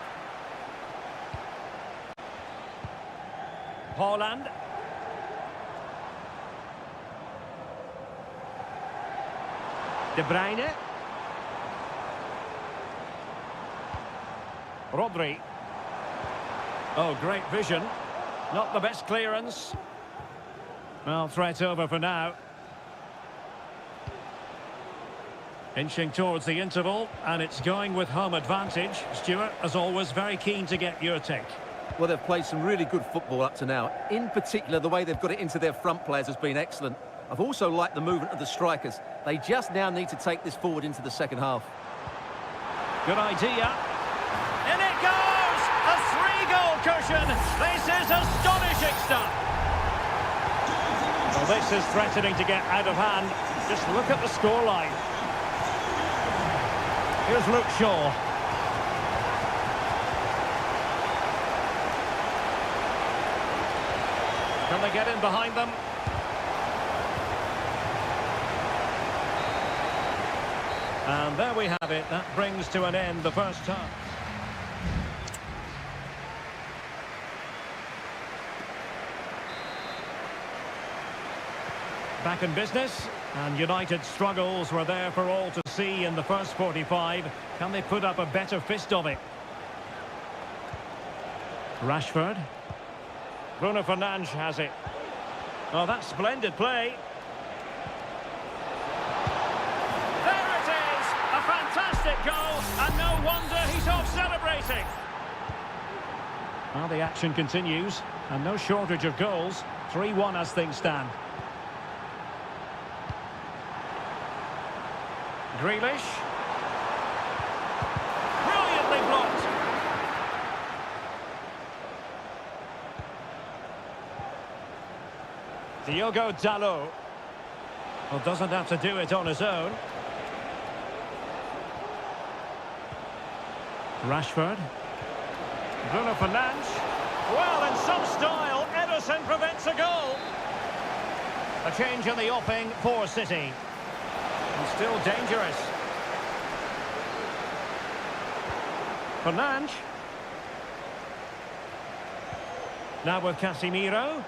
Haaland. De Bruyne. Rodri. Oh, great vision. Not the best clearance. Well, threat over for now. Inching towards the interval, and it's going with home advantage. Stuart, as always, very keen to get your take. Well, they've played some really good football up to now. In particular, the way they've got it into their front players has been excellent. I've also liked the movement of the strikers. They just now need to take this forward into the second half. Good idea. In it goes! A 3-goal cushion. This is astonishing stuff. Well, this is threatening to get out of hand. Just look at the scoreline. Here's Luke Shaw. Can they get in behind them? And there we have it. That brings to an end the first half. Back in business, and United's struggles were there for all to see in the first 45. Can they put up a better fist of it? Rashford. Bruno Fernandes has it. Oh, that's splendid play. There it is! A fantastic goal, and no wonder he's off celebrating. Well, the action continues, and no shortage of goals. 3-1 as things stand. Grealish. Brilliantly blocked. Diogo Dalot. Well, doesn't have to do it on his own. Rashford. Bruno Fernandes. Well, in some style, Ederson prevents a goal. A change in the offing for City. And still dangerous. Fernandes. Now with Casemiro.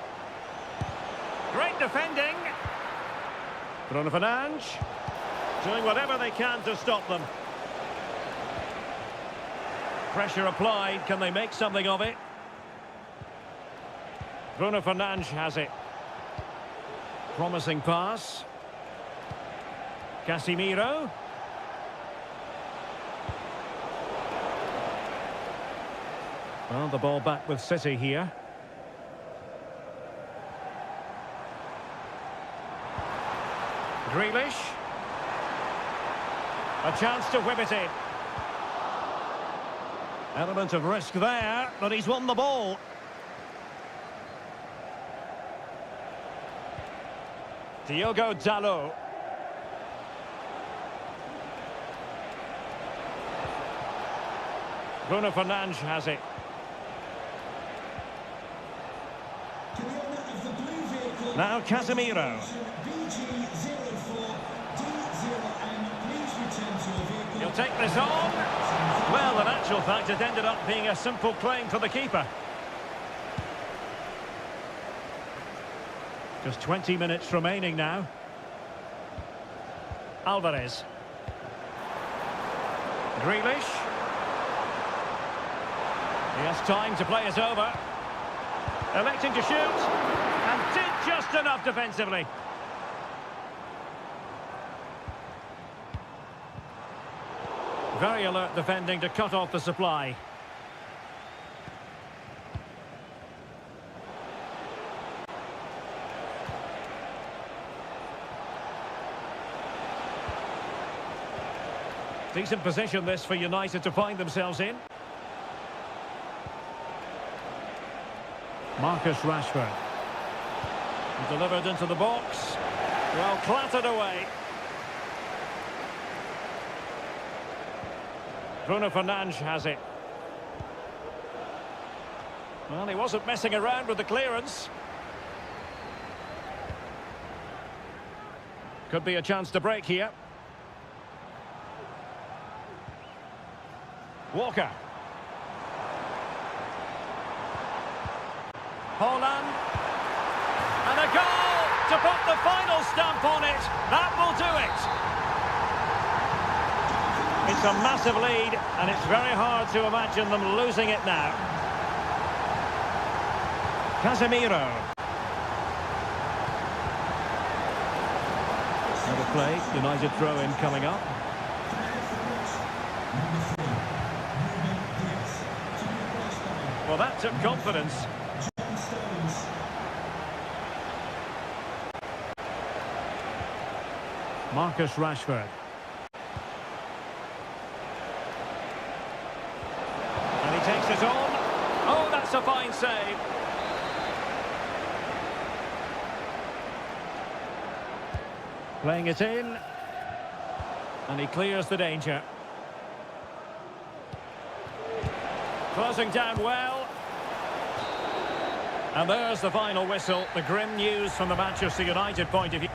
Great defending. Bruno Fernandes. Doing whatever they can to stop them. Pressure applied. Can they make something of it? Bruno Fernandes has it. Promising pass. Casemiro. Well, the ball back with City here. Grealish. A chance to whip it in. Element of risk there, but he's won the ball. Diogo Dalot. Bruno Fernandes has it. Now Casemiro. He'll take this on. Well, in actual fact, it ended up being a simple claim for the keeper. Just 20 minutes remaining now. Alvarez. Grealish. He has time to play it over. Electing to shoot. And did just enough defensively. Very alert defending to cut off the supply. Decent position this for United to find themselves in. Marcus Rashford. Delivered into the box. Well, clattered away. Bruno Fernandes has it. Well, he wasn't messing around with the clearance. Could be a chance to break here. Walker. Holland. And a goal to put the final stamp on it. That will do it. It's a massive lead, and it's very hard to imagine them losing it now. Casemiro. Another play, United throw-in coming up. Well, that took confidence. Marcus Rashford. And he takes it on. Oh, that's a fine save. Playing it in. And he clears the danger. Closing down well. And there's the final whistle. The grim news from the Manchester United point of view.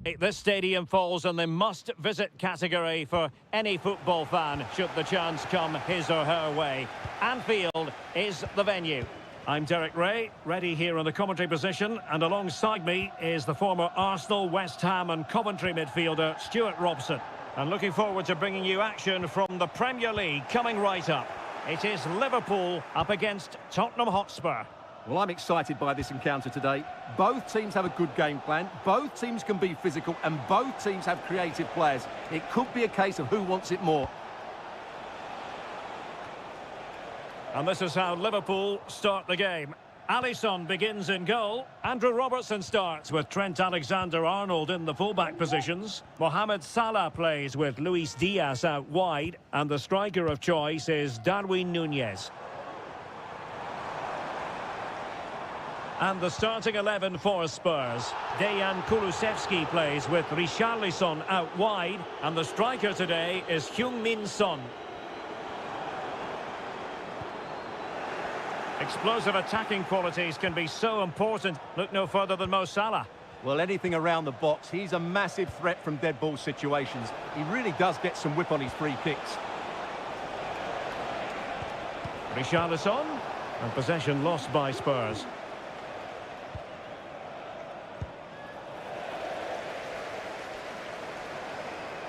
This stadium falls in the must-visit category for any football fan should the chance come his or her way. Anfield is the venue. I'm Derek Ray, ready here in the commentary position, and alongside me is the former Arsenal, West Ham and Coventry midfielder Stuart Robson. And looking forward to bringing you action from the Premier League coming right up. It is Liverpool up against Tottenham Hotspur. Well, I'm excited by this encounter today. Both teams have a good game plan, both teams can be physical, and both teams have creative players. It could be a case of who wants it more. And this is how Liverpool start the game. Alisson begins in goal. Andrew Robertson starts with Trent Alexander-Arnold in the fullback positions. Mohamed Salah plays with Luis Diaz out wide. And the striker of choice is Darwin Núñez. And the starting 11 for Spurs. Dejan Kulusevski plays with Richarlison out wide. And the striker today is Heung-min Son. Explosive attacking qualities can be so important. Look no further than Mo Salah. Well, anything around the box, he's a massive threat from dead ball situations. He really does get some whip on his free kicks. Richarlison, and possession lost by Spurs.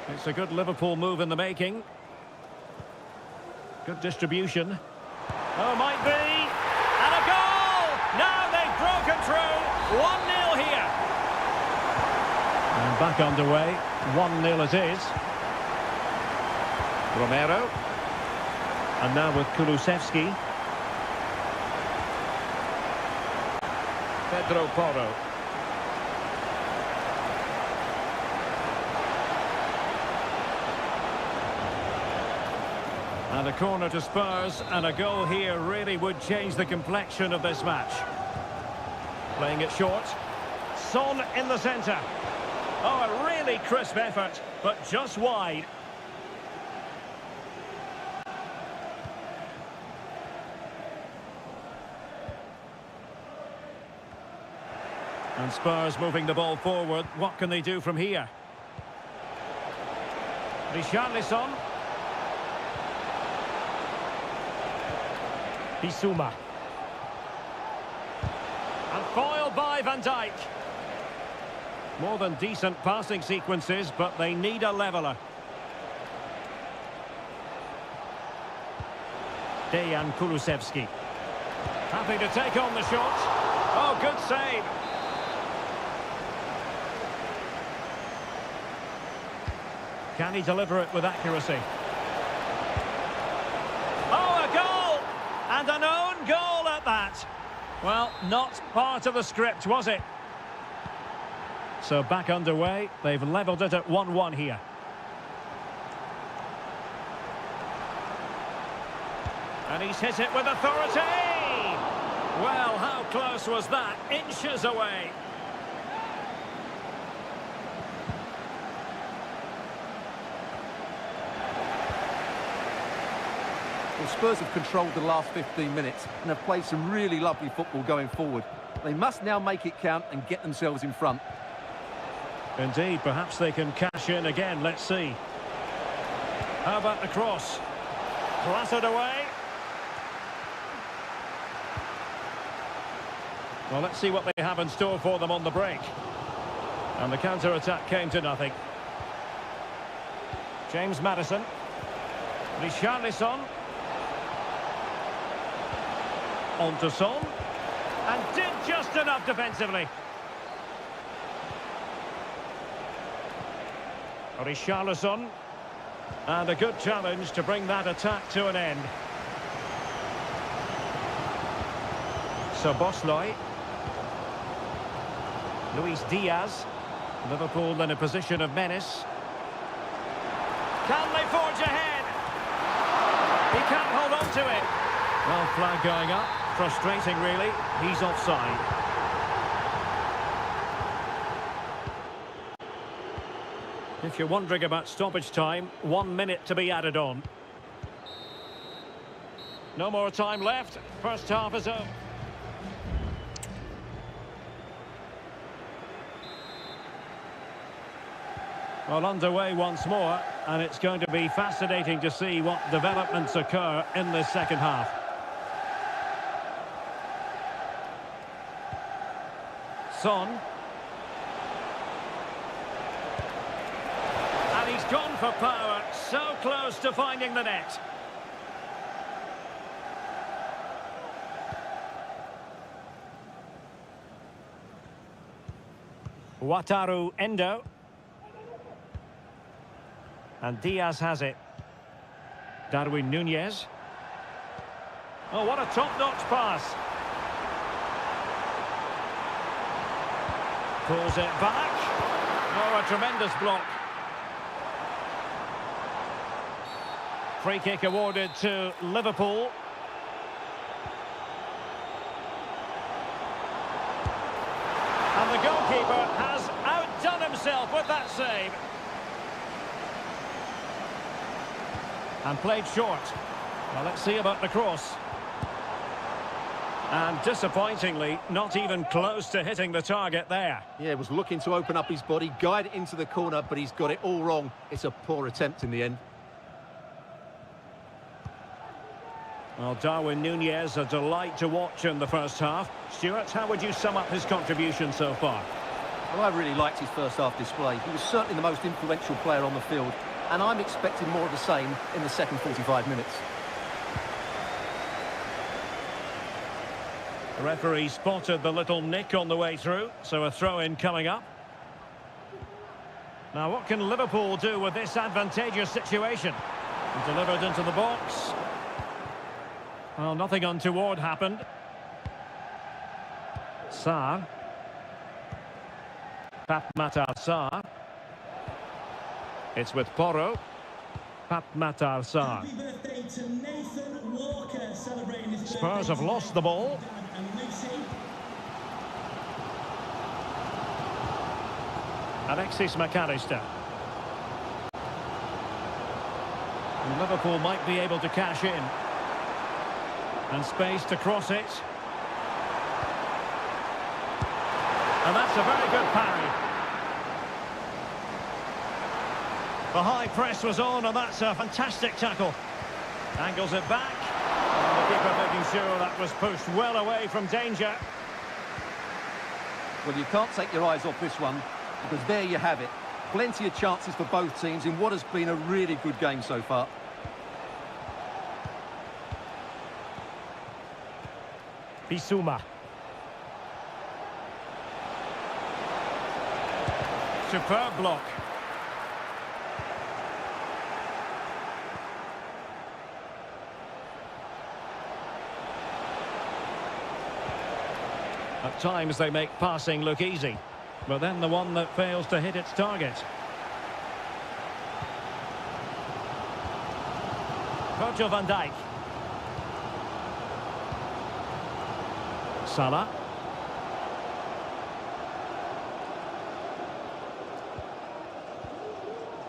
It's a good Liverpool move in the making. Good distribution. Oh, might be. And a goal! Now they've broken through. 1-0 here. And back underway. 1-0 it is. Romero. And now with Kulusevski. Pedro Porro. And a corner to Spurs, and a goal here really would change the complexion of this match. Playing it short. Son in the centre. Oh, a really crisp effort, but just wide. And Spurs moving the ball forward. What can they do from here? Richarlison. Bissouma. And foiled by Van Dijk. More than decent passing sequences, but they need a leveller. Dejan Kulusevski. Happy to take on the shot. Oh, good save. Can he deliver it with accuracy? Oh, a goal! And an own goal at that. Well, not part of the script, was it? So back underway. They've levelled it at 1-1 here. And he's hit it with authority! Well, how close was that? Inches away. Well, Spurs have controlled the last 15 minutes and have played some really lovely football going forward. They must now make it count and get themselves in front. Indeed, perhaps they can cash in again. Let's see. How about the cross? Clattered away. Well, let's see what they have in store for them on the break. And the counter-attack came to nothing. James Maddison. Richarlison. On to Son. And did just enough defensively. Richarlison. And a good challenge to bring that attack to an end. Szoboszlai. Luis Diaz. Liverpool in a position of menace. Can they forge ahead? He can't hold on to it. Well, flag going up. Frustrating, really. He's offside. If you're wondering about stoppage time, 1 minute to be added on. No more time left. First half is over. Well, underway once more, and it's going to be fascinating to see what developments occur in this second half. Son. And he's gone for power, so close to finding the net. Wataru Endo. And Diaz has it. Darwin Nunez. Oh, what a top-notch pass. Pulls it back. Oh, a tremendous block. Free kick awarded to Liverpool. And the goalkeeper has outdone himself with that save. And played short. Well, let's see about the cross. And disappointingly, not even close to hitting the target there. Yeah, was looking to open up his body, guide it into the corner, but he's got it all wrong. It's a poor attempt in the end. Well, Darwin Nunez, a delight to watch in the first half. Stuart, how would you sum up his contribution so far? Well, I really liked his first half display. He was certainly the most influential player on the field, and I'm expecting more of the same in the second 45 minutes. The referee spotted the little nick on the way through, so a throw-in coming up. Now, what can Liverpool do with this advantageous situation? Delivered into the box. Well, nothing untoward happened. Sarr. Matar Sarr. It's with Porro. Matar Sarr. Happy birthday to Nathan Walker, celebrating his birthday. Spurs have lost the ball. And Lucy. Alexis McAllister. And Liverpool might be able to cash in. And space to cross it. And that's a very good parry. The high press was on, and that's a fantastic tackle. Angles it back. And the keeper making sure that was pushed well away from danger. Well, you can't take your eyes off this one, because there you have it. Plenty of chances for both teams in what has been a really good game so far. Bissouma. Superb block. At times they make passing look easy, but then the one that fails to hit its target. Virgil van Dijk. Salah.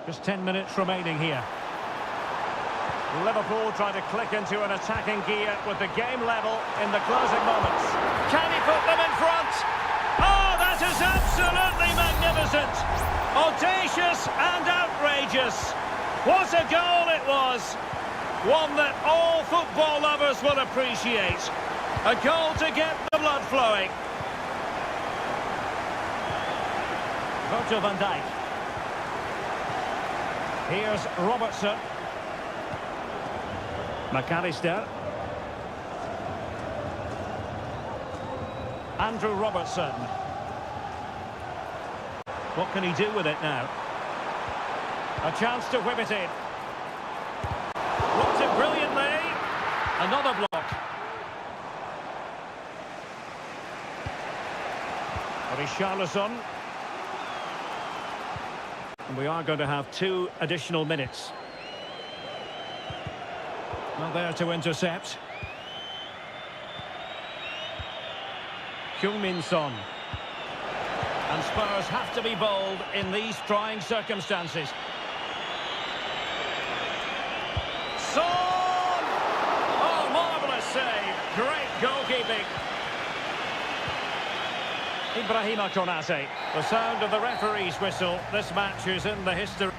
Just 10 minutes remaining here. Liverpool trying to click into an attacking gear with the game level in the closing moments. Can he put them in front? Oh, that is absolutely magnificent. Audacious and outrageous. What a goal it was. One that all football lovers will appreciate. A goal to get the blood flowing. Virgil van Dijk. Here's Robertson. McAllister. Andrew Robertson. What can he do with it now? A chance to whip it in. Blocked it brilliantly. Another block. Richarlison. And we are going to have 2 additional minutes. Not there to intercept. Heung-min Son. And Spurs have to be bold in these trying circumstances. Son! Oh, marvellous save. Great goalkeeping. Ibrahima Konate. The sound of the referee's whistle. This match is in the history.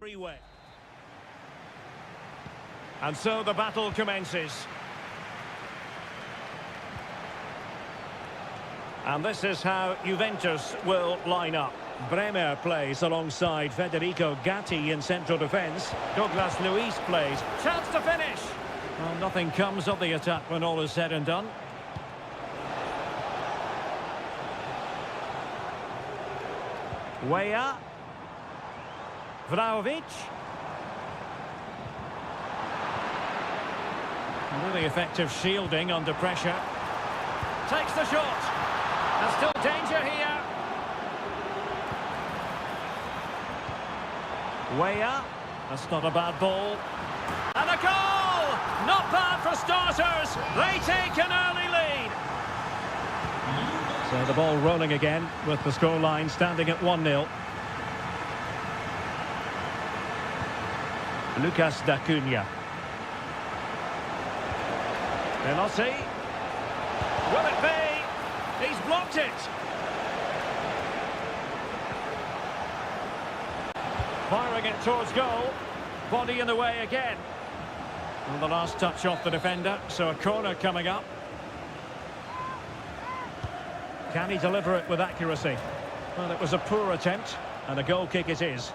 Freeway. And so the battle commences. And this is how Juventus will line up. Bremer plays alongside Federico Gatti in central defence. Douglas Luiz plays. Chance to finish! Well, nothing comes of the attack when all is said and done. Weah. Vlahovic. Really effective shielding under pressure. Takes the shot. There's still danger here. Weah. That's not a bad ball. And a goal! Not bad for starters. They take an early lead. So the ball rolling again with the scoreline standing at 1-0. Lucas D'Acunha. Veloci. Will it be? He's blocked it. Firing it towards goal. Body in the way again. And the last touch off the defender, so a corner coming up. Can he deliver it with accuracy? Well, it was a poor attempt, and a goal kick it is.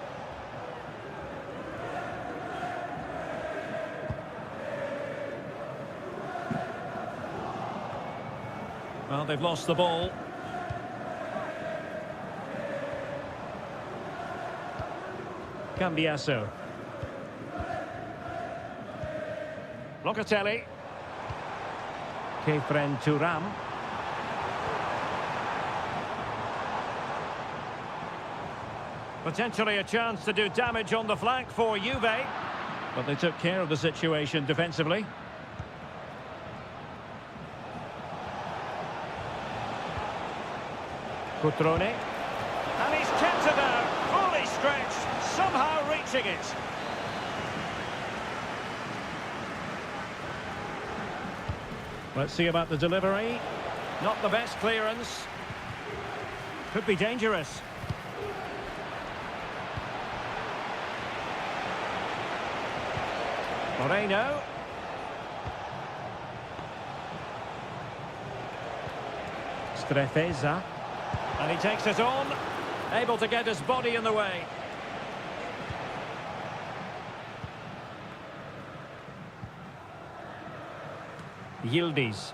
Well, they've lost the ball. Cambiasso. Locatelli. Kefren Turam. Potentially a chance to do damage on the flank for Juve. But they took care of the situation defensively. Cutrone. And he's kept it out, fully stretched, somehow reaching it. Let's see about the delivery. Not the best clearance. Could be dangerous. Moreno. Strefeza. And he takes it on, able to get his body in the way. Yildiz.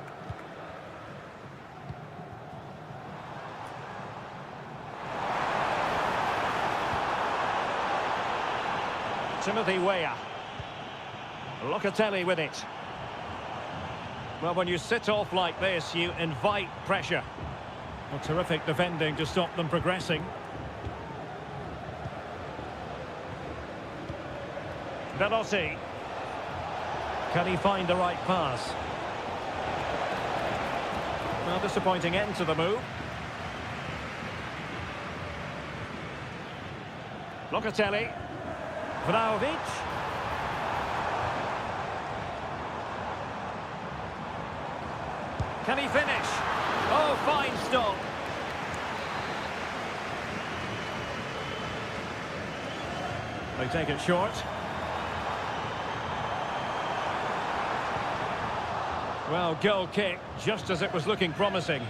Timothy Weah. Locatelli with it. Well, when you sit off like this, you invite pressure. Well, terrific defending to stop them progressing. Veloci. Can he find the right pass? Well, disappointing end to the move. Locatelli. Vlahovic. Can he finish? Oh, fine stop. They take it short. Well, goal kick, just as it was looking promising.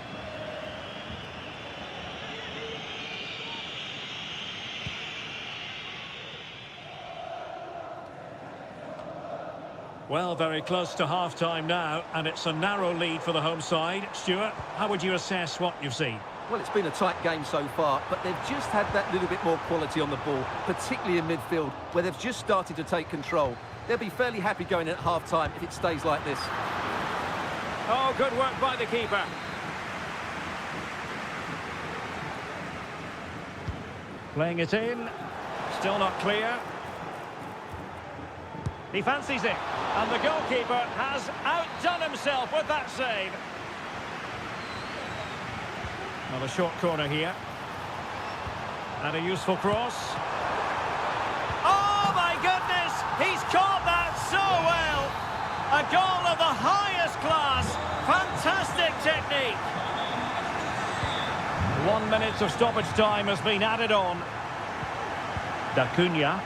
Well, very close to half-time now, and it's a narrow lead for the home side. Stuart, how would you assess what you've seen? Well, it's been a tight game so far, but they've just had that little bit more quality on the ball, particularly in midfield, where they've just started to take control. They'll be fairly happy going in at half-time if it stays like this. Oh, good work by the keeper. Playing it in. Still not clear. He fancies it. And the goalkeeper has outdone himself with that save. Well, a short corner here. And a useful cross. Oh, my goodness! He's caught that so well! A goal of the highest class. Fantastic technique. 1 minute of stoppage time has been added on. D'Acunha.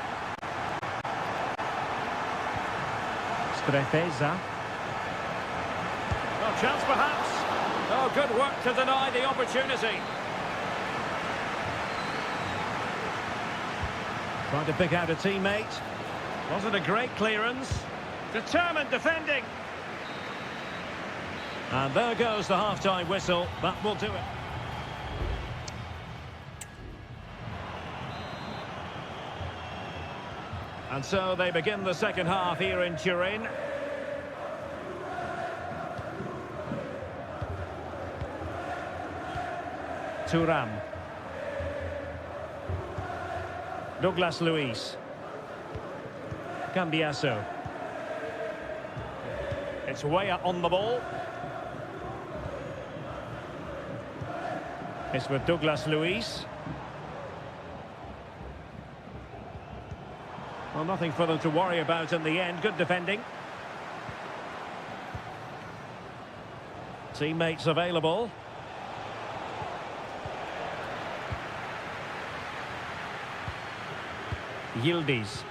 Trefeza. Oh, chance perhaps. Oh, good work to deny the opportunity. Trying to pick out a teammate. Wasn't a great clearance. Determined defending. And there goes the half-time whistle. That will do it. And so they begin the second half here in Turin. Thuram. Douglas Luiz. Cambiasso. It's Weah on the ball. It's with Douglas Luiz. Well, nothing for them to worry about in the end. Good defending. Teammates available. Yildiz.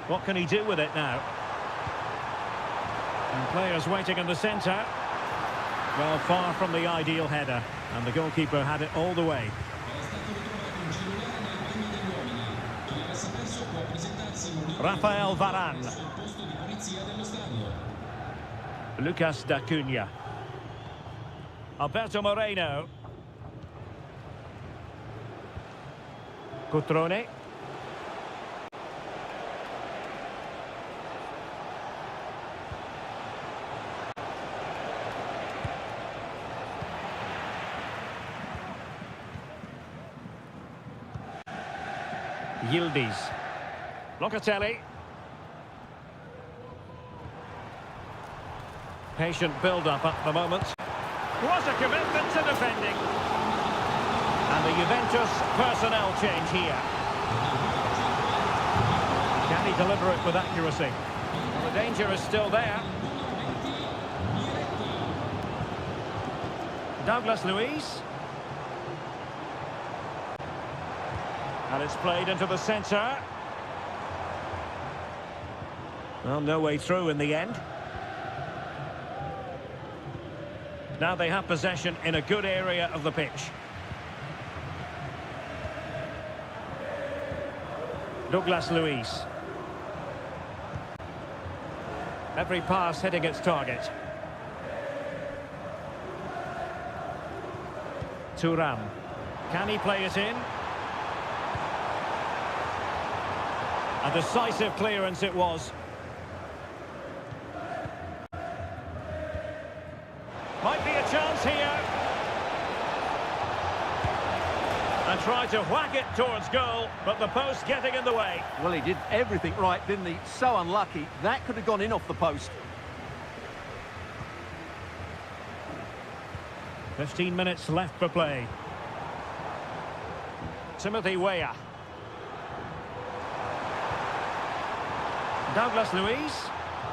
What can he do with it now? And players waiting in the centre. Well, far from the ideal header. And the goalkeeper had it all the way. Rafael Varane. Lucas D'Acunha. Alberto Moreno. Cutrone. Yildiz. Locatelli. Patient build-up at the moment. What a commitment to defending. And the Juventus personnel change here. Can he deliver it with accuracy? Well, the danger is still there. Douglas Luiz. And it's played into the centre. Well, no way through in the end. Now they have possession in a good area of the pitch. Douglas Luiz. Every pass hitting its target. Thuram. Can he play it in? A decisive clearance it was. Might be a chance here. And tried to whack it towards goal, but the post getting in the way. Well, he did everything right, didn't he? So unlucky. That could have gone in off the post. 15 minutes left for play. Timothy Weah. Douglas Luiz.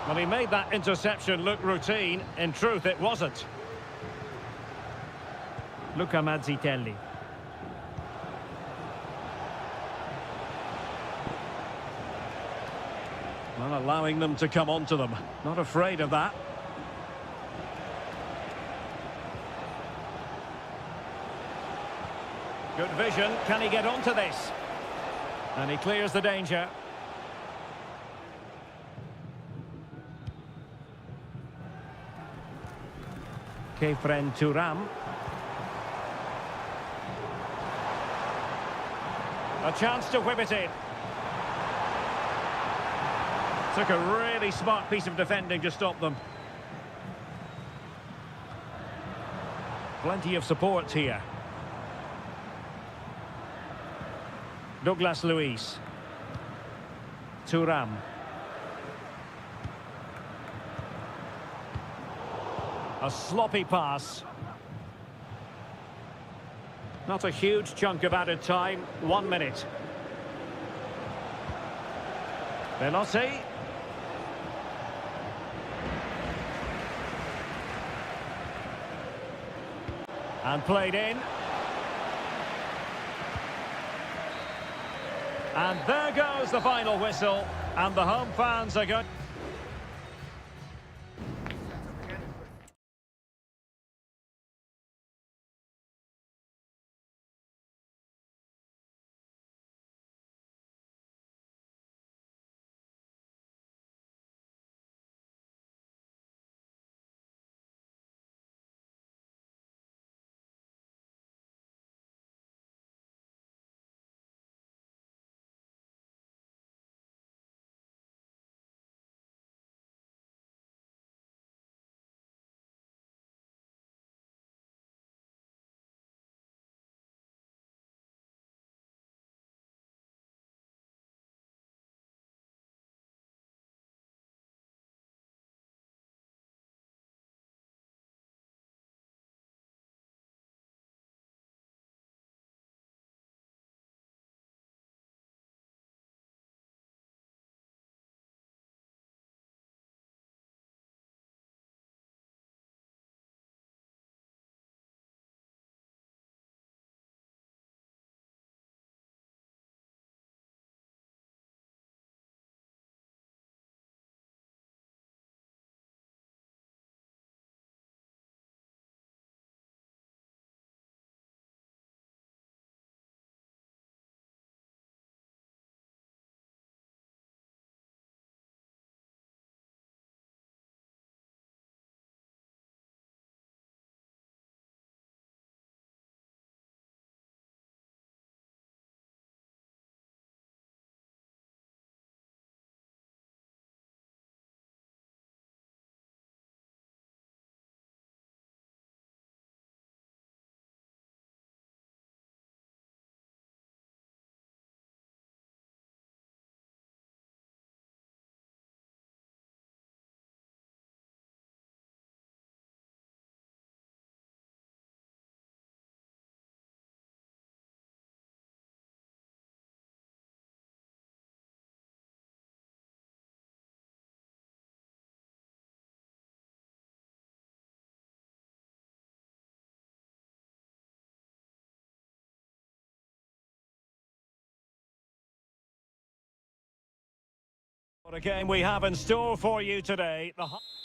Well, he made that interception look routine. In truth, it wasn't. Luca Mazzitelli. Well, allowing them to come onto them. Not afraid of that. Good vision. Can he get onto this? And he clears the danger. Kefren Thuram. A chance to whip it in. Took a really smart piece of defending to stop them. Plenty of support here. Douglas Luiz. Thuram. A sloppy pass. Not a huge chunk of added time. 1 minute. Veloci. And played in. And there goes the final whistle, and the home fans are going... What a game we have in store for you today.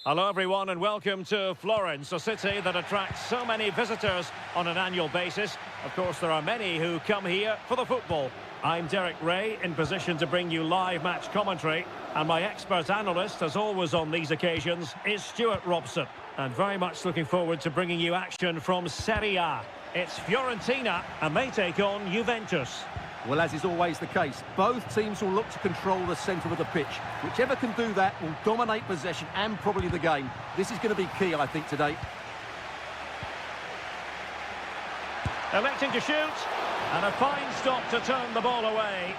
Hello everyone and welcome to Florence, a city that attracts so many visitors on an annual basis. Of course, there are many who come here for the football. I'm Derek Ray, in position to bring you live match commentary, and my expert analyst, as always on these occasions, is Stuart Robson. And very much looking forward to bringing you action from Seria. It's Fiorentina, and they take on Juventus. Well, as is always the case, both teams will look to control the centre of the pitch. Whichever can do that will dominate possession and probably the game. This is going to be key, I think, today. Electing to shoot, and a fine stop to turn the ball away.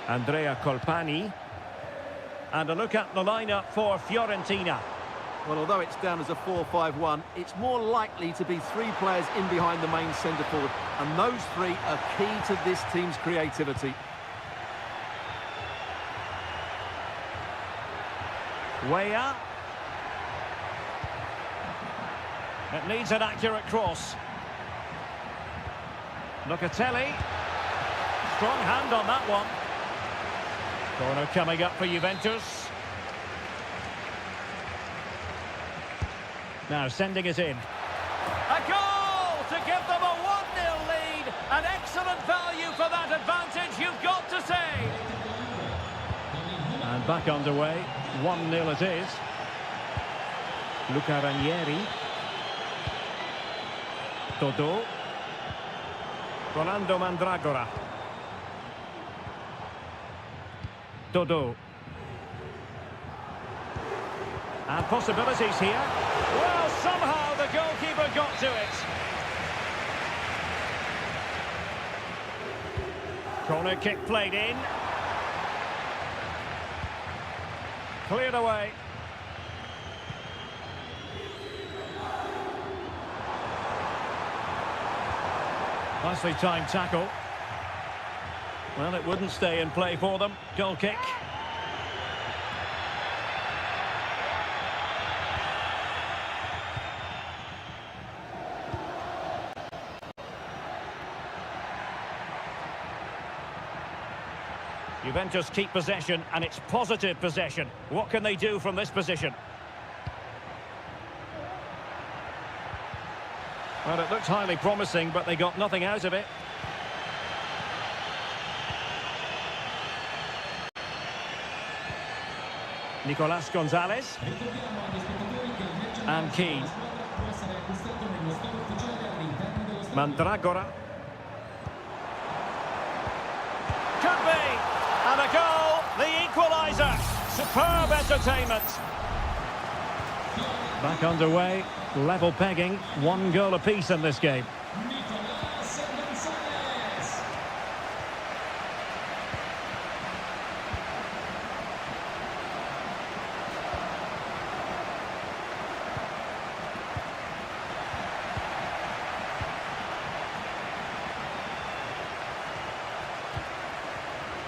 Andrea Colpani. And a look at the lineup for Fiorentina. Well, although it's down as a 4-5-1, it's more likely to be three players in behind the main centre forward. And those three are key to this team's creativity. Weah. It needs an accurate cross. Locatelli. Strong hand on that one. Corner coming up for Juventus. Now sending it in. A goal to give them a 1-0 lead. An excellent value for that advantage, you've got to say. And back underway. 1-0 it is. Luca Ranieri. Todo. Rolando Mandragora. Todo. And possibilities here. Well, somehow the goalkeeper got to it. Corner kick played in. Cleared away. Nicely timed tackle. Well, it wouldn't stay in play for them. Goal kick. Juventus keep possession, and it's positive possession. What can they do from this position? Well, it looked highly promising, but they got nothing out of it. Nicolas Gonzalez. And Keane. Mandragora. Could be! And a goal! The equaliser! Superb entertainment! Back underway, level pegging, 1 goal apiece in this game.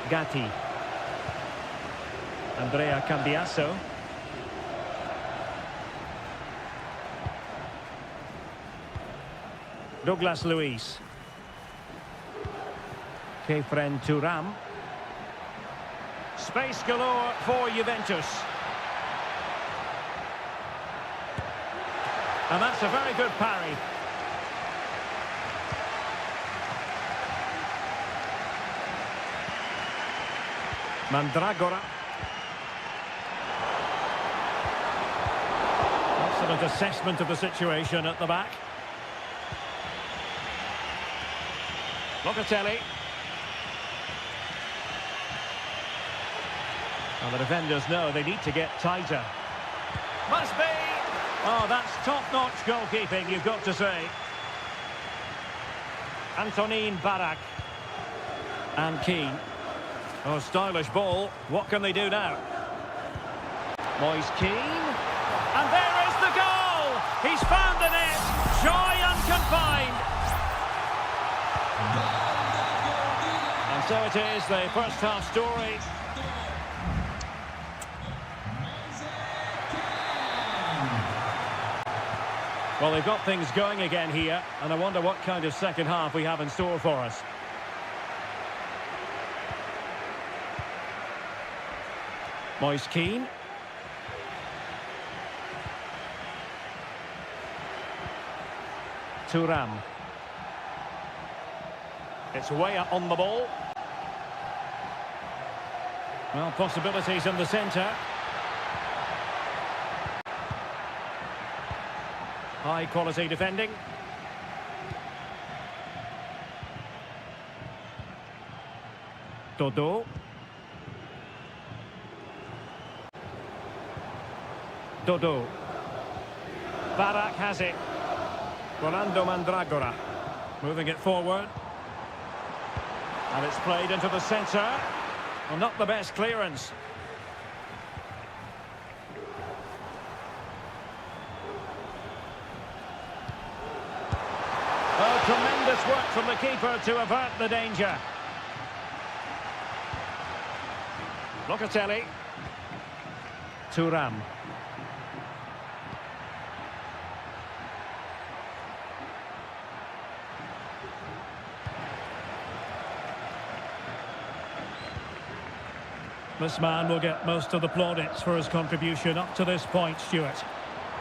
Gatti. Andrea Cambiasso. Douglas Luiz. Kefren Thuram. Space galore for Juventus. And that's a very good parry. Mandragora. Excellent assessment of the situation at the back. Locatelli. Well, the defenders know they need to get tighter. Must be! Oh, that's top-notch goalkeeping, you've got to say. Antonin Barak. And Keane. Oh, stylish ball. What can they do now? Moise Keane. And there is the goal! He's found the net. Joy unconfined. And so it is, the first half story. Well, they've got things going again here, and I wonder what kind of second half we have in store for us. Moise Keane. Thuram. It's way up on the ball. Well, possibilities in the centre. High quality defending. Dodo. Dodo. Barak has it. Rolando Mandragora. Moving it forward. And it's played into the centre. Well, not the best clearance. Oh, tremendous work from the keeper to avert the danger. Locatelli. Thuram. This man will get most of the plaudits for his contribution up to this point, Stuart.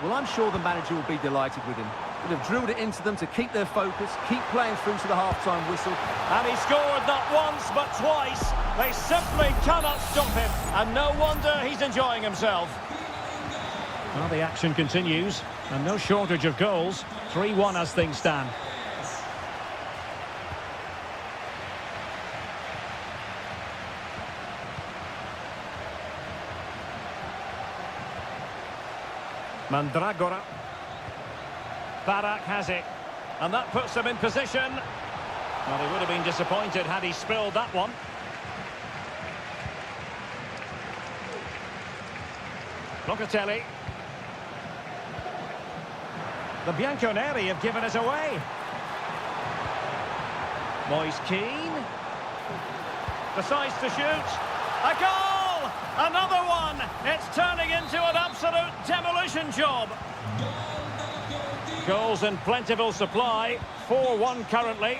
Well, I'm sure the manager will be delighted with him. He'll have drilled it into them to keep their focus, keep playing through to the half-time whistle. And he scored not once, but twice. They simply cannot stop him. And no wonder he's enjoying himself. Well, the action continues. And no shortage of goals. 3-1 as things stand. Mandragora. Barak has it. And that puts them in position. Well, he would have been disappointed had he spilled that one. Locatelli. The Bianconeri have given us away. Moise Keane. Decides to shoot. A goal! Another one! It's turning into an absolute demolition job. Goals in plentiful supply. 4-1 currently.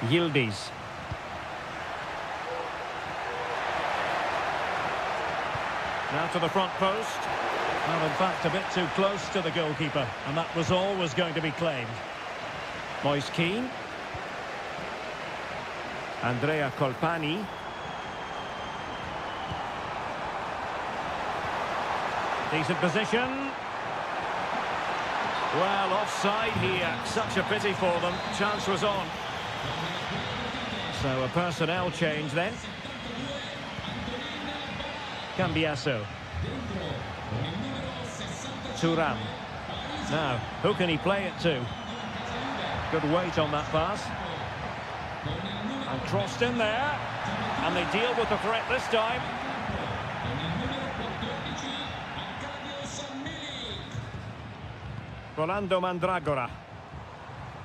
Yildiz. Now to the front post. Well, in fact, a bit too close to the goalkeeper, and that was always going to be claimed. Moise Keane. Andrea Colpani. Decent position. Well, offside here. Such a pity for them. Chance was on. So a personnel change then. Cambiaso. Thuram. Now, who can he play it to? Good weight on that pass. And crossed in there. And they deal with the threat this time. Rolando Mandragora.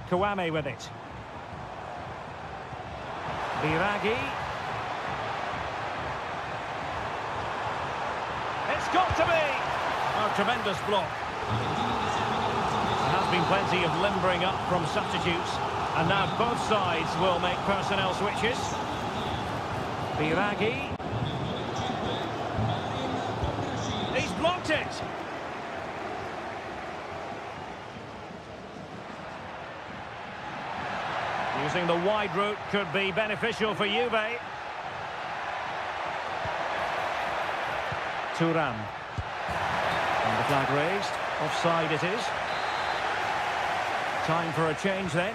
Kouame with it. Biraghi. It's got to be! Oh, tremendous block. There has been plenty of limbering up from substitutes. And now both sides will make personnel switches. Biraghi. He's blocked it! Using the wide route could be beneficial for Juve. Thuram. And the flag raised. Offside it is. Time for a change then.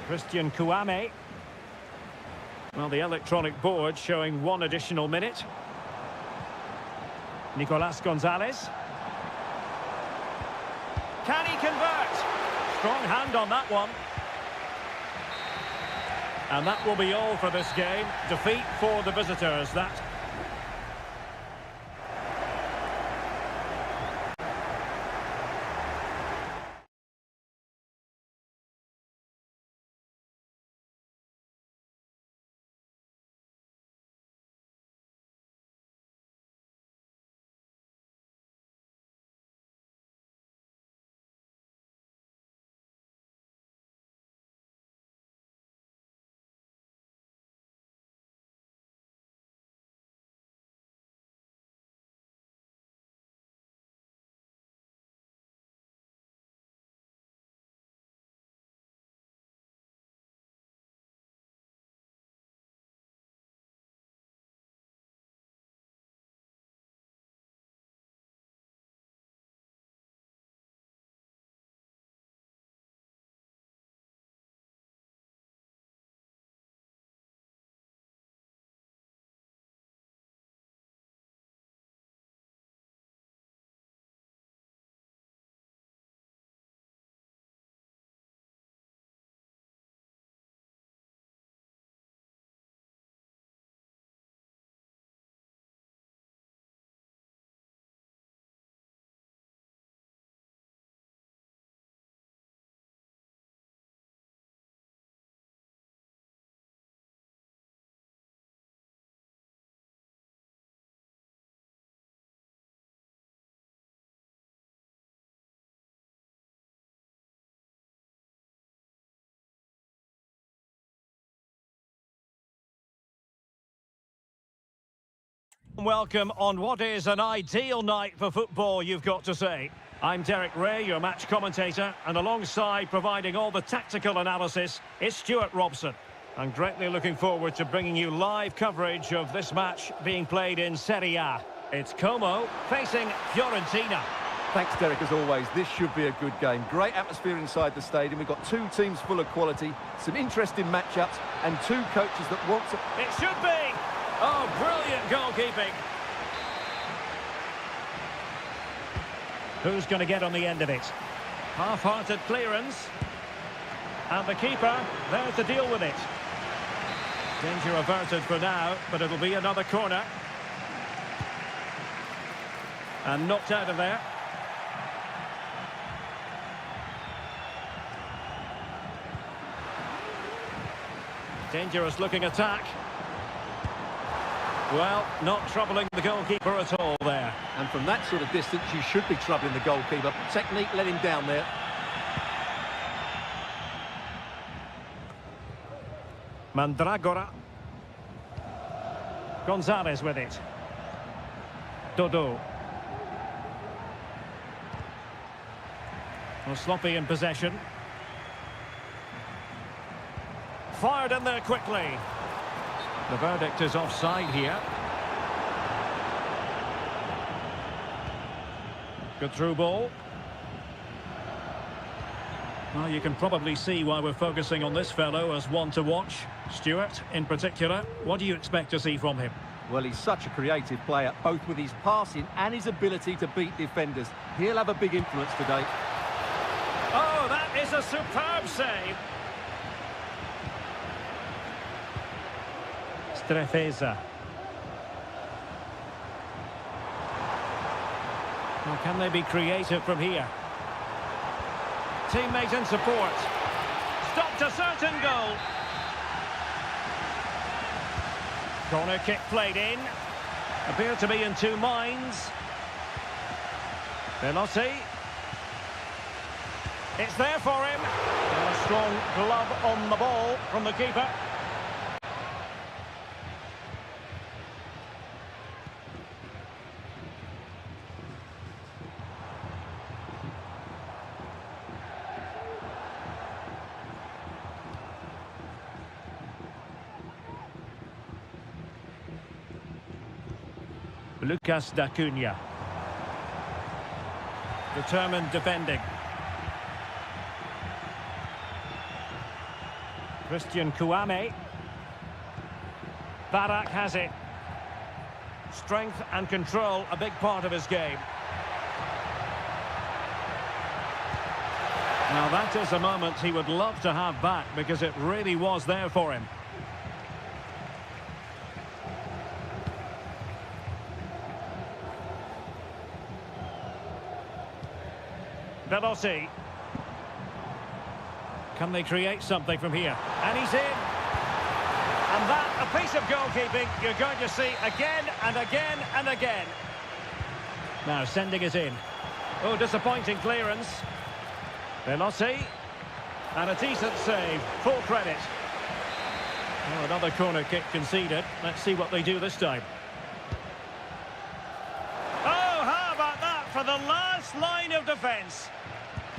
Christian Kouame. Well, the electronic board showing 1 additional minute. Nicolas Gonzalez. Can he convert? Strong hand on that one. And that will be all for this game. Defeat for the visitors, that. Welcome on what is an ideal night for football, you've got to say. I'm Derek Ray, your match commentator, and alongside providing all the tactical analysis is Stuart Robson. I'm greatly looking forward to bringing you live coverage of this match being played in Seria. It's Como facing Fiorentina. Thanks, Derek, as always. This should be a good game. Great atmosphere inside the stadium. We've got 2 teams full of quality, some interesting matchups, and 2 coaches that want to... It should be! Oh, brilliant goalkeeping. Who's going to get on the end of it? Half-hearted clearance. And the keeper there to deal with it. Danger averted for now, but it'll be another corner. And knocked out of there. Dangerous looking attack. Well, not troubling the goalkeeper at all there. And from that sort of distance, you should be troubling the goalkeeper. Technique let him down there. Mandragora. Gonzalez with it. Dodo. Well, sloppy in possession. Fired in there quickly. The verdict is offside here. Good through ball. Well, you can probably see why we're focusing on this fellow as one to watch. Stuart, in particular, what do you expect to see from him? Well, he's such a creative player, both with his passing and his ability to beat defenders. He'll have a big influence today. Oh, that is a superb save. Strefeza. Well, can they be creative from here? Teammate in support. Stopped a certain goal. Corner kick played in. Appear to be in two minds. Veloci. It's there for him. And a strong glove on the ball from the keeper. Lucas D'Acunha. Determined defending. Christian Kouame. Barak has it. Strength and control, a big part of his game. Now that is a moment he would love to have back because it really was there for him. Veloci. Can they create something from here? And he's in. And that, a piece of goalkeeping you're going to see again and again and again. Now sending it in. Oh, disappointing clearance. Veloci. And a decent save. Full credit. Oh, another corner kick conceded. Let's see what they do this time. Oh, how about that for the last line of defence?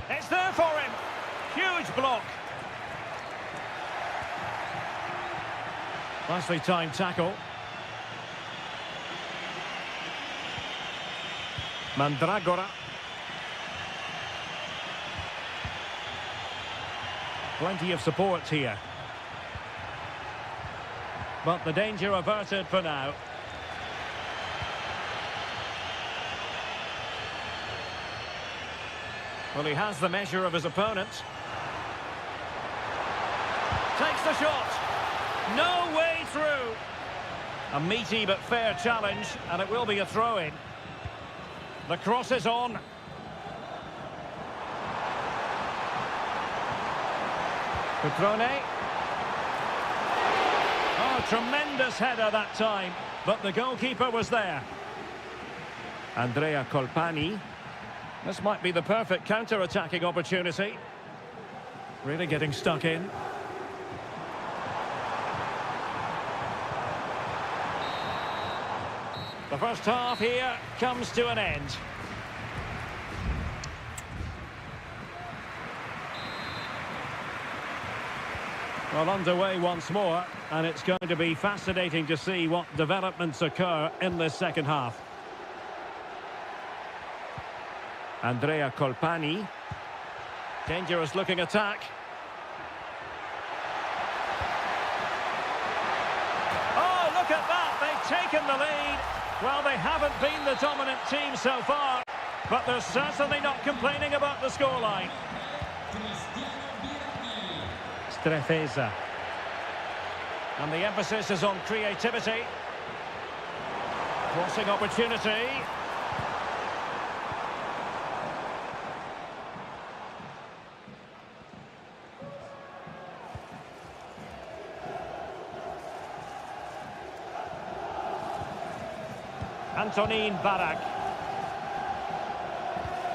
It's there for him. Huge block. Nicely timed tackle. Mandragora. Plenty of support here. But the danger averted for now. Well, he has the measure of his opponent. Takes the shot. No way through. A meaty but fair challenge, and it will be a throw-in. The cross is on. Petrone. Oh, tremendous header that time, but the goalkeeper was there. Andrea Colpani. This might be the perfect counter-attacking opportunity. Really getting stuck in. The first half here comes to an end. Well, underway once more, and it's going to be fascinating to see what developments occur in this second half. Andrea Colpani. Dangerous looking attack. Oh, look at that! They've taken the lead. Well, they haven't been the dominant team so far, but they're certainly not complaining about the scoreline. Strefeza. And the emphasis is on creativity. Crossing opportunity. Antonin Barak.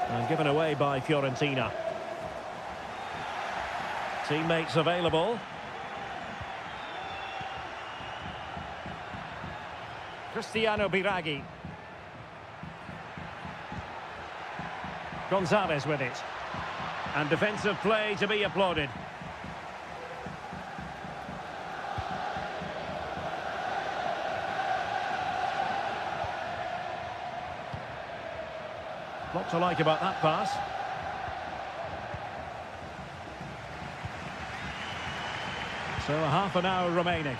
And given away by Fiorentina. Teammates available. Cristiano Biraghi. Gonzalez with it. And defensive play to be applauded. Lot to like about that pass. So a half an hour remaining.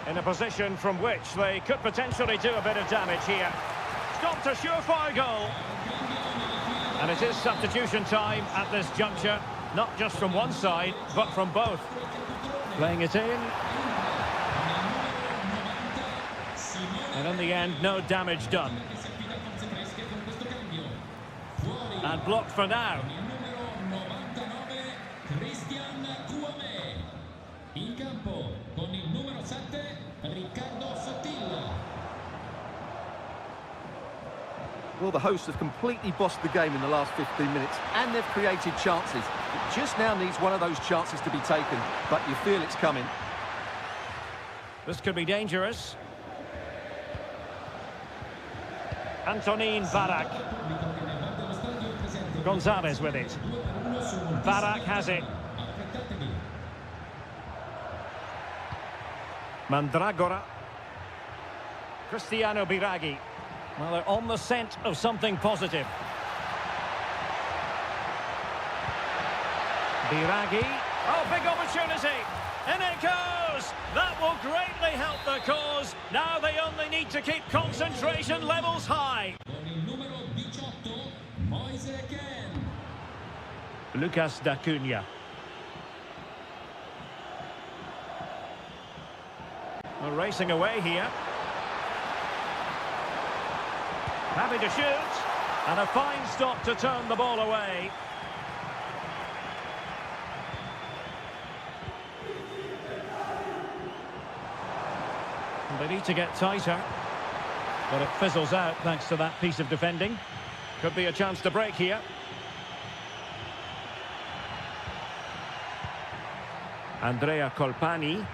In a position from which they could potentially do a bit of damage here. Stopped a surefire goal. And it is substitution time at this juncture. Not just from one side, but from both. Playing it in. And in the end, no damage done. And blocked for now. Well, the hosts have completely bossed the game in the last 15 minutes, and they've created chances. It just now needs one of those chances to be taken, but you feel it's coming. This could be dangerous. Antonin Barak. Gonzalez with it. Barak has it. Mandragora. Cristiano Biraghi. Well, they're on the scent of something positive. Biraghi. Oh, big opportunity. In it goes. That will greatly help the cause. Now they only need to keep concentration levels high. Lucas D'Acunha. We're racing away here. Happy to shoot. And a fine stop to turn the ball away. They need to get tighter. But it fizzles out thanks to that piece of defending. Could be a chance to break here. Andrea Colpani.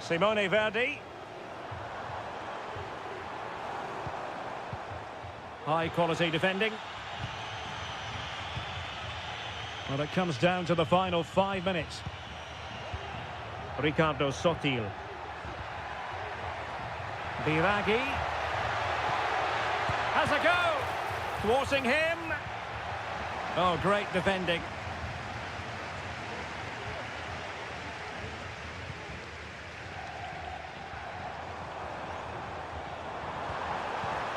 Simone Verdi. High quality defending. Well, it comes down to the final 5 minutes. Ricardo Sotil. Biraghi. Has a go. Thwarting him. Oh, great defending.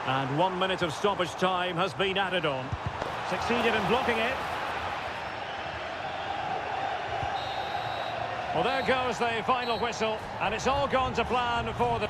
And 1 minute of stoppage time has been added on. Succeeded in blocking it. Well, there goes the final whistle, and it's all gone to plan for the...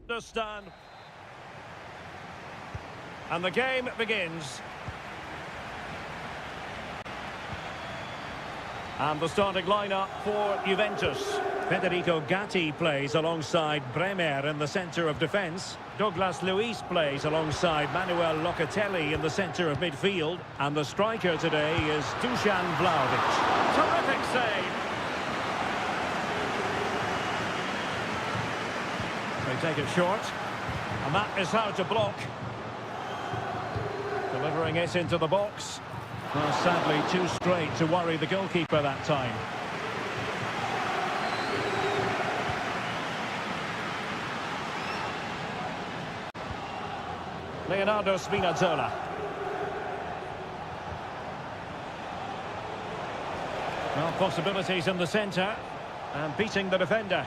Understand. And the game begins. And the starting lineup for Juventus. Federico Gatti plays alongside Bremer in the centre of defence. Douglas Luiz plays alongside Manuel Locatelli in the centre of midfield. And the striker today is Dusan Vlahovic. Terrific save. They take it short. And that is how to block. Delivering it into the box. Well, sadly, too straight to worry the goalkeeper that time. Leonardo Spinazzola. Well, possibilities in the centre. And beating the defender.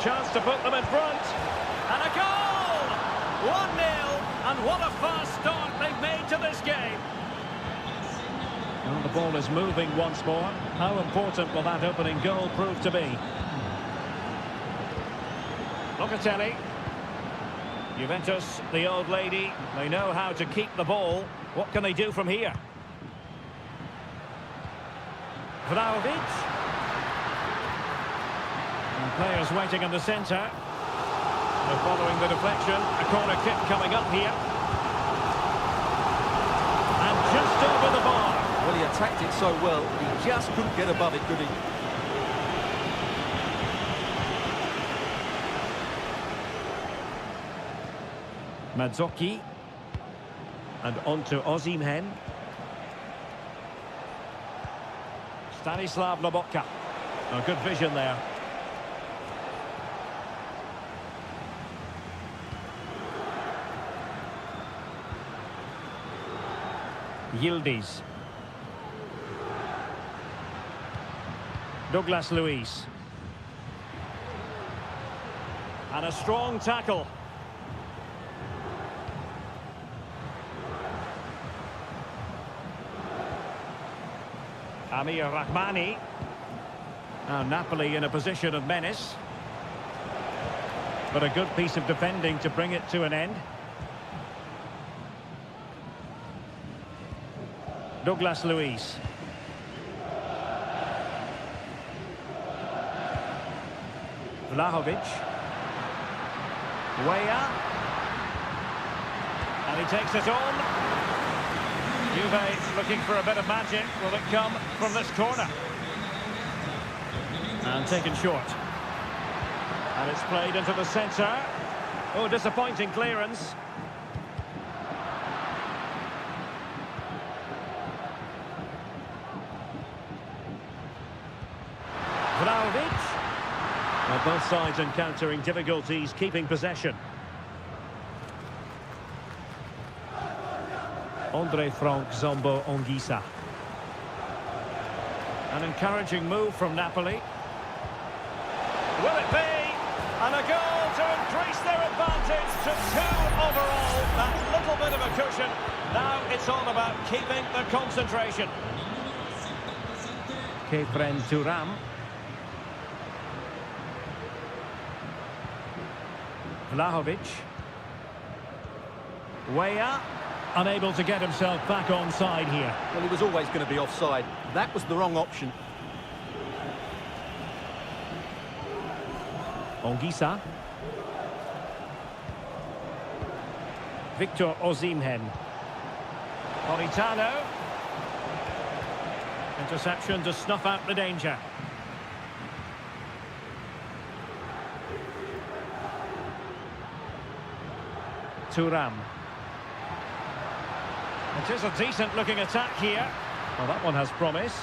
Chance to put them in front. And a goal! 1-0. And what a fast start they've made to this game. Well, the ball is moving once more. How important will that opening goal prove to be? Locatelli. Juventus, the old lady, they know how to keep the ball. What can they do from here? Vlahovic. And players waiting in the centre. Following the deflection, a corner kick coming up here. And just over the bar. Well, he attacked it so well, he just couldn't get above it, could he? Mazzocchi. And on to Osimhen. Stanislav Lobotka. A good vision there. Yildiz. Douglas Luiz. And a strong tackle. Amir Rahmani. And Napoli in a position of menace. But a good piece of defending to bring it to an end. Douglas Luiz. Vlahovic. Way up. And he takes it on. Juve looking for a bit of magic. Will it come from this corner? And taken short. And it's played into the centre. Oh, disappointing clearance. Vlahovic. Well, both sides encountering difficulties keeping possession. Andre Frank Zombo Anguissa. An encouraging move from Napoli. Will it be? And a goal to increase their advantage to 2 overall. That little bit of a cushion. Now it's all about keeping the concentration. Kefren Turam. Vlahovic. Way up. Unable to get himself back onside here. Well, he was always going to be offside. That was the wrong option. Anguissa. Victor Osimhen. Politano. Interception to snuff out the danger. Thuram. It is a decent-looking attack here. Well, that one has promise.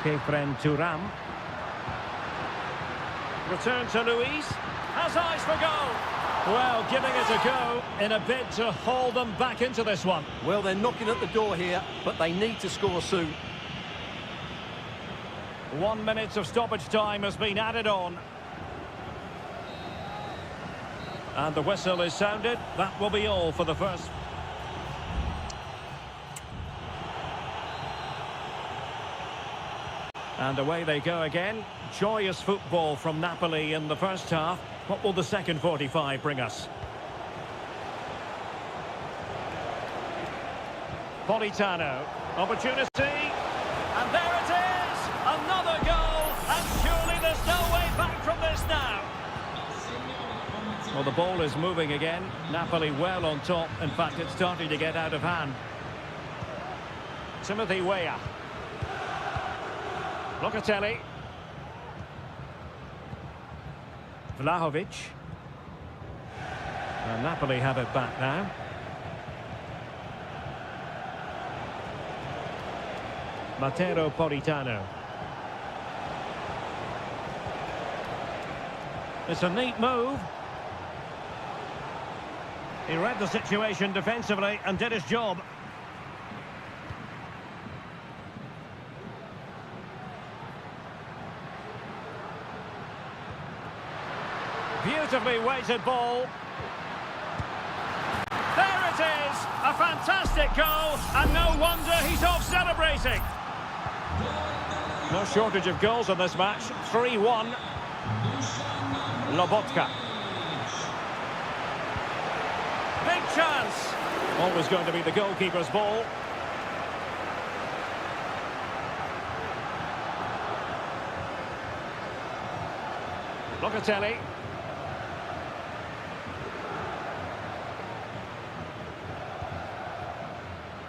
Kefren Turam. Return to Luiz. Has eyes for goal. Well, giving it a go in a bid to haul them back into this one. Well, they're knocking at the door here, but they need to score soon. 1 minute of stoppage time has been added on. And the whistle is sounded. That will be all for the first. And away they go again. Joyous football from Napoli in the first half. What will the second 45 bring us? Politano. Opportunity. And there it is! Another goal! And surely there's no way back from this now. Well, the ball is moving again. Napoli well on top. In fact, it's starting to get out of hand. Timothy Weah. Locatelli. Vlahovic. And Napoli have it back now. Matteo Politano. It's a neat move. He read the situation defensively and did his job. Beautifully weighted ball. There it is! A fantastic goal, and no wonder he's off celebrating. No shortage of goals in this match. 3-1. Lobotka. Big chance. Always going to be the goalkeeper's ball. Locatelli.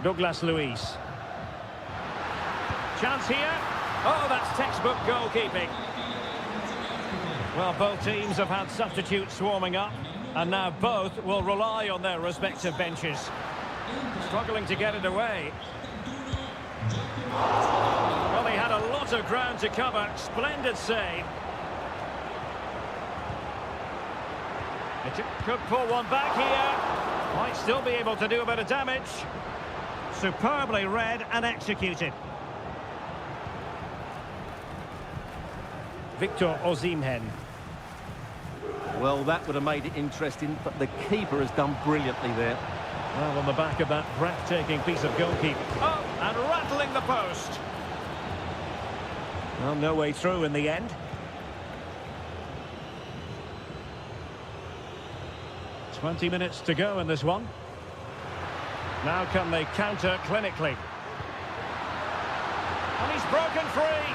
Douglas Luiz. Chance here. Oh, that's textbook goalkeeping. Well, both teams have had substitutes swarming up, and now both will rely on their respective benches. Struggling to get it away. Well, he had a lot of ground to cover. Splendid save. It could pull one back here. Might still be able to do a bit of damage. Superbly read and executed. Victor Osimhen. Well, that would have made it interesting, but the keeper has done brilliantly there. Well, on the back of that breathtaking piece of goalkeeping. Oh, and rattling the post. Well, no way through in the end. "20 minutes to go in this one. Now can they counter clinically? And he's broken free.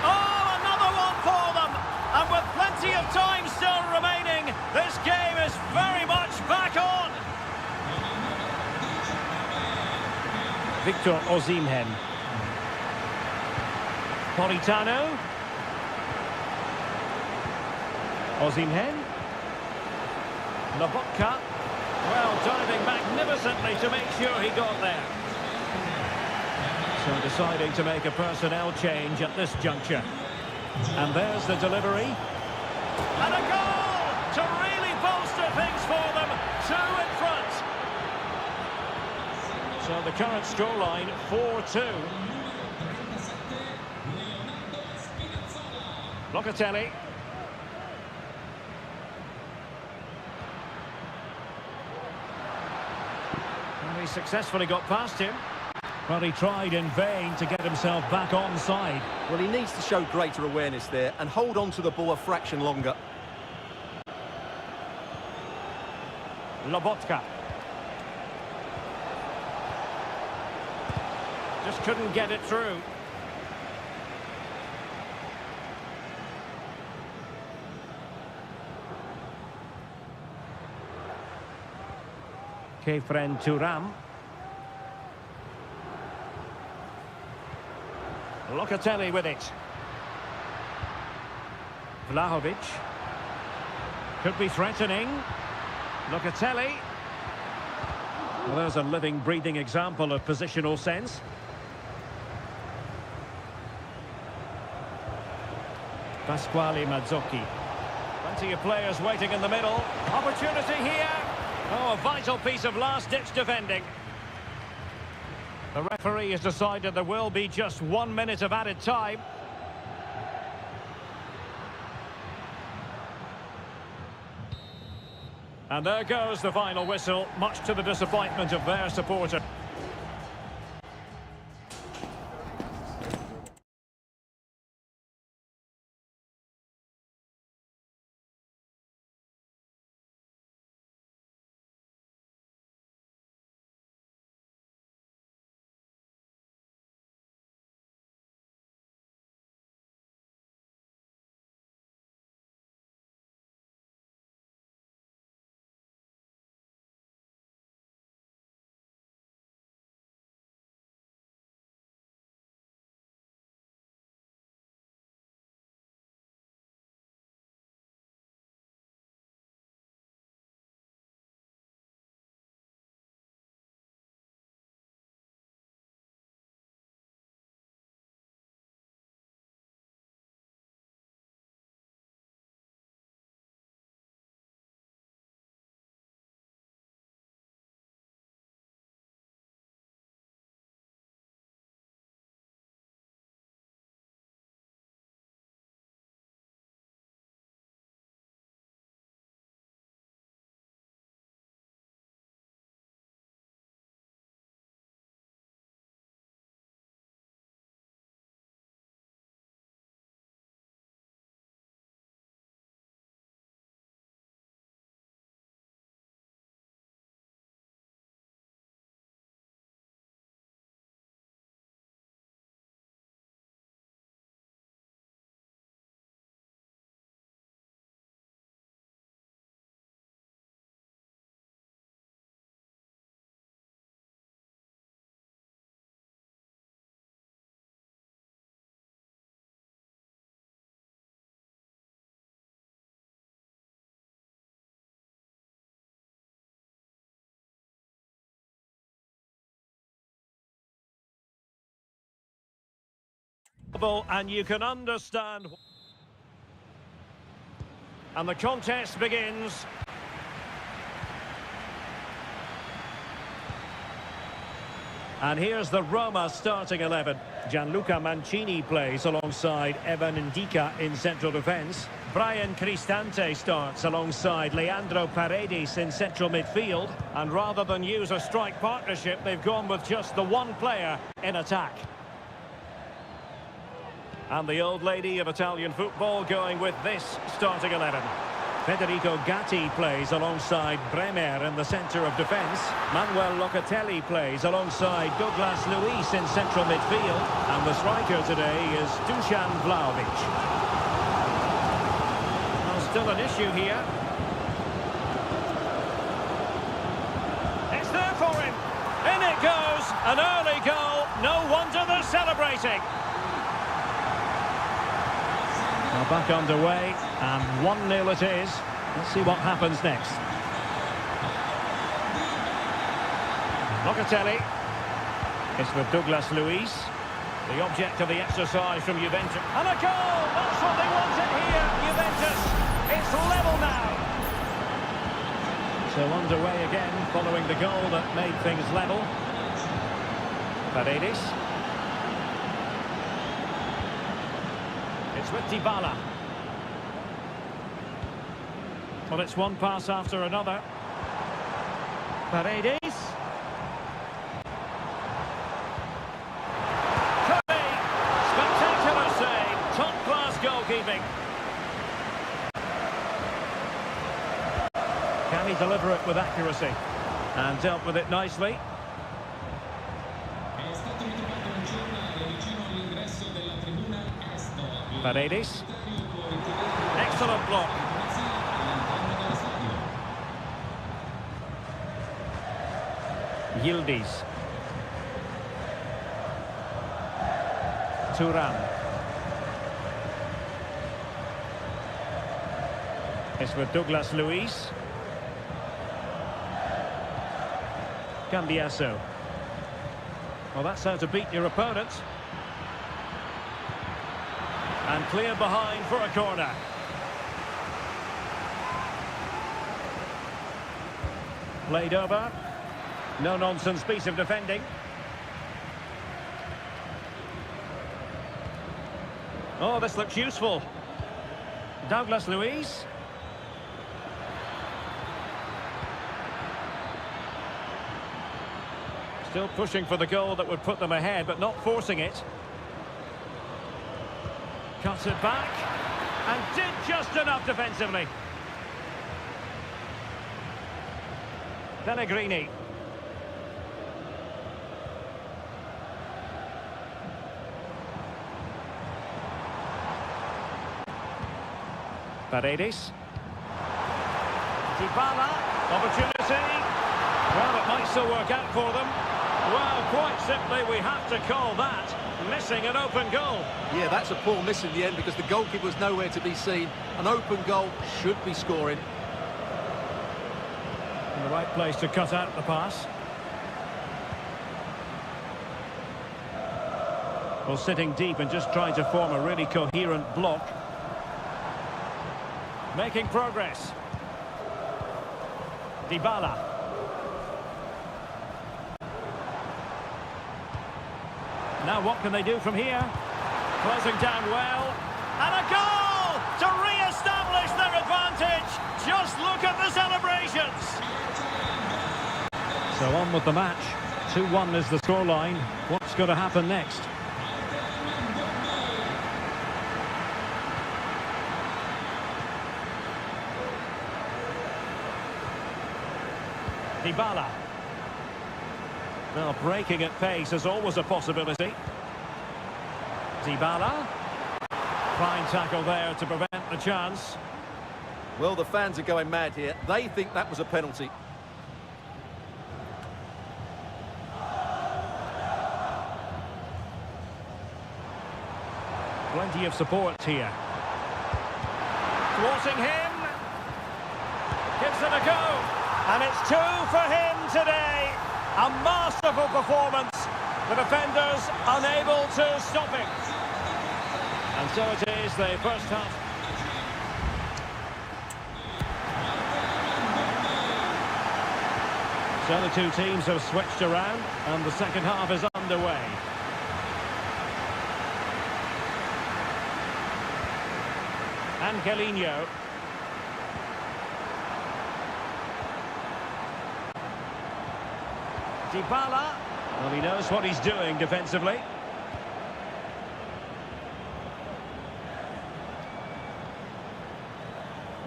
Oh, another one for them! And with plenty of time still remaining, this game is very much back on. Victor Osimhen. Politano. Osimhen. Lobotka. Well, diving magnificently to make sure he got there. So deciding to make a personnel change at this juncture. And there's the delivery. And a goal to really bolster things for them. 2 in front. So the current scoreline, 4-2. Locatelli. And he successfully got past him. But he tried in vain to get himself back on side. Well, he needs to show greater awareness there and hold on to the ball a fraction longer. Lobotka. Just couldn't get it through. Kefren Turam. Locatelli with it. Vlahovic. Could be threatening. Locatelli. Well, there's a living, breathing example of positional sense. Pasquale Mazzocchi. Plenty of players waiting in the middle. Opportunity here. Oh, a vital piece of last-ditch defending. The referee has decided there will be just 1 minute of added time. And there goes the final whistle, much to the disappointment of their supporter. And you can understand. And the contest begins. And here's the Roma starting 11. Gianluca Mancini plays alongside Evan Ndika in central defence. Brian Cristante starts alongside Leandro Paredes in central midfield. And rather than use a strike partnership, they've gone with just the one player in attack. And the old lady of Italian football going with this starting 11. Federico Gatti plays alongside Bremer in the centre of defence. Manuel Locatelli plays alongside Douglas Luiz in central midfield. And the striker today is Dusan Vlahovic. Well, still an issue here. It's there for him. In it goes. An early goal. No wonder they're celebrating. Now back underway, and 1-0 it is. Let's see what happens next. Locatelli. It's with Douglas Luiz. The object of the exercise from Juventus. And a goal! That's what they wanted here, Juventus. It's level now. So underway again, following the goal that made things level. Paredes. It's with Dybala. Well, it's one pass after another. Paredes. Curry. Spectacular save. Top-class goalkeeping. Can he deliver it with accuracy? And dealt with it nicely. Paredes. Excellent block. Yildiz. Thuram. It's with Douglas Luiz. Cambiasso. Well, that's how to beat your opponent. And clear behind for a corner. Played over. No-nonsense piece of defending. Oh, this looks useful. Douglas Luiz. Still pushing for the goal that would put them ahead, but not forcing it. Cuts it back, and did just enough defensively. Pellegrini. Paredes. Dybala. Opportunity. Well, it might still work out for them. Well, quite simply, we have to call that missing an open goal. Yeah, that's a poor miss in the end because the goalkeeper was nowhere to be seen. An open goal should be scoring. In the right place to cut out the pass. Well, sitting deep and just trying to form a really coherent block. Making progress. Dybala. Now what can they do from here? Closing down well. And a goal to re-establish their advantage. Just look at the celebrations. So on with the match. 2-1 is the scoreline. What's going to happen next? Dybala. Well, breaking at pace is always a possibility. Dybala. Fine tackle there to prevent the chance. Well, the fans are going mad here. They think that was a penalty. Plenty of support here. Thwarting him. Gives it a go. And it's 2 for him today. A masterful performance. The defenders unable to stop him. And so it is, the first half. So the two teams have switched around, and the second half is underway. Angelino. Dybala. Well, he knows what he's doing defensively.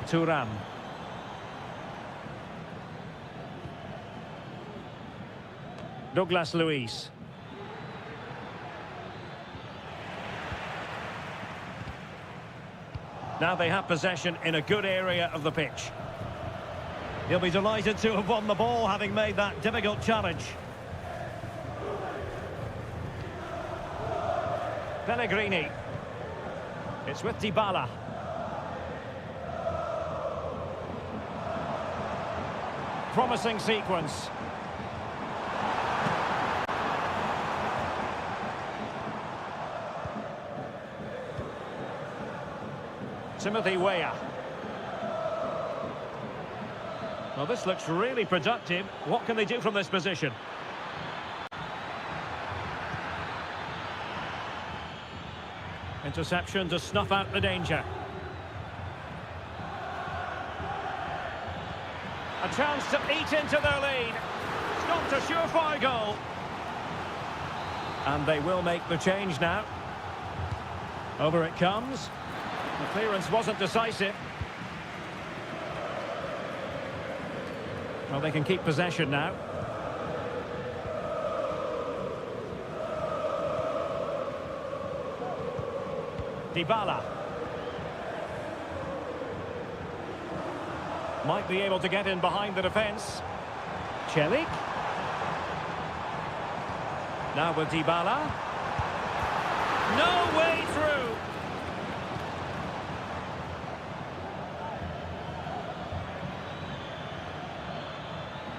Thuram. Douglas Luiz. Now they have possession in a good area of the pitch. He'll be delighted to have won the ball, having made that difficult challenge. Pellegrini. It's with Dybala. Promising sequence. Timothy Weah. Well, this looks really productive. What can they do from this position? Interception to snuff out the danger. A chance to eat into their lead. Stopped a surefire goal. And they will make the change now. Over it comes. The clearance wasn't decisive. Well, they can keep possession now. Dybala. Might be able to get in behind the defence. Celik. Now with Dybala. No way through.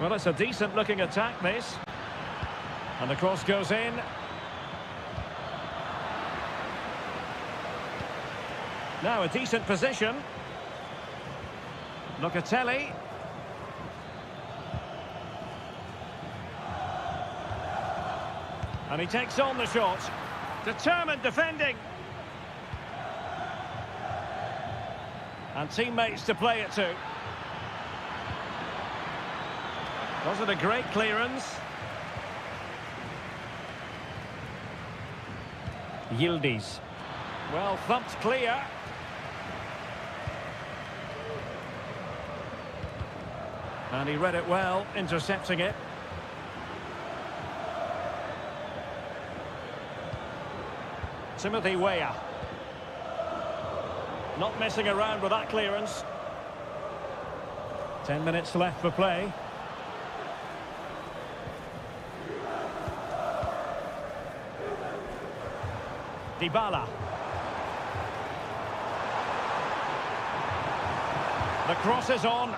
Well, it's a decent-looking attack, this. And the cross goes in. Now a decent position. Locatelli. And he takes on the shot. Determined defending. And teammates to play it to. Was it a great clearance? Yildiz. Well, thumped clear. And he read it well, intercepting it. Timothy Weah. Not messing around with that clearance. 10 minutes left for play. Dybala. The cross is on.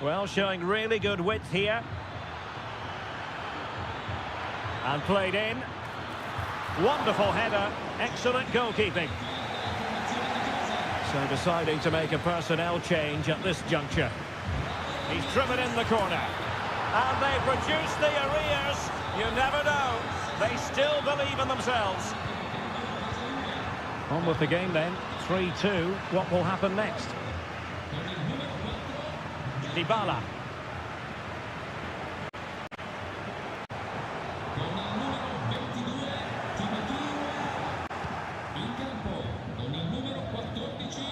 Well, showing really good width here. And played in. Wonderful header. Excellent goalkeeping. So deciding to make a personnel change at this juncture. He's driven in the corner. And they've reduced the arrears. You never know. They still believe in themselves. On with the game then. 3-2. What will happen next? Dybala.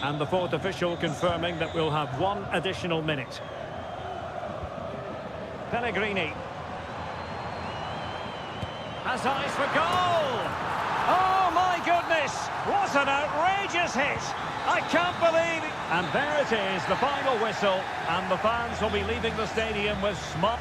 And the fourth official confirming that we'll have one additional minute. Pellegrini. Has eyes for goal! Oh my goodness! What an outrageous hit! I can't believe it! And there it is, the final whistle, and the fans will be leaving the stadium with smiles.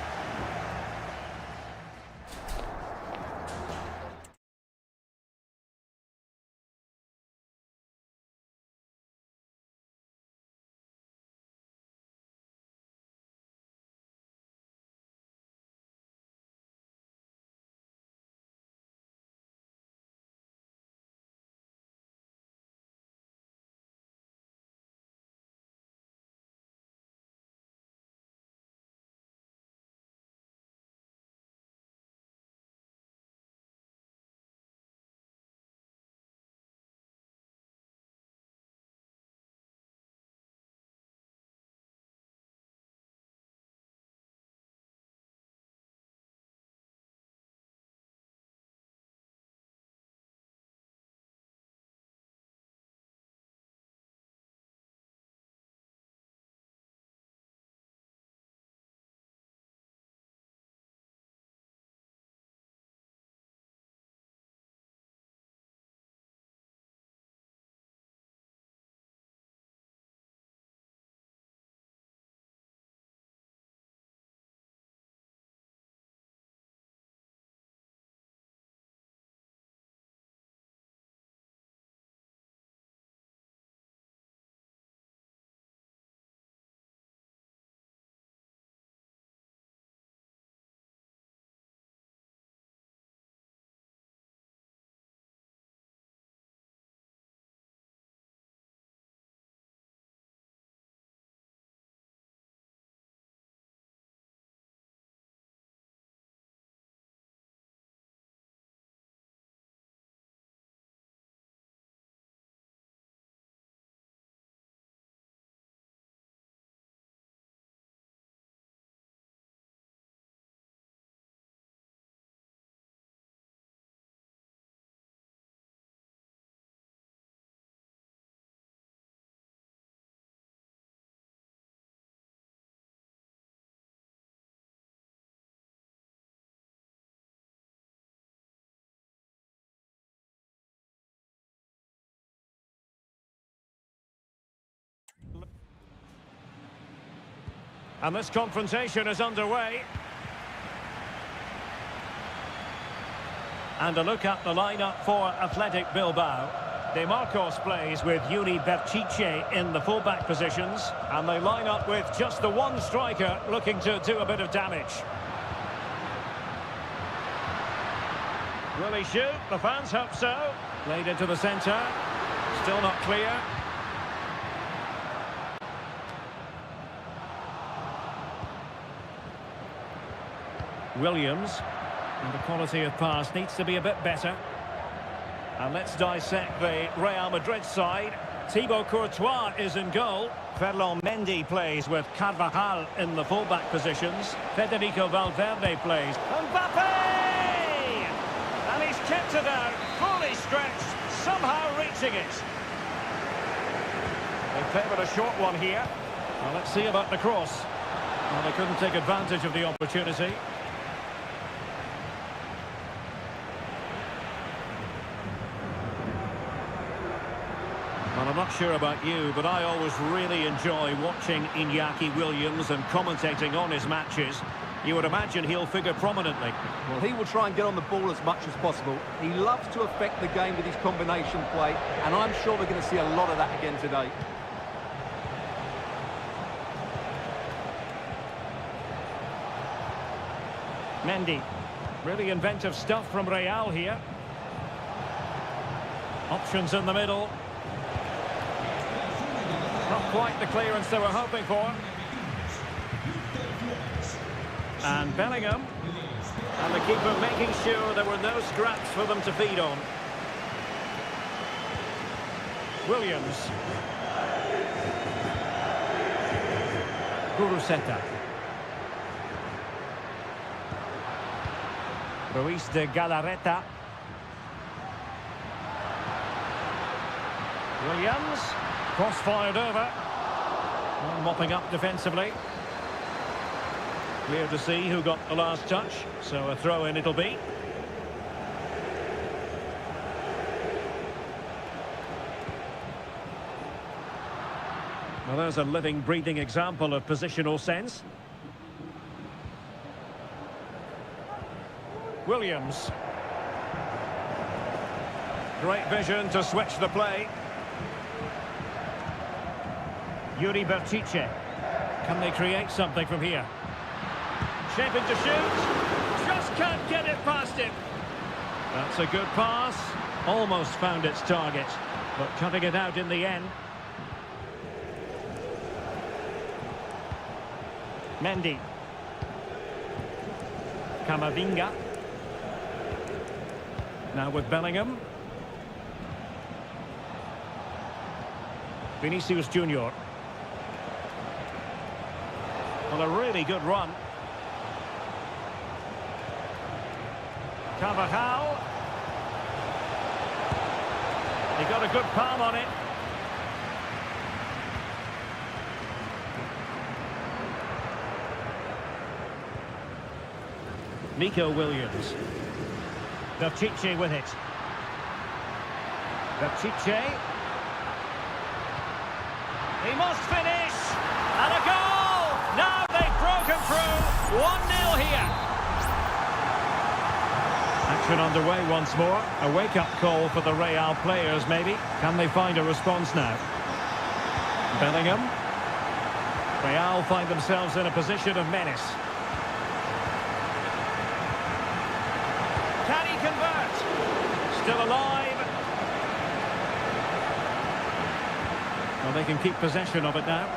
And this confrontation is underway. And a look at the lineup for Athletic Bilbao. De Marcos plays with Yuri Berchiche in the fullback positions. And they line up with just the one striker looking to do a bit of damage. Will he shoot? The fans hope so. Played into the centre. Still not clear. Williams. And the quality of pass needs to be a bit better. And let's dissect the Real Madrid side. Thibaut Courtois is in goal. Ferland Mendy plays with Carvajal in the fullback positions. Federico Valverde plays. Mbappe! And he's kept it out, fully stretched, somehow reaching it. They favoured a short one here. Well, let's see about the cross. Well, they couldn't take advantage of the opportunity. Well, I'm not sure about you, but I always really enjoy watching Iñaki Williams and commentating on his matches. You would imagine he'll figure prominently. Well, he will try and get on the ball as much as possible. He loves to affect the game with his combination play, and I'm sure we're going to see a lot of that again today. Mendy. Really inventive stuff from Real here. Options in the middle. Not quite the clearance they were hoping for. And Bellingham. And the keeper making sure there were no scraps for them to feed on. Williams. Guruseta. Ruiz de Galarreta. Williams. Cross fired over. Well, mopping up defensively. Clear to see who got the last touch. So a throw in it'll be. Well, there's a living, breathing example of positional sense. Williams. Great vision to switch the play. Yuri Berchiche. Can they create something from here? Shaping to shoot. Just can't get it past him. That's a good pass. Almost found its target, but cutting it out in the end. Mendy. Camavinga. Now with Bellingham. Vinicius Junior. Well, a really good run. Carvajal. He got a good palm on it. Nico Williams. Berchiche with it. Berchiche. He must finish. And a goal! Now they've broken through. 1-0 here. Action underway once more. A wake-up call for the Real players, maybe. Can they find a response now? Bellingham. Real find themselves in a position of menace. Can he convert? Still alive. Well, they can keep possession of it now.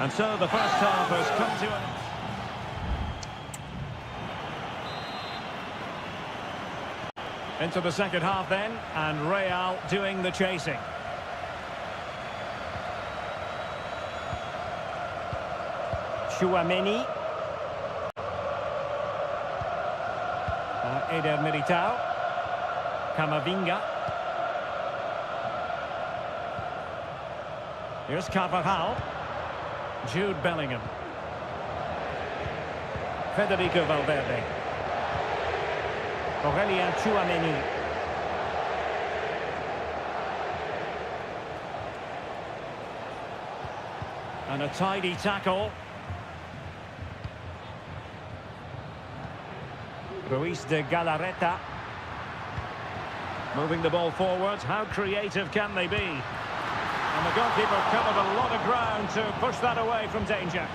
And so the first half has come to an... Into the second half then, and Real doing the chasing. Chouameni. Eder Militao. Camavinga. Here's Carvajal. Jude Bellingham. Federico Valverde. Aurelien Chouameni. And a tidy tackle. Ruiz de Galarreta. Moving the ball forwards. How creative can they be? And the goalkeeper covered a lot of ground to push that away from danger.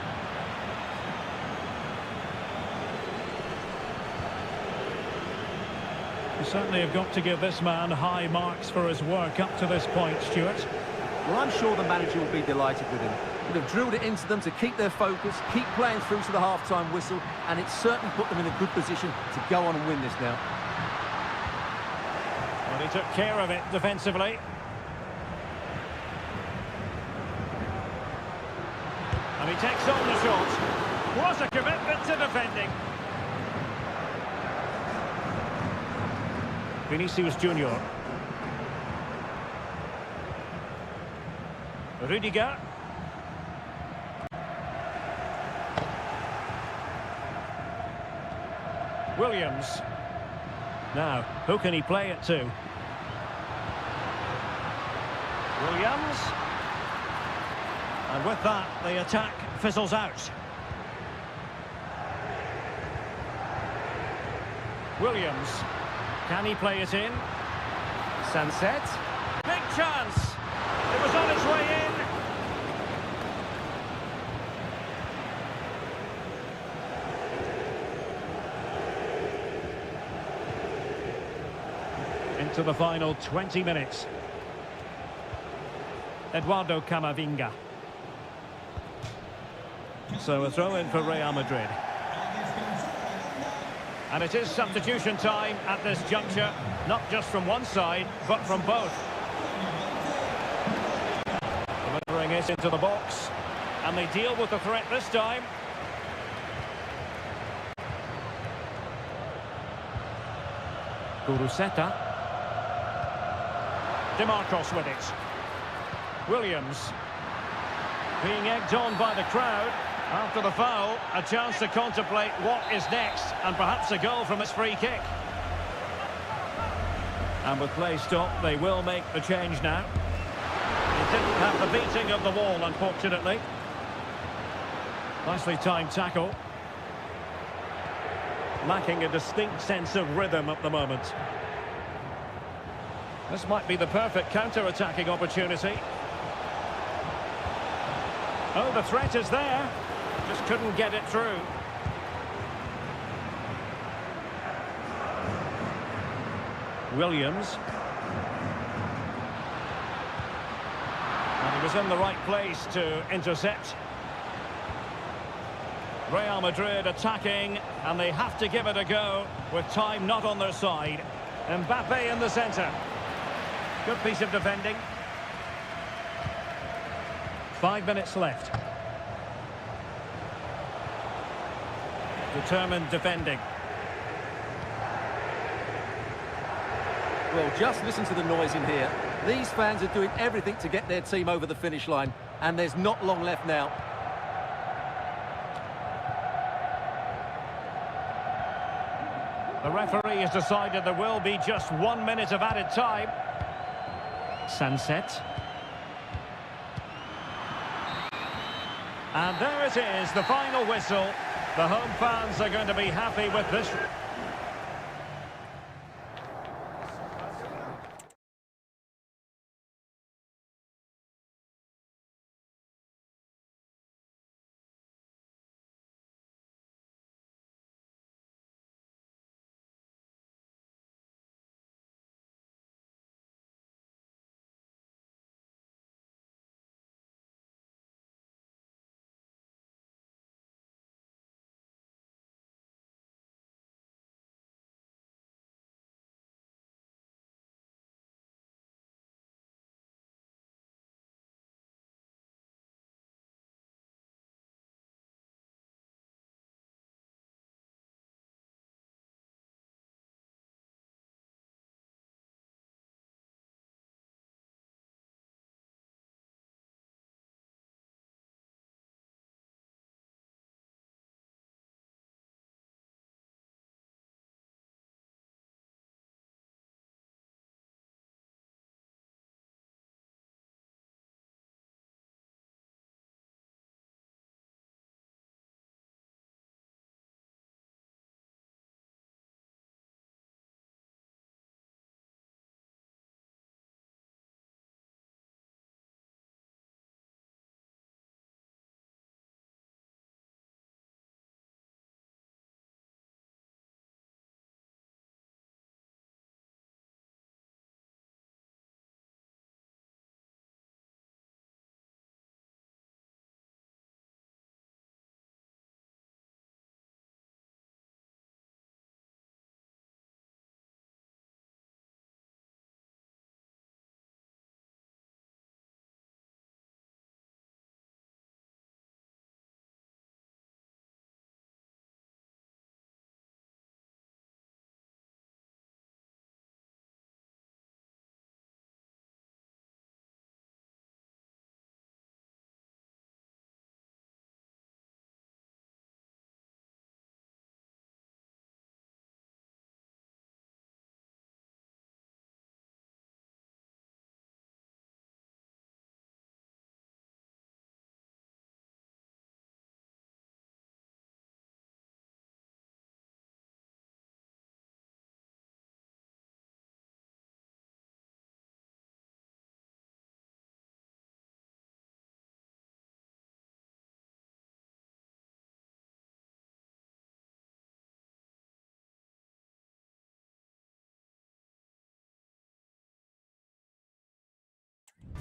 You certainly have got to give this man high marks for his work up to this point, Stuart. Well, I'm sure the manager will be delighted with him. Would have drilled it into them to keep their focus, keep playing through to the half-time whistle, and it's certainly put them in a good position to go on and win this now. Well, he took care of it defensively. And he takes on the shot. What a commitment to defending. Vinicius Junior. Rudiger. Williams. Now, who can he play it to? Williams. And with that, the attack fizzles out. Williams. Can he play it in? Sunset. Big chance. It was on its way in. Into the final 20 minutes. Eduardo Camavinga. So a throw in for Real Madrid. And it is substitution time at this juncture, not just from one side, but from both. Delivering it into the box, and they deal with the threat this time. Guruseta. DeMarcos with it. Williams. Being egged on by the crowd. After the foul, a chance to contemplate what is next, and perhaps a goal from its free kick. And with play stopped, they will make the change now. It didn't have the beating of the wall, unfortunately. Nicely timed tackle. Lacking a distinct sense of rhythm at the moment. This might be the perfect counter-attacking opportunity. Oh, the threat is there. Just couldn't get it through. Williams. And he was in the right place to intercept. Real Madrid attacking, and they have to give it a go with time not on their side. Mbappe in the centre. Good piece of defending. 5 minutes left. Determined defending. Well, just listen to the noise in here. These fans are doing everything to get their team over the finish line, and there's not long left now. The referee has decided there will be just 1 minute of added time. Sunset. And there it is, the final whistle. The home fans are going to be happy with this.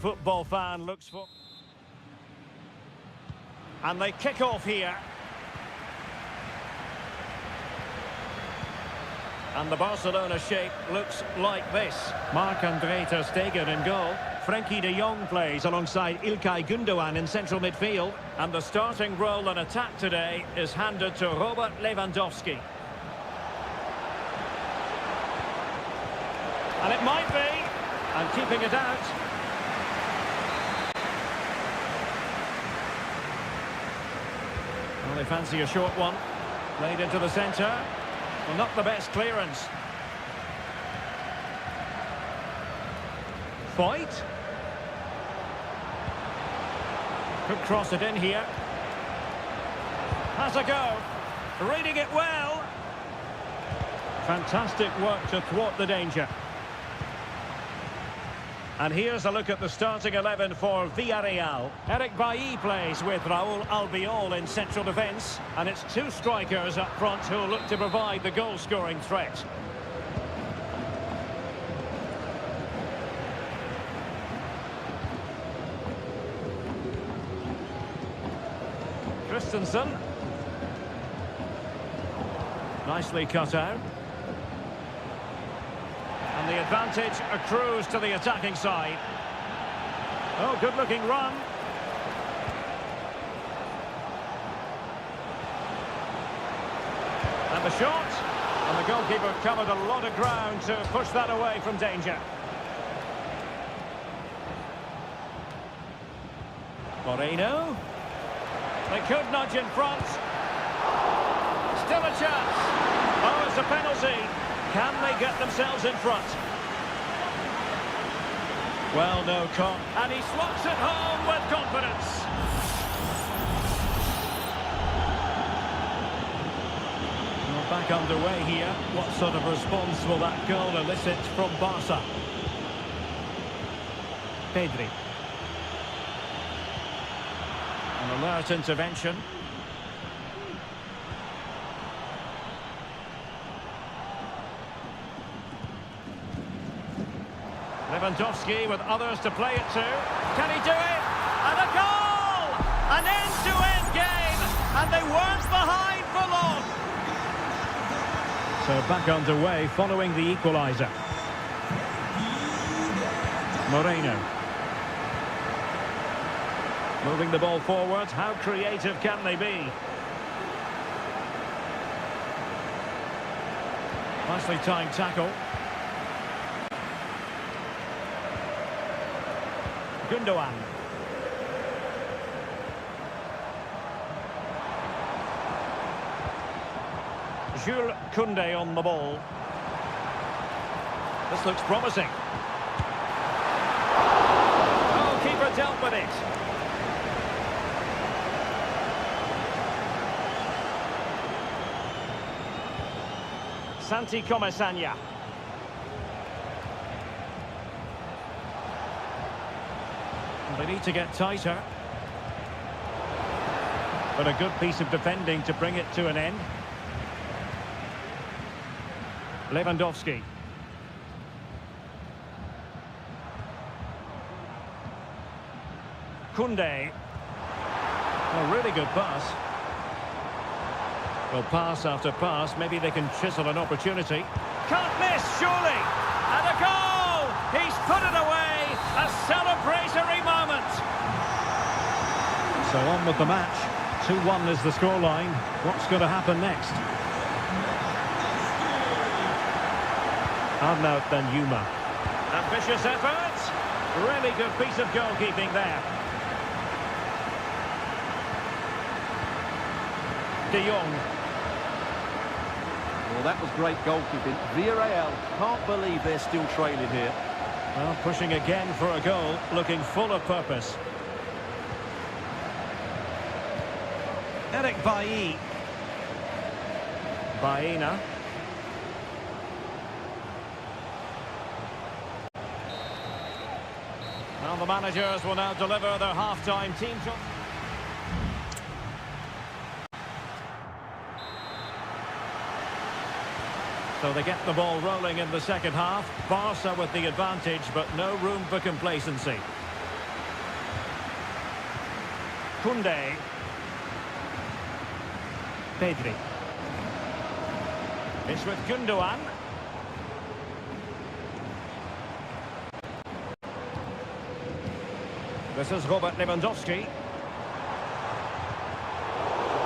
football fan looks for. And they kick off here. And the Barcelona shape looks like this. Marc-André ter Stegen in goal. Frenkie de Jong plays alongside İlkay Gündoğan in central midfield. And the starting role in attack today is handed to Robert Lewandowski. And it might be. And keeping it out. Well, they fancy a short one. Played into the centre. Well, not the best clearance. Foyt. Could cross it in here. Has a go. Reading it well. Fantastic work to thwart the danger. And here's a look at the starting 11 for Villarreal. Eric Bailly plays with Raúl Albiol in central defence. And it's two strikers up front who will look to provide the goal-scoring threat. Christensen. Nicely cut out. And the advantage accrues to the attacking side. Oh, good-looking run. And the shot. And the goalkeeper covered a lot of ground to push that away from danger. Moreno. They could nudge in front. Still a chance. Oh, it's a penalty. Can they get themselves in front? Well, no con. And he slots it home with confidence. Well, back underway here. What sort of response will that goal elicit from Barca? Pedri. An alert intervention. Lewandowski with others to play it to. Can he do it? And a goal! An end-to-end game, and they weren't behind for long. So back underway following the equaliser. Moreno. Moving the ball forward. How creative can they be? Nicely timed tackle. Gündoğan. Jules Koundé on the ball. This looks promising. Oh, keeper dealt with it. Santi Comesaña. They need to get tighter. But a good piece of defending to bring it to an end. Lewandowski. Koundé. A really good pass. Well, pass after pass, maybe they can chisel an opportunity. Can't miss, surely! And a goal! He's put it away! A celebratory moment! So on with the match. 2-1 is the scoreline. What's going to happen next? Arnaut Danjuma. Ambitious effort! Really good piece of goalkeeping there. De Jong. Well, that was great goalkeeping. Villarreal can't believe they're still trailing here. Well, pushing again for a goal, looking full of purpose. Eric Bailly. Baena. Well, the managers will now deliver their half-time team shot. So they get the ball rolling in the second half. Barca with the advantage, but no room for complacency. Koundé. Pedri. It's with Gundogan. This is Robert Lewandowski.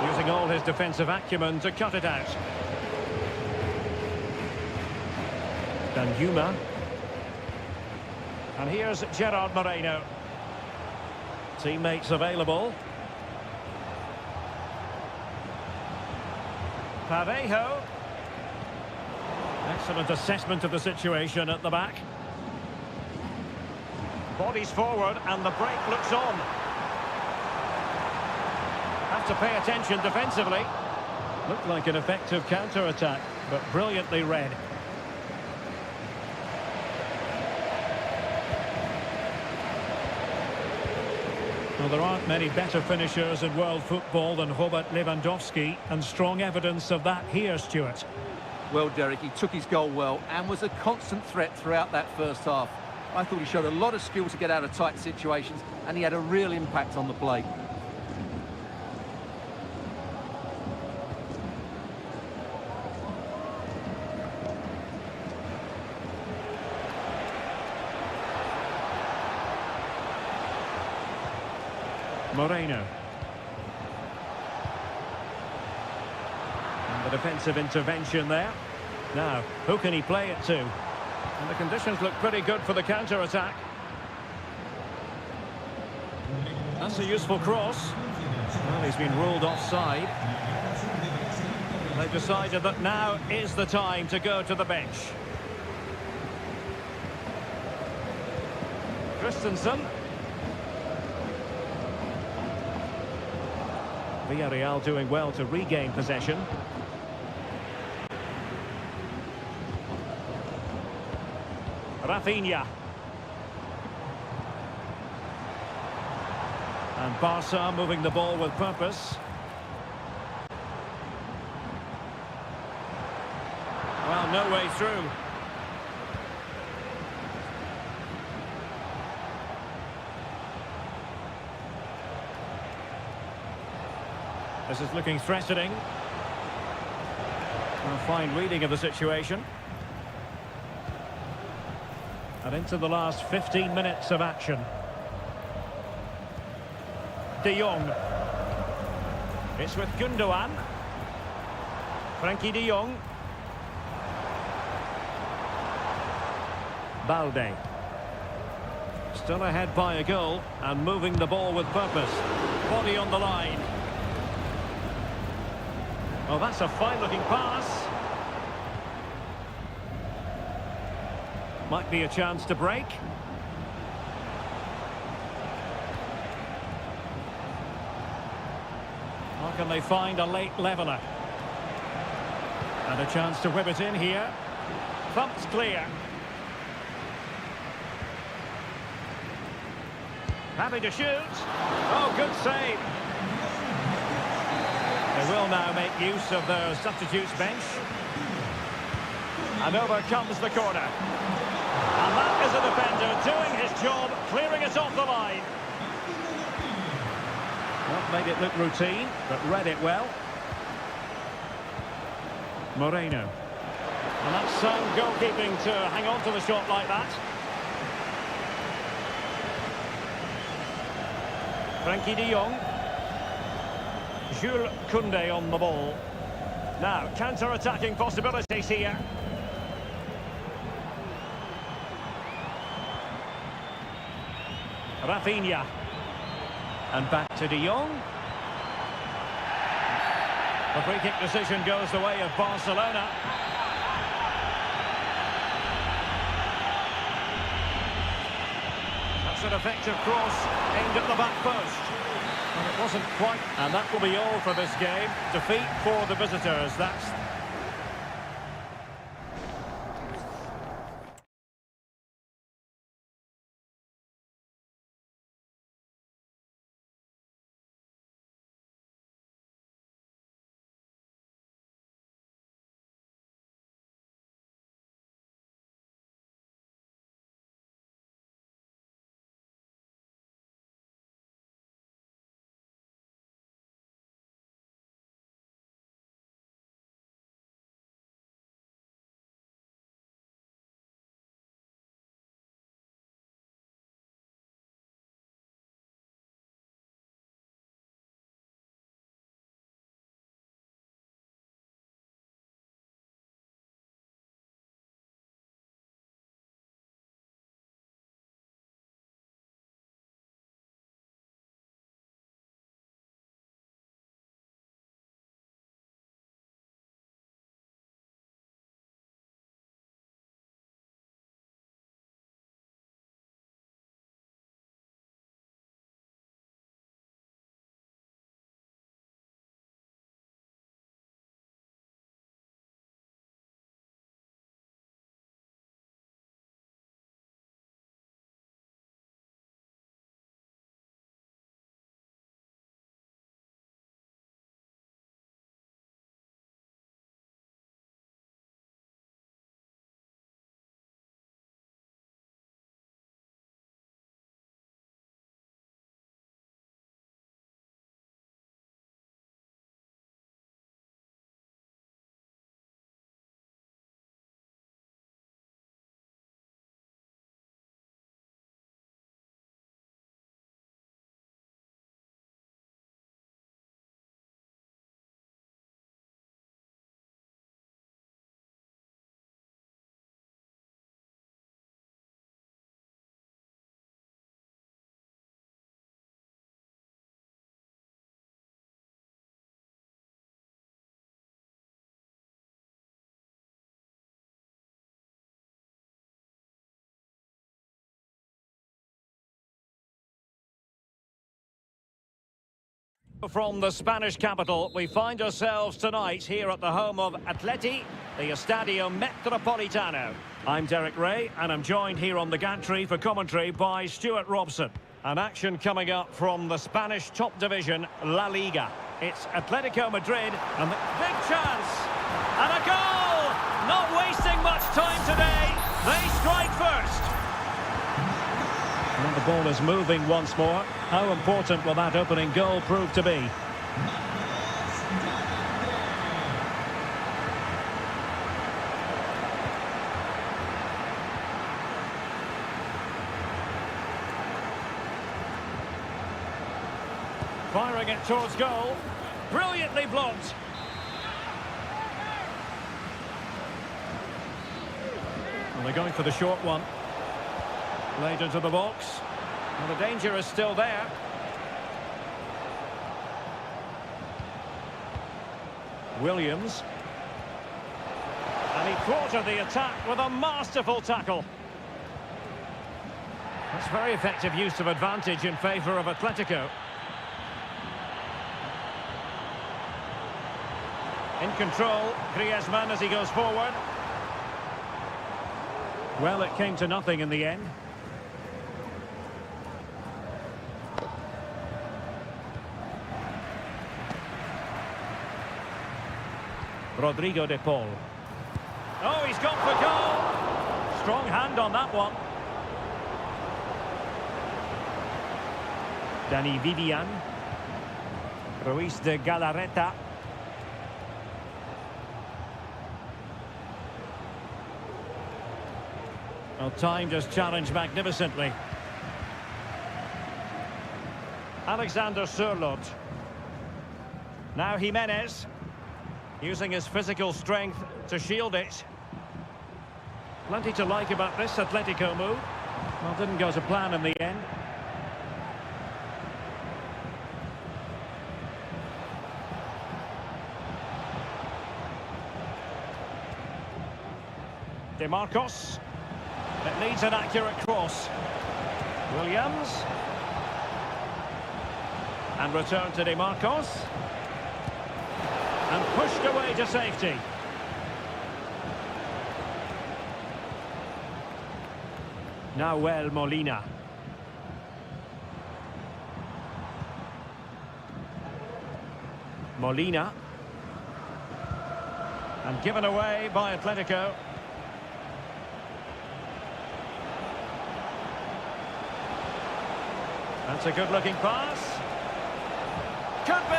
Using all his defensive acumen to cut it out. Danjuma. And here's Gerard Moreno. Teammates available. Parejo. Excellent assessment of the situation at the back. Bodies forward and the break looks on. Have to pay attention defensively. Looked like an effective counter-attack, but brilliantly read. Well, there aren't many better finishers in world football than Robert Lewandowski, and strong evidence of that here, Stuart. Well, Derek, he took his goal well and was a constant threat throughout that first half. I thought he showed a lot of skill to get out of tight situations, and he had a real impact on the play. Moreno. And the defensive intervention there. Now, who can he play it to? And the conditions look pretty good for the counter-attack. That's a useful cross. Well, he's been ruled offside. They've decided that now is the time to go to the bench. Christensen. Villarreal doing well to regain possession. Rafinha. And Barca moving the ball with purpose. Well, no way through. This is looking threatening. A fine reading of the situation. And into the last 15 minutes of action. De Jong. It's with Gundogan. Frankie de Jong. Balde. Still ahead by a goal and moving the ball with purpose. Body on the line. Oh, that's a fine-looking pass. Might be a chance to break. Or can they find a late leveller? And a chance to whip it in here. Thumped clear. Happy to shoot. Oh, good save. They will now make use of their substitutes bench. And over comes the corner. And that is a defender doing his job, clearing it off the line. Not made it look routine, but read it well. Moreno. And that's sound goalkeeping to hang on to the shot like that. Frankie de Jong. Jules Koundé on the ball. Now, counter-attacking possibilities here. Rafinha. And back to de Jong. The free-kick decision goes the way of Barcelona. That's an effective cross aimed at the back post. And it wasn't quite. And that will be all for this game. Defeat for the visitors. That's From the Spanish capital, we find ourselves tonight here at the home of Atleti, the Estadio Metropolitano. I'm Derek Ray, and I'm joined here on the gantry for commentary by Stuart Robson. An action coming up from the Spanish top division, La Liga. It's Atletico Madrid, and the big chance! And a goal! Not wasting much time today. They strike first. And the ball is moving once more. How important will that opening goal prove to be? Firing it towards goal. Brilliantly blocked. And they're going for the short one. Played into the box. And the danger is still there. Williams. And he thwarted the attack with a masterful tackle. That's very effective use of advantage in favour of Atletico. In control, Griezmann as he goes forward. Well, it came to nothing in the end. Rodrigo de Paul. Oh, he's gone for goal. Strong hand on that one. Dani Vivian. Ruiz de Galarreta. Well, time just challenged magnificently. Alexander Sørloth. Now Jimenez. Using his physical strength to shield it. Plenty to like about this Atletico move. Well, didn't go to plan in the end. De Marcos. It needs an accurate cross. Williams. And return to De Marcos. And pushed away to safety. Nahuel Molina. Molina. And given away by Atletico. That's a good-looking pass. Could be.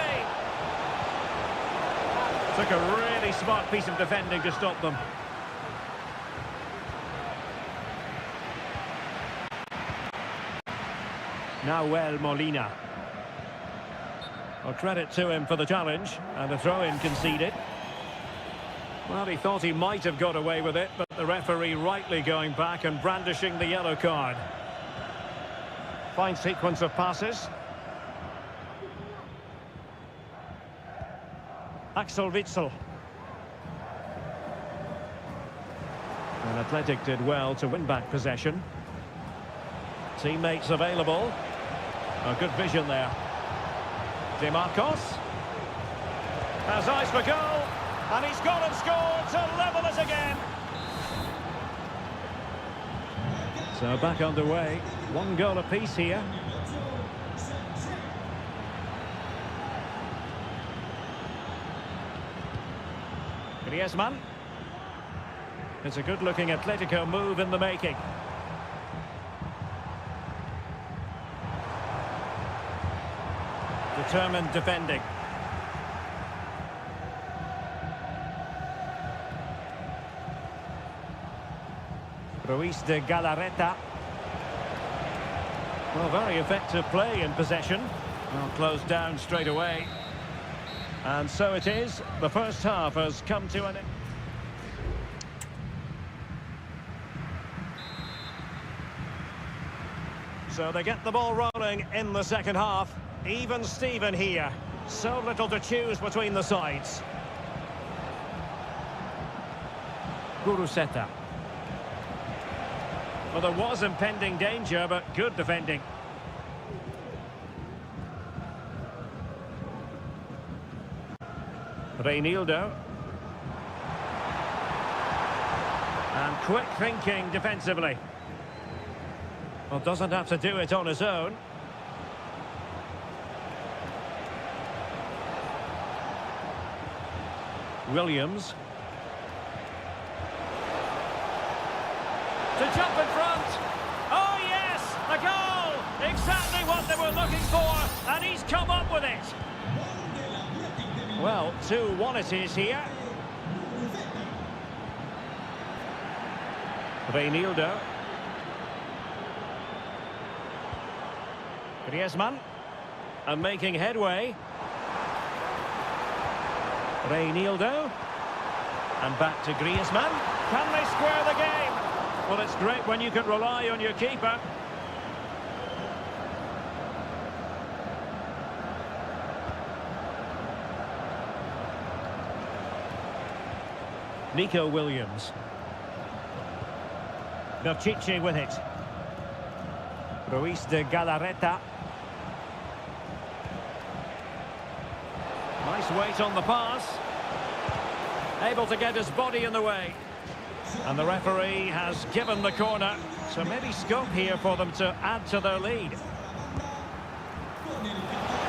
Took a really smart piece of defending to stop them. Nahuel Molina. Well, credit to him for the challenge, and the throw-in conceded. Well, he thought he might have got away with it, but the referee rightly going back and brandishing the yellow card. Fine sequence of passes. Axel Witsel. And Athletic did well to win back possession. Teammates available. A good vision there. De Marcos. Has eyes for goal. And he's gone and scored to level it again. So back underway. One goal apiece here. Griezmann. It's a good-looking Atletico move in the making. Determined defending. Ruiz de Galarreta. Well, very effective play in possession. Well, closed down straight away. And so it is. The first half has come to an end. So they get the ball rolling in the second half. Even Steven here. So little to choose between the sides. Guruseta. Well, there was impending danger, but good defending. Reinildo. And quick thinking defensively. Well, doesn't have to do it on his own. Williams. To jump in front. Oh, yes! A goal! Exactly what they were looking for, and he's come up with it. Well, 2-1 it is here. Reinildo. Griezmann. And making headway. Reinildo. And back to Griezmann. Can they square the game? Well, it's great when you can rely on your keeper. Nico Williams. Pichetty with it. Ruiz de Galarreta. Nice weight on the pass. Able to get his body in the way. And the referee has given the corner. So maybe scope here for them to add to their lead.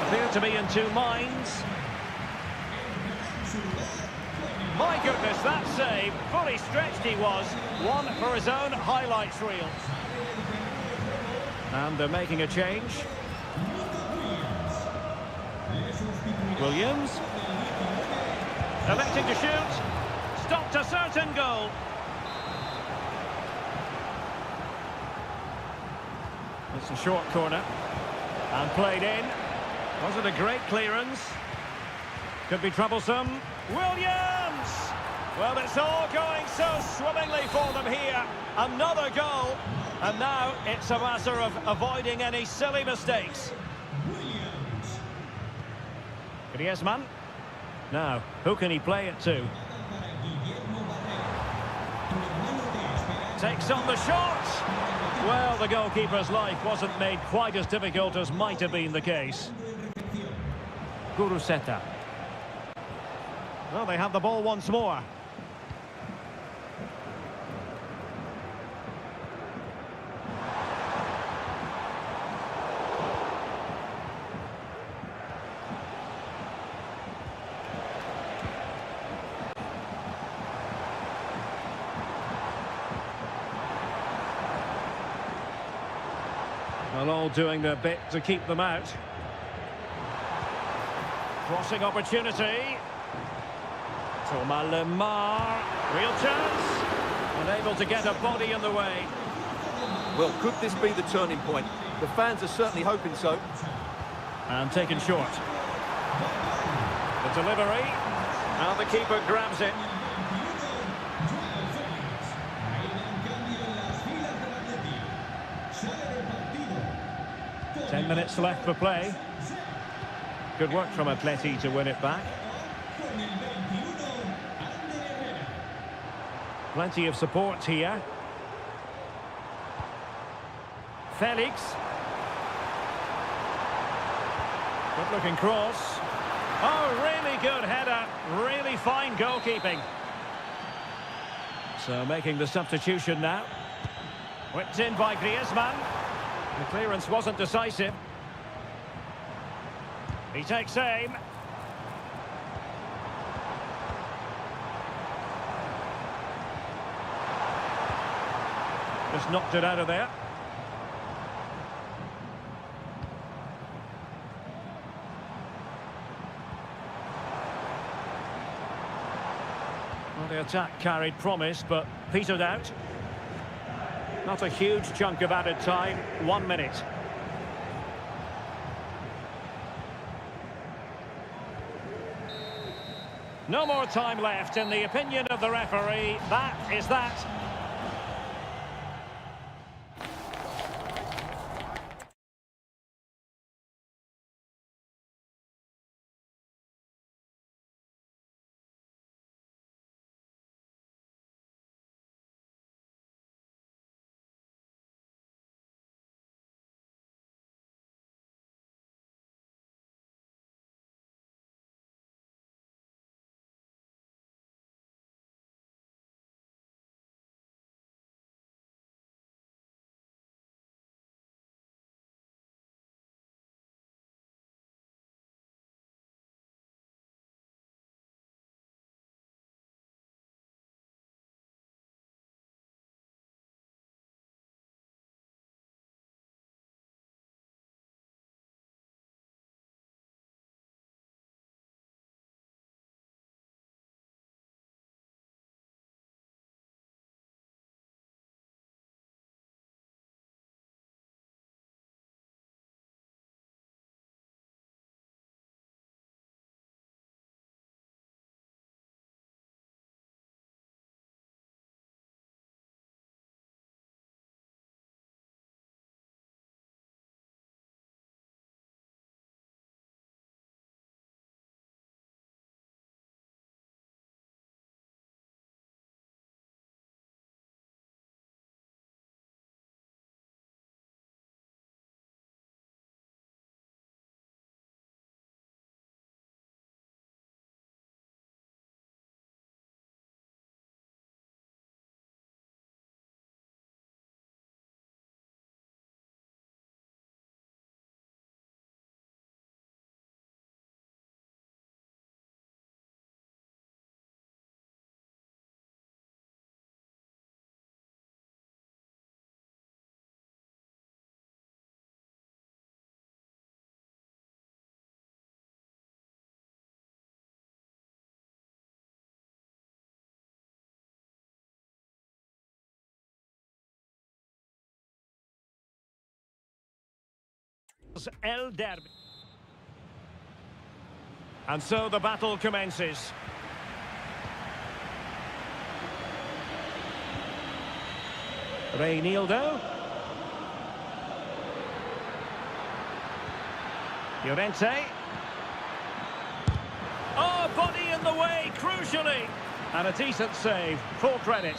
Appear to be in two minds. My goodness, that save. Fully stretched he was. One for his own highlights reel. And they're making a change. Williams. Electing to shoot. Stopped a certain goal. It's a short corner. And played in. Was it a great clearance? Could be troublesome. Williams! Well, it's all going so swimmingly for them here. Another goal. And now it's a matter of avoiding any silly mistakes. Griezmann. Now, who can he play it to? Takes on the shot. Well, the goalkeeper's life wasn't made quite as difficult as might have been the case. Guruseta. Well, they have the ball once more. Well, all doing their bit to keep them out. Crossing opportunity. Thomas Lemar. Real chance. Unable to get a body in the way. Well, could this be the turning point? The fans are certainly hoping so. And taken short. The delivery. And the keeper grabs it. Ten minutes left for play. Good work from Atleti to win it back. Plenty of support here. Felix. Good looking cross. Oh, really good header. Really fine goalkeeping. So making the substitution now. Whipped in by Griezmann. The clearance wasn't decisive. He takes aim. Just knocked it out of there. Well, the attack carried promise, but petered out. Not a huge chunk of added time. 1 minute. No more time left. In the opinion of the referee, that is that. El Derby. And so the battle commences. Reinildo. Llorente. Oh, body in the way, crucially. And a decent save, full credit.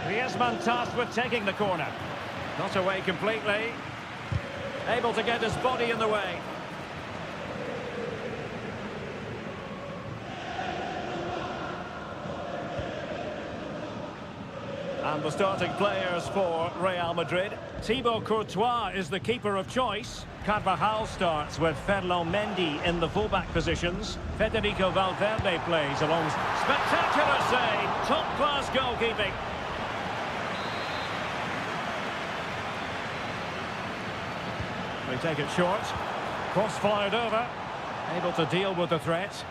Griezmann tasked with taking the corner. Not away completely. Able to get his body in the way. And the starting players for Real Madrid. Thibaut Courtois is the keeper of choice. Carvajal starts with Ferland Mendy in the fullback positions. Federico Valverde plays along. Spectacular save, top-class goalkeeping. They take it short. Cross fired over. Able to deal with the threat.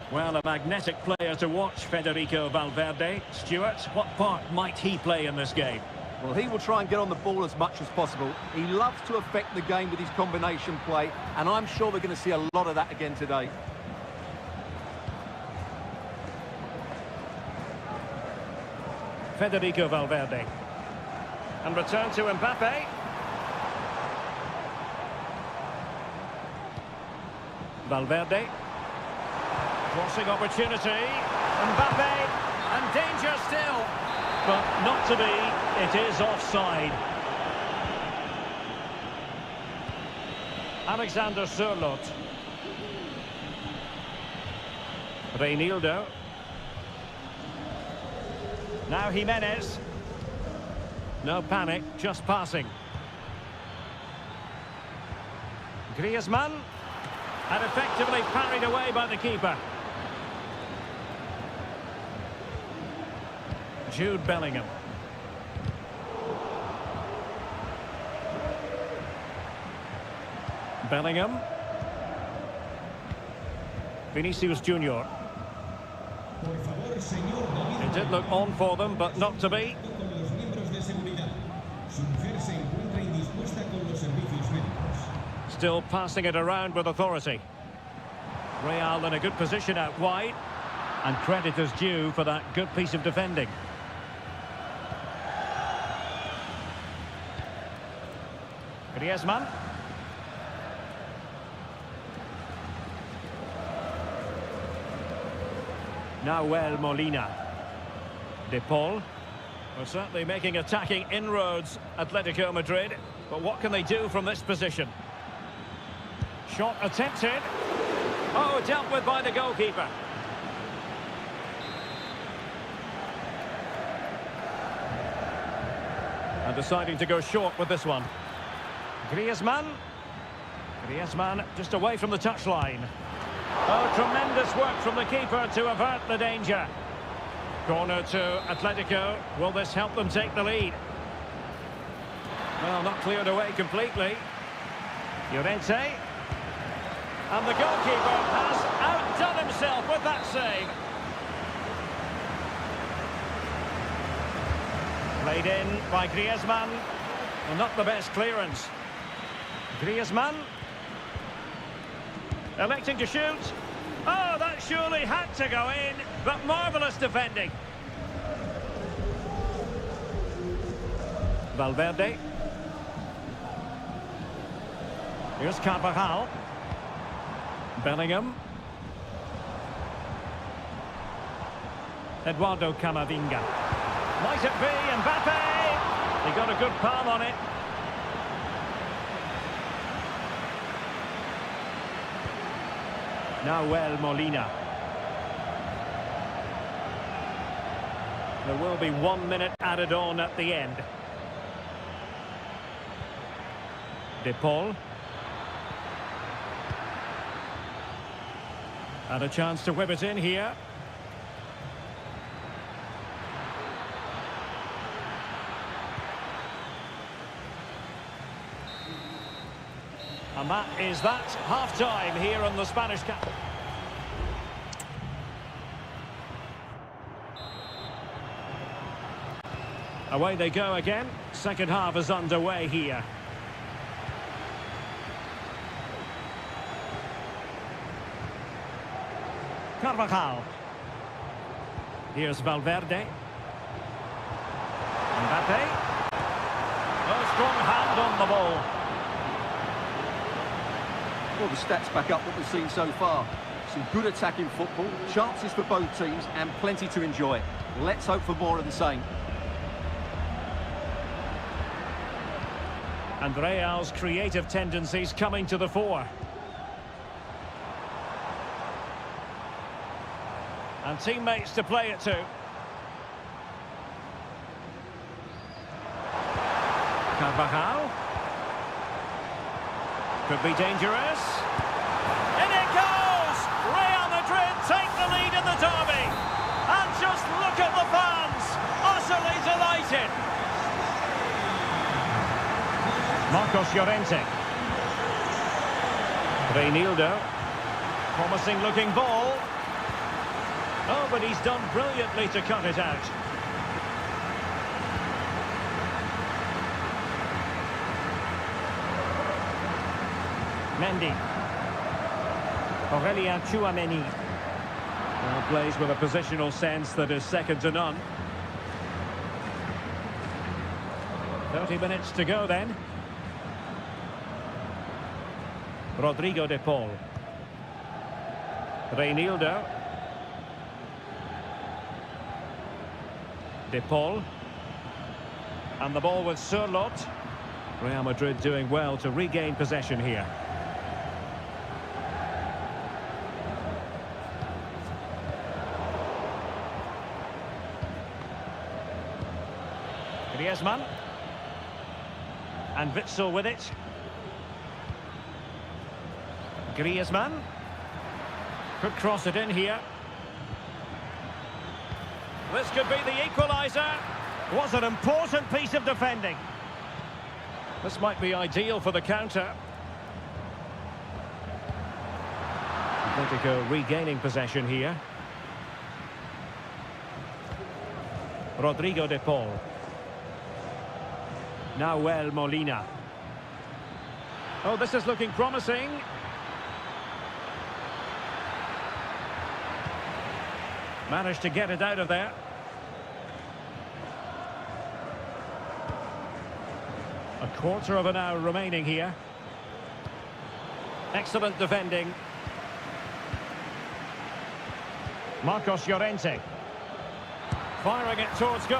Well, a magnetic player to watch, Federico Valverde. Stuart, what part might he play in this game? Well, he will try and get on the ball as much as possible. He loves to affect the game with his combination play, and I'm sure we're going to see a lot of that again today. Federico Valverde. And return to Mbappe. Valverde. Crossing opportunity. Mbappe. And danger still. But not to be. It is offside. Alexander Sørloth. Reinildo. Now Jimenez. No panic, just passing. Griezmann. And effectively parried away by the keeper. Jude Bellingham. Bellingham. Vinicius Junior. It did look on for them, but not to be. Still passing it around with authority. Real in a good position out wide. And credit is due for that good piece of defending. Griezmann. Nahuel Molina. De Paul. Well, certainly making attacking inroads, Atletico Madrid. But what can they do from this position? Shot attempted. Oh, dealt with by the goalkeeper. And deciding to go short with this one. Griezmann. Griezmann just away from the touchline. Oh, tremendous work from the keeper to avert the danger. Corner to Atletico. Will this help them take the lead? Well, not cleared away completely. Llorente. And the goalkeeper has outdone himself with that save. Played in by Griezmann. Well, not the best clearance. Griezmann. Electing to shoot. Oh, that surely had to go in, but marvellous defending. Valverde. Here's Carvajal. Bellingham. Eduardo Camavinga. Might it be Mbappe? He got a good palm on it. Nahuel Molina. There will be 1 minute added on at the end. De Paul. And a chance to whip it in here. And that is that. Half-time here on the Spanish cap. Away they go again. Second half is underway here. Carvajal. Here's Valverde. Mbappe. Oh, strong hand on the ball. Well, the stats back up what we've seen so far. Some good attacking football, chances for both teams, and plenty to enjoy. Let's hope for more of the same. And Real's creative tendencies coming to the fore. And teammates to play it to. Carvajal. Could be dangerous. In it goes! Real Madrid take the lead in the derby. And just look at the fans, utterly delighted. Marcos Llorente. Reinildo. Promising looking ball. Oh, but he's done brilliantly to cut it out. Mendy. Aurelien Tchouameni. Well, plays with a positional sense that is second to none. 30 minutes to go then. Rodrigo de Paul. Reinildo. De Paul. And the ball with Surlot. Real Madrid doing well to regain possession here. Griezmann. And Witsel with it. Griezmann. Could cross it in here. This could be the equaliser. Was an important piece of defending. This might be ideal for the counter. Atletico regaining possession here. Rodrigo de Paul. Nahuel Molina. Oh, this is looking promising. Managed to get it out of there. A quarter of an hour remaining here. Excellent defending. Marcos Llorente. Firing it towards goal.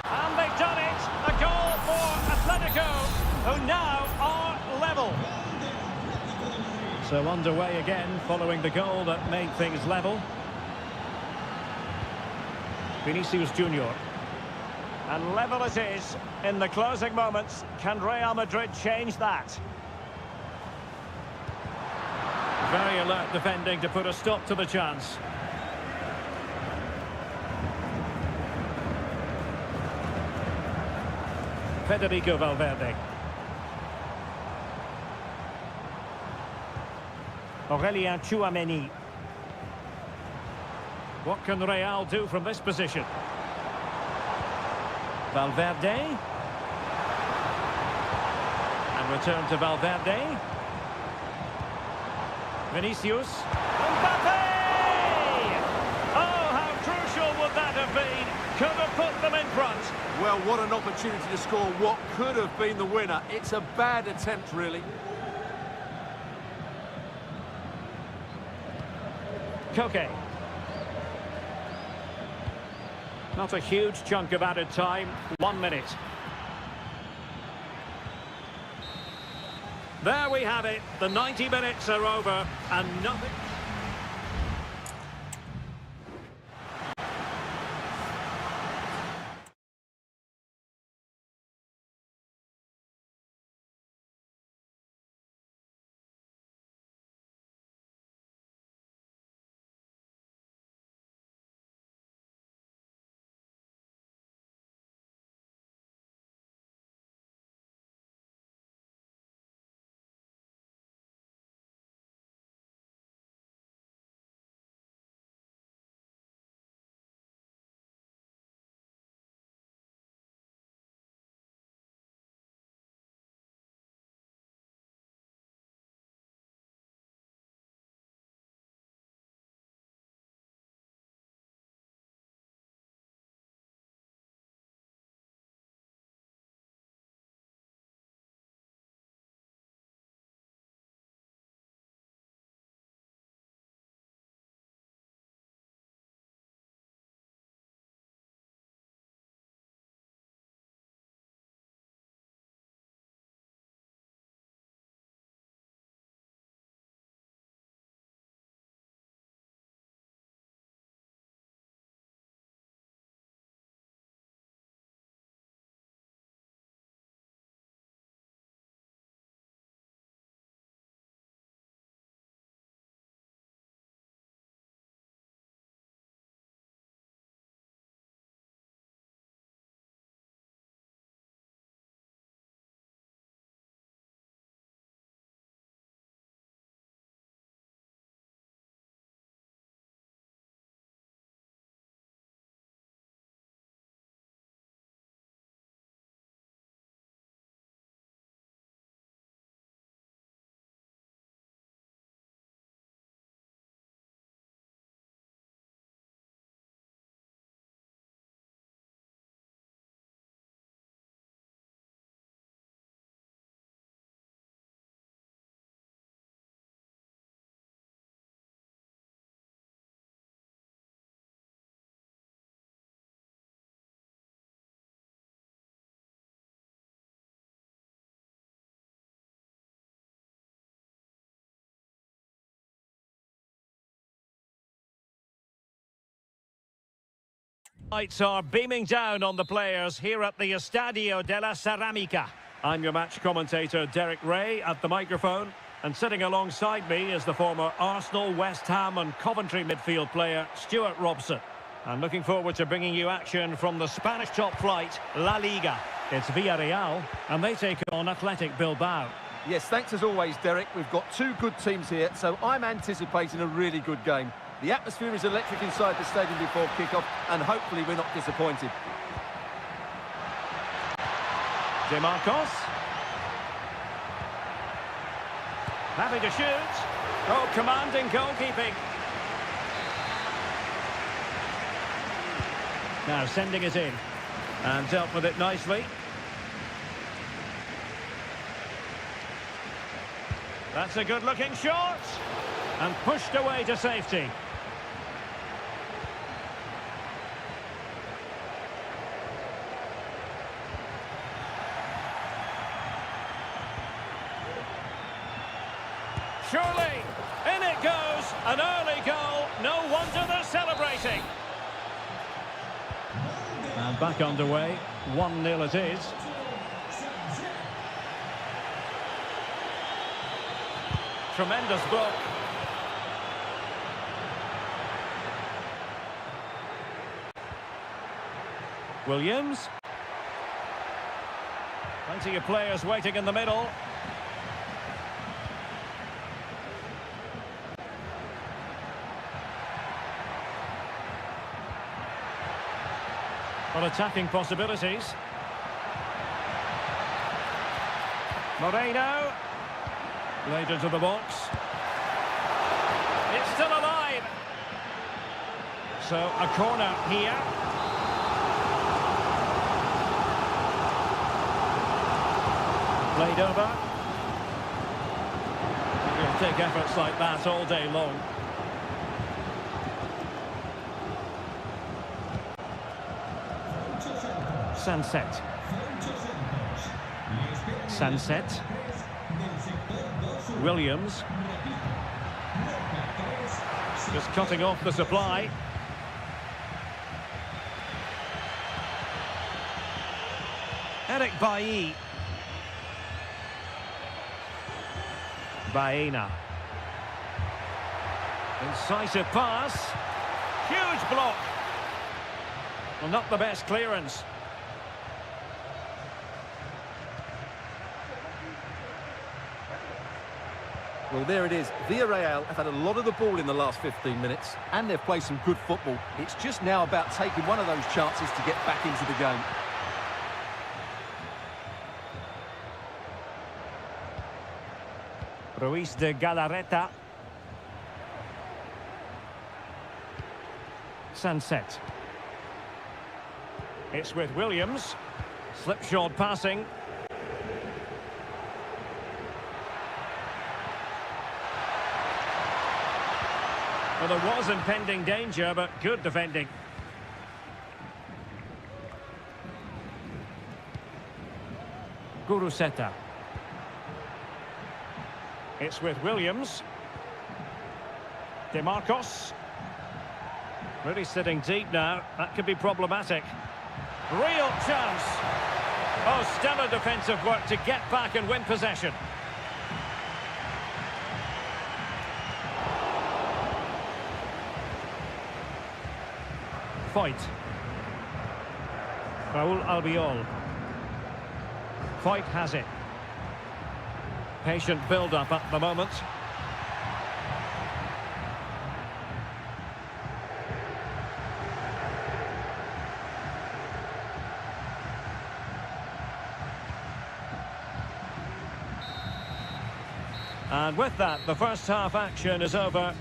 And they've done it! A goal for Atletico, who now are level. So underway again, following the goal that made things level. Vinicius Junior. And level it is in the closing moments. Can Real Madrid change that? Very alert defending to put a stop to the chance. Federico Valverde. Aurelien Tchouameni. What can Real do from this position? Valverde. And return to Valverde. Vinicius. Mbappe! Oh, how crucial would that have been? Could have put them in front. Well, what an opportunity to score what could have been the winner. It's a bad attempt, really. Koke. Not a huge chunk of added time. 1 minute. There we have it. The 90 minutes are over and nothing... Lights are beaming down on the players here at the Estadio de la Ceramica. I'm your match commentator, Derek Ray, at the microphone. And sitting alongside me is the former Arsenal, West Ham and Coventry midfield player, Stuart Robson. I'm looking forward to bringing you action from the Spanish top flight, La Liga. It's Villarreal, and they take on Athletic Bilbao. Yes, thanks as always, Derek. We've got two good teams here, so I'm anticipating a really good game. The atmosphere is electric inside the stadium before kick-off, and hopefully we're not disappointed. DeMarcos. Happy to shoot. Oh, commanding goalkeeping. Now sending it in. And dealt with it nicely. That's a good-looking shot. And pushed away to safety. Surely, in it goes, an early goal, no wonder they're celebrating. And back underway, 1-0 it is. Tremendous block. Williams. Plenty of players waiting in the middle. On attacking possibilities. Moreno. Laid into the box. It's still alive. So a corner here. Played over. He'll take efforts like that all day long. Sunset. Sunset. Williams. Just cutting off the supply. Eric Bailly. Baena. Incisive pass. Huge block. Well, not the best clearance. Well, there it is. Villarreal have had a lot of the ball in the last 15 minutes, and they've played some good football. It's just now about taking one of those chances to get back into the game. Ruiz de Galarreta. Sunset. It's with Williams. Slipshod passing. Well, there was impending danger, but good defending. Guruseta. It's with Williams. DeMarcos. Really sitting deep now. That could be problematic. Real chance. Oh, stellar defensive work to get back and win possession. Fight. Raul Albiol. Fight has it. Patient build-up at the moment. And with that, the first half action is over.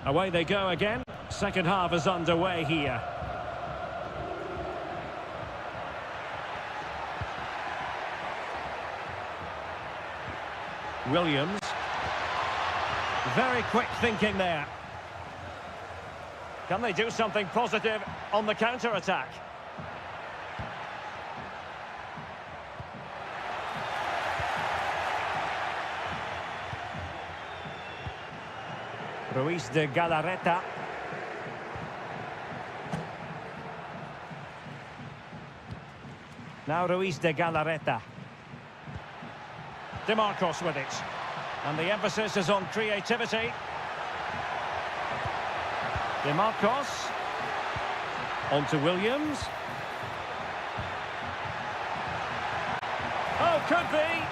Away they go again. Second half is underway here. Williams. Very quick thinking there. Can they do something positive on the counter-attack? Ruiz de Galarreta. Now Ruiz de Galarreta. DeMarcos with it. And the emphasis is on creativity. DeMarcos. On to Williams. Oh, could be.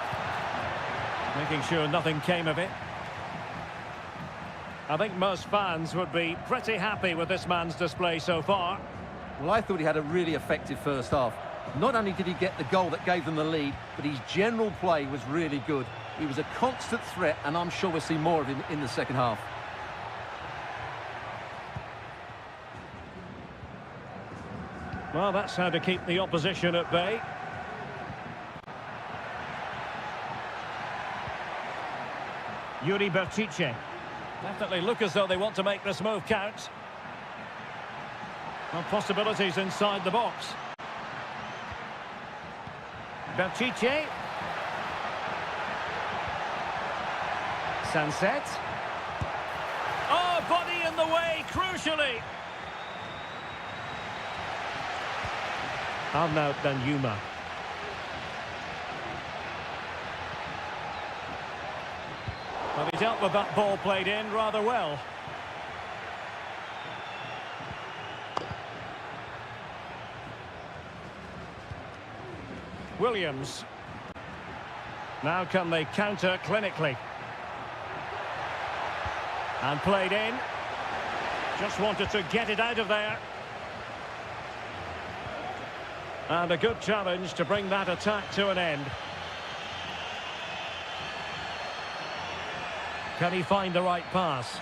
Making sure nothing came of it. I think most fans would be pretty happy with this man's display so far. Well, I thought he had a really effective first half. Not only did he get the goal that gave them the lead, but his general play was really good. He was a constant threat, and I'm sure we'll see more of him in the second half. Well, that's how to keep the opposition at bay. Yuri Bertice. Definitely look as though they want to make this move count. Well, possibilities inside the box. Bertice. Sunset. Oh, body in the way, crucially. Arnaud Danjuma. Well, he dealt with that ball played in rather well. Williams. Now can they counter clinically? And played in. Just wanted to get it out of there. And a good challenge to bring that attack to an end. Can he find the right pass?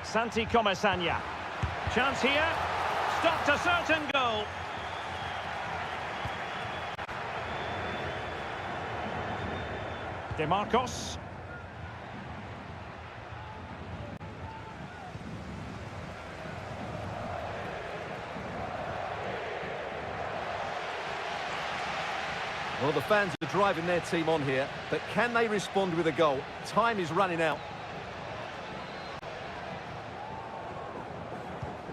Santi Comesaña. Chance here. Stopped a certain goal. DeMarcos. Well, the fans are driving their team on here, but can they respond with a goal? Time is running out.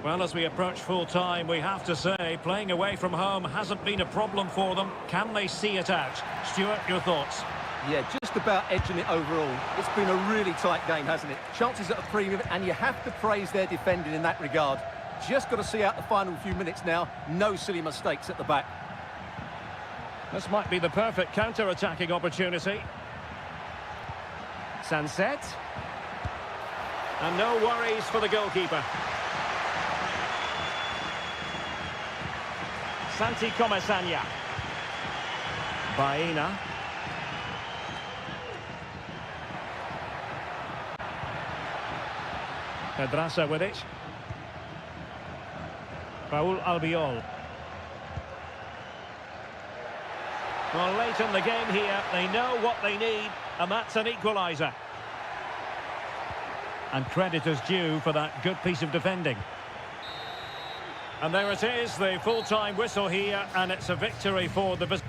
Well, as we approach full time, we have to say playing away from home hasn't been a problem for them. Can they see it out? Stuart, your thoughts? Yeah, just about edging it overall. It's been a really tight game, hasn't it? Chances at a premium, and you have to praise their defending in that regard. Just got to see out the final few minutes now. No silly mistakes at the back. This might be the perfect counter-attacking opportunity. Sunset. And no worries for the goalkeeper. Santi Comesaña. Baena. Pedraza with it. Raúl Albiol. Well, late in the game here, they know what they need, and that's an equaliser. And credit is due for that good piece of defending. And there it is, the full-time whistle here, and it's a victory for the...